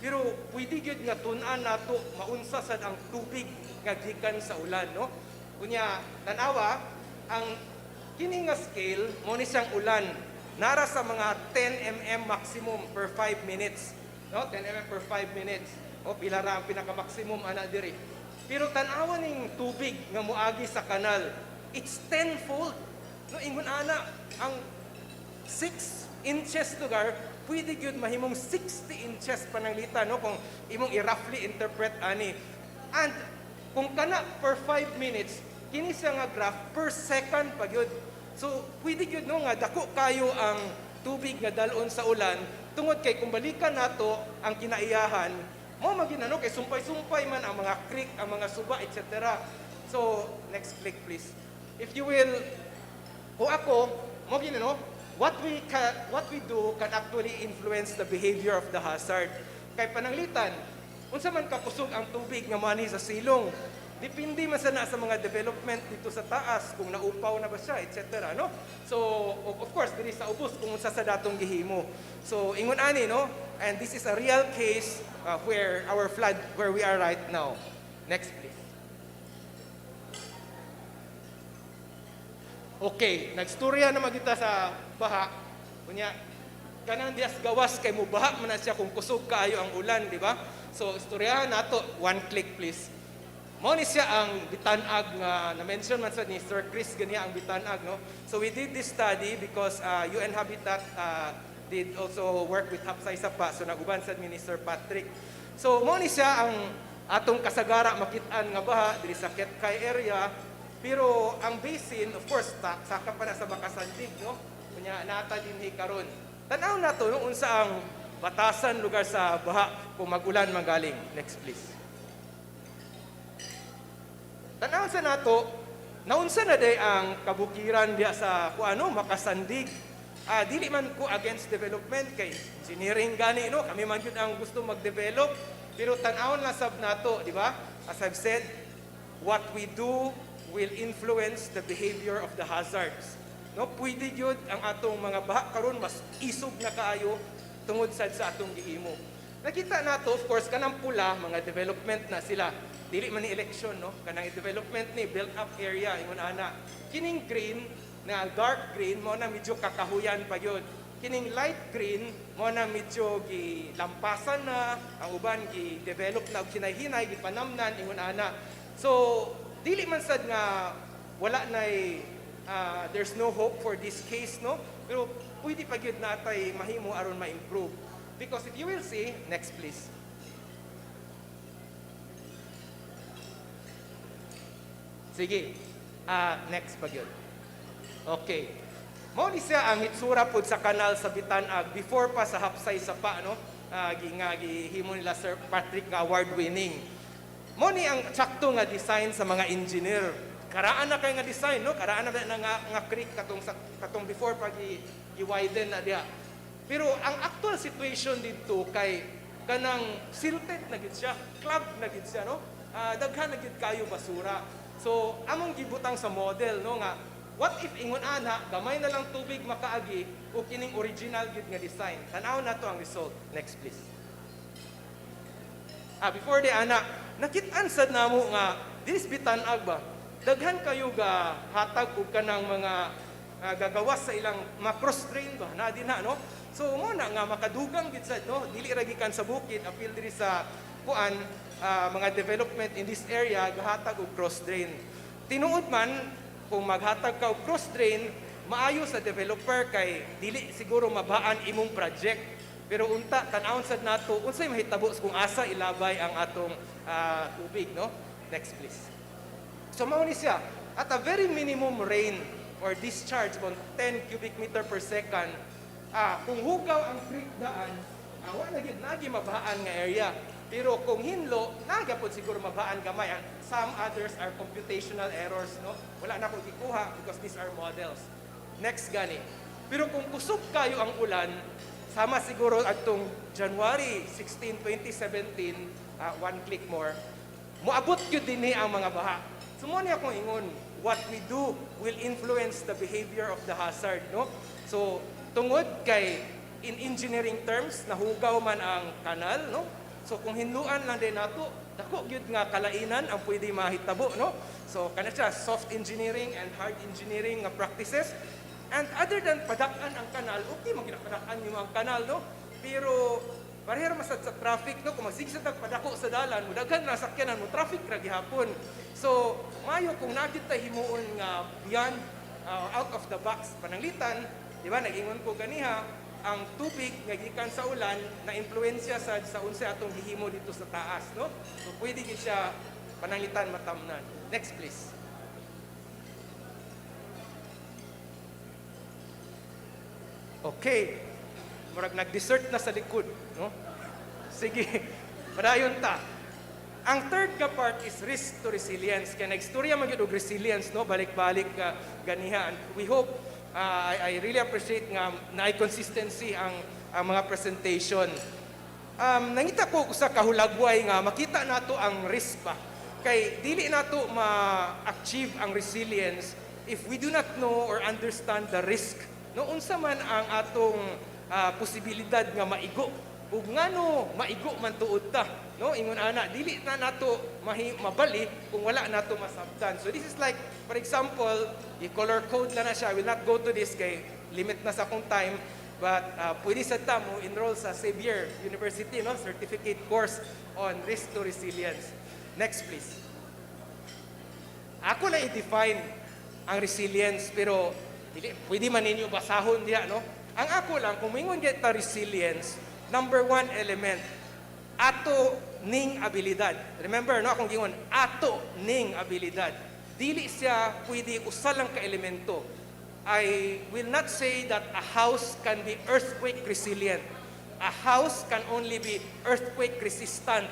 Pero pwede gyud nga tun-an nato maunsa sad ang tubig nga gikan sa ulan, no. Unya tanawa ang kini nga scale mo ni siyang ulan nara sa mga 10 mm maximum per 5 minutes, no, 10 mm per 5 minutes. O pila ra ang pinaka-maximum ana diri. Pero tan-awa ning tubig nga moagi sa kanal, it's tenfold. No, ingon ana ang 6 inches lugar pwede gyud mahimong 60 inches pananglitan, no, kung imong i-roughly interpret ani. And kung kana per 5 minutes, kini siya nga graph per second pa gyud. So pwede gyud, no, nga dako kayo ang tubig nga dalon sa ulan tungod kay kung balikan nato ang kinaiyahan, mo maginano kay sumpay-sumpay man ang mga creek, ang mga suba, etc. So next click please. If you will, o ako, mo ginano, what we do can actually influence the behavior of the hazard. Kay pananglitan, unsa man kakusog ang tubig nga mani sa silong, depende man sana sa mga development dito sa taas, kung naupaw na ba siya, etc. No? So, of course, diri sa ubos kung unsa sa datong gihimo. So, ingon ani, no? And this is a real case where we are right now. Next, please. Okay, nagstorya na magita sa baha. Kunya, kanang dias gawas kay mo baha man na siya kung kusog kaayo ang ulan, di ba? So, istoryahan nato, one click please. Mao ni siya ang bitanag nga na-mention man sa ni Sir Chris ganiya ang bitanag, no? So we did this study because UN Habitat did also work with Hapsay Sapa, so naguban sad ni Sir Patrick. So mao ni siya ang atong kasagara makit-an nga baha diri sa Ketkay area, pero ang basin of course saka pa na sa Makasandig, no? Kunya nata dinhi karon. Tan-aw nato no unsa ang batasan lugar sa baha kung mag-ulan manggaling. Next please. Tanaw sa nato, naunsa na day ang kabukiran diya sa kuano Makasandig. Dili man ko against development kay engineering gani, no? Kami man gyud ang gusto mag-develop, pero tan-awon na sab nato, di ba? As I've said, what we do will influence the behavior of the hazards. No, pwede gyud ang atong mga baha karon mas isog na kaayo tungod sad sa atong gihimo. Nakita nato of course kanang pula mga development na sila. Dili man ni election, no? Kanang development ni built up area ingon ana. Kining green na dark green mo na medyo kakahuyan pa yun. Kining light green mo na medyo gilampasan na, ang uban gi-develop na og hinay-hinay gipanamnan ingon ana. So dili man sad nga wala nay there's no hope for this case, no? Pero pwede pa gyud natay mahimo aron ma-improve. Because if you will see, next please. Sige. Next pa gyud. Okay. Mao ni siya ang hitsura pod sa kanal sa Bitanag before pa sa Hapsay Sapa, no? Gihimo nila Sir Patrick nga award winning. Mao ni ang sakto nga design sa mga engineer. Karaan na kay nga design, no? Karaan na nga creek katong before pa gi-widen na diha. Pero ang actual situation dito kay kanang silted na gid siya, clogged na gid siya, no? Daghan na gid kayo basura. So among gibutang sa model, no, nga what if ingon ana gamay na lang tubig makaagi o kining original gid nga design. Tan-aw na to ang result. Next please. Before di ana, nakit-an sad namo nga this Bitanag ba daghan kayo ga hatag og kanang mga gagawas sa ilang cross drain ba na dinha, no? So mo na nga makadugang gid sad, no? Dili ra gikan sa bukid apil diri sa kuan mga development in this area gahatag og cross drain. Tinuod man kung maghatag ka og cross drain maayo sa developer kay dili siguro mabaan imong project. Pero unta tan-awon sad nato unsay mahitabo kung asa ilabay ang atong tubig, no? Next please. So mao ni siya at a very minimum rain or discharge on 10 cubic meter per second. Kung hugaw ang creek daan, wala lagi mabaan nga area. Pero kung hinlo, nagapod siguro mabaan gamay. Some others are computational errors, no? Wala na akong ikuha because these are models. Next gani. Pero kung kusog kayo ang ulan, sama siguro atong January 16, 2017, one click more, moabot yun din ang mga baha. So mo niya akong ingon, what we do will influence the behavior of the hazard, no? So tungod kay in engineering terms nahugaw man ang kanal, no? So kung hinluan lang din nato, dako gyud nga kalainan ang pwede mahitabo, no? So kana siya soft engineering and hard engineering nga practices. And other than padak-an ang kanal, okay mo ginapadak-an yung ang kanal, no? Pero parehera masad sa traffic, no? Kung magsigsad ang padako sa dalan, mudaghan na sakyanan mo traffic ra gihapon. So mayo kung nakita himuon nga beyond out of the box pananglitan, di ba? Nag-ingon ko ganiha, ang tubig nga gikan sa ulan na impluwensya sa unsay atong gihimo dito sa taas, no? So pwede gid siya pananglitan matamnan. Next please. Okay. Murag nag-desert na sa likod, no? Sige. Padayon ta. Ang third ka part is risk to resilience. Kaya nagstorya man gyud og resilience, no? Balik-balik ganiha. And we hope I really appreciate nga na consistency ang mga presentation. Nangita ko sa kahulagway nga makita nato ang risk pa. Kay dili nato ma-achieve ang resilience if we do not know or understand the risk. No unsa man ang atong posibilidad nga maigo ug ngano maigo man tuod ta, no? Ingon ana dili na nato mabali kung wala nato masabtan. So this is like for example, i-color code na siya. I will not go to this kay limit na sa akong time, but pwede sa ta mo enroll sa Xavier University, no? Certificate course on risk to resilience. Next please. Ako lang i-define ang resilience, pero pwede man ninyo basahon diya, no? Ang ako lang, kung mingon get ta resilience, number one element, ato ning abilidad. Remember, no? Akong gingon, ato ning abilidad. Dili siya pwede usa lang ka elemento. I will not say that a house can be earthquake resilient. A house can only be earthquake resistant.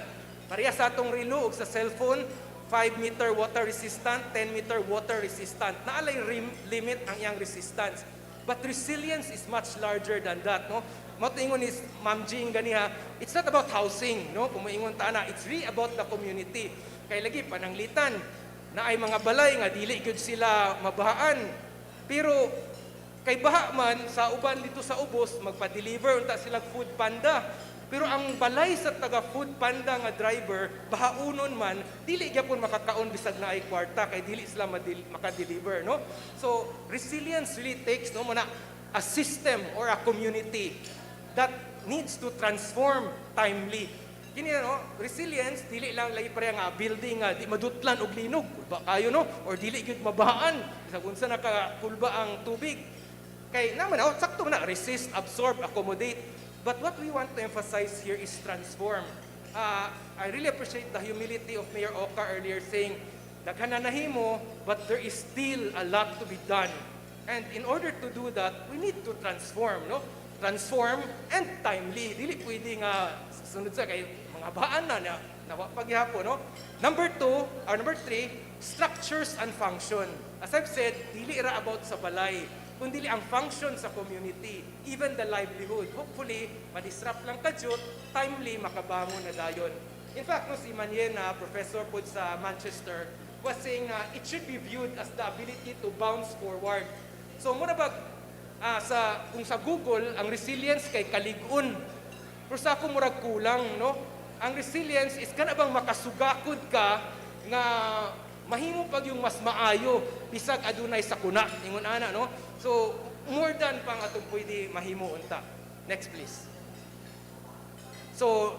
Pareha sa atong relo ug sa cellphone, 5-meter water resistant, 10-meter water resistant. Naalay limit ang iyang resistance. But resilience is much larger than that, no? Matuingon is Ma'am Jing ganiha, it's not about housing, no? Kung maingon ta na, it's really about the community. Kay lagi pananglitan na ay mga balay nga dili gyud sila mabahaan. Pero kay baha man sa uban dito sa ubos magpa-deliver unta sila food panda. Pero ang balay sa taga food panda nga driver, bahaunon man, dili gyapon makakaon bisag na ay kwarta kay dili sila maka-deliver, no? So, resilience really takes no muna a system or a community that needs to transform timely. Kini no, resilience dili lang lagi pareha nga building nga di madutlan og linog, ba kayo no, or dili gyud mabahaan bisag unsa nakakulba ang tubig. Kay naman sakto na resist, absorb, accommodate. But what we want to emphasize here is transform. I really appreciate the humility of Mayor Oka earlier saying, daghan na nahimo, but there is still a lot to be done. And in order to do that, we need to transform, no? Transform and timely. Dili pwede nga sunod sa kay mga baan na paghihapon, no? Number 3, structures and function. As I've said, dili ra about sa balay, kundi ang function sa community, even the livelihood. Hopefully, ma-disrupt lang kadyot, timely makabangon na dayon. In fact, no, si Manyen, professor po sa Manchester, was saying it should be viewed as the ability to bounce forward. So, muna ba, kung sa Google, ang resilience kay kalig-un. Pero sa ako murag kulang, no? Ang resilience is kana bang makasugakod ka nga mahimo pag yung mas maayo bisag adunay sakuna ingon ana, no? So more than pang atong pwede mahimo unta. Next please. So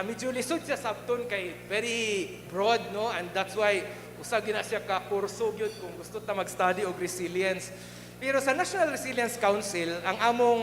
medyo lisod siya sabton kay very broad, no? And that's why usag gina siya ka kurso gyud kung gusto ta mag-study og resilience. Pero sa National Resilience Council, ang among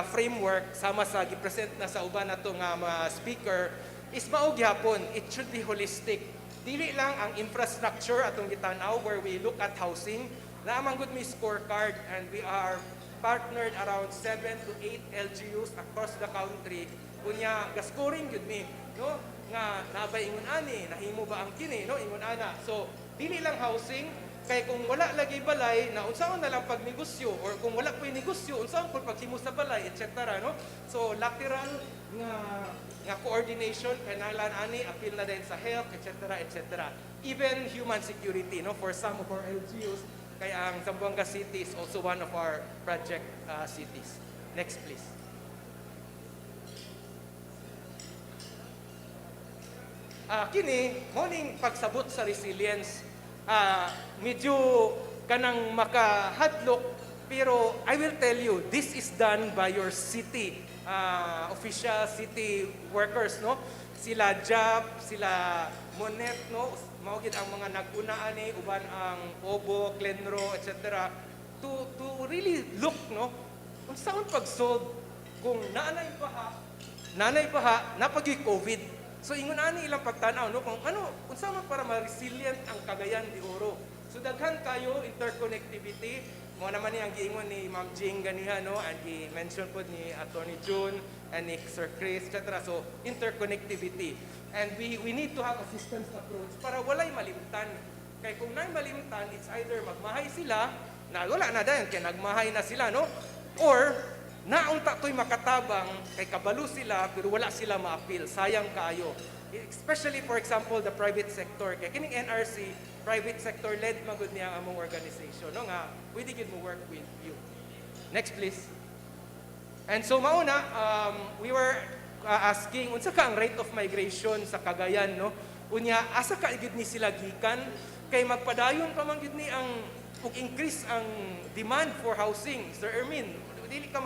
framework sama sa gipresent na sa uban nato nga mga speaker is mao gyapon, it should be holistic. Dili lang ang infrastructure atong gitanaw where we look at housing, naamang good may scorecard and we are partnered around 7 to 8 LGUs across the country. Kunya gascoring gyud mi, no? Nga nabay ingon ani, nahimo ba ang kini, no? Ingon ana. So dili lang housing, kay kung wala lagi balay, na unsaon na lang pagnegosyo or kung wala pa negosyo, unsaon pud paghimo sa balay, etc. no? So lateral nga coordination kinahanglan ani apil na din sa health, etc. etc. Even human security, no, for some of our LGUs, kay ang Zamboanga City is also one of our project cities. Next please. Kini morning pagsabot sa resilience, medyo kanang makahadlok, pero I will tell you, this is done by your city official, city workers, no? Sila JAP, sila Monet, no? Mao gid ang mga nag-una ani uban ang Obo, Clenro, etc. to really look, no? Unsaon pag-solve kung nanay baha, napagi COVID. So ingon ani ilang pagtanaw, no, kung ano unsa man para ma-resilient ang Cagayan de Oro. So daghan kayo interconnectivity, mo naman ni ang giingon ni Ma'am Jing ganiha, no, and gi-mention pod ni Attorney June and ni Sir Chris, etc. So interconnectivity. And we need to have a systems approach para walay malimtan. Kay kung nay malimtan, it's either magmahay sila, na wala na dayon kay nagmahay na sila, no, or naunta to'y makatabang, kay kabalo sila, pero wala sila ma-appeal. Sayang kayo. Especially, for example, the private sector. Kaya kining NRC, private sector-led magud niya ang among organization. No? Nga, pwede gid mo work with you. Next, please. And so, mauna, we were asking, unsa ka ang rate of migration sa Cagayan, no? Unya, asa ka gid ni sila gikan? Kay magpadayon pa man gid ni ang increase ang demand for housing. Sir Ermin, dili ka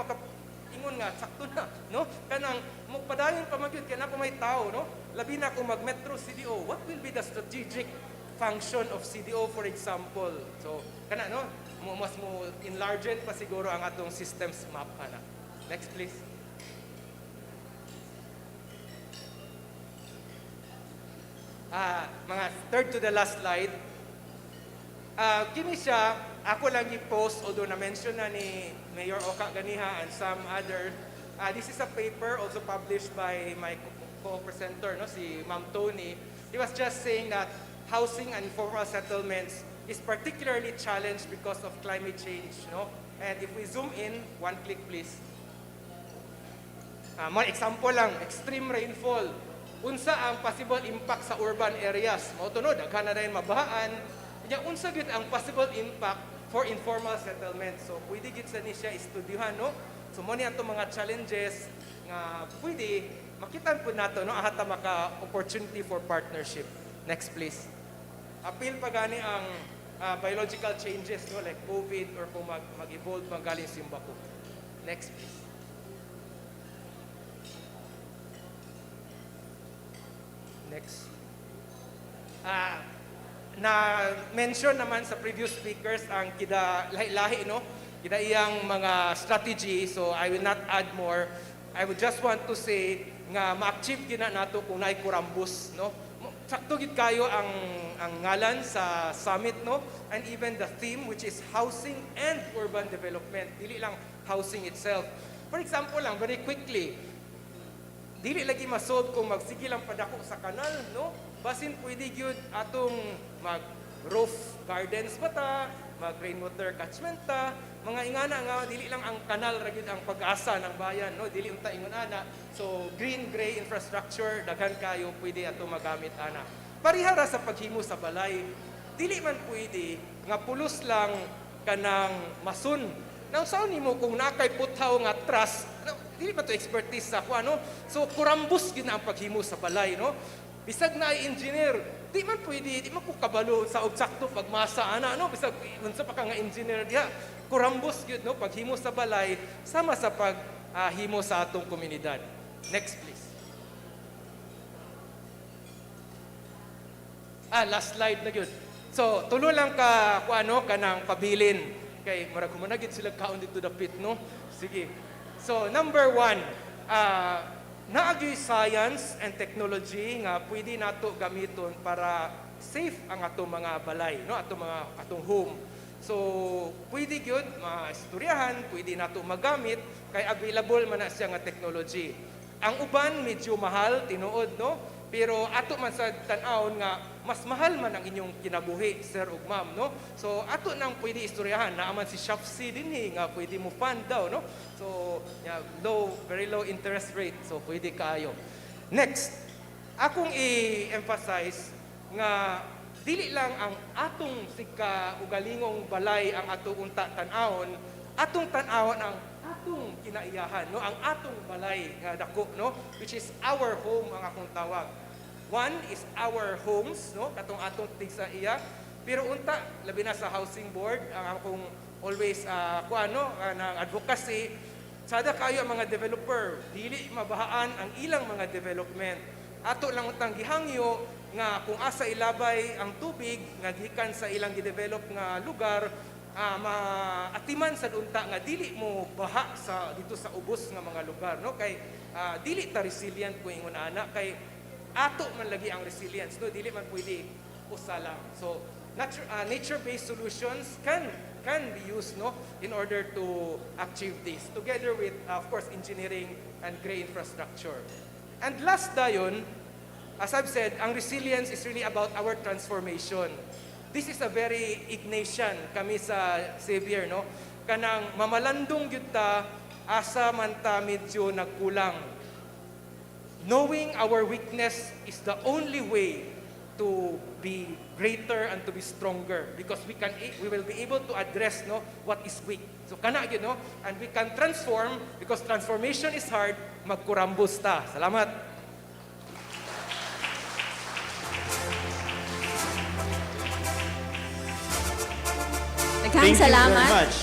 ingon nga sakto na, no, kanang magpadayon pa magyud kay na pa may tao, no, labi na kung mag-Metro CDO, what will be the strategic function of CDO, for example? So, kana, no? Mas mo enlarge pa siguro ang atong systems map, ana. Next, please. Mga third to the last slide. Kini siya, ako lang i-post, although na-mention na ni Mayor Oka Ganiha and some other. This is a paper also published by my co-presenter, no, si Ma'am Tony. He was just saying that housing and informal settlements is particularly challenged because of climate change. No? And if we zoom in, one click please. Mga example lang, extreme rainfall. Unsa ang possible impact sa urban areas? Mao to no, daghan na rin mabahaan. Nya unsa gid ang possible impact for informal settlements? So pwede gid sa ni siya estudyohan, no? So mo ni ato mga challenges nga pwede makitan po nato, no, ahata maka opportunity for partnership. Next please. Appeal pa gani ang biological changes, no, like COVID or kung mag-evolve magaling simbako. Next please. Next. Na-mention naman sa previous speakers ang lahi-lahi, no? Kida iyang mga strategy, so I will not add more. I would just want to say nga ma-achieve gina nato kung naay kurambus, no? Sakto gid kayo ang ngalan sa summit, no? And even the theme, which is housing and urban development. Dili lang housing itself. For example lang, very quickly, dili lagi masolve kung magsige lang padako sa kanal, no? Basin pwede gyud atong mag-roof gardens ba ta, mag-rainwater catchment ta, mga ingana nga dili lang ang kanal ra gyud ang pag-asa ng bayan, no? Dili unta ingon ana. So green-gray infrastructure daghan kayo pwede ato magamit ana. Parihara sa paghimo sa balay. Dili man pwede nga pulos lang kanang masun. Now saan nimo kung nakay puthaw nga trust, dili ba to expertise sa kuno? So kurambos gid na ang paghimo sa balay, no? Bisag na engineer, di man pwede, di man ko kabalo sa ugsakto pagmasa ana, no? Bisag unsa pa ka nga engineer diha, kurambos gyud, no, paghimo sa balay sama sa paghimo sa atong komunidad. Next please. Last slide na gyud. So tulo lang ka kuano kanang pabilin kay murag humanagid sila kaon dito dapit, no? Sige. So number 1, naagi science and technology nga pwede nato gamiton para safe ang atong mga balay, no, atong home. So pwede gyud maistoryahan, pwede nato magamit kay available man na siya nga technology. Ang uban medyo mahal tinuod, no, pero ato man sa tan-awon nga mas mahal man ang inyong kinabuhi, sir ug ma'am, no. So ato nang pwede istoryahan naaman si Shopsy dinhi nga pwede mo fund daw, no. So very low interest rate, so pwede kaayo. Next, akong i-emphasize nga dili lang ang atong sika ugalingong balay ang atong unta tan-awon, atong tan-awon ang atong kinaiyahan, no, ang atong balay nga dako, no, which is our home ang akong tawag. One is our homes, no, katong atong tigsa iya. Pero unta labi na sa housing board ang akong always ng advocacy, sada kayo ang mga developer, dili mabahaan ang ilang mga development. Ato lang utang gihangyo nga kung asa ilabay ang tubig nga gikan sa ilang gidevelop nga lugar, maatiman sa unta nga dili mo baha sa dito sa ubos nga mga lugar, no, kay dili ta resilient kung ingon ana, kay ato man lagi ang resilience, no, dili man pwede usa lang. So nature-based solutions can be used, no, in order to achieve this together with of course engineering and gray infrastructure. And last dayon, as I've said, ang resilience is really about our transformation. This is a very Ignatian kami sa Xavier, no? Kanang mamalandong gyud ta asa man ta medyo nagkulang. Knowing our weakness is the only way to be greater and to be stronger, because we will be able to address, no, what is weak. So kana gyud, no, and we can transform because transformation is hard. Magkurambos ta. Salamat. Thank you very much.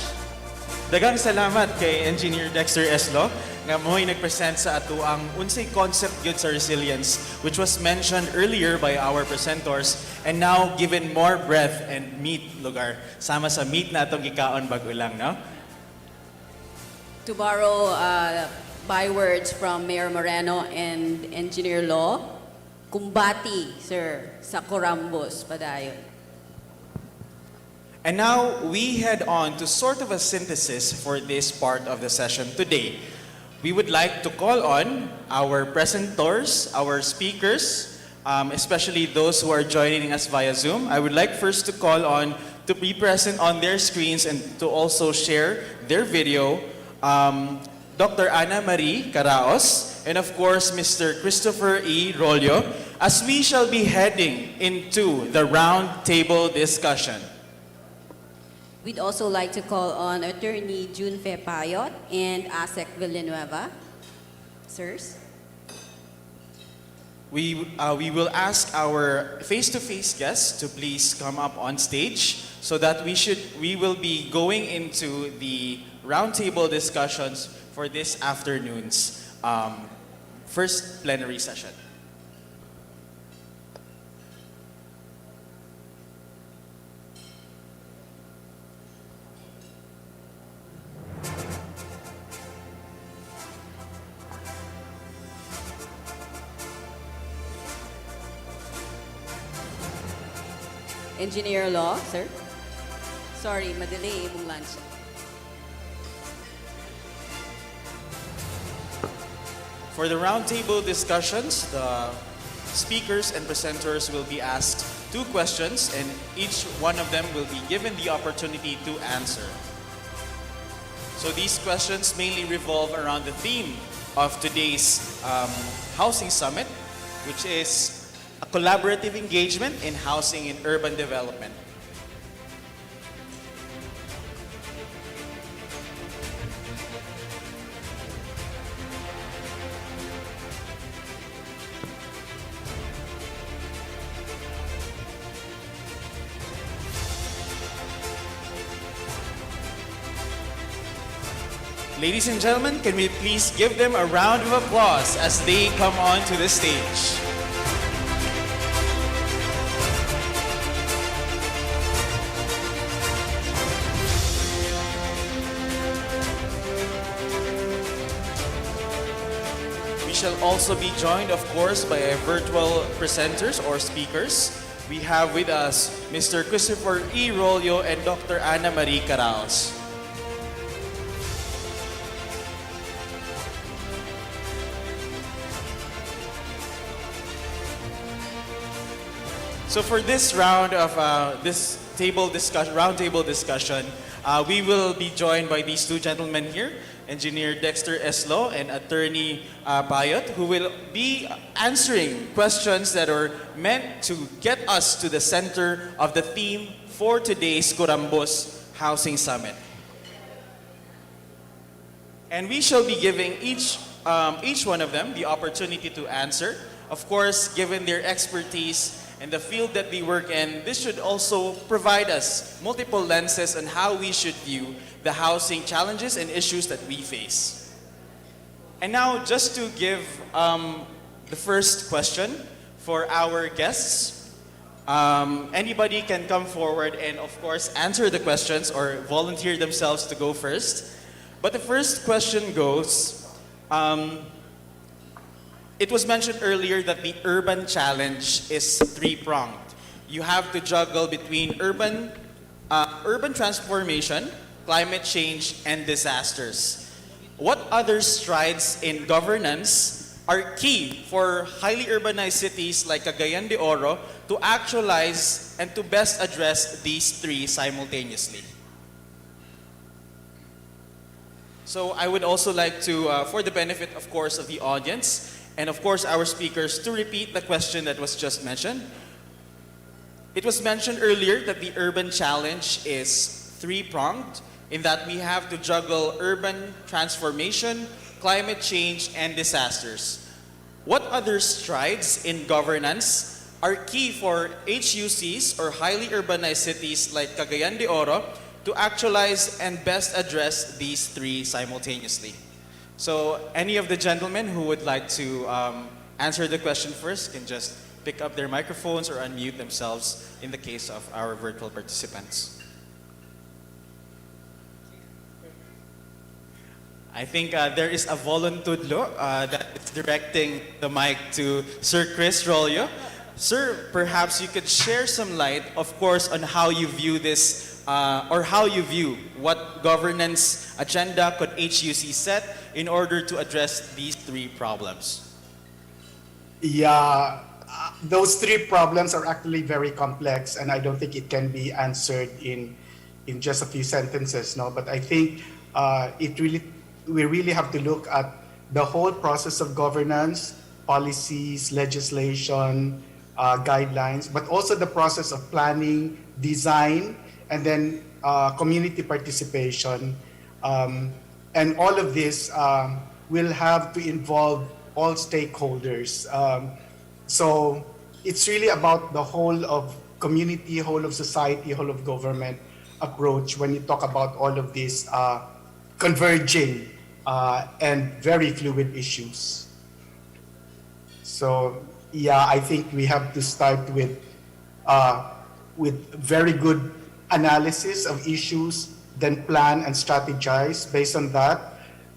Daghang salamat kay Engineer Dexter Eslo. nga mo'y nagpresent sa ato ang unsay concept gyud sa resilience, which was mentioned earlier by our presenters and now given more breadth and meat lugar sama sa meat na atong gikaon bag ulang, no? To borrow bywords from Mayor Moreno and Engineer Law, kumbati, sir, sa Corambos, padayon. And now we head on to sort of a synthesis for this part of the session today. We would like to call on our presenters, our speakers, especially those who are joining us via Zoom. I would like first to call on to be present on their screens and to also share their video, Dr. Ana Marie Caraos, and of course, Mr. Christopher E. Rollo, as we shall be heading into the round table discussion. We'd also like to call on Attorney June Fe Payot and Asek Villanueva. Sirs? We will ask our face-to-face guests to please come up on stage so that we will be going into the roundtable discussions for this afternoon's first plenary session. Engineer Law, sir? Sorry, madelay imong lunch. For the roundtable discussions, the speakers and presenters will be asked 2 questions and each one of them will be given the opportunity to answer. So these questions mainly revolve around the theme of today's housing summit, which is a collaborative engagement in housing and urban development. Ladies and gentlemen, can we please give them a round of applause as they come onto the stage? We shall also be joined, of course, by our virtual presenters or speakers. We have with us Mr. Christopher E. Rollo and Dr. Ana Marie Caraos. So for this round of this roundtable discussion, we will be joined by these 2 gentlemen here, Engineer Dexter Eslo and Attorney Payot, who will be answering questions that are meant to get us to the center of the theme for today's Corambos Housing Summit. And we shall be giving each one of them the opportunity to answer. Of course, given their expertise and the field that they work in, this should also provide us multiple lenses on how we should view the housing challenges and issues that we face. And now, just to give the first question for our guests, anybody can come forward and, of course, answer the questions or volunteer themselves to go first. But the first question goes, it was mentioned earlier that the urban challenge is 3-pronged. You have to juggle between urban transformation, climate change, and disasters. What other strides in governance are key for highly urbanized cities like Cagayan de Oro to actualize and to best address these 3 simultaneously? So I would also like to, for the benefit, of course, of the audience, and of course our speakers, to repeat the question that was just mentioned. It was mentioned earlier that the urban challenge is 3-pronged, in that we have to juggle urban transformation, climate change, and disasters. What other strides in governance are key for HUCs or highly urbanized cities like Cagayan de Oro to actualize and best address these 3 simultaneously? So any of the gentlemen who would like to answer the question first can just pick up their microphones or unmute themselves in the case of our virtual participants. I think there is a volontudlo that is directing the mic to Sir Chris Rollo. Sir, perhaps you could share some light, of course, on how you view this or how you view what governance agenda could HUC set in order to address these three problems. Yeah, those three problems are actually very complex, and I don't think it can be answered in just a few sentences. No, but I think we really have to look at the whole process of governance, policies, legislation, guidelines, but also the process of planning, design, and then community participation. And all of this will have to involve all stakeholders. So it's really about the whole of community, whole of society, whole of government approach when you talk about all of these converging and very fluid issues. So yeah, I think we have to start with very good analysis of issues, then plan and strategize based on that.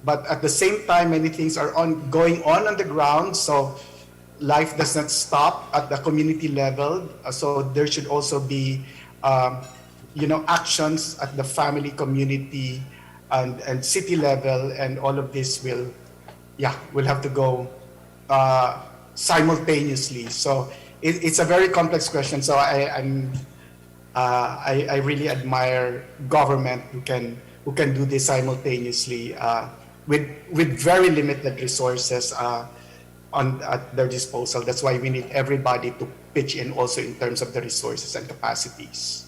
But at the same time, many things are going on the ground, so life does not stop at the community level. So there should also be, actions at the family, community, and city level, and all of this will have to go simultaneously. So it's a very complex question. So I really admire government who can do this simultaneously with very limited resources at their disposal. That's why we need everybody to pitch in also in terms of the resources and capacities.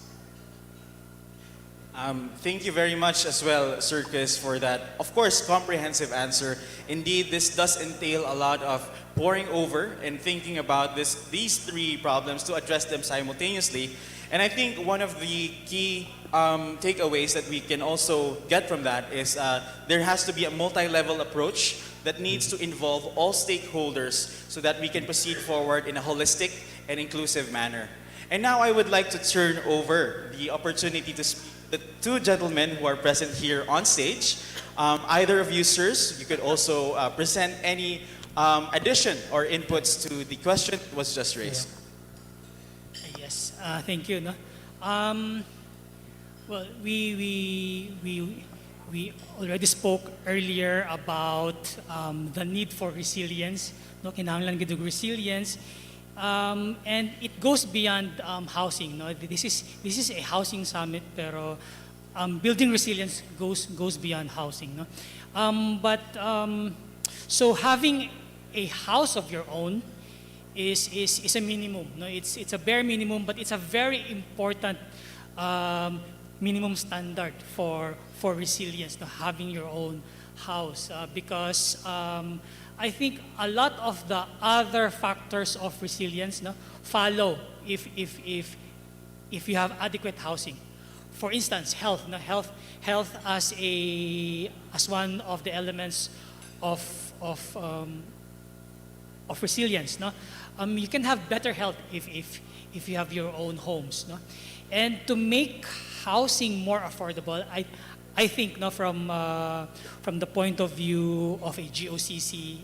Thank you very much as well, Sir Chris, for that, of course, comprehensive answer. Indeed, this does entail a lot of poring over and thinking about these three problems to address them simultaneously. And I think one of the key takeaways that we can also get from that is there has to be a multi-level approach that needs to involve all stakeholders so that we can proceed forward in a holistic and inclusive manner. And now I would like to turn over the opportunity to speak to the two gentlemen who are present here on stage. Either of you, sirs, you could also present any addition or inputs to the question that was just raised. Yes, thank you. No? Well, we already spoke earlier about the need for resilience. No, kinahanglan gid og resilience, and it goes beyond housing. No, this is a housing summit, pero building resilience goes beyond housing. No, so having a house of your own is a minimum. No, it's a bare minimum, but it's a very important minimum standard for resilience. No, having your own house, because I think a lot of the other factors of resilience follow if you have adequate housing. For instance, health. No, health as one of the elements of resilience. No, you can have better health if you have your own homes. No, and to make housing more affordable, I think from the point of view of a GOCC,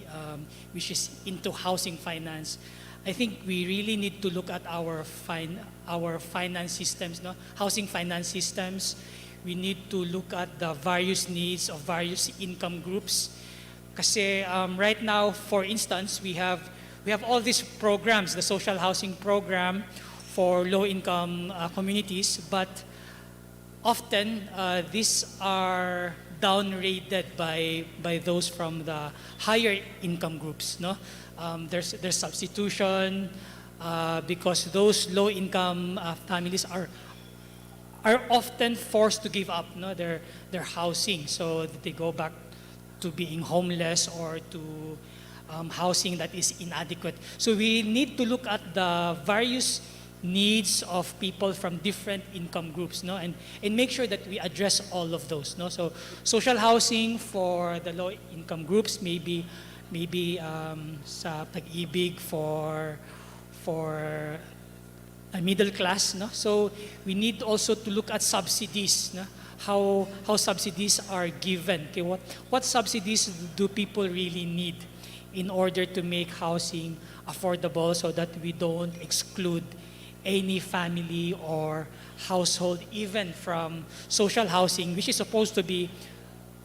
which is into housing finance, I think we really need to look at our finance systems, housing finance systems. We need to look at the various needs of various income groups. Kasi right now, for instance, we have all these programs, the social housing program for low-income communities, but often these are downrated by those from the higher income groups. No, there's substitution because those low-income families are often forced to give up their housing, so that they go back to being homeless or to housing that is inadequate. So we need to look at the various needs of people from different income groups, no? And make sure that we address all of those, no? So social housing for the low income groups, maybe sa pag-ibig for a middle class, no? So we need also to look at subsidies, no? How subsidies are given. Okay, what subsidies do people really need in order to make housing affordable so that we don't exclude any family or household even from social housing, which is supposed to be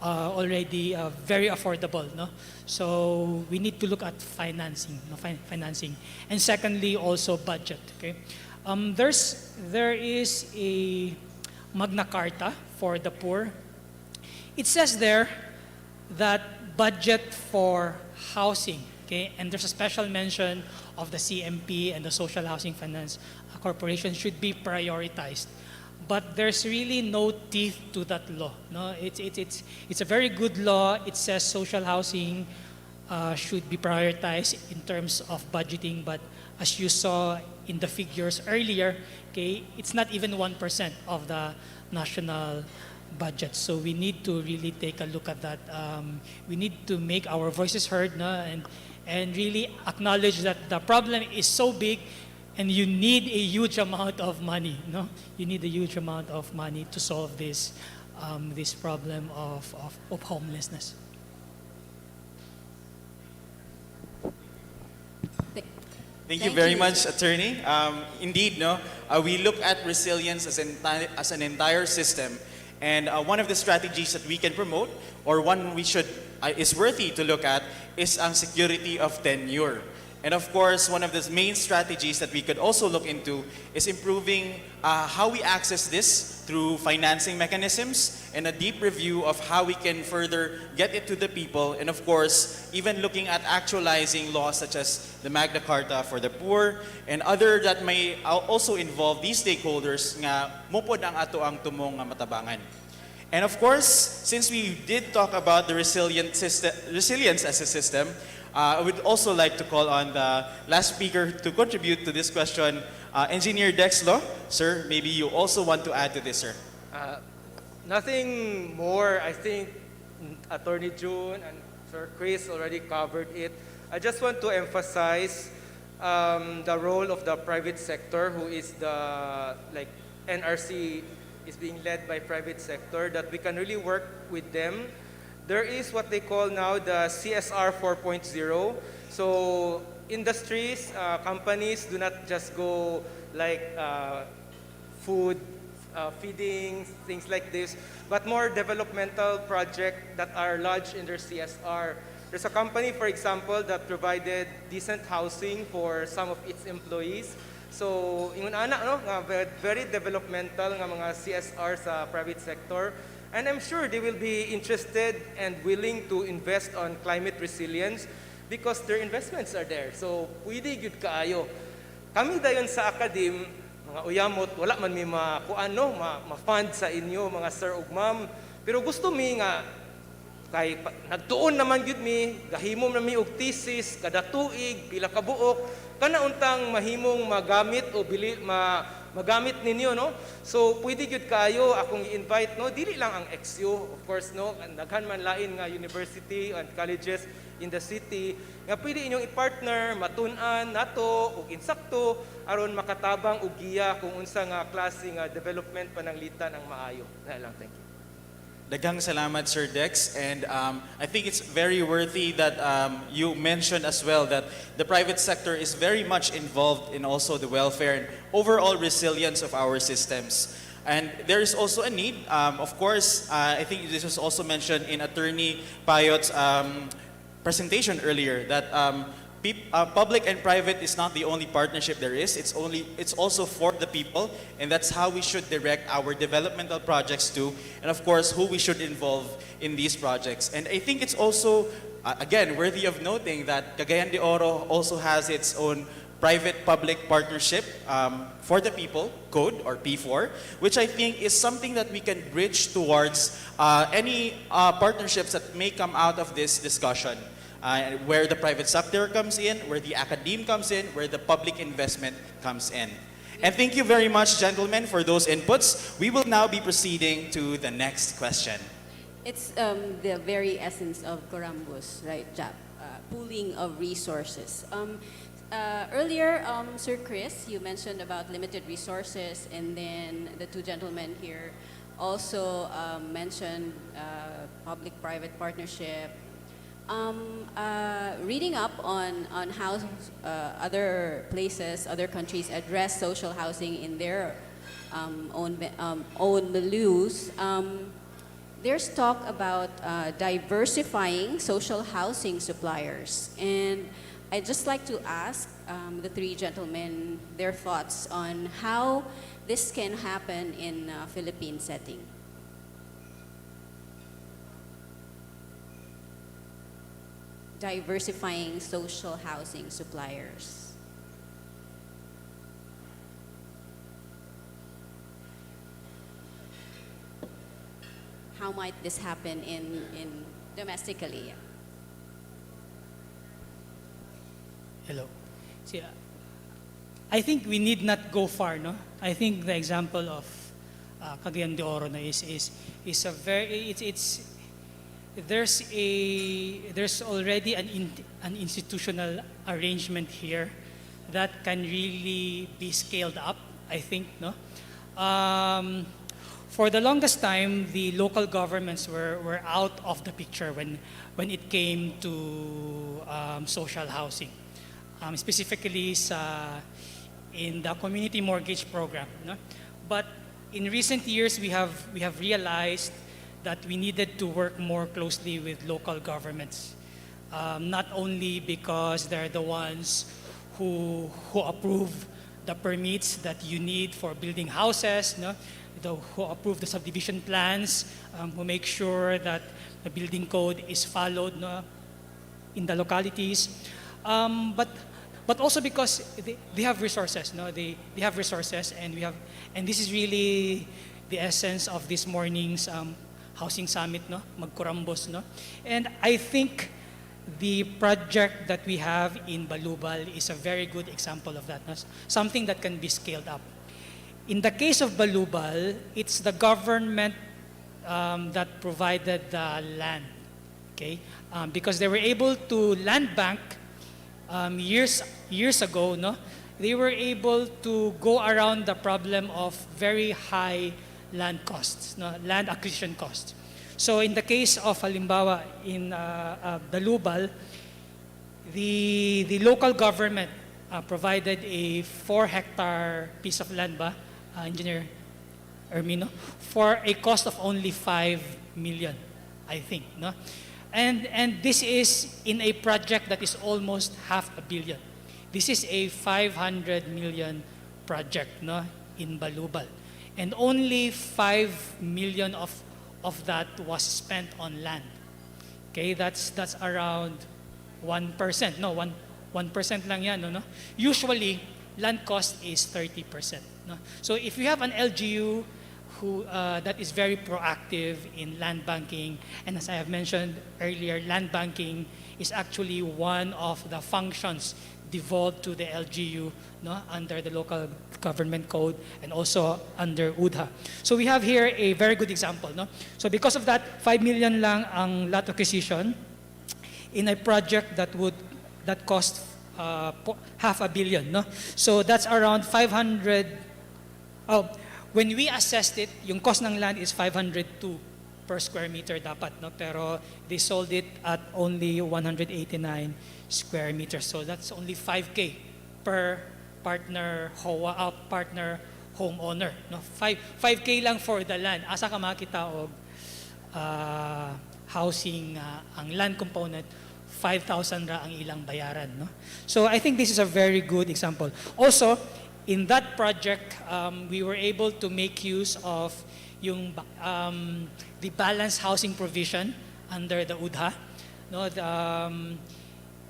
already very affordable, no? So we need to look at financing, no? Financing, and secondly also budget. Okay, there is a Magna Carta for the poor. It says there that budget for housing, okay, and there's a special mention of the CMP and the Social Housing Finance Corporation should be prioritized. But there's really no teeth to that law. No, it's a very good law. It says social housing should be prioritized in terms of budgeting, but as you saw in the figures earlier, okay, it's not even 1% of the national budget. So we need to really take a look at that. We need to make our voices heard, no? And really acknowledge that the problem is so big and you need a huge amount of money, no? You need a huge amount of money to solve this problem of homelessness. Thank you very much, Attorney. Indeed, no, we look at resilience as an entire system, and one of the strategies that we can promote, or one we should is worthy to look at, is ang security of tenure. And of course, one of the main strategies that we could also look into is improving how we access this through financing mechanisms and a deep review of how we can further get it to the people. And of course, even looking at actualizing laws such as the Magna Carta for the poor and other that may also involve these stakeholders nga mupod ang ato ang tumong nga matabangan. And of course, since we did talk about the resilience as a system, I would also like to call on the last speaker to contribute to this question, Engineer Dexlo. Sir, maybe you also want to add to this, sir. Nothing more. I think Attorney June and Sir Chris already covered it. I just want to emphasize the role of the private sector, who is the, like, NRC is being led by private sector, that we can really work with them. There is what they call now the CSR 4.0. So industries, companies do not just go like food, feeding, things like this, but more developmental projects that are lodged in their CSR. There's a company, for example, that provided decent housing for some of its employees. So, ingon ana, no, very developmental nga mga CSR sa private sector. And I'm sure they will be interested and willing to invest on climate resilience because their investments are there. So, pwede gyud kaayo. Kami dayon sa academe, mga uyamot, wala man mi ma-fund sa inyo, mga sir ug ma'am. Pero gusto mi nga, kay nagtuon naman gyud mi, gahimom na mi og thesis, kada tuig, pila ka buok, kana untang mahimong magamit o magamit ninyo, no? So pwede gyud kayo akong i-invite, no? Dili lang ang XU, of course, no? Daghan man lain nga university and colleges in the city nga pwede inyong i-partner, matun-an nato ug insakto aron makatabang og giya kung unsa nga klase nga development pananglitan ang maayo. Na lang, thank you. Daghang salamat, Sir Dex, and I think it's very worthy that you mentioned as well that the private sector is very much involved in also the welfare and overall resilience of our systems. And there is also a need, of course, I think this was also mentioned in Attorney Payot's presentation earlier, that public and private is not the only partnership there is. It's also for the people, and that's how we should direct our developmental projects too, and of course who we should involve in these projects. And I think it's also again worthy of noting that Cagayan de Oro also has its own private-public partnership for the people code, or P4, which I think is something that we can bridge towards any partnerships that may come out of this discussion. Where the private sector comes in, where the academe comes in, where the public investment comes in. And thank you very much, gentlemen, for those inputs. We will now be proceeding to the next question. It's the very essence of Corambus, right, Jap? Pooling of resources. Earlier, Sir Chris, you mentioned about limited resources, and then the two gentlemen here also mentioned public-private partnership. Reading up on how other places, other countries address social housing in their own milieus, there's talk about diversifying social housing suppliers. And I'd just like to ask the three gentlemen their thoughts on how this can happen in a Philippine setting. Diversifying social housing suppliers. How might this happen in domestically? Hello. See, I think we need not go far, no? I think the example of Cagayan de Oro no, is a very there's already an institutional arrangement here that can really be scaled up, I think, no? For the longest time, the local governments were out of the picture when it came to social housing. Specifically in the community mortgage program. No? But in recent years, we have realized that we needed to work more closely with local governments. Not only because they're the ones who approve the permits that you need for building houses, no? Who approve the subdivision plans, who make sure that the building code is followed, no? In the localities. But also because they have resources, no? They have resources, and this is really the essence of this morning's housing summit, no? Magkurambos, no? And I think the project that we have in Balubal is a very good example of that, no? Something that can be scaled up. In the case of Balubal, it's the government that provided the land, okay? Because they were able to land bank years ago, no? They were able to go around the problem of very high land costs, no? Land acquisition costs. So in the case of halimbawa in Balubal, the local government provided a 4-hectare piece of land ba, Engineer Ermino, for a cost of only 5 million, I think, no? And this is in a project that is almost $500 million. This is a 500 million project, no, in Balubal. And only 5 million of that was spent on land. Okay, that's around 1%. No, 1% lang yan, no? Usually, land cost is 30%. No? So if you have an LGU that is very proactive in land banking, and as I have mentioned earlier, land banking is actually one of the functions devolved to the LGU, no, under the local government code and also under UDHA. So we have here a very good example. No? So because of that, 5 million lang ang lot acquisition in a project that cost $500 million. No? So that's around 500. When we assessed it, yung cost ng land is 502 per square meter dapat, no? Pero they sold it at only 189 square meters. So that's only 5K per partner homeowner, no? 5K lang for the land. Asa ka makita og housing ang land component 5,000 ra ang ilang bayaran, no? So I think this is a very good example. Also, in that project, we were able to make use of the balanced housing provision under the UDHA. No,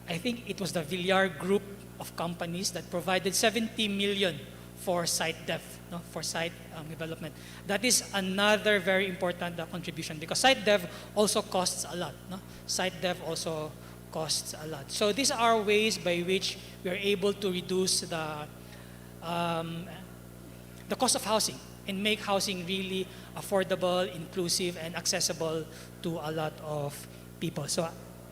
I think it was the Villar Group of companies that provided 70 million for site dev, no, for site development. That is another very important contribution because site dev also costs a lot. No? Site dev also costs a lot. So these are ways by which we are able to reduce the the cost of housing and make housing really affordable, inclusive, and accessible to a lot of people. So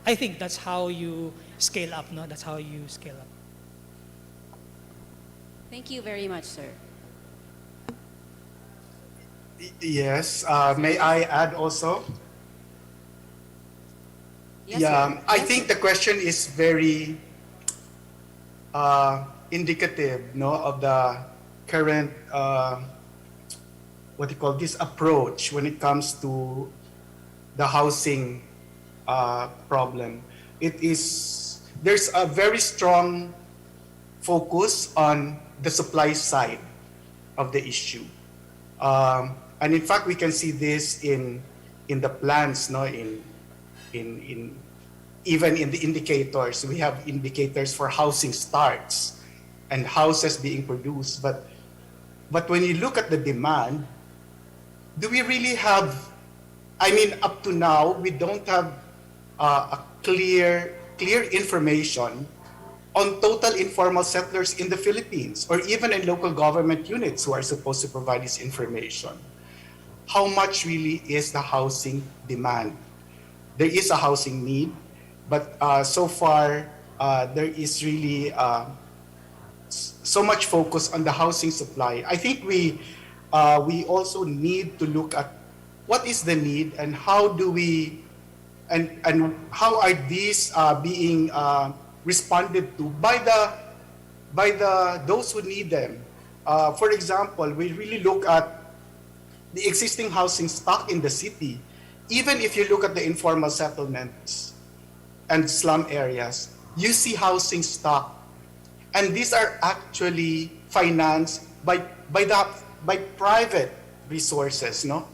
I think that's how you scale up, no? That's how you scale up. Thank you very much, sir. Yes, may I add also? Yes, Yeah, sir. I Yes, think sir. the question is very indicative, no, of the current what do you call this approach when it comes to the housing problem. It is there's a very strong focus on the supply side of the issue, and in fact we can see this in the plans, no, in even in the indicators. We have indicators for housing starts and houses being produced, but when you look at the demand, do we really have, I mean, up to now, we don't have a clear information on total informal settlers in the Philippines or even in local government units who are supposed to provide this information. How much really is the housing demand? There is a housing need, but so far there is really so much focus on the housing supply. I think we also need to look at what is the need and how do we and how are these being responded to by the those who need them. For example, we really look at the existing housing stock in the city. Even if you look at the informal settlements and slum areas, you see housing stock, and these are actually financed by private resources, no?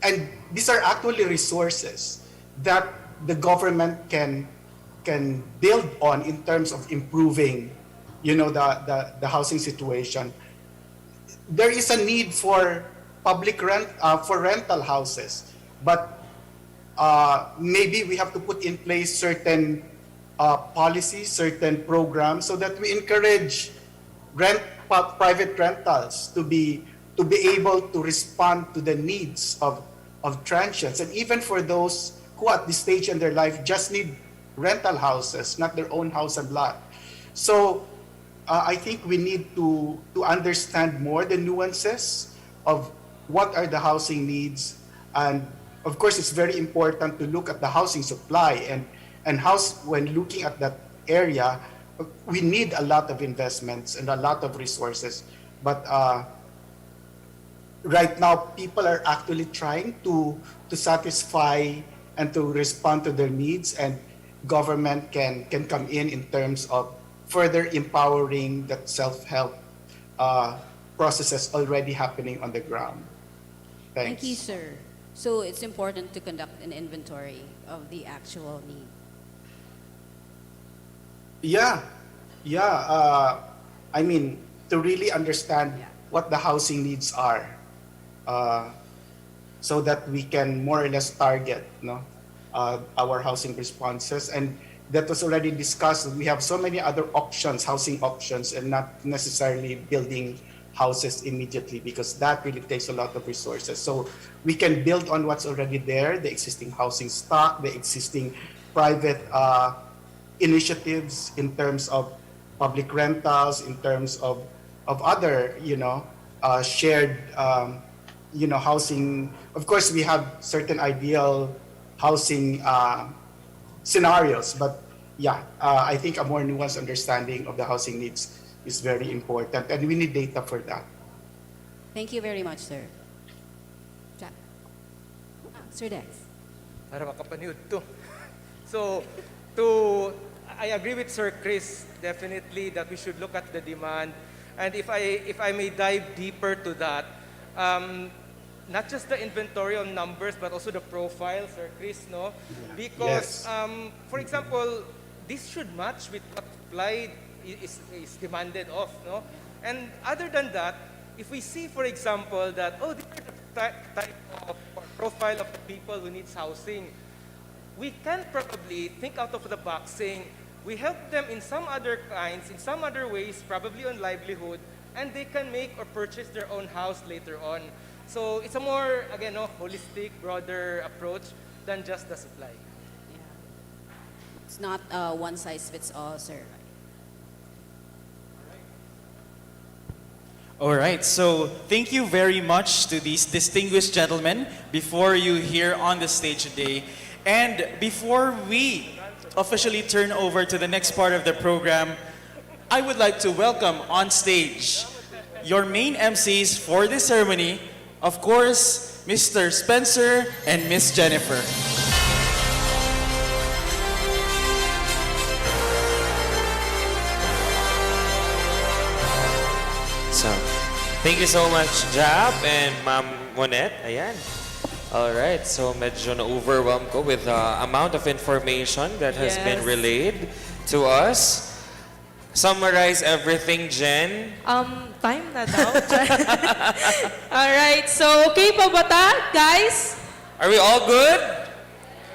And these are actually resources that the government can build on in terms of improving, you know, the housing situation. There is a need for public rent for rental houses, but maybe we have to put in place certain policies, certain programs, so that we encourage private rentals to be able to respond to the needs of transients, and even for those who at this stage in their life just need rental houses, not their own house and lot. So I think we need to understand more the nuances of what are the housing needs, and of course it's very important to look at the housing supply, and when looking at that area, we need a lot of investments and a lot of resources, but right now people are actually trying to satisfy and to respond to their needs, and government can come in terms of further empowering that self-help processes already happening on the ground. Thanks. Thank you, sir. So it's important to conduct an inventory of the actual need. Yeah. I mean, to really understand what the housing needs are, so that we can more or less target, no, our housing responses. And that was already discussed. We have so many other options, housing options, and not necessarily building houses immediately, because that really takes a lot of resources. So we can build on what's already there, the existing housing stock, the existing private initiatives in terms of public rentals, in terms of other, you know, shared, you know, housing. Of course, we have certain ideal housing scenarios, but yeah, I think a more nuanced understanding of the housing needs is very important, and we need data for that. Thank you very much, sir. Sir Dex. Para makapanood to. So, I agree with Sir Chris, definitely that we should look at the demand. And if I may dive deeper to that, not just the inventory on numbers, but also the profile, Sir Chris, no? Because, for example, this should match with what supply is demanded of, no? And other than that, if we see, for example, that, oh, this is the type of profile of the people who needs housing, we can probably think out of the box saying, we help them in some other kinds, in some other ways, probably on livelihood, and they can make or purchase their own house later on. So it's a more, again, holistic, broader approach than just the supply. It's not one size fits all, sir. All right, so thank you very much to these distinguished gentlemen before you here on the stage today. And before we officially turn over to the next part of the program, I would like to welcome on stage your main MCs for this ceremony, of course, Mr. Spencer and Miss Jennifer. So, thank you so much, Jap and Ma'am Monette. Ayan. Alright, so medyo na-overwhelm ko with the amount of information that has been relayed to us. Summarize everything, Jen. Time na daw. Alright, so okay pa ba ta, guys? Are we all good?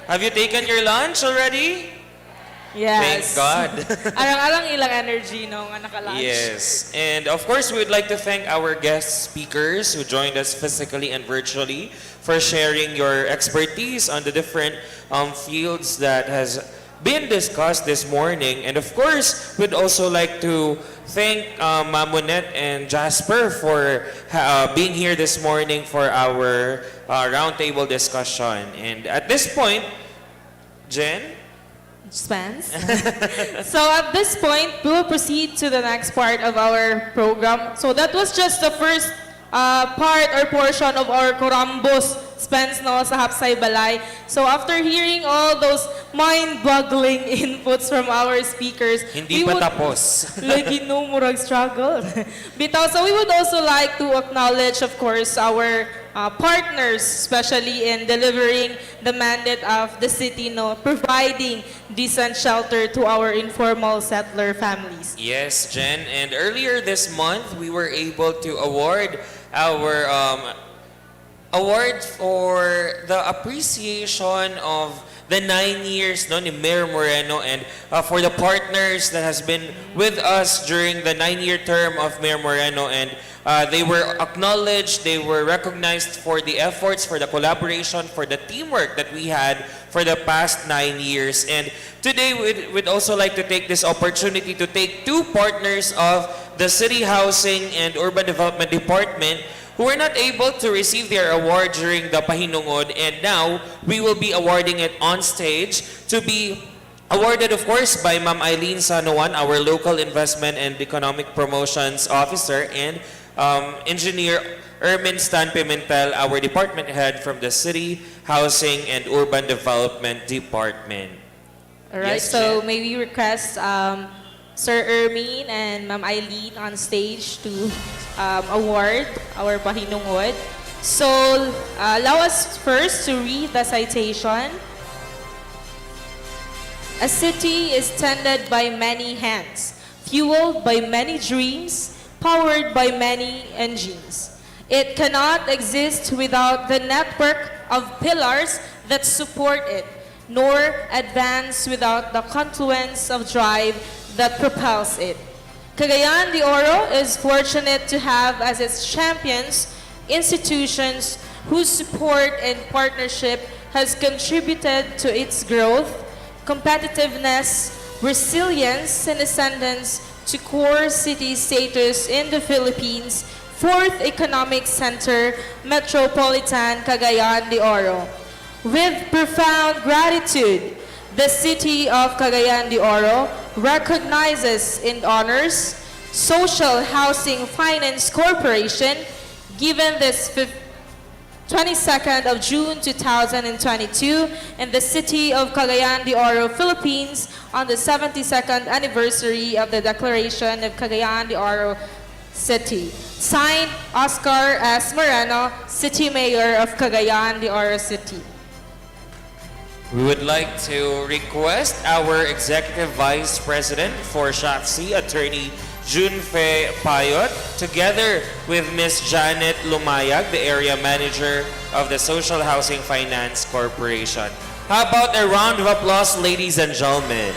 Have you taken your lunch already? Yes. Thank God. Arang-arang ilang energy no nga naka-lunch. Yes. And of course, we would like to thank our guest speakers who joined us physically and virtually for sharing your expertise on the different fields that has been discussed this morning. And of course, we'd also like to thank Ma'am Monette and Jasper for being here this morning for our roundtable discussion. And at this point, Jen? Spence. So at this point, we will proceed to the next part of our program. So that was just the first part or portion of our Corambos Spence no sa Hapsay Balay. So after hearing all those mind-boggling inputs from our speakers, Hindi pa tapos. Like murag struggle. Bitaw, so we would also like to acknowledge, of course, our partners, especially in delivering the mandate of the city, providing decent shelter to our informal settler families. Yes, Jen. And earlier this month, we were able to award our award for the appreciation of the 9 years ni Mayor Moreno and for the partners that has been with us during the 9-year term of Mayor Moreno, and they were acknowledged, they were recognized for the efforts, for the collaboration, for the teamwork that we had for the past 9 years. And today we'd also like to take this opportunity to take two partners of the City Housing and Urban Development Department who were not able to receive their award during the Pahinungod, and now we will be awarding it on stage to be awarded, of course, by Ma'am Eileen Sanoan, our local investment and economic promotions officer, and Engineer Ermin Stan Pimentel, our department head from the City Housing and Urban Development Department. All right, Yes, so Jen? may we request Sir Ermin and Ma'am Eileen on stage to award our Pahinungod. So allow us first to read the citation. A city is tended by many hands, fueled by many dreams, powered by many engines. It cannot exist without the network of pillars that support it, nor advance without the confluence of drive that propels it. Cagayan de Oro is fortunate to have as its champions institutions whose support and partnership has contributed to its growth, competitiveness, resilience, and ascendance to core city status in the Philippines, fourth economic center, Metropolitan Cagayan de Oro. With profound gratitude, the City of Cagayan de Oro recognizes and honors Social Housing Finance Corporation, given this 22nd of June 2022 in the City of Cagayan de Oro, Philippines, on the 72nd anniversary of the Declaration of Cagayan de Oro City. Signed, Oscar S. Moreno, City Mayor of Cagayan de Oro City. We would like to request our Executive Vice President for SHAFC, Attorney Junfe Payot, together with Ms. Janet Lumayag, the Area Manager of the Social Housing Finance Corporation. How about a round of applause, ladies and gentlemen?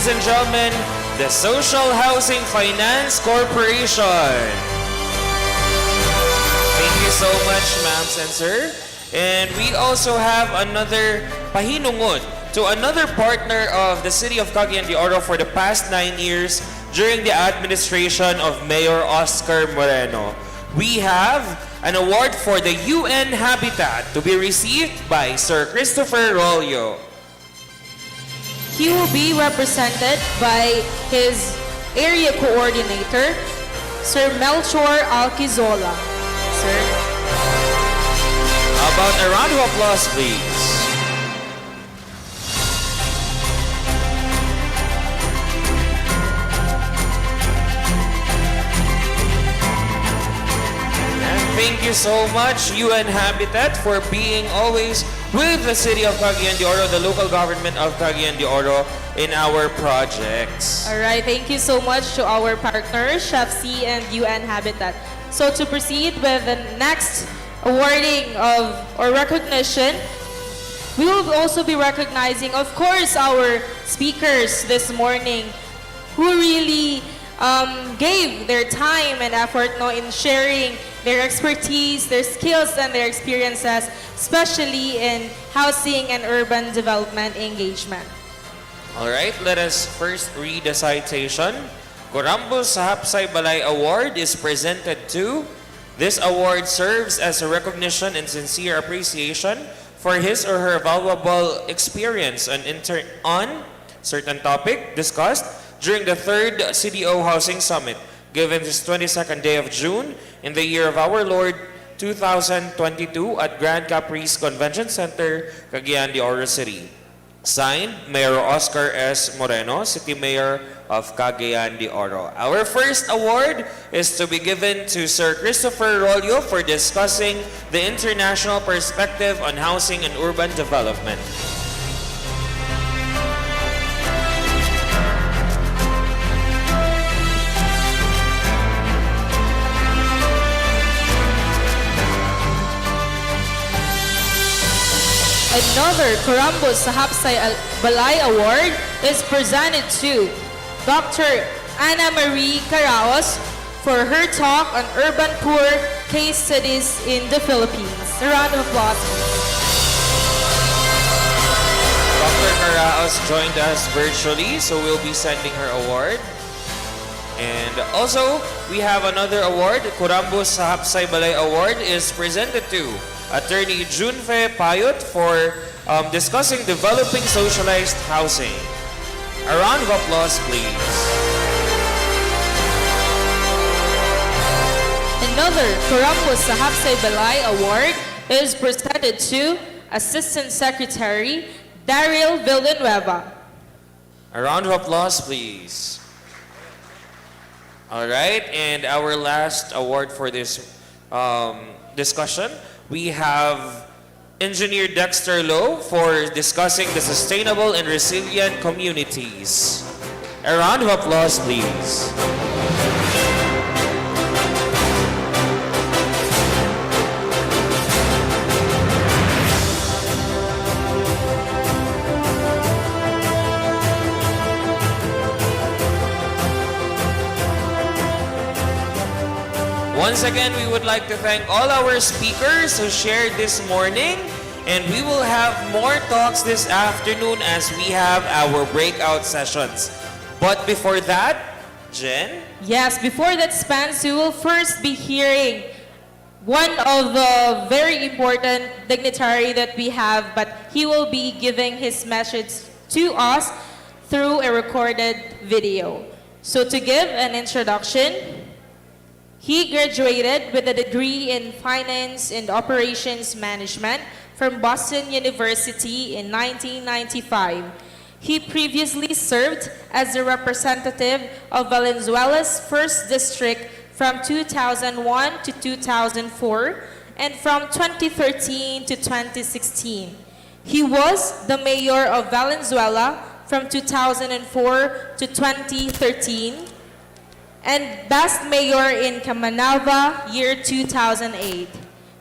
ladies and gentlemen, the Social Housing Finance Corporation. Thank you so much, ma'am and sir. And we also have another pahinungod to another partner of the City of Cagayan de Oro for the past 9 years during the administration of Mayor Oscar Moreno. We have an award for the UN Habitat to be received by Sir Christopher Rollo. He will be represented by his area coordinator, Sir Melchor Alquizola. Sir. How about a round of applause, please? Thank you so much, UN Habitat, for being always with the City of Cagayan de Oro, the local government of Cagayan de Oro, in our projects. All right, thank you so much to our partners, SHAFC and UN Habitat. So to proceed with the next awarding of or recognition, we will also be recognizing, of course, our speakers this morning who really gave their time and effort in sharing their expertise, their skills, and their experiences, especially in housing and urban development engagement. All right, let us first read the citation. Corambos Hapsay Balay Award is presented to. This award serves as a recognition and sincere appreciation for his or her valuable experience on certain topic discussed during the 3rd CDO Housing Summit, given this 22nd day of June in the year of our Lord 2022 at Grand Caprice Convention Center, Cagayan de Oro City. Signed, Mayor Oscar S. Moreno, City Mayor of Cagayan de Oro. Our first award is to be given to Sir Christopher Rollo for discussing the international perspective on housing and urban development. Another Corambos Hapsay Balay Award is presented to Dr. Ana Marie Caraos for her talk on urban poor case studies in the Philippines. A round of applause. Dr. Caraos joined us virtually, so we'll be sending her award. And also, we have another award. Corambos Hapsay Balay Award is presented to Attorney Junfe Payot for discussing developing socialized housing. A round of applause, please. Another Corambos Hapsay Balay Award is presented to Assistant Secretary Daryl Villanueva. A round of applause, please. All right, and our last award for this discussion, we have Engineer Dexter Lowe for discussing the sustainable and resilient communities. A round of applause, please. Once again, we would like to thank all our speakers who shared this morning, and we will have more talks this afternoon as we have our breakout sessions. But before that, Jen? Yes, before that, Spence, we will first be hearing one of the very important dignitary that we have, but he will be giving his message to us through a recorded video. So to give an introduction, he graduated with a degree in Finance and Operations Management from Boston University in 1995. He previously served as the representative of Valenzuela's 1st District from 2001 to 2004 and from 2013 to 2016. He was the mayor of Valenzuela from 2004 to 2013 and best mayor in Kamanava year 2008.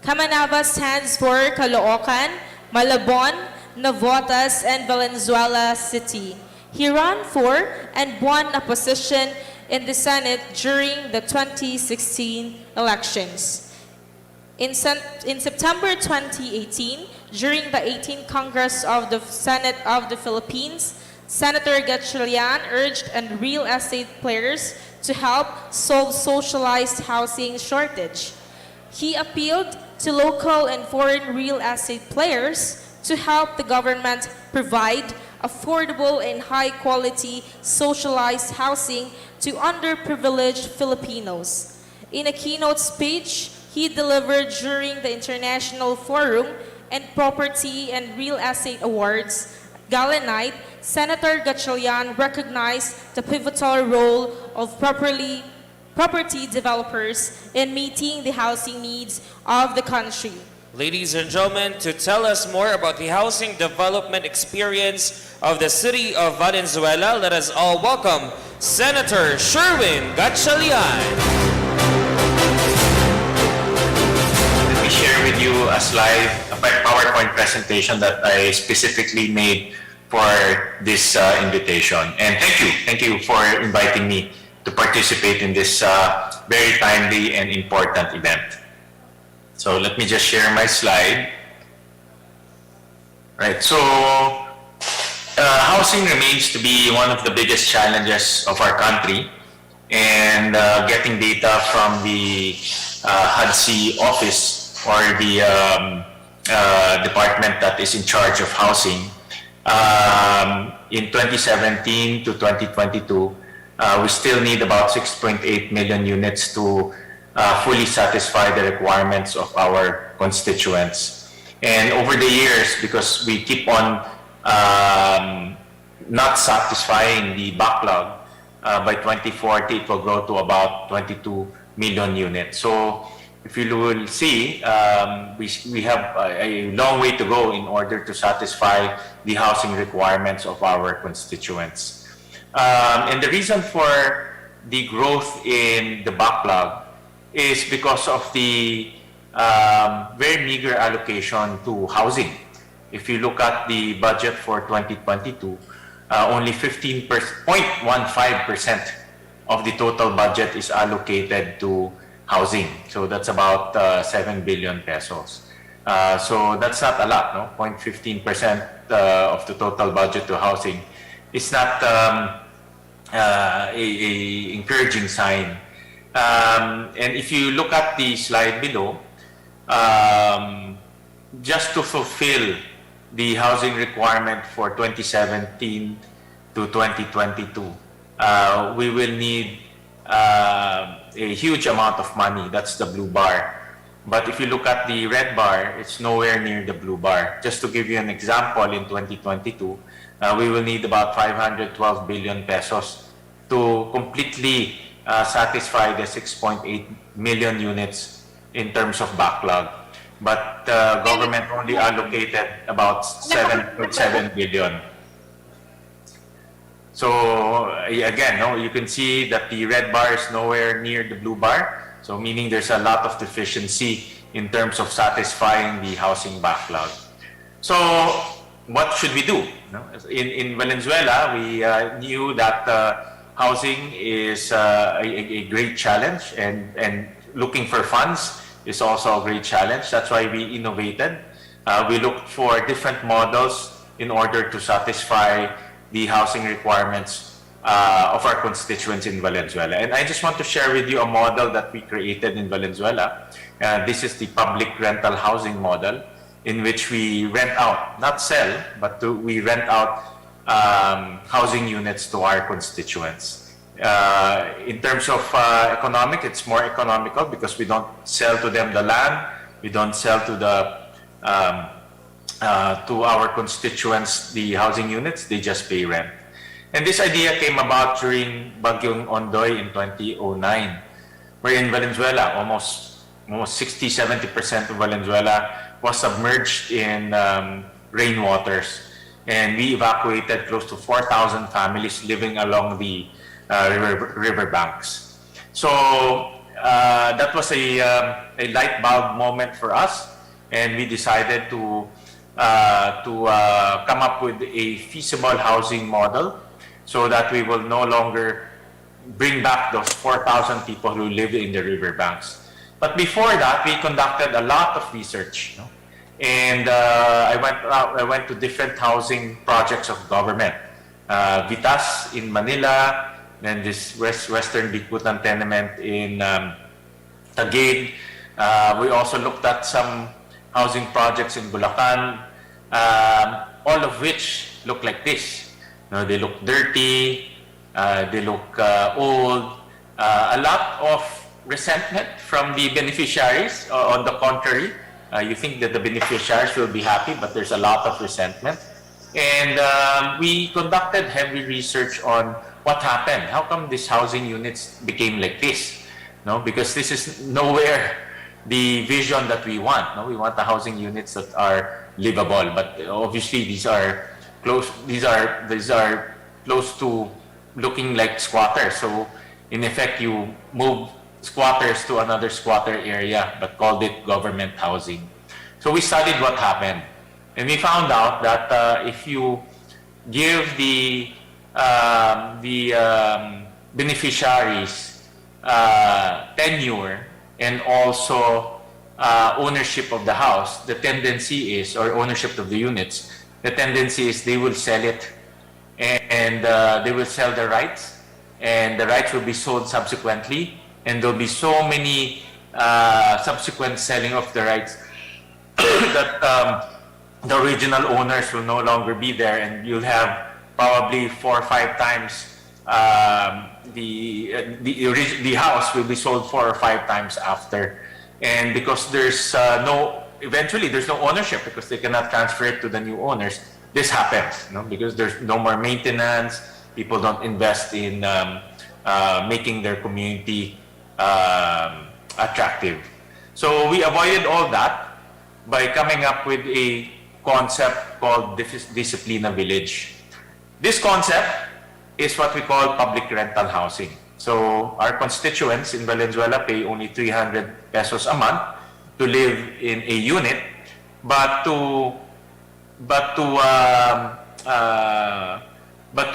Kamanava stands for Caloocan, Malabon, Navotas, and Valenzuela City. He ran for and won a position in the Senate during the 2016 elections. In September 2018, during the 18th Congress of the Senate of the Philippines, Senator Gatchalian urged on real estate players to help solve socialized housing shortage. He appealed to local and foreign real estate players to help the government provide affordable and high-quality socialized housing to underprivileged Filipinos. In a keynote speech he delivered during the International Forum and Property and Real Estate Awards Gala Night, Senator Gatchalian recognized the pivotal role of property developers in meeting the housing needs of the country. Ladies and gentlemen, to tell us more about the housing development experience of the city of Valenzuela, let us all welcome Senator Sherwin Gatchalian. Let me share with you a slide, a PowerPoint presentation that I specifically made for this invitation. And thank you for inviting me to participate in this very timely and important event. So let me just share my slide. Right, so housing remains to be one of the biggest challenges of our country, and getting data from the HUD-C office, or the department that is in charge of housing, in 2017 to 2022, we still need about 6.8 million units to fully satisfy the requirements of our constituents. And over the years, because we keep on not satisfying the backlog, by 2040 it will grow to about 22 million units. So if you will see, we have a long way to go in order to satisfy the housing requirements of our constituents. And the reason for the growth in the backlog is because of the very meager allocation to housing. If you look at the budget for 2022, only 15.15% of the total budget is allocated to housing. So that's about 7 billion pesos. So that's not a lot, no? 0.15% of the total budget to housing. It's not a encouraging sign. And if you look at the slide below, just to fulfill the housing requirement for 2017 to 2022, we will need a huge amount of money. That's the blue bar. But if you look at the red bar, it's nowhere near the blue bar. Just to give you an example, in 2022, we will need about 512 billion pesos to completely satisfy the 6.8 million units in terms of backlog. But the government only allocated about 7.7 billion. So again, no, you can see that the red bar is nowhere near the blue bar. So meaning there's a lot of deficiency in terms of satisfying the housing backlog. So what should we do? In Valenzuela, we knew that housing is a great challenge, and looking for funds is also a great challenge. That's why we innovated. We looked for different models in order to satisfy the housing requirements of our constituents in Valenzuela. And I just want to share with you a model that we created in Valenzuela. This is the public rental housing model, in which we rent out, not sell, but we rent out housing units to our constituents. In terms of economic, it's more economical because we don't sell to them the land, we don't sell to the to our constituents the housing units, they just pay rent. And this idea came about during Bagyong Ondoy in 2009, where in Valenzuela, almost 60-70% of Valenzuela was submerged in rainwaters. And we evacuated close to 4,000 families living along the river banks. So that was a light bulb moment for us, and we decided to come up with a feasible housing model so that we will no longer bring back those 4,000 people who live in the riverbanks. But before that, we conducted a lot of research. And I went to different housing projects of government. Vitas in Manila, then this Western Bikutan tenement in Taguig. We also looked at some housing projects in Bulacan, all of which look like this. They look dirty, they look old, a lot of resentment from the beneficiaries. On the contrary, you think that the beneficiaries will be happy, but there's a lot of resentment. And we conducted heavy research on what happened. How come these housing units became like this? Because this is nowhere the vision that we want. We want the housing units that are livable, but obviously these are close. These are close to looking like squatters. So in effect, you move squatters to another squatter area, but called it government housing. So we studied what happened, and we found out that if you give the beneficiaries tenure and also ownership of the house, the tendency is, or ownership of the units, the tendency is they will sell it, and they will sell the rights, and the rights will be sold subsequently, and there'll be so many subsequent selling of the rights that the original owners will no longer be there, and you'll have probably 4 or 5 times the house will be sold 4 or 5 times after. And because there's eventually there's no ownership, because they cannot transfer it to the new owners, this happens, because there's no more maintenance, people don't invest in making their community attractive. So we avoided all that by coming up with a concept called Disciplina Village. This concept is what we call public rental housing. So our constituents in Valenzuela pay only 300 pesos a month to live in a unit, but to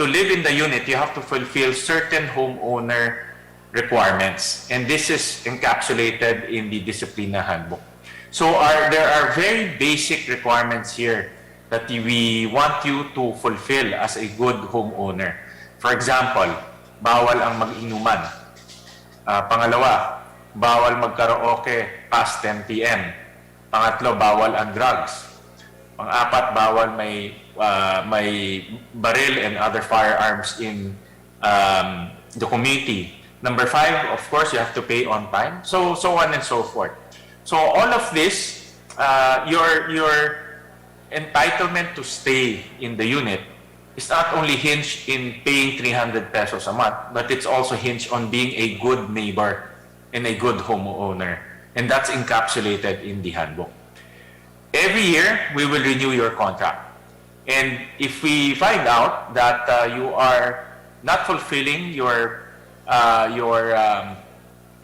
live in the unit, you have to fulfill certain homeowner requirements, and this is encapsulated in the Disciplina Handbook. So there are very basic requirements here that we want you to fulfill as a good homeowner. For example, bawal ang mag-inuman. Pangalawa, bawal mag-karaoke past 10 p.m. Pangatlo, bawal ang drugs. Pang-apat, bawal may baril and other firearms in the community. Number 5, of course, you have to pay on time. So on and so forth. So all of this, your entitlement to stay in the unit is not only hinged in paying 300 pesos a month, but it's also hinged on being a good neighbor and a good homeowner. And that's encapsulated in the handbook. Every year, we will renew your contract. And if we find out that you are not fulfilling your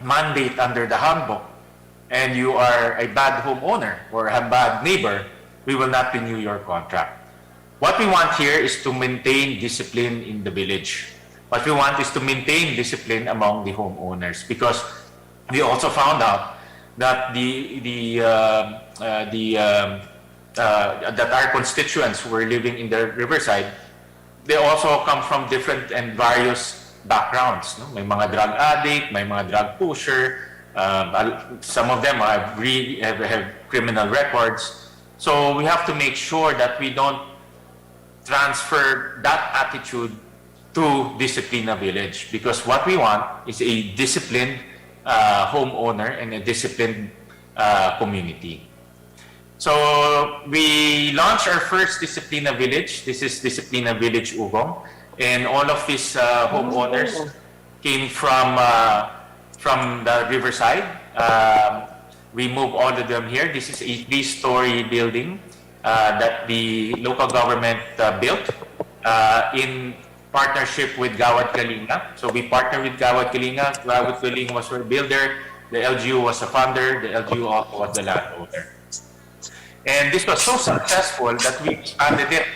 mandate under the handbook, and you are a bad homeowner or a bad neighbor, we will not renew your contract. What we want here is to maintain discipline in the village. What we want is to maintain discipline among the homeowners, because we also found out that that our constituents who were living in the riverside, they also come from different and various backgrounds. May mga drug addict, may mga drug pusher, some of them have criminal records. So we have to make sure that we don't transfer that attitude to Disciplina Village, because what we want is a disciplined homeowner and a disciplined community. So we launched our first Disciplina Village. This is Disciplina Village Ugong, and all of these homeowners came from the riverside. We moved all of them here. This is a 3-story building that the local government built in partnership with Gawad Kalinga. So we partnered with Gawad Kalinga. Gawad Kalinga was our builder. The LGU was a funder. The LGU also was the landowner. And this was so successful that we expanded it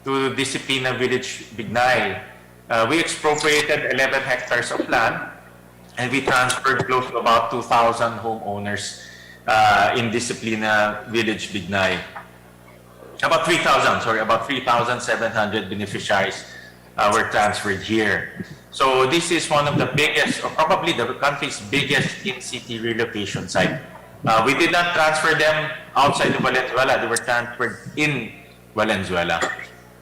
to Disciplina Village Bignay we expropriated 11 hectares of land, and we transferred close to about 2,000 homeowners in Disciplina Village, Bignay. About 3,700 beneficiaries were transferred here. So this is one of the biggest, or probably the country's biggest in-city relocation site. We did not transfer them outside of Valenzuela. They were transferred in Valenzuela.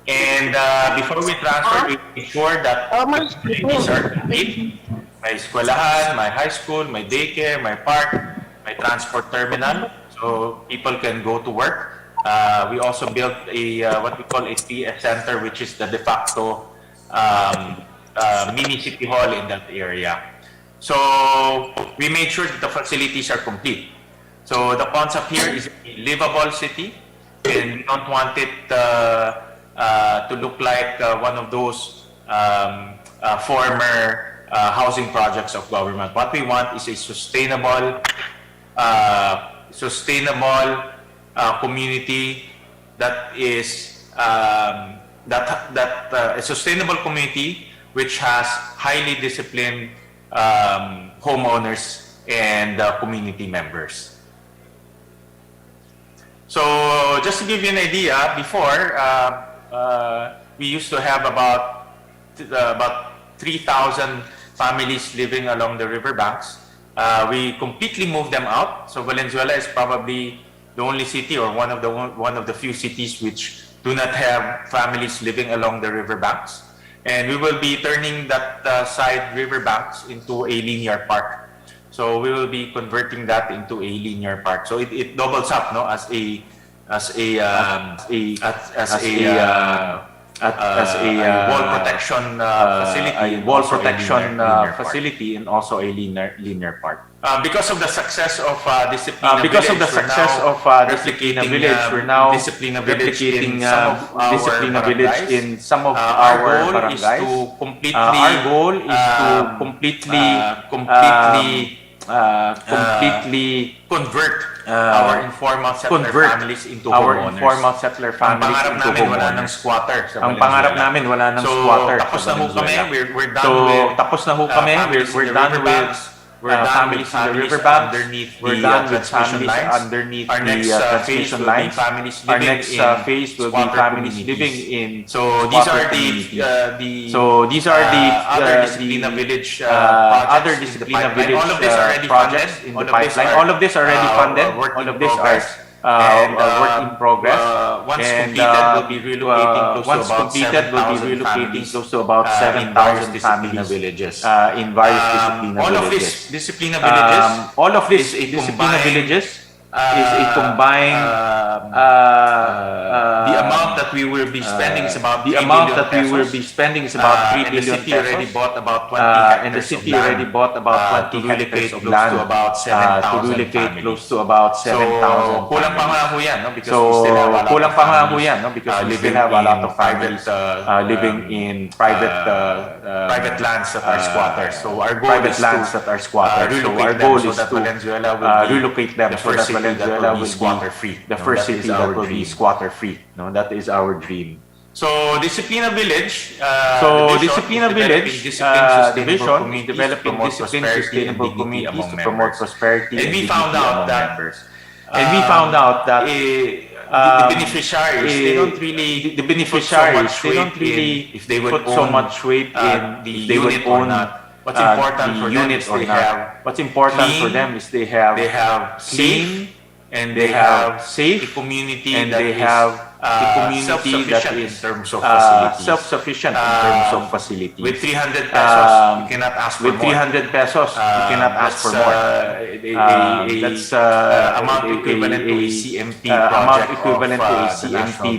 And before we transfer, we made sure that facilities are complete. My eskwelahan, my high school, my daycare, my park, my transport terminal, so people can go to work. We also built a what we call a PS center, which is the de facto mini city hall in that area. So we made sure that the facilities are complete. So the concept here is a livable city, and we don't want it to look like one of those former housing projects of government. What we want is a sustainable community that is a sustainable community which has highly disciplined homeowners and community members. So just to give you an idea, before we used to have about 3,000 families living along the riverbanks. We completely moved them out. So Valenzuela is probably the only city, or one of the few cities which do not have families living along the riverbanks. And we will be turning that side riverbanks into a linear park. So we will be converting that into a linear park. So it doubles up, no, as a wall protection facility, and also a linear park. Because of the success of Disciplina Village, we're now replicating Disciplina Village in some of our barangays. Our goal is to completely convert our informal settler families into homeowners. Ang pangarap namin, wala nang squatter sa Valenzuela. Tapos na ho kami, we're done with families in the riverbanks, underneath the transmission lines. Our next phase will be families living in so these are the other Disciplina Village projects in the pipeline. All of this already funded. All of this are work in progress. Once completed, we'll be relocating close to about 7,000 families villages in various Disciplina villages. All of these Disciplina villages is a combined the amount that we will be spending is about 3 billion pesos. And the city already bought about 20 hectares of land to relocate close to about 7,000. Kulang pa nga ho yan, no? Because we still have a lot of families living in private lands that are squatters. So our goal is to relocate them so that Valenzuela will be squatter-free. The first city that will be squatter-free. No, that is our dream. So Disciplina Village, the vision is developing disciplined, sustainable communities to promote prosperity and dignity among members. And we found out that the beneficiaries, they don't really if they would put so much weight in the unit or not. What's important for them is they have what's important for them is they have clean and they have safe community, and they have a community that is self-sufficient in terms of facilities. With 300 pesos, you cannot ask for more. With 300 pesos, you cannot ask for more. That's amount equivalent to a CMP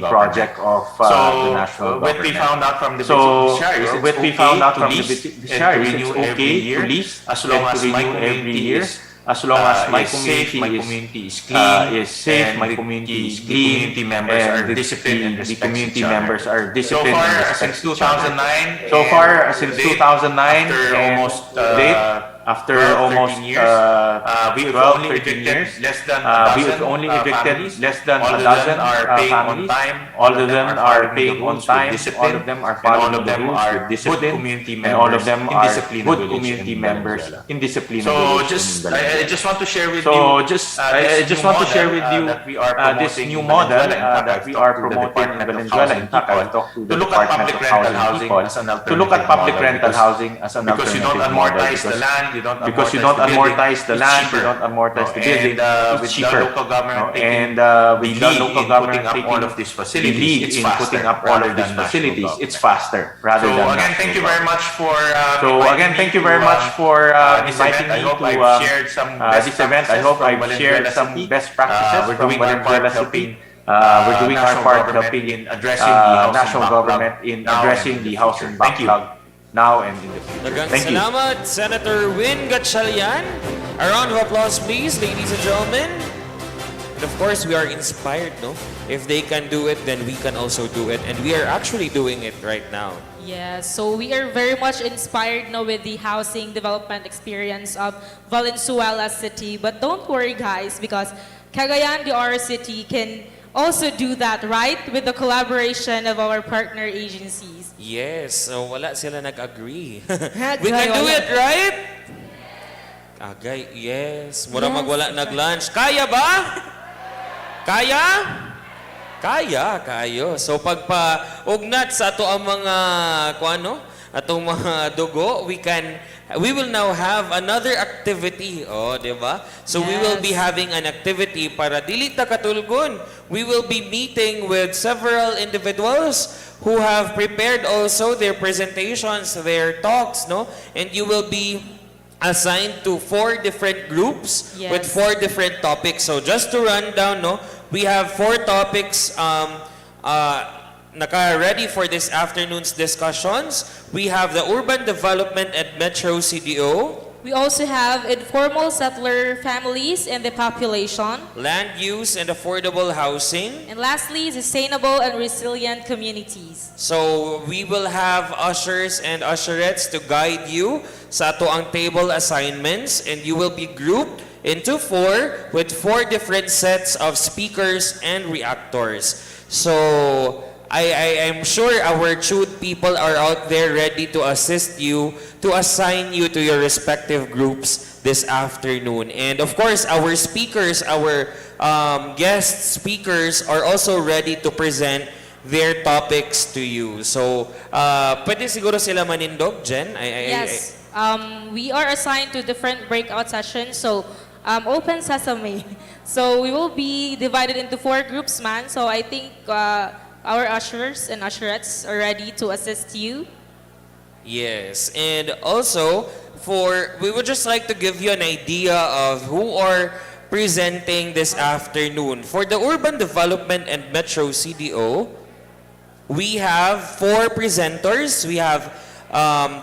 project of the national government. What we found out from the beneficiaries, it's okay to lease as long as my community is as long as my community is clean, is safe, my community is clean, the community members are disciplined and respect each other. So far, since 2009, after almost after almost 12, 13 years, we've only evicted less than a dozen families. All of them are paying on time. All of them are following the rules with discipline. And all of them are good community members in discipline. So I just want to share with you this new model that we are promoting in Valenzuela. In fact, I talked to the Department of Housing people to look at public rental housing as an alternative model. Because you don't amortize the land, you don't amortize the building, it's cheaper. And with the local government taking all of these the facilities, lead it's in faster putting up all of these rather than facilities, national it's faster rather So than again, national thank you very much for So again, thank you very much for inviting me to this event. I hope I've shared some best practices from Valenzuela City. We're doing our part helping in addressing the national government in addressing the housing backlog now and in the future. Daghang Thank you. salamat, Senator Win Gatchalian. A round of applause, please, ladies and gentlemen. And of course, we are inspired, no? If they can do it, then we can also do it. And we are actually doing it right now. Yes, so we are very much inspired now with the housing development experience of Valenzuela City. But don't worry, guys, because Cagayan de Oro City can also do that, right? With the collaboration of our partner agencies. Yes, so wala sila nag-agree. We can do it, right? Agay, yes. Mura Yes. magwala nag-lunch. Kaya ba? Kaya? Kaya, kayo. So pagpa-ugnat sa ato ang mga kuano, atong mga dugo, we will now have another activity, oh, di ba? So we will be having an activity para dili ta katulgon. We will be meeting with several individuals who have prepared also their presentations, their talks, no? And you will be assigned to 4 different groups with 4 different topics. So just to run down, no, we have 4 topics naka-ready for this afternoon's discussions. We have the urban development and Metro CDO. We also have informal settler families and the population. Land use and affordable housing. And lastly, sustainable and resilient communities. So we will have ushers and usherettes to guide you sa ato ang table assignments, and you will be grouped into 4 with 4 different sets of speakers and reactors. So I'm sure our chewed people are out there ready to assist you, to assign you to your respective groups this afternoon. And of course, our speakers, our guest speakers are also ready to present their topics to you. So, pwede siguro sila manindog, Jen? Yes. We are assigned to different breakout sessions. So, open sesame. So, we will be divided into 4 groups, man. So, I think our ushers and usherettes are ready to assist you. Yes, and also we would just like to give you an idea of who are presenting this afternoon. For the Urban Development and Metro CDO, we have 4 presenters. We have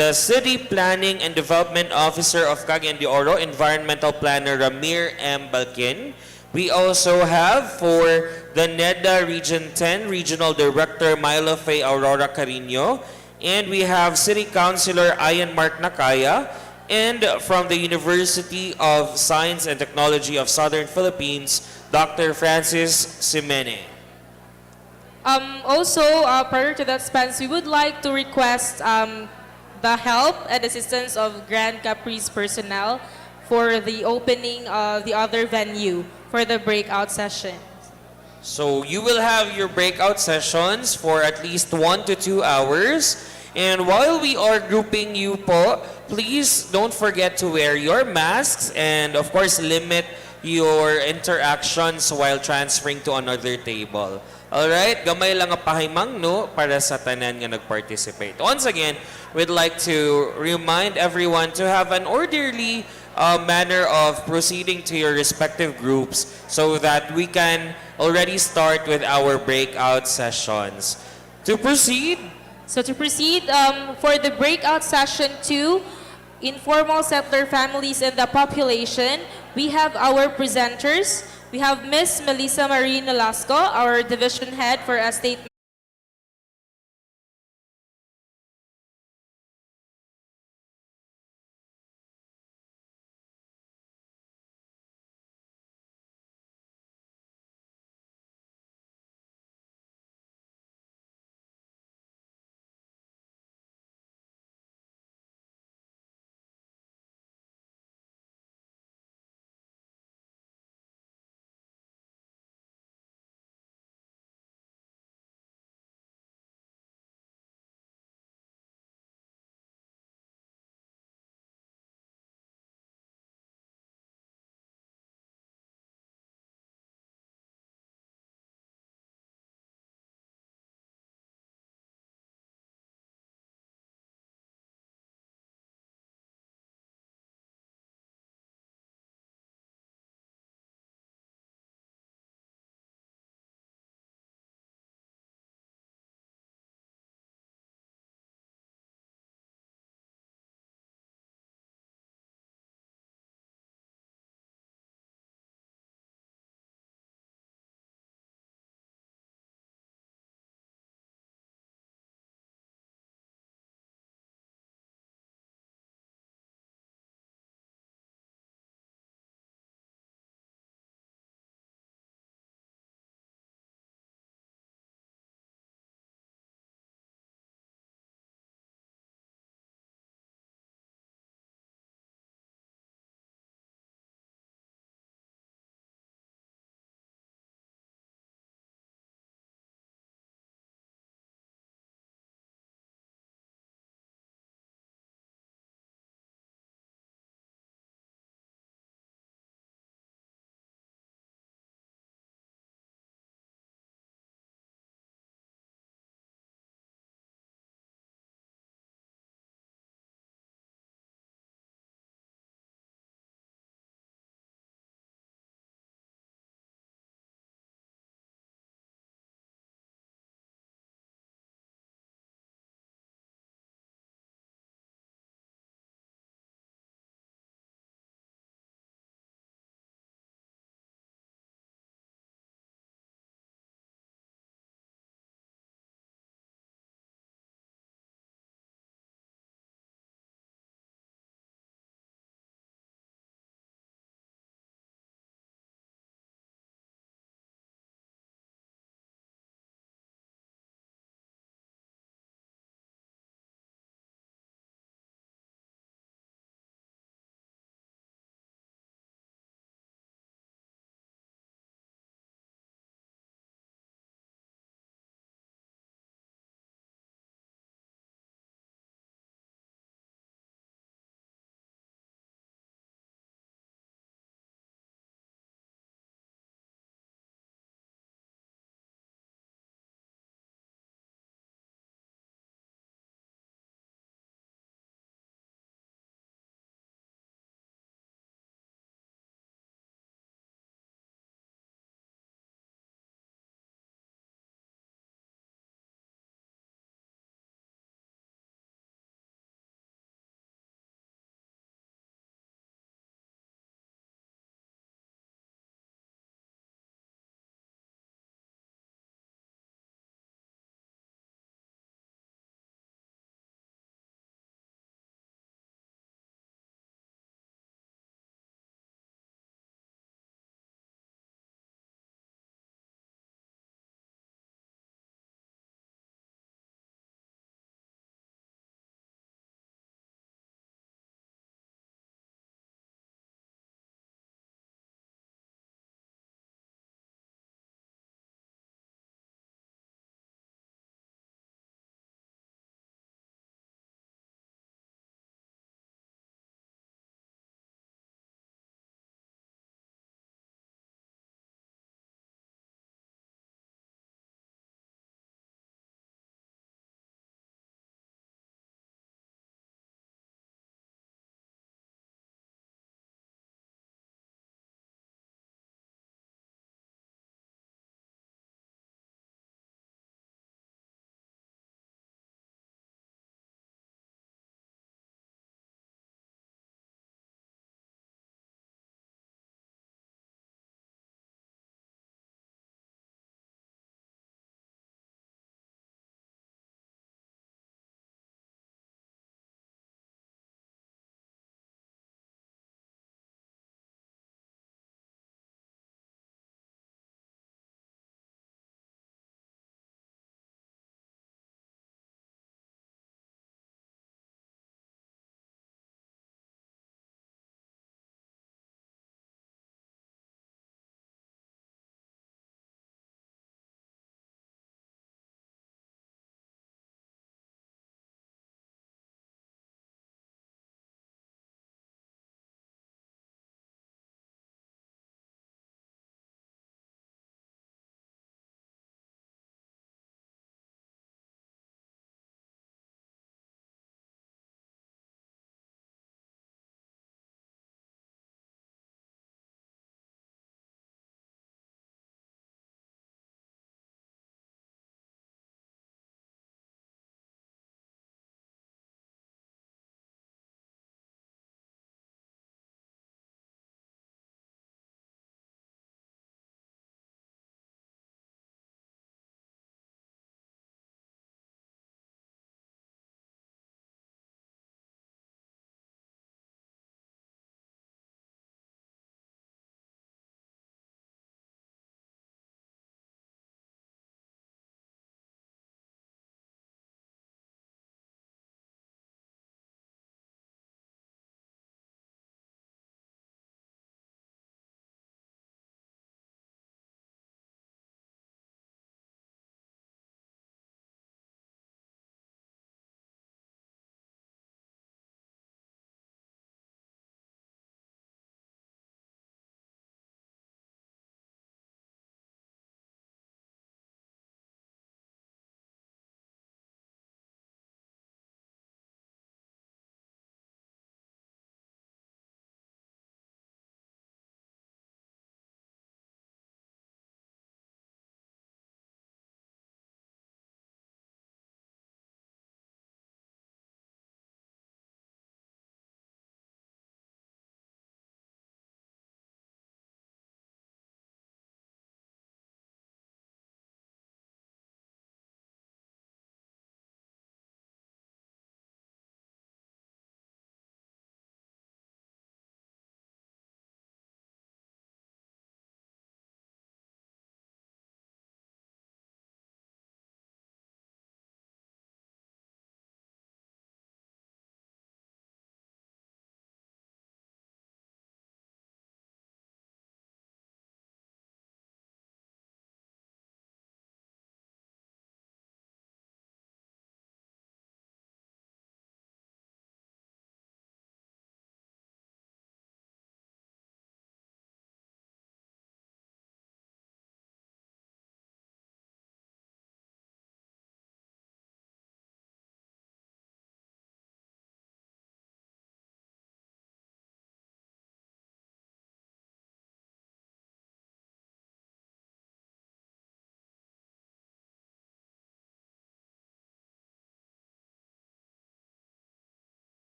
the City Planning and Development Officer of Cagayan de Oro, Environmental Planner Ramir M. Balkin. We also have for the NEDA Region 10 Regional Director Milo Faye Aurora Carino, and we have City Councilor Ian Mark Nakaya, and from the University of Science and Technology of Southern Philippines, Dr. Francis Simene. Also, prior to that, Spence, we would like to request the help and assistance of Grand Capri's personnel for the opening of the other venue for the breakout session. So you will have your breakout sessions for at least 1 to 2 hours. And while we are grouping you po, please don't forget to wear your masks and of course limit your interactions while transferring to another table. Alright, gamay lang ang pahimang no para sa tanan nga nag-participate. Once again, we'd like to remind everyone to have an orderly manner of proceeding to your respective groups so that we can already start with our breakout sessions. To proceed, for the breakout session 2, informal settler families and the population, we have our presenters. We have Miss Melissa Marie Nolasco, our division head for estate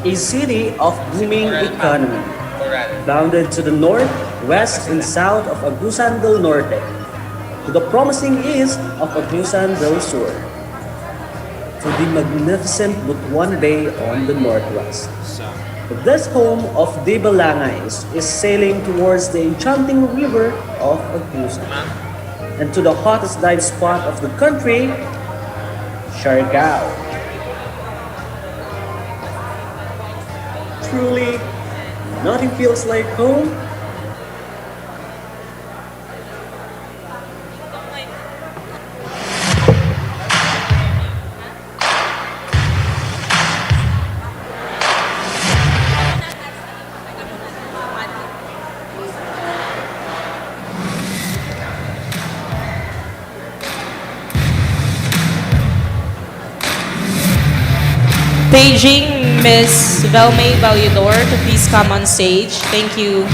a city of booming economy, bounded to the north, west, and south of Agusan del Norte, to the promising east of Agusan del Sur, to the magnificent Butuan Bay on the northwest. This home of the Balangais is sailing towards the enchanting river of Agusan, and to the hottest dive spot of the country, Siargao. Truly, nothing feels like home. Paging Miss Velmay Valuador to please come on stage. Thank you.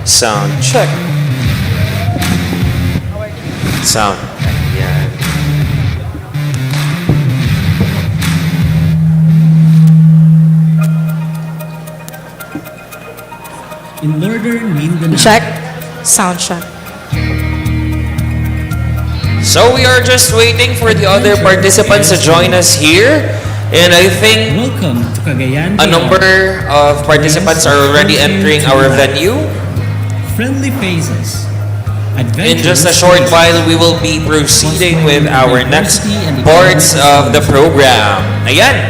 Sound check. Sound. Yan. In northern Mindanao. Check. Sound check. So we are just waiting for the other participants to join us here. And I think Welcome to Cagayan a number of participants are already entering our venue. Friendly faces. In just a short while, we will be proceeding with our next parts of the program. Ayan!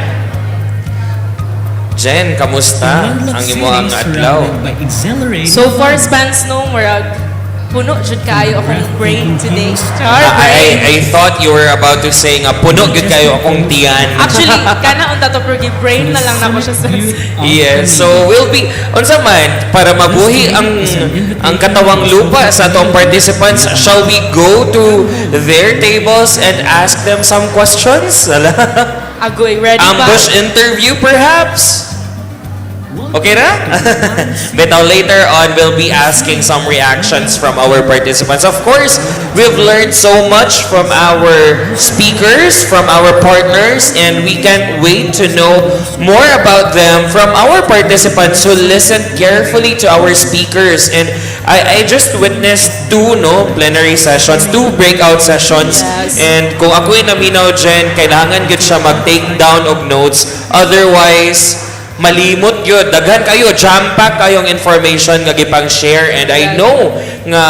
Jen, kamusta ang imo adlaw? So far, Spans no, murag puno jud kayo akong brain today. Char, I thought you were about to say nga puno gyud kayo akong tiyan. Actually, kana unta to pergi brain na lang nako siya sa. Yes, so we'll be unsa man para mabuhi ang katawang lupa sa atong participants, shall we go to their tables and ask them some questions? Agoy, ready ba? Ambush interview perhaps? Okay na? But now later on, we'll be asking some reactions from our participants. Of course, we've learned so much from our speakers, from our partners, and we can't wait to know more about them from our participants who listened carefully to our speakers. And I just witnessed two plenary sessions, two breakout sessions. Yes. And kung ako'y naminaw dyan, kailangan gud siya mag-take down og notes. Otherwise, malimot yun. Daghan kayo, jam-pack kayong information nga gipang share. And I know nga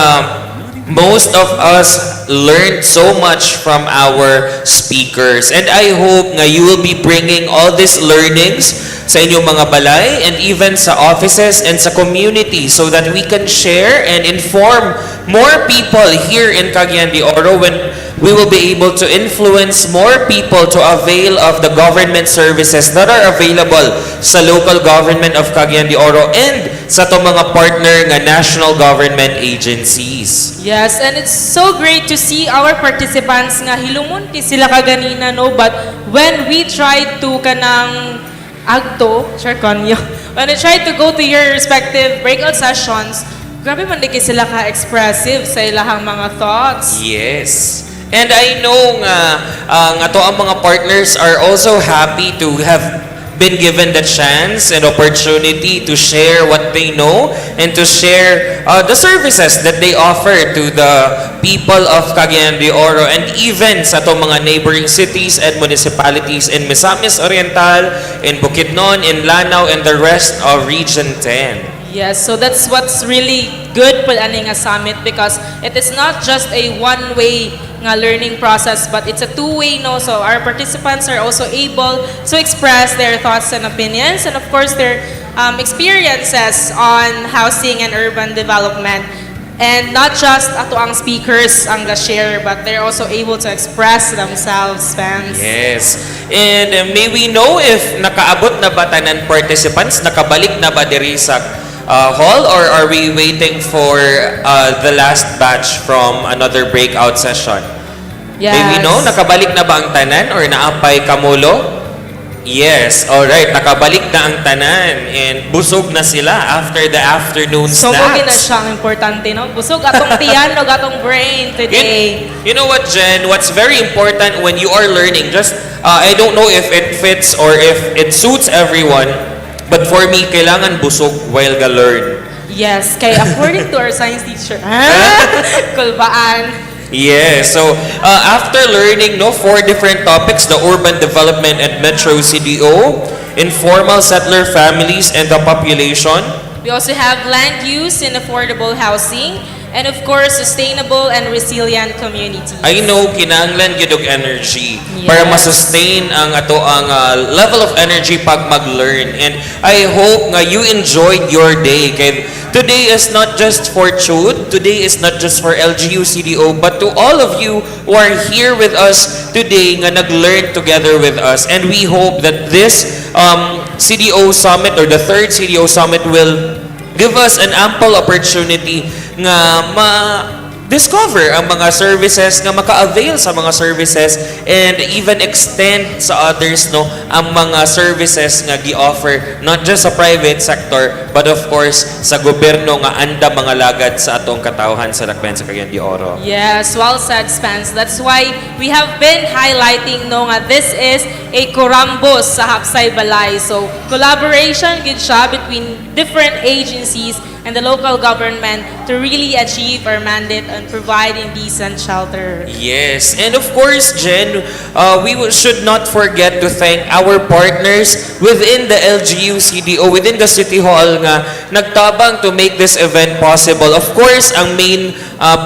most of us learned so much from our speakers. And I hope nga you will be bringing all these learnings sa inyong mga balay and even sa offices and sa community so that we can share and inform more people here in Cagayan de Oro when we will be able to influence more people to avail of the government services that are available sa local government of Cagayan de Oro and sa to mga partner nga national government agencies. Yes, and it's so great to see our participants nga hilumunti sila kaganina, no? But when we tried to kanang agto, sure kanyo, when we tried to go to your respective breakout sessions, grabe man lagi sila ka-expressive sa ilahang mga thoughts. Yes. And I know nga ato ang mga partners are also happy to have been given the chance and opportunity to share what they know and to share the services that they offer to the people of Cagayan de Oro and even sa to mga neighboring cities and municipalities in Misamis Oriental, in Bukidnon, in Lanao, and the rest of Region 10. Yes, so that's what's really good po ani nga summit because it is not just a one-way nga learning process but it's a two-way, no? So our participants are also able to express their thoughts and opinions and of course their experiences on housing and urban development. And not just ato ang speakers ang ga-share but they're also able to express themselves, fans. Yes. And may we know if nakaabot na ba tanan participants, nakabalik na ba diri sa hall or are we waiting for the last batch from another breakout session? Yes. May we know, nakabalik na ba ang tanan or naapay kamulo? Yes, alright. Nakabalik na ang tanan and busog na sila after the afternoon So, kung na snacks. siyang importante, no? Busog atong tiyan, no? Atong brain today. You know what, Jen? What's very important when you are learning, just, I don't know if it fits or if it suits everyone, but for me, kailangan busog while ga learn. Yes, kay according to our science teacher, kulbaan. Yes, so after learning 4 different topics, the urban development and metro CDO, informal settler families and the population, We also have land use and affordable housing, and of course, sustainable and resilient communities. I know kinahanglan gyud og energy para ma-sustain ang ato ang level of energy pag mag-learn. And I hope nga you enjoyed your day. Kay today is not just for Chud, today is not just for LGU CDO, but to all of you who are here with us today nga nag-learn together with us. And we hope that this CDO Summit or the third CDO Summit will give us an ample opportunity nga ma-discover ang mga services, nga maka-avail sa mga services and even extend sa others ang mga services nga gi-offer not just sa private sector but of course sa gobyerno nga anda mga lagad sa atong katawhan sa Dakbayan sa Cagayan de Oro. Yes, well said, Spence. That's why we have been highlighting nga this is a kurambos sa Hapsay Balay. So, collaboration gid siya between different agencies and the local government to really achieve our mandate on providing decent shelter. Yes, and of course, Jen, should not forget to thank our partners within the LGU CDO, within the City Hall nga nagtabang to make this event possible. Of course, ang main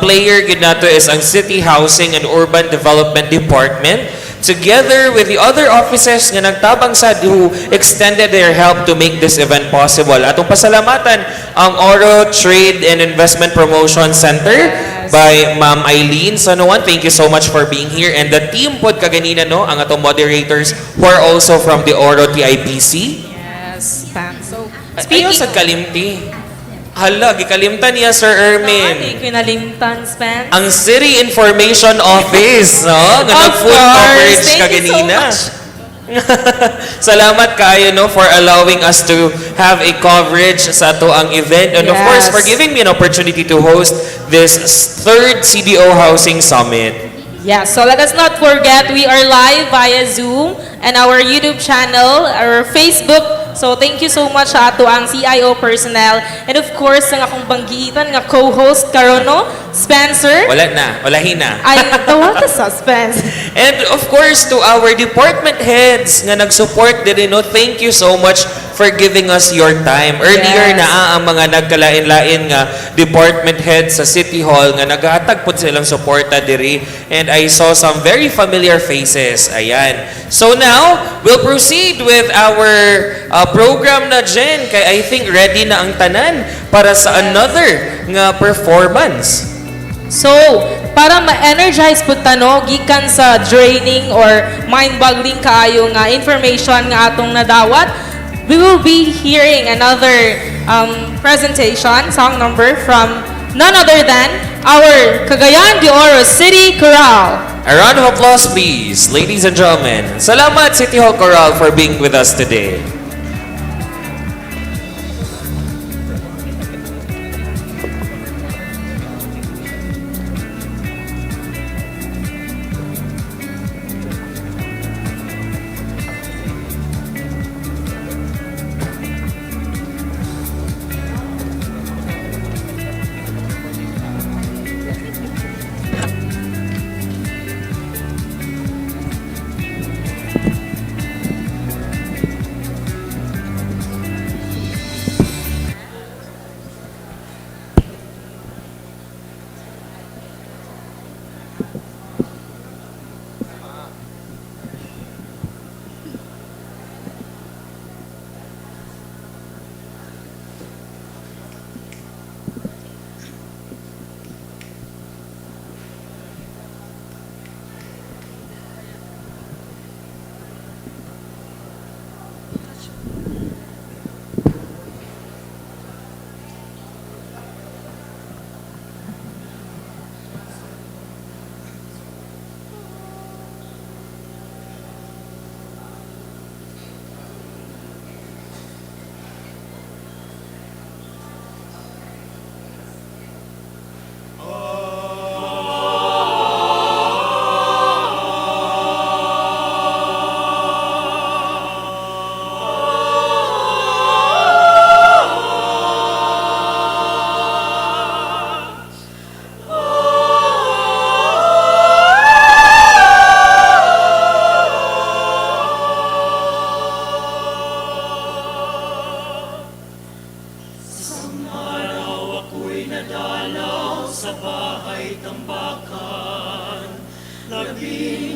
player gid nato is ang City Housing and Urban Development Department, together with the other offices nga nagtabang sad who extended their help to make this event possible. Atong pasalamatan ang Oro Trade and Investment Promotion Center by Ma'am Eileen Sanoan. Thank you so much for being here. And the team pod kaganina ang atong moderators who are also from the Oro TIPC. Yes, Pam. So, Ayaw sa kalimti. Hala, gikalimtan niya, Sir Ermin. Hindi kinalimtan, Spence. Ang City Information Office, no? Nga nag-full coverage kaganina. Salamat kayo for allowing us to have a coverage sa ato ang event and of course for giving me an opportunity to host this third CDO Housing Summit. Yeah, so let us not forget we are live via Zoom and our YouTube channel, our Facebook. So thank you so much sa ato ang CIO personnel and of course ang akong banggitan nga co-host karon Spencer. Wala na, walahin na. Ay, tawag ka sa Spence. And of course to our department heads nga nag-support din thank you so much for giving us your time. Earlier na ang mga nagkalain-lain nga department heads sa City Hall nga naghatag po silang suporta diri and I saw some very familiar faces. Ayan. So now, we'll proceed with our program na Jen kay I think ready na ang tanan para sa another nga performance. So, para ma-energize po gikan sa draining or mind-boggling kaayo nga information nga atong nadawat, we will be hearing another presentation, song number from none other than our Cagayan de Oro City Chorale. A round of applause please, ladies and gentlemen. Salamat City Hall Chorale for being with us today.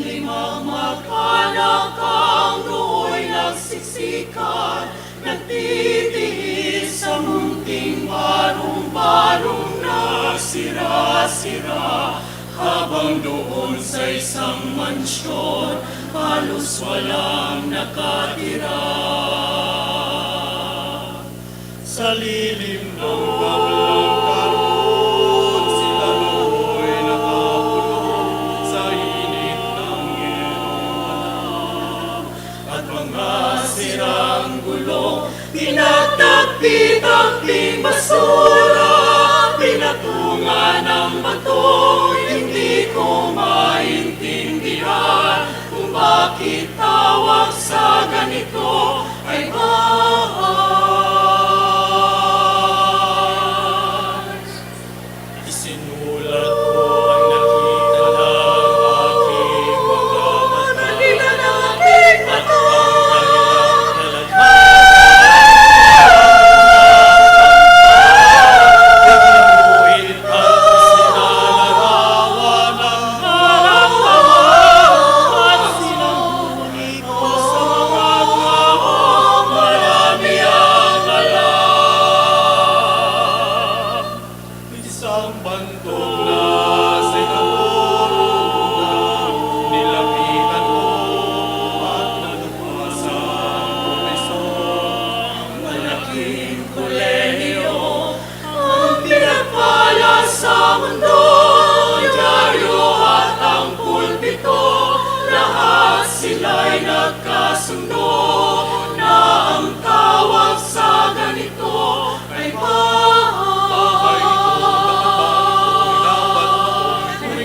limang mag-anak ang do'y nagsiksikan, nagtitiis sa munting barong-barong na sira-sira. Habang doon sa isang mansyon, halos walang nakatira. Sa lilim ng bablang karot, sila no'y nakakulong sa init ng iyong at mga sirang gulong, pinagtagpi-tagping basura, pinatungan ng bato. Hindi ko maintindihan kung bakit tawag sa ganito ay bahay. Isinulat ko ang nakita ng aking mga mata at ang kanilang talagman. Gagawin ang isinalarawan ng nararamdaman at sinamuni ko sa mga taong marami ang alam. Isang bantog na sinabulong na nilapitan ko at nalupasan ko isang malaking kolehiyo. Ang pinagpala sa mundo, dyaryo at ang pulpito, lahat sila'y nagkasundo na ang tawag sa ganito ay bahay.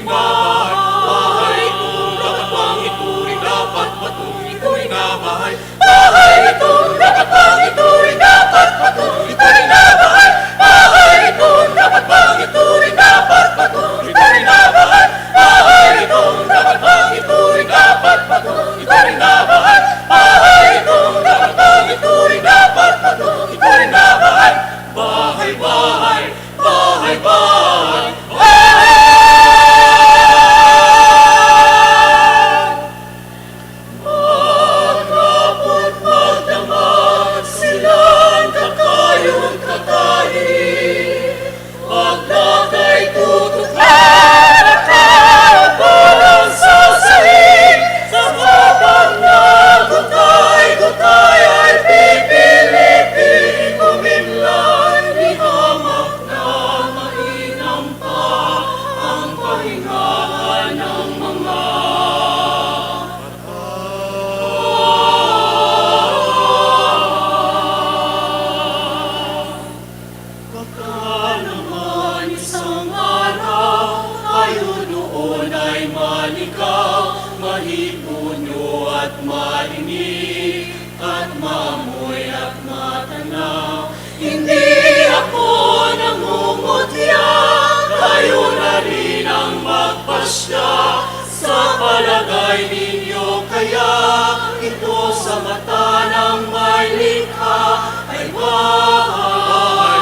Bahay itong dapat bang ituring dapat batong ituring na bahay. Bahay itong dapat bang ituring dapat batong ituring na bahay. Bahay itong dapat bang ituring dapat batong ituring na bahay. Bahay itong dapat bang ituring dapat batong ituring na bahay. Bahay itong dapat bang ituring dapat batong ituring na bahay. Bahay, bahay, bahay, bahay, bahay. Maghapon, magdamag silang kakayong kakain. Maglakay tutukan, nakapalang sasahig. Sa habang nagutay-gutay ay pipilitin umimlay. Ihamak na mainam pa ang pahingahan ng mga baka naman isang araw tayo doon ay maligaw, mahipunyo at marinig at maamoy at matanaw. Hindi ako nangungutya, kayo na rin ang magpasya. Sa palagay ninyo kaya ito sa mata ng may likha ay bahay.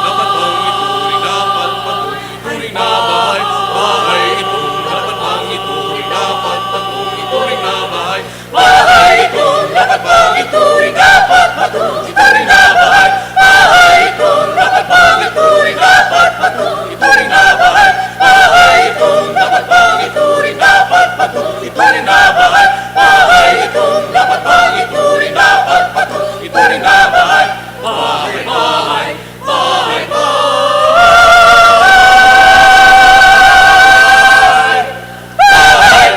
Dapat bang ituring dapat batong ituring na bahay. Bahay itong dapat bang ituring dapat batong ituring na bahay. Bahay itong dapat bang ituring dapat batong ituring na bahay. Bahay itong dapat bang ituring dapat batong ituring na bahay. Bahay itong dapat bang ituring dapat batong ituring na bahay. Bahay itong dapat bang ituring dapat batong ituring na bahay. Bahay, bahay, bahay, bahay, bahay.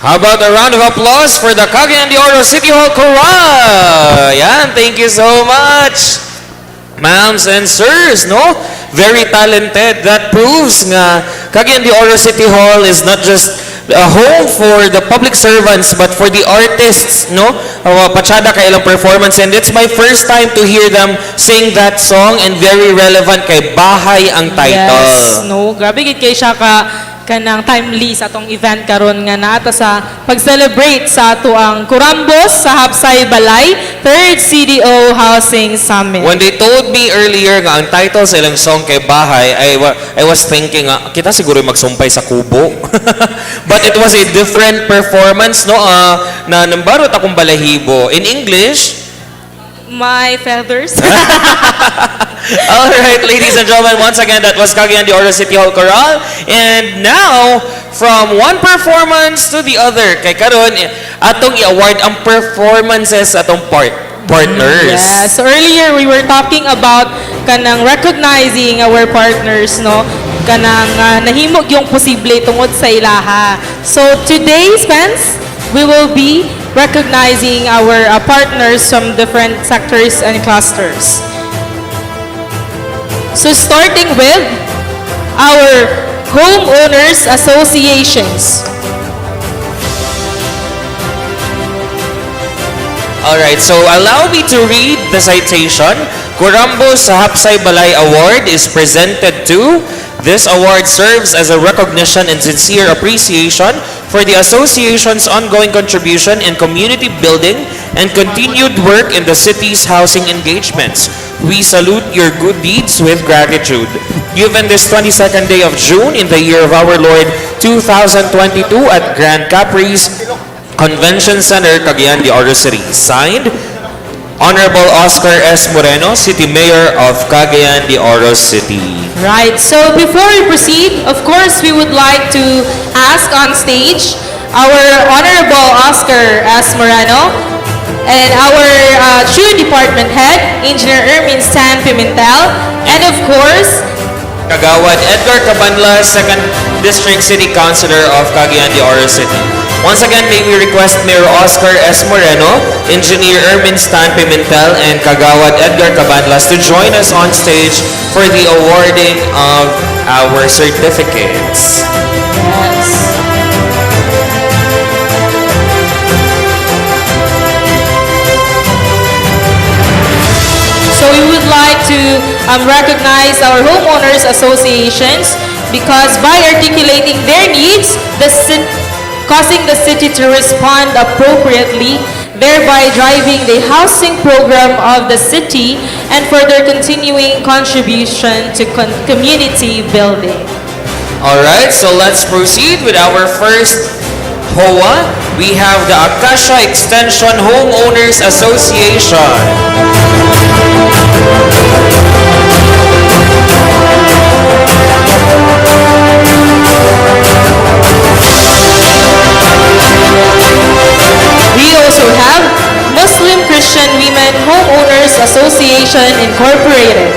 How about a round of applause for the Cagayan de Oro City Hall Chorale? Yan, thank you so much. Ma'ams and sirs, no? Very talented. That proves nga Cagayan de Oro City Hall is not just a home for the public servants but for the artists, no? Pachada kay ilang performance, and it's my first time to hear them sing that song, and very relevant kay Bahay ang title. Yes, no? Grabe gid kay siya ka kanang timely sa atong event karon nga naata sa pag-celebrate sa ato ang Kurambos sa Hapsay Balay 3rd CDO Housing Summit. When they told me earlier nga ang title sa ilang song kay Bahay, I was thinking kita siguro magsumpay sa kubo. But it was a different performance, no? Na nambarot akong balahibo. In English, My feathers. all right, ladies and gentlemen, once again, that was Cagayan de Oro City Hall Choral. And now, from one performance to the other, kay karon atong i-award ang performances atong partners. Yeah. So earlier we were talking about kanang recognizing our partners, no? Kanang nahimog yung posible tungod sa ilaha. So today, Spence, we will be recognizing our partners from different sectors and clusters. So starting with our homeowners associations. Alright, so allow me to read the citation. Kurambos sa Hapsay Balay Award is presented to. This award serves as a recognition and sincere appreciation for the association's ongoing contribution in community building and continued work in the city's housing engagements. We salute your good deeds with gratitude. Given this 22nd day of June in the year of our Lord 2022 at Grand Capri's Convention Center, Cagayan de Oro City. Signed, Honorable Oscar S. Moreno, City Mayor of Cagayan de Oro City. Right. So before we proceed, of course, we would like to ask on stage our Honorable Oscar S. Moreno and our TRUE Department Head, Engineer Ermin Stan Pimentel, and of course, Kagawad Edgar Cabanla, 2nd District City Councilor of Cagayan de Oro City. Once again, may we request Mayor Oscar S. Moreno, Engineer Ermin Stan Pimentel, and Kagawad Edgar Cabanlas to join us on stage for the awarding of our certificates. Yes. So we would like to recognize our homeowners associations because by articulating their needs, causing the city to respond appropriately, thereby driving the housing program of the city and further continuing contribution to community building. Alright, so let's proceed with our first HOA. We have the Acacia Extension Homeowners Association. We also have Muslim Christian Women Homeowners Association Incorporated.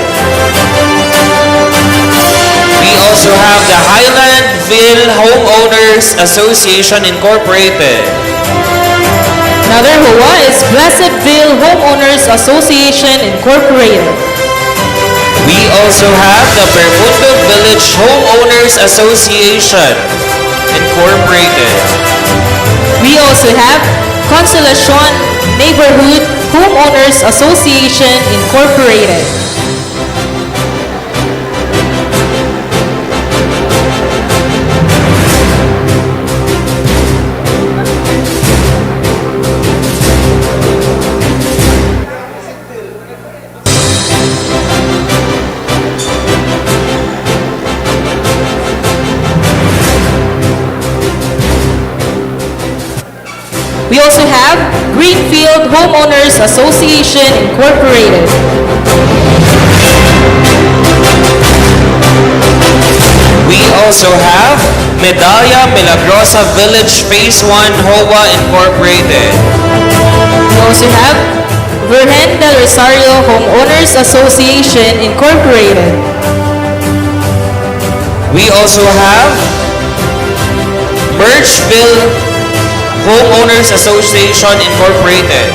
We also have the Highlandville Homeowners Association Incorporated. Another HOA is Blessedville Homeowners Association Incorporated. We also have the Bermudo Village Homeowners Association Incorporated. We also have Consolacion Neighborhood Homeowners Association Incorporated. We also have Greenfield Homeowners Association Incorporated. We also have Medalla Milagrosa Village Phase 1 HOA Incorporated. We also have Virgen del Rosario Homeowners Association Incorporated. We also have Birchville Homeowners Association Incorporated.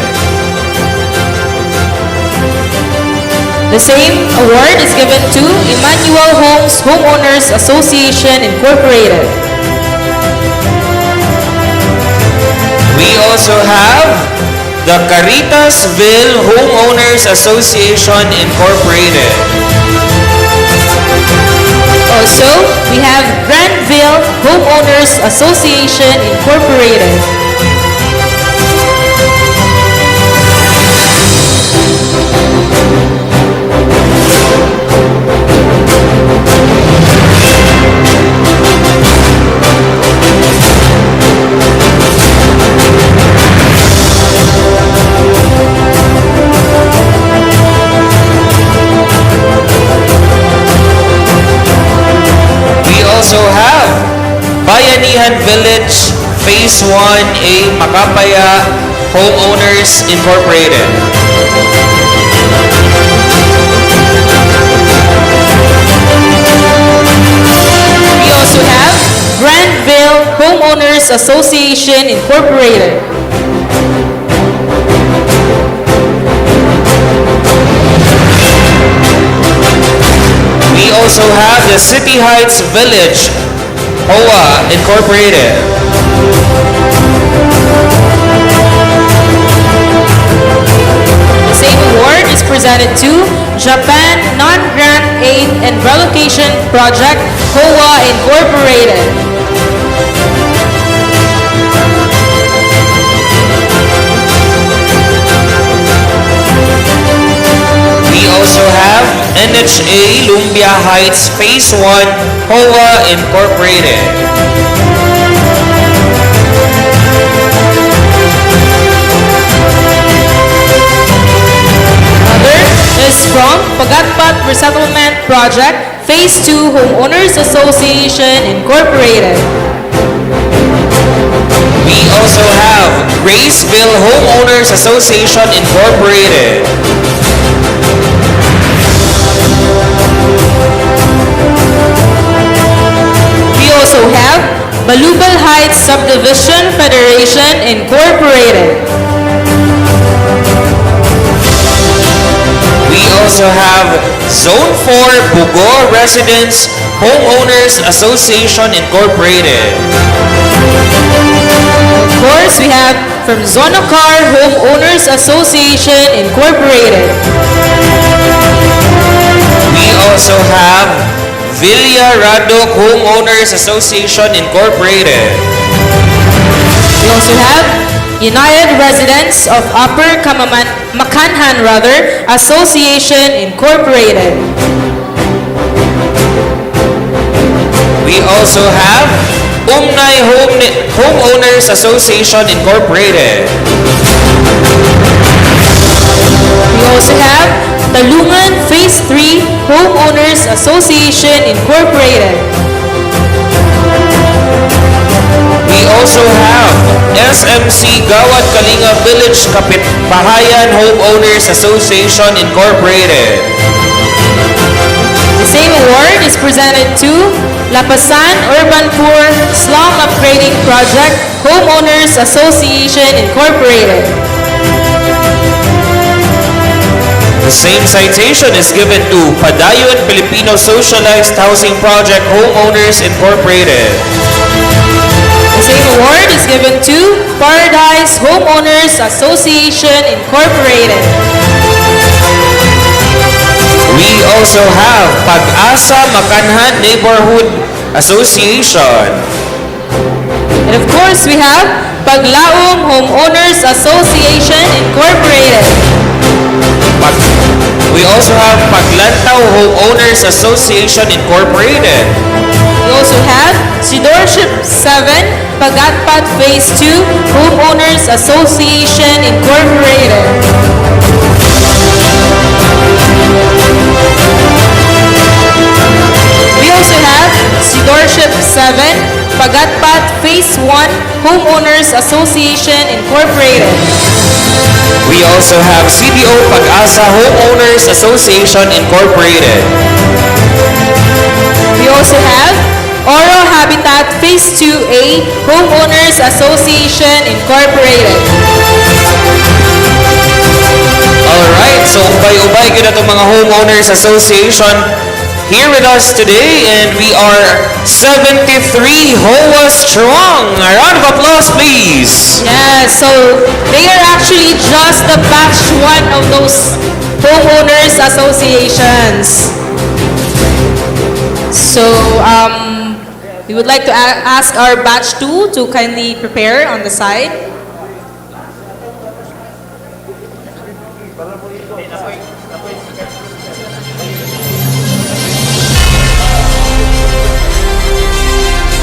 The same award is given to Emmanuel Homes Homeowners Association Incorporated. We also have the Caritasville Homeowners Association Incorporated. Also, we have Granville Homeowners Association Incorporated. We also have Bayanihan Village Phase 1A Makapaya Homeowners Incorporated. We also have Granville Homeowners Association Incorporated. We also have the City Heights Village HOA Incorporated. The same award is presented to Japan Non-Grant Aid and Relocation Project HOA Incorporated. We also have NHA Lumbia Heights Phase 1 HOA Incorporated. Another is from Pagatpat Resettlement Project Phase 2 Homeowners Association Incorporated. We also have Graceville Homeowners Association Incorporated. We also have Balubal Heights Subdivision Federation Incorporated. We also have Zone 4 Bugor Residents Homeowners Association Incorporated. Of course, we have from Zonocar Homeowners Association Incorporated. We also have Villa Radok Homeowners Association Incorporated. We also have United Residents of Upper Makanhan Association Incorporated. We also have Umnay Homeowners Association Incorporated. We also have Talungan Phase 3 Homeowners Association Incorporated. We also have SMC Gawad Kalinga Village Kapitbahayan Homeowners Association Incorporated. The same award is presented to Lapasan Urban Poor Slum Upgrading Project Homeowners Association Incorporated. The same citation is given to Padayon Filipino Socialized Housing Project Homeowners Incorporated. The same award is given to Paradise Homeowners Association Incorporated. We also have Pag-asa Makanhan Neighborhood Association. And of course, we have Paglaom Homeowners Association Incorporated. We also have Paglantaw Homeowners Association Incorporated. We also have Sidorship 7 Pagatpat Phase 2 Homeowners Association Incorporated. We also have Sidorship 7 Pagatpat Phase 1 Homeowners Association Incorporated. We also have CDO Pag-asa Homeowners Association Incorporated. We also have Oro Habitat Phase 2A Homeowners Association Incorporated. Alright, so ubay-ubay gina itong mga Homeowners Association here with us today, and we are 73 HOA strong. A round of applause, please. Yes, so they are actually just the batch 1 of those homeowners associations. So we would like to ask our batch 2 to kindly prepare on the side.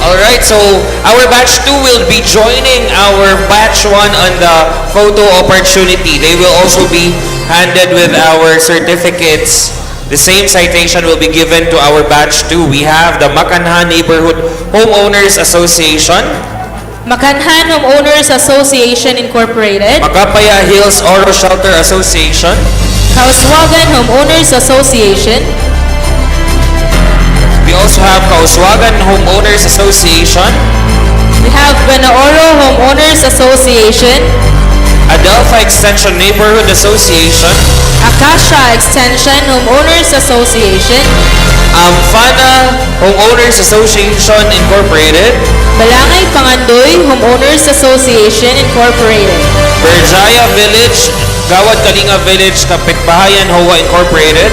Alright, so our batch 2 will be joining our batch 1 on the photo opportunity. They will also be handed with our certificates. The same citation will be given to our batch 2. We have the Makanhan Neighborhood Homeowners Association, Makanhan Homeowners Association Incorporated, Makapaya Hills Oro Shelter Association, Kauswagan Homeowners Association. We also have Kauswagan Homeowners Association, We have Benaoro Homeowners Association, Adelphi Extension Neighborhood Association, Akasha Extension Homeowners Association, Amfana Homeowners Association Incorporated, Balangay Pangandoy Homeowners Association Incorporated, Berjaya Village, Gawad Kalinga Village, Kapitbahayan Hoa Incorporated,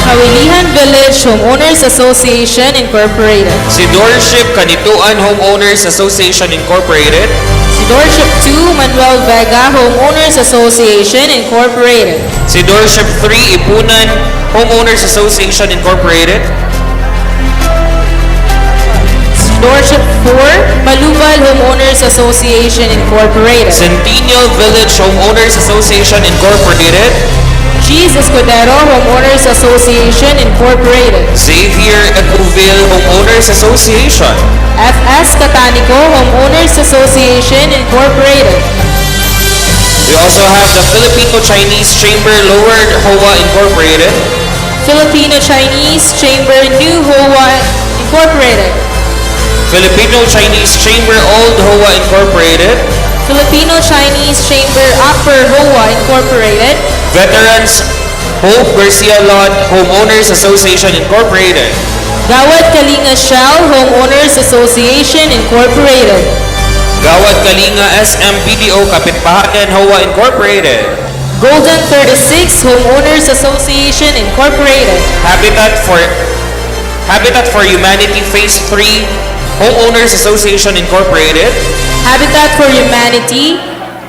Kawilihan Village Homeowners Association Incorporated, Sidorship Kanituan Homeowners Association Incorporated, Sidorship 2 Manuel Vega Homeowners Association Incorporated, Sidorship 3 Ipunan Homeowners Association Incorporated, Sidorship 4 Malubal Homeowners Association Incorporated, Centennial Village Homeowners Association Incorporated, Cheese Escudero Homeowners Association Incorporated, Xavier Ecoville Homeowners Association, FS Catanico Homeowners Association Incorporated, we also have the Filipino-Chinese Chamber Lower Hoa Incorporated, Filipino Chinese Chamber New Hoa Incorporated, Filipino-Chinese Chamber Old Hoa Incorporated, Filipino Chinese Chamber Upper Hoa Incorporated, Veterans Hope Garcia Lot Homeowners Association Incorporated, Gawad Kalinga Shell Homeowners Association Incorporated, Gawad Kalinga SMPDO Kapitbahayan Hoa Incorporated, Golden 36 Homeowners Association Incorporated, Habitat for Humanity Phase 3 Homeowners Association Incorporated, Habitat for Humanity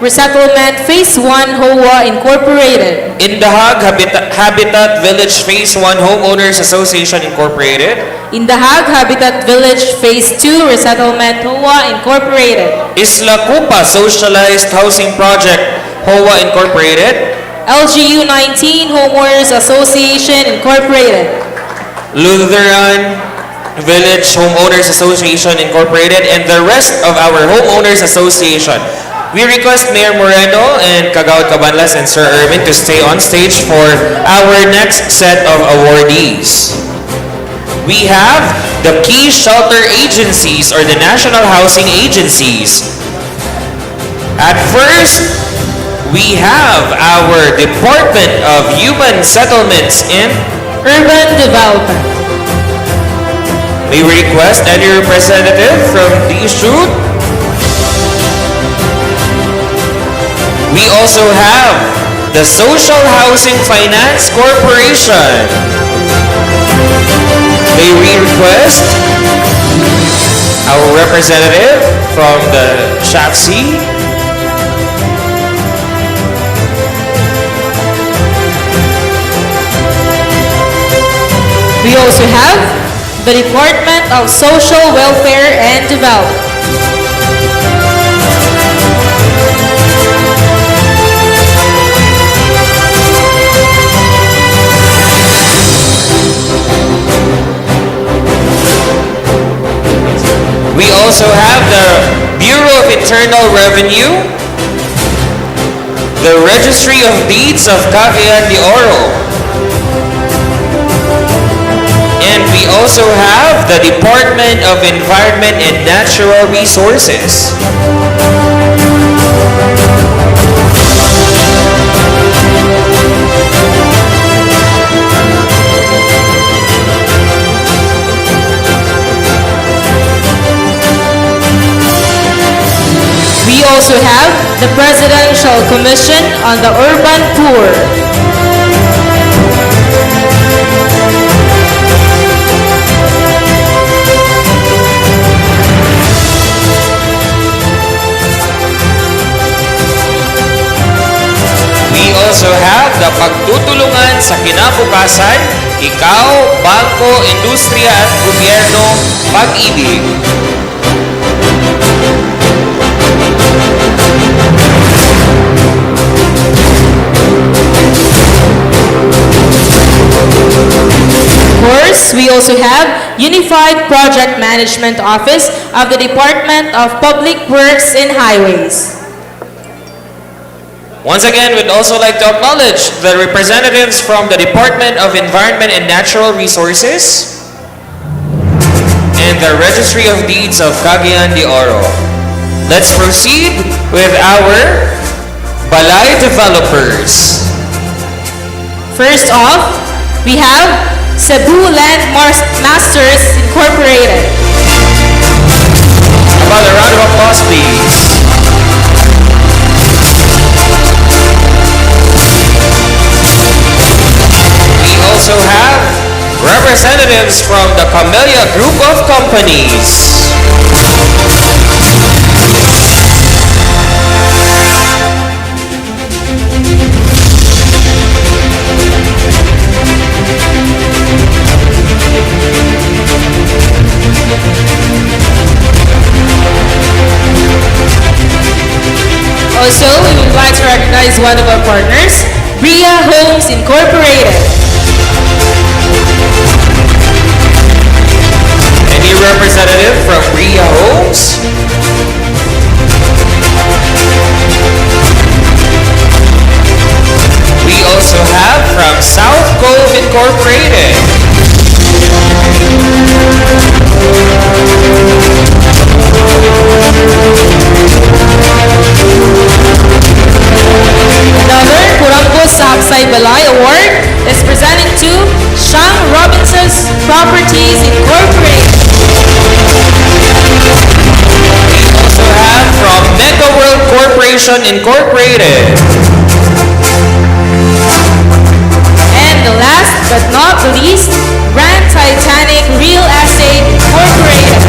Resettlement Phase 1 Hoa Incorporated, Indahag Habitat Village Phase 1 Homeowners Association Incorporated, Indahag Habitat Village Phase 2 Resettlement Hoa Incorporated, Isla Cupa Socialized Housing Project Hoa Incorporated, LGU 19 Homeowners Association Incorporated, Lutheran Village Homeowners Association Incorporated, and the rest of our Homeowners Association. We request Mayor Moreno and Kagawad Cabanlas and Sir Erwin to stay on stage for our next set of awardees. We have the Key Shelter Agencies or the National Housing Agencies. At first, we have our Department of Human Settlements and Urban Development. May we request any representative from the issue? We also have the Social Housing Finance Corporation. May we request our representative from the SHAFC? We also have the Department of Social Welfare and Development. We also have the Bureau of Internal Revenue, the Registry of Deeds of Cagayan de Oro, and we also have the Department of Environment and Natural Resources. We also have the Presidential Commission on the Urban Poor. also have the pagtutulungan sa kinabukasan, ikaw, bangko, industriya at gobyerno, pag-ibig. Of course, we also have Unified Project Management Office of the Department of Public Works and Highways. Once again, we'd also like to acknowledge the representatives from the Department of Environment and Natural Resources and the Registry of Deeds of Cagayan de Oro. Let's proceed with our Balay developers. First off, we have Cebu Land Masters Incorporated. About a round of applause, please. We also have representatives from the Camellia Group of Companies. Also, we would like to recognize one of our partners, Bria Homes Incorporated. Any representative from Bria Homes? We also have from South Cove Incorporated. Another Kurangko Saksay Balay Award is presented to Shang Robinson's Properties Incorporated. We also have from Mega World Corporation Incorporated. And the last but not the least, Grand Titanic Real Estate Incorporated.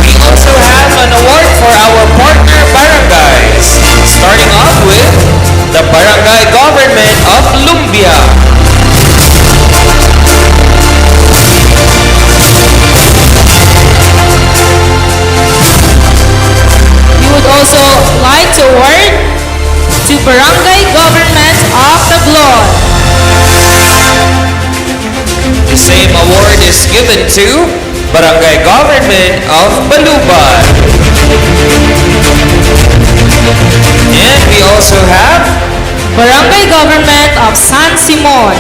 We also have an award for our partner barangays, starting off with the Barangay Government of Lumbia. We would also like to award to Barangay Government of Tagloan. The same award is given to Barangay Government of Baluban. And we also have Barangay Government of San Simon.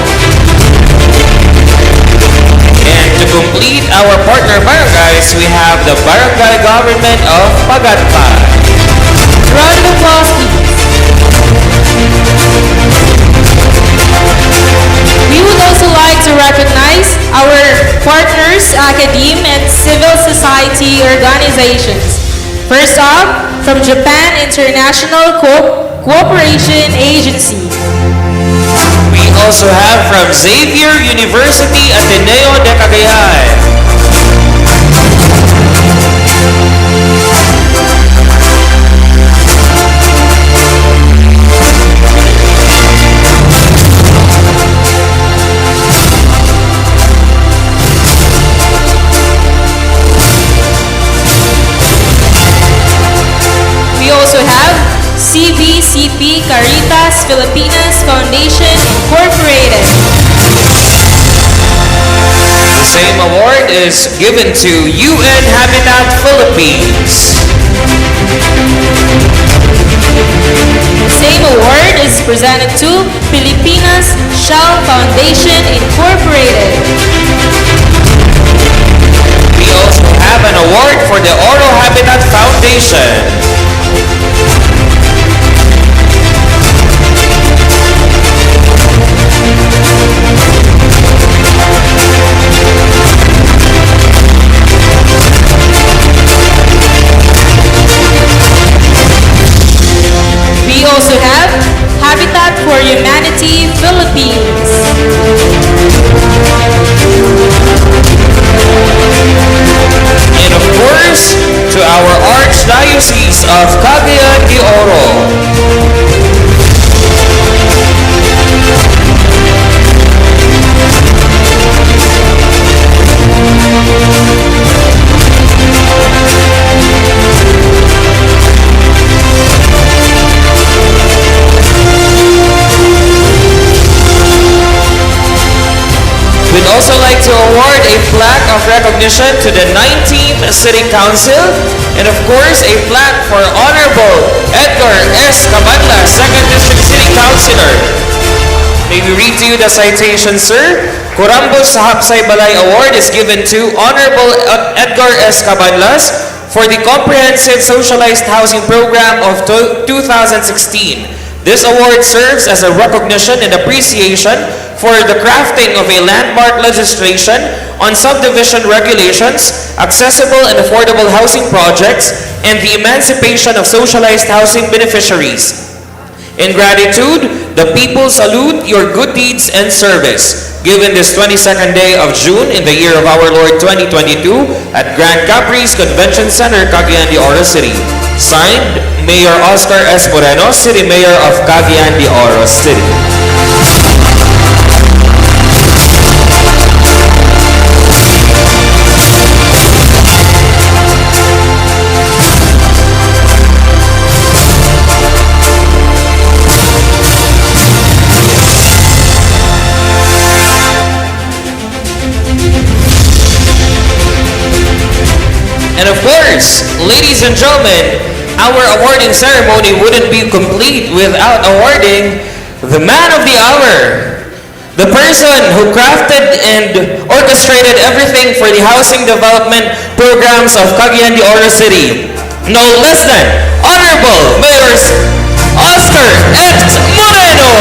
And to complete our partner barangays, we have the Barangay Government of Pagatpag. Round of applause, please. We would also like to recognize our partners, academe and civil society organizations. First off, from Japan International Cooperation Agency. We also have from Xavier University Ateneo de Cagayan. We also have CVCP Caritas Filipinas Foundation Incorporated. The same award is given to UN Habitat Philippines. The same award is presented to Filipinas Shell Foundation Incorporated. We also have an award for the Oro Habitat Foundation. We also have Habitat for Humanity Philippines. And of course, to our Archdiocese of Cagayan de Oro. of recognition to the 19th City Council, and of course, a plaque for Honorable Edgar S. Cabanla, 2nd District City Councilor. May we read to you the citation, sir? Corambos sa Hapsay Balay Award is given to Honorable Edgar S. Cabanlas for the Comprehensive Socialized Housing Program of 2016. This award serves as a recognition and appreciation for the crafting of a landmark legislation on subdivision regulations, accessible and affordable housing projects, and the emancipation of socialized housing beneficiaries. In gratitude, the people salute your good deeds and service, given this 22nd day of June in the year of our Lord 2022 at Grand Capri's Convention Center, Cagayan de Oro City. Signed, Mayor Oscar S. Moreno, City Mayor of Cagayan de Oro City. And of course, ladies and gentlemen, our awarding ceremony wouldn't be complete without awarding the man of the hour, the person who crafted and orchestrated everything for the housing development programs of Cagayan de Oro City. No less than Honorable Mayor Oscar S. Moreno!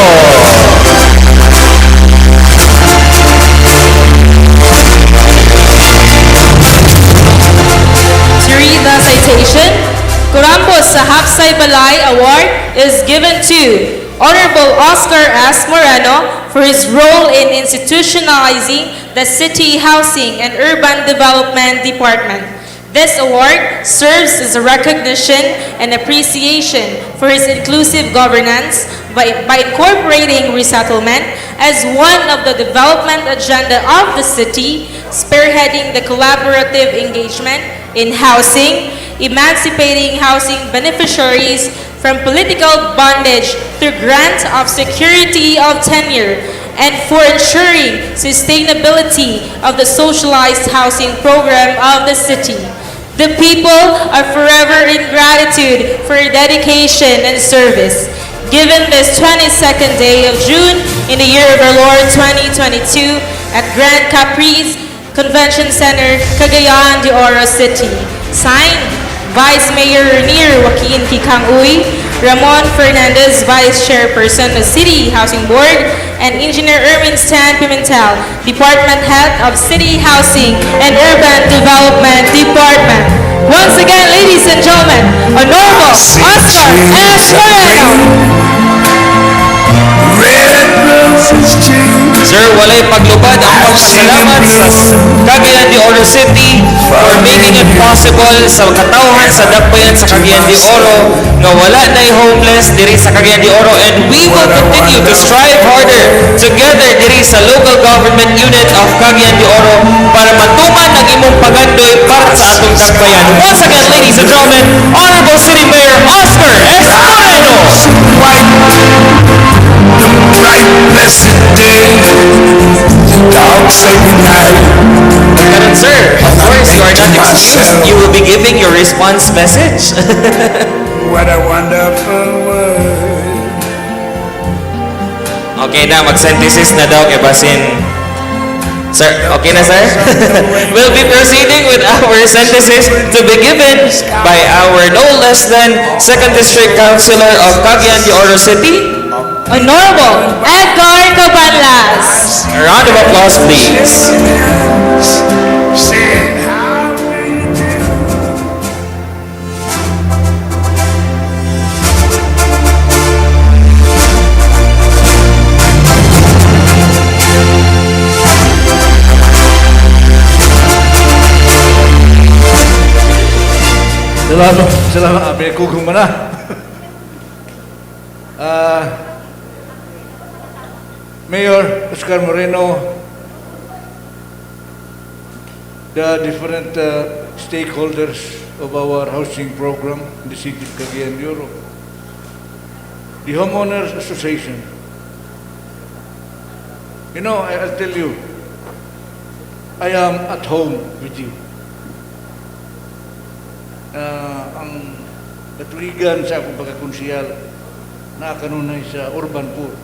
The citation, Corambos sa Hapsay Balay Award is given to Honorable Oscar S. Moreno for his role in institutionalizing the City Housing and Urban Development Department. This award serves as a recognition and appreciation for his inclusive governance by incorporating resettlement as one of the development agenda of the city, spearheading the collaborative engagement in housing, emancipating housing beneficiaries from political bondage through grant of security of tenure, and for ensuring sustainability of the socialized housing program of the city. The people are forever in gratitude for your dedication and service. Given this 22nd day of June in the year of our Lord 2022 at Grand Capri's Convention Center, Cagayan de Oro City. Signed, Vice Mayor Renier Joaquin Kikang Uy, Ramon Fernandez, Vice Chairperson of City Housing Board, and Engineer Erwin Stan Pimentel, Department Head of City Housing and Urban Development Department. Once again, ladies and gentlemen, Honorable Oscar S. Moreno. Sir, walay paglubad ang pagpasalamat sa Cagayan de Oro City for making it possible sa katawhan sa dakbayan sa Cagayan de Oro nga wala na'y homeless diri sa Cagayan de Oro, and we will continue to strive harder together diri sa local government unit of Cagayan de Oro para matuman ang imong pagandoy para sa atong dakbayan. Once again, ladies and gentlemen, Honorable City Mayor Oscar S. Moreno. Ganun, sir. Of course, you are not excused. You will be giving your response message. What a wonderful world. Okay na, mag-synthesis na daw kay Basin. Sir, okay na, sir? We'll be proceeding with our synthesis to be given by our no less than 2nd District Councilor of Cagayan de Oro City, Honorable Edgar Cabanlas. A round of applause, please. Salamat, Abe Kugong mana. Mayor Oscar Moreno, the different stakeholders of our housing program in the city of Cagayan de Oro, the Homeowners Association. You know, I'll tell you, I am at home with you. Ang katuligan sa akong pagkakonsyal na kanunay sa urban poor.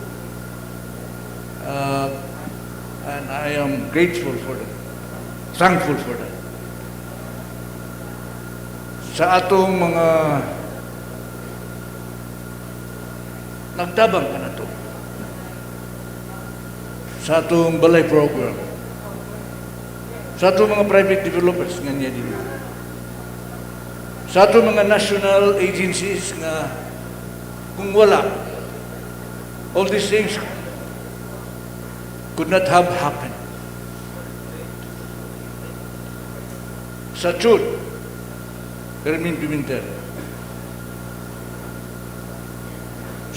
And I am grateful for that, thankful for that. Sa atong mga nagtabang ka na to, sa atong balay program, sa atong mga private developers nga niya din, sa atong mga national agencies nga kung wala, all these things could not have happened. Sa Chud, Hermin Pimentel,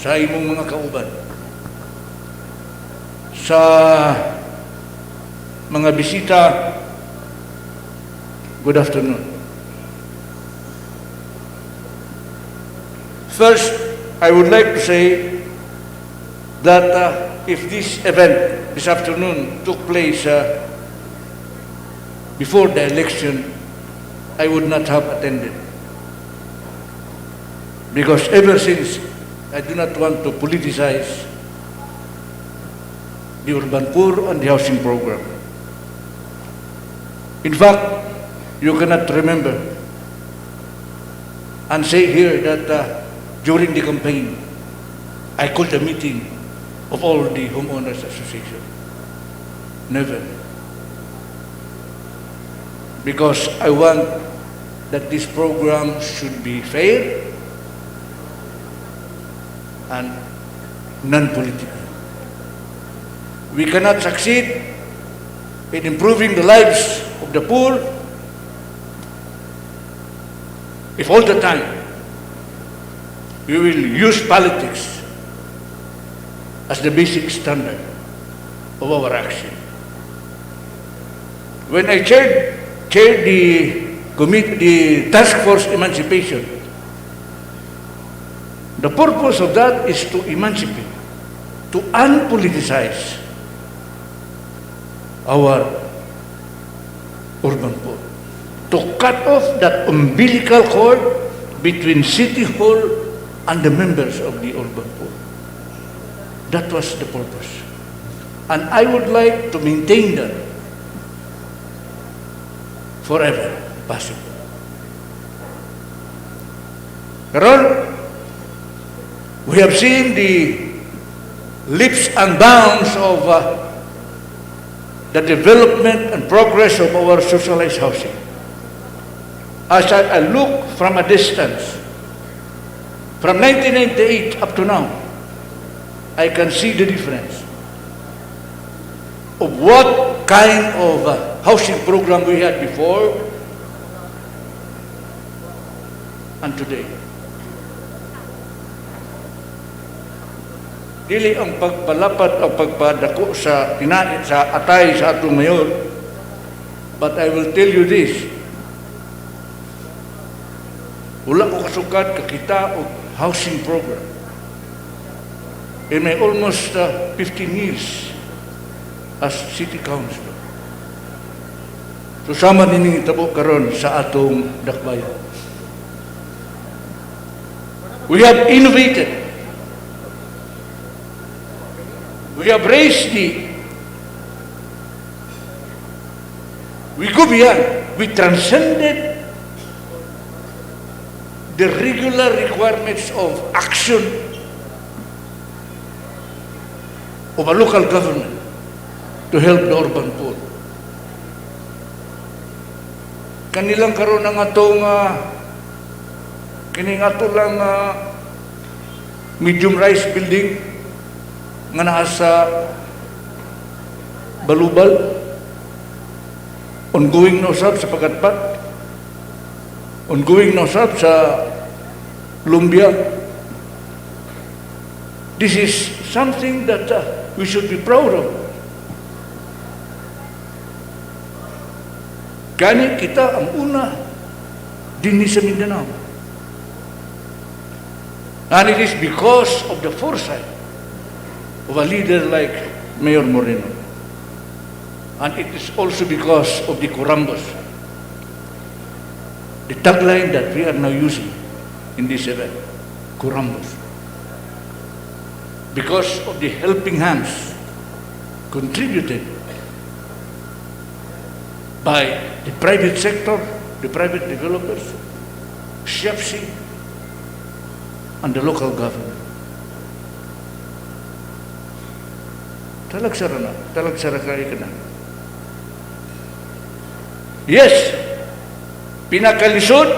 sa imong mga kauban, sa mga bisita, good afternoon. First, I would like to say that if this event this afternoon took place before the election, I would not have attended. Because ever since, I do not want to politicize the urban poor and the housing program. In fact, you cannot remember and say here that during the campaign, I called a meeting of all the homeowners association. Never. Because I want that this program should be fair and non-political. We cannot succeed in improving the lives of the poor if all the time we will use politics as the basic standard of our action. When I chaired the task force emancipation, the purpose of that is to emancipate, to unpoliticize our urban poor, to cut off that umbilical cord between City Hall and the members of the urban poor. That was the purpose. And I would like to maintain that forever, possible. Karon, we have seen the leaps and bounds of the development and progress of our socialized housing. As I look from a distance, from 1998 up to now, I can see the difference of what kind of housing program we had before and today. Dili ang pagpalapat o pagpadako sa kinain sa atay sa atong mayor, but I will tell you this, wala ko kasukad kakita o housing program in my almost 15 years as city councilor. Susama nining tabo karon sa atong dakbayan. We have innovated. We have raised we go beyond, we transcended the regular requirements of action of a local government to help the urban poor. Kanilang karon ng atong kining ato lang medium rise building nga naa sa Balubal, ongoing na usab sa Pagkatpat, ongoing na usab sa Lumbia. This is something that we should be proud of. Kani kita ang una dinhi sa Mindanao. And it is because of the foresight of a leader like Mayor Moreno. And it is also because of the Kurambos. The tagline that we are now using in this event, Kurambos. Because of the helping hands contributed by the private sector, the private developers, SHFC, and the local government. Talagsara kaya ka na. Yes, pinakalisod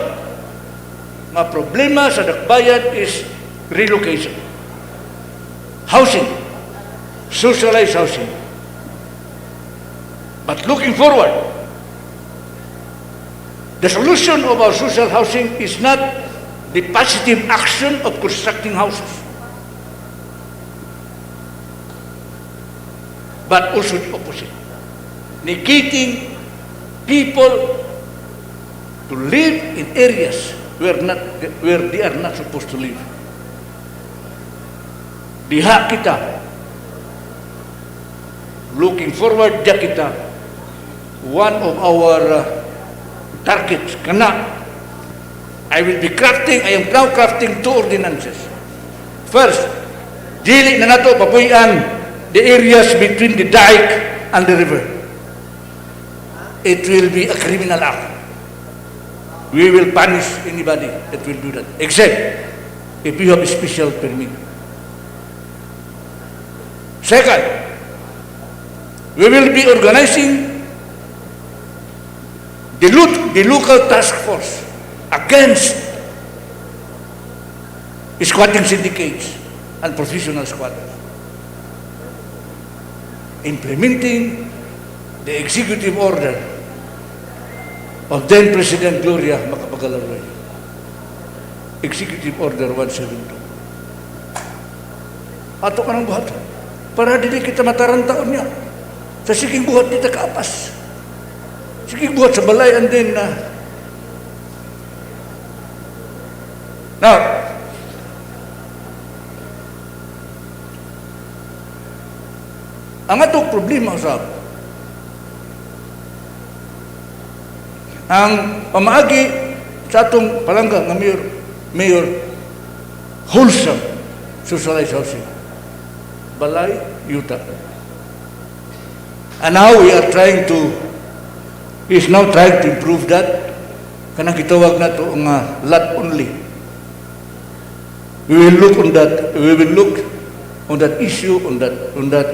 nga problema sa dakbayan is relocation. Housing, socialized housing. But looking forward, the solution of our social housing is not the positive action of constructing houses, but also the opposite. Negating people to live in areas where they are not supposed to live. Diha kita, looking forward diha kita, one of our targets, kana, I am now crafting 2 ordinances. First, dili na nato papuyan the areas between the dike and the river. It will be a criminal act. We will punish anybody that will do that, except if you have a special permit. Second, we will be organizing the local task force against squatting syndicates and professional squatters, implementing the executive order of then President Gloria Macapagal-Arroyo, Executive Order 172. Ato ka ng buhat, para dili kita matarantaon niya. Sa siging buhat kita kaapas. Siging buhat sa balay, and then now, ang atong problema sa ang pamaagi sa atong palangga nga mayor wholesome socialized housing, balay, yuta. And now he is now trying to improve that. Kanang gitawag na to nga lot only. We will look on that issue, on that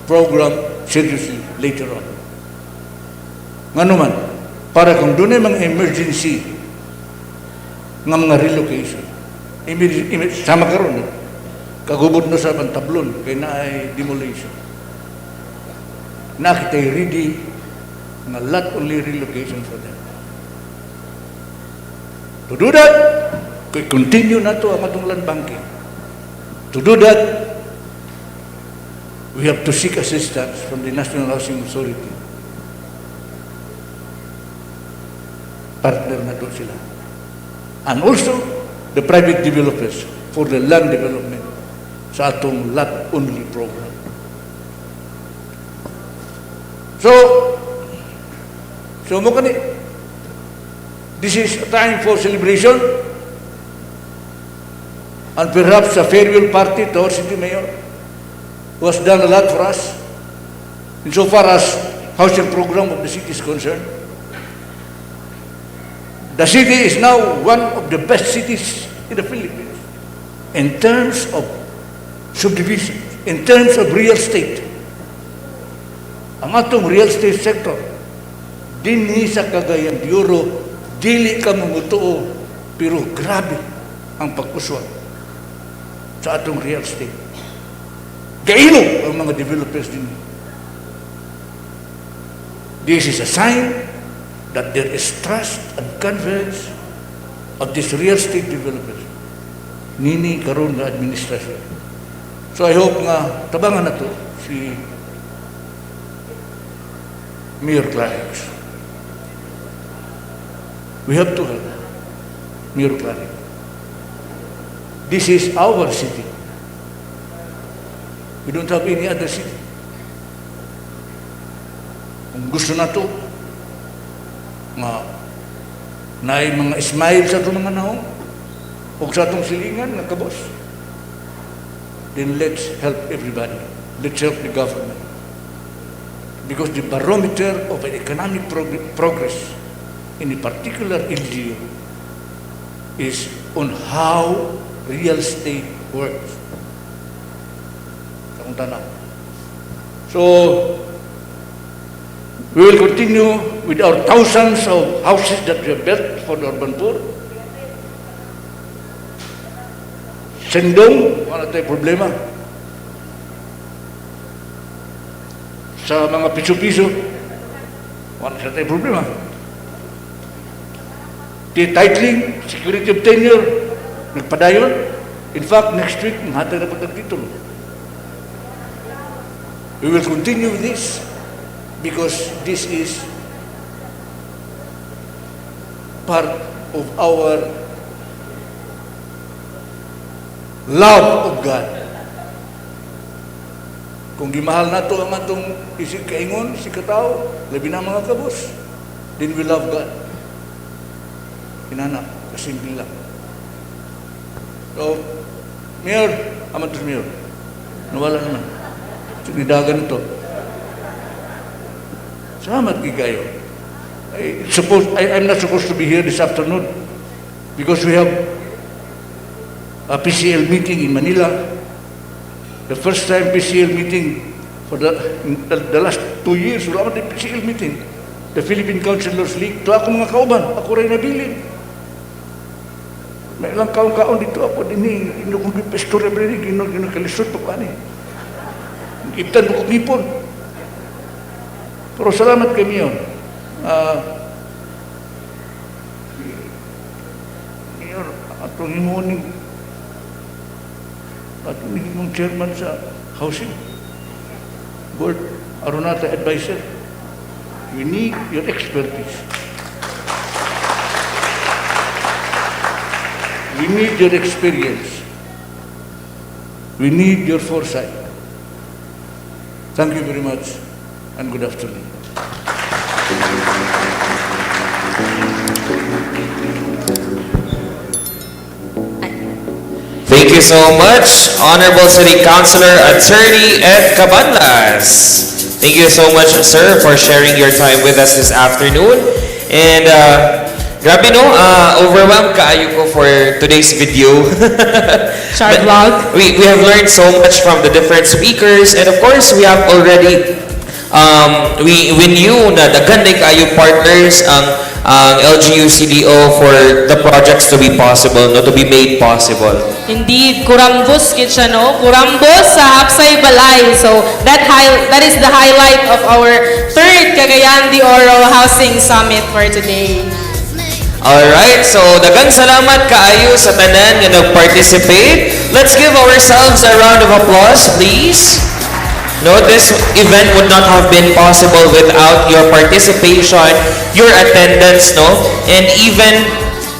program seriously later on. Nga naman, para kung doon ay mga emergency nga mga relocation, sama karon kagubod na sa pantablon kay na ay demolition. Nakita'y ready nga lot only relocation for them. To do that, continue na to ang atong land banking. To do that, we have to seek assistance from the National Housing Authority. Partner na to sila. And also, the private developers for the land development sa atong lot only program. So mo kani, this is a time for celebration and perhaps a farewell party to our city mayor who has done a lot for us insofar as housing program of the city is concerned. The city is now one of the best cities in the Philippines in terms of subdivision, in terms of real estate. Ang atong real estate sector, dinhi sa Cagayan de Oro, dili ka mamutuo, pero grabe ang pag-uswag sa atong real estate. Gailo ang mga developers din. This is a sign that there is trust and confidence of this real estate developers nini karon nga administrasyon. So I hope nga tabangan na to si Mayor Clarence. We have to help Mayor Clarence. This is our city. We don't have any other city. Ang gusto na to, nga, naay mga smile sa ito mga naong, o sa itong silingan, nga kabos. Then let's help everybody. Let's help the government. Because the barometer of an economic progress in a particular LGU is on how real estate works. Sa kung tanaw. So, we will continue with our thousands of houses that we have built for the urban poor. Sendong, wala tayong problema. Sa mga piso-piso, wala tayong problema. Titling, security of tenure, nagpadayon. In fact, next week, mahatay na po ng titulo. We will continue with this because this is part of our love of God. Kung gimahal nato ang atong isig kaingon, si katao, labi na mga kabos, then we love God. Inana, kasimple lang. So, Mayor, Amatos Mayor, nawala naman. Nidagan ito. Salamat kayo. I'm not supposed to be here this afternoon because we have a PCL meeting in Manila. The first time PCL meeting for the last 2 years, wala man yung PCL meeting. The Philippine Councilors League. Ito ako mga kauban, ako rin nabilin. May ilang kaon dito ako din eh. Kung pastor every day, kinakalisot pa pa ni. Ipitan mo kumipon. Pero salamat kami yun. Mayor, atong imuning chairman sa housing board, Aronata advisor. We need your expertise. We need your experience. We need your foresight. Thank you very much and good afternoon. Thank you so much, Honorable City Councilor Attorney Ed Cabanlas. Thank you so much, sir, for sharing your time with us this afternoon. And grabe no, overwhelmed kaayo ko for today's video. Short vlog. We have learned so much from the different speakers, and of course, we have already we knew na daghan na kayo partners ang LGU CDO for the projects to be possible, no, to be made possible. Indeed, kurambos kit siya, no? Kurambos sa Hapsay Balay. So, that is the highlight of our third Cagayan de Oro Housing Summit for today. Alright, so daghang salamat kaayo sa tanan nga nag-participate. Let's give ourselves a round of applause, please. No, this event would not have been possible without your participation, your attendance, no, and even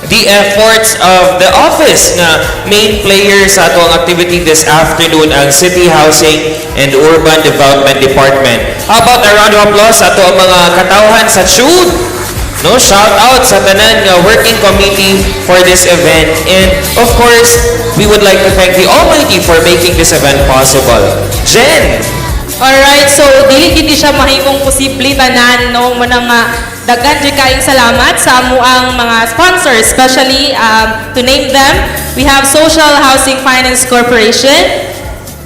the efforts of the office na main player sa atong activity this afternoon, ang City Housing and Urban Development Department. How about a round of applause sa atong mga katawhan sa CHUD? No, shout out sa tanan nga working committee for this event, and of course, we would like to thank the Almighty for making this event possible. Jen! Alright, so dili gid siya mahimong posible tanan, no, manang daghan jud kaayong salamat sa amuang mga sponsors, especially to name them, we have Social Housing Finance Corporation,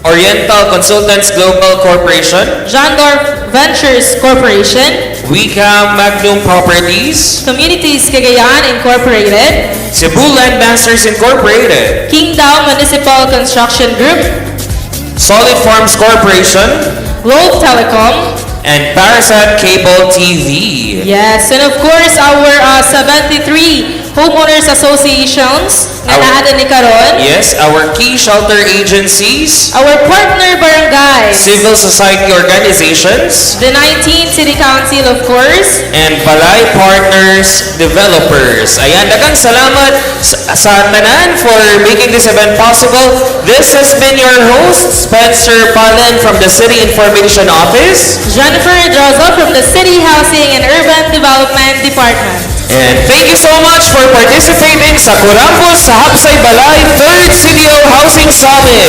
Oriental Consultants Global Corporation, Jandor Ventures Corporation, Wicam Magnum Properties, Communities Cagayan Incorporated, Cebu Land Masters Incorporated, Kingdom Municipal Construction Group, Solid Farms Corporation, Globe Telecom, and Parasat Cable TV. Yes, and of course our 73 homeowners associations nga naada ni karon, Yes, our key shelter agencies, our partner barangays, civil society organizations, the 19th City Council of course, and Balay Partners Developers. Ayan, daghang salamat sa tanan for making this event possible. This has been your host, Spencer Palen from the City Information Office. Jennifer Drozo from the City Housing and Urban Development Department. And thank you so much for participating sa Kurambos sa Hapsay Balay 3rd CDO Housing Summit.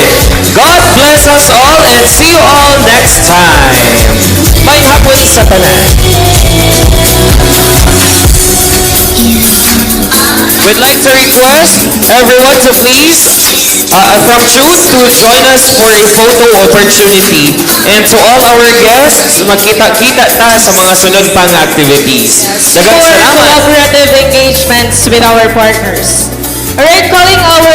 God bless us all and see you all next time. May hapon sa tanan. We'd like to request everyone to please, from Truth, to join us for a photo opportunity. And to all our guests, magkita-kita ta sa mga sunod pang activities. Daghang For salamat. collaborative engagements with our partners. Alright, calling our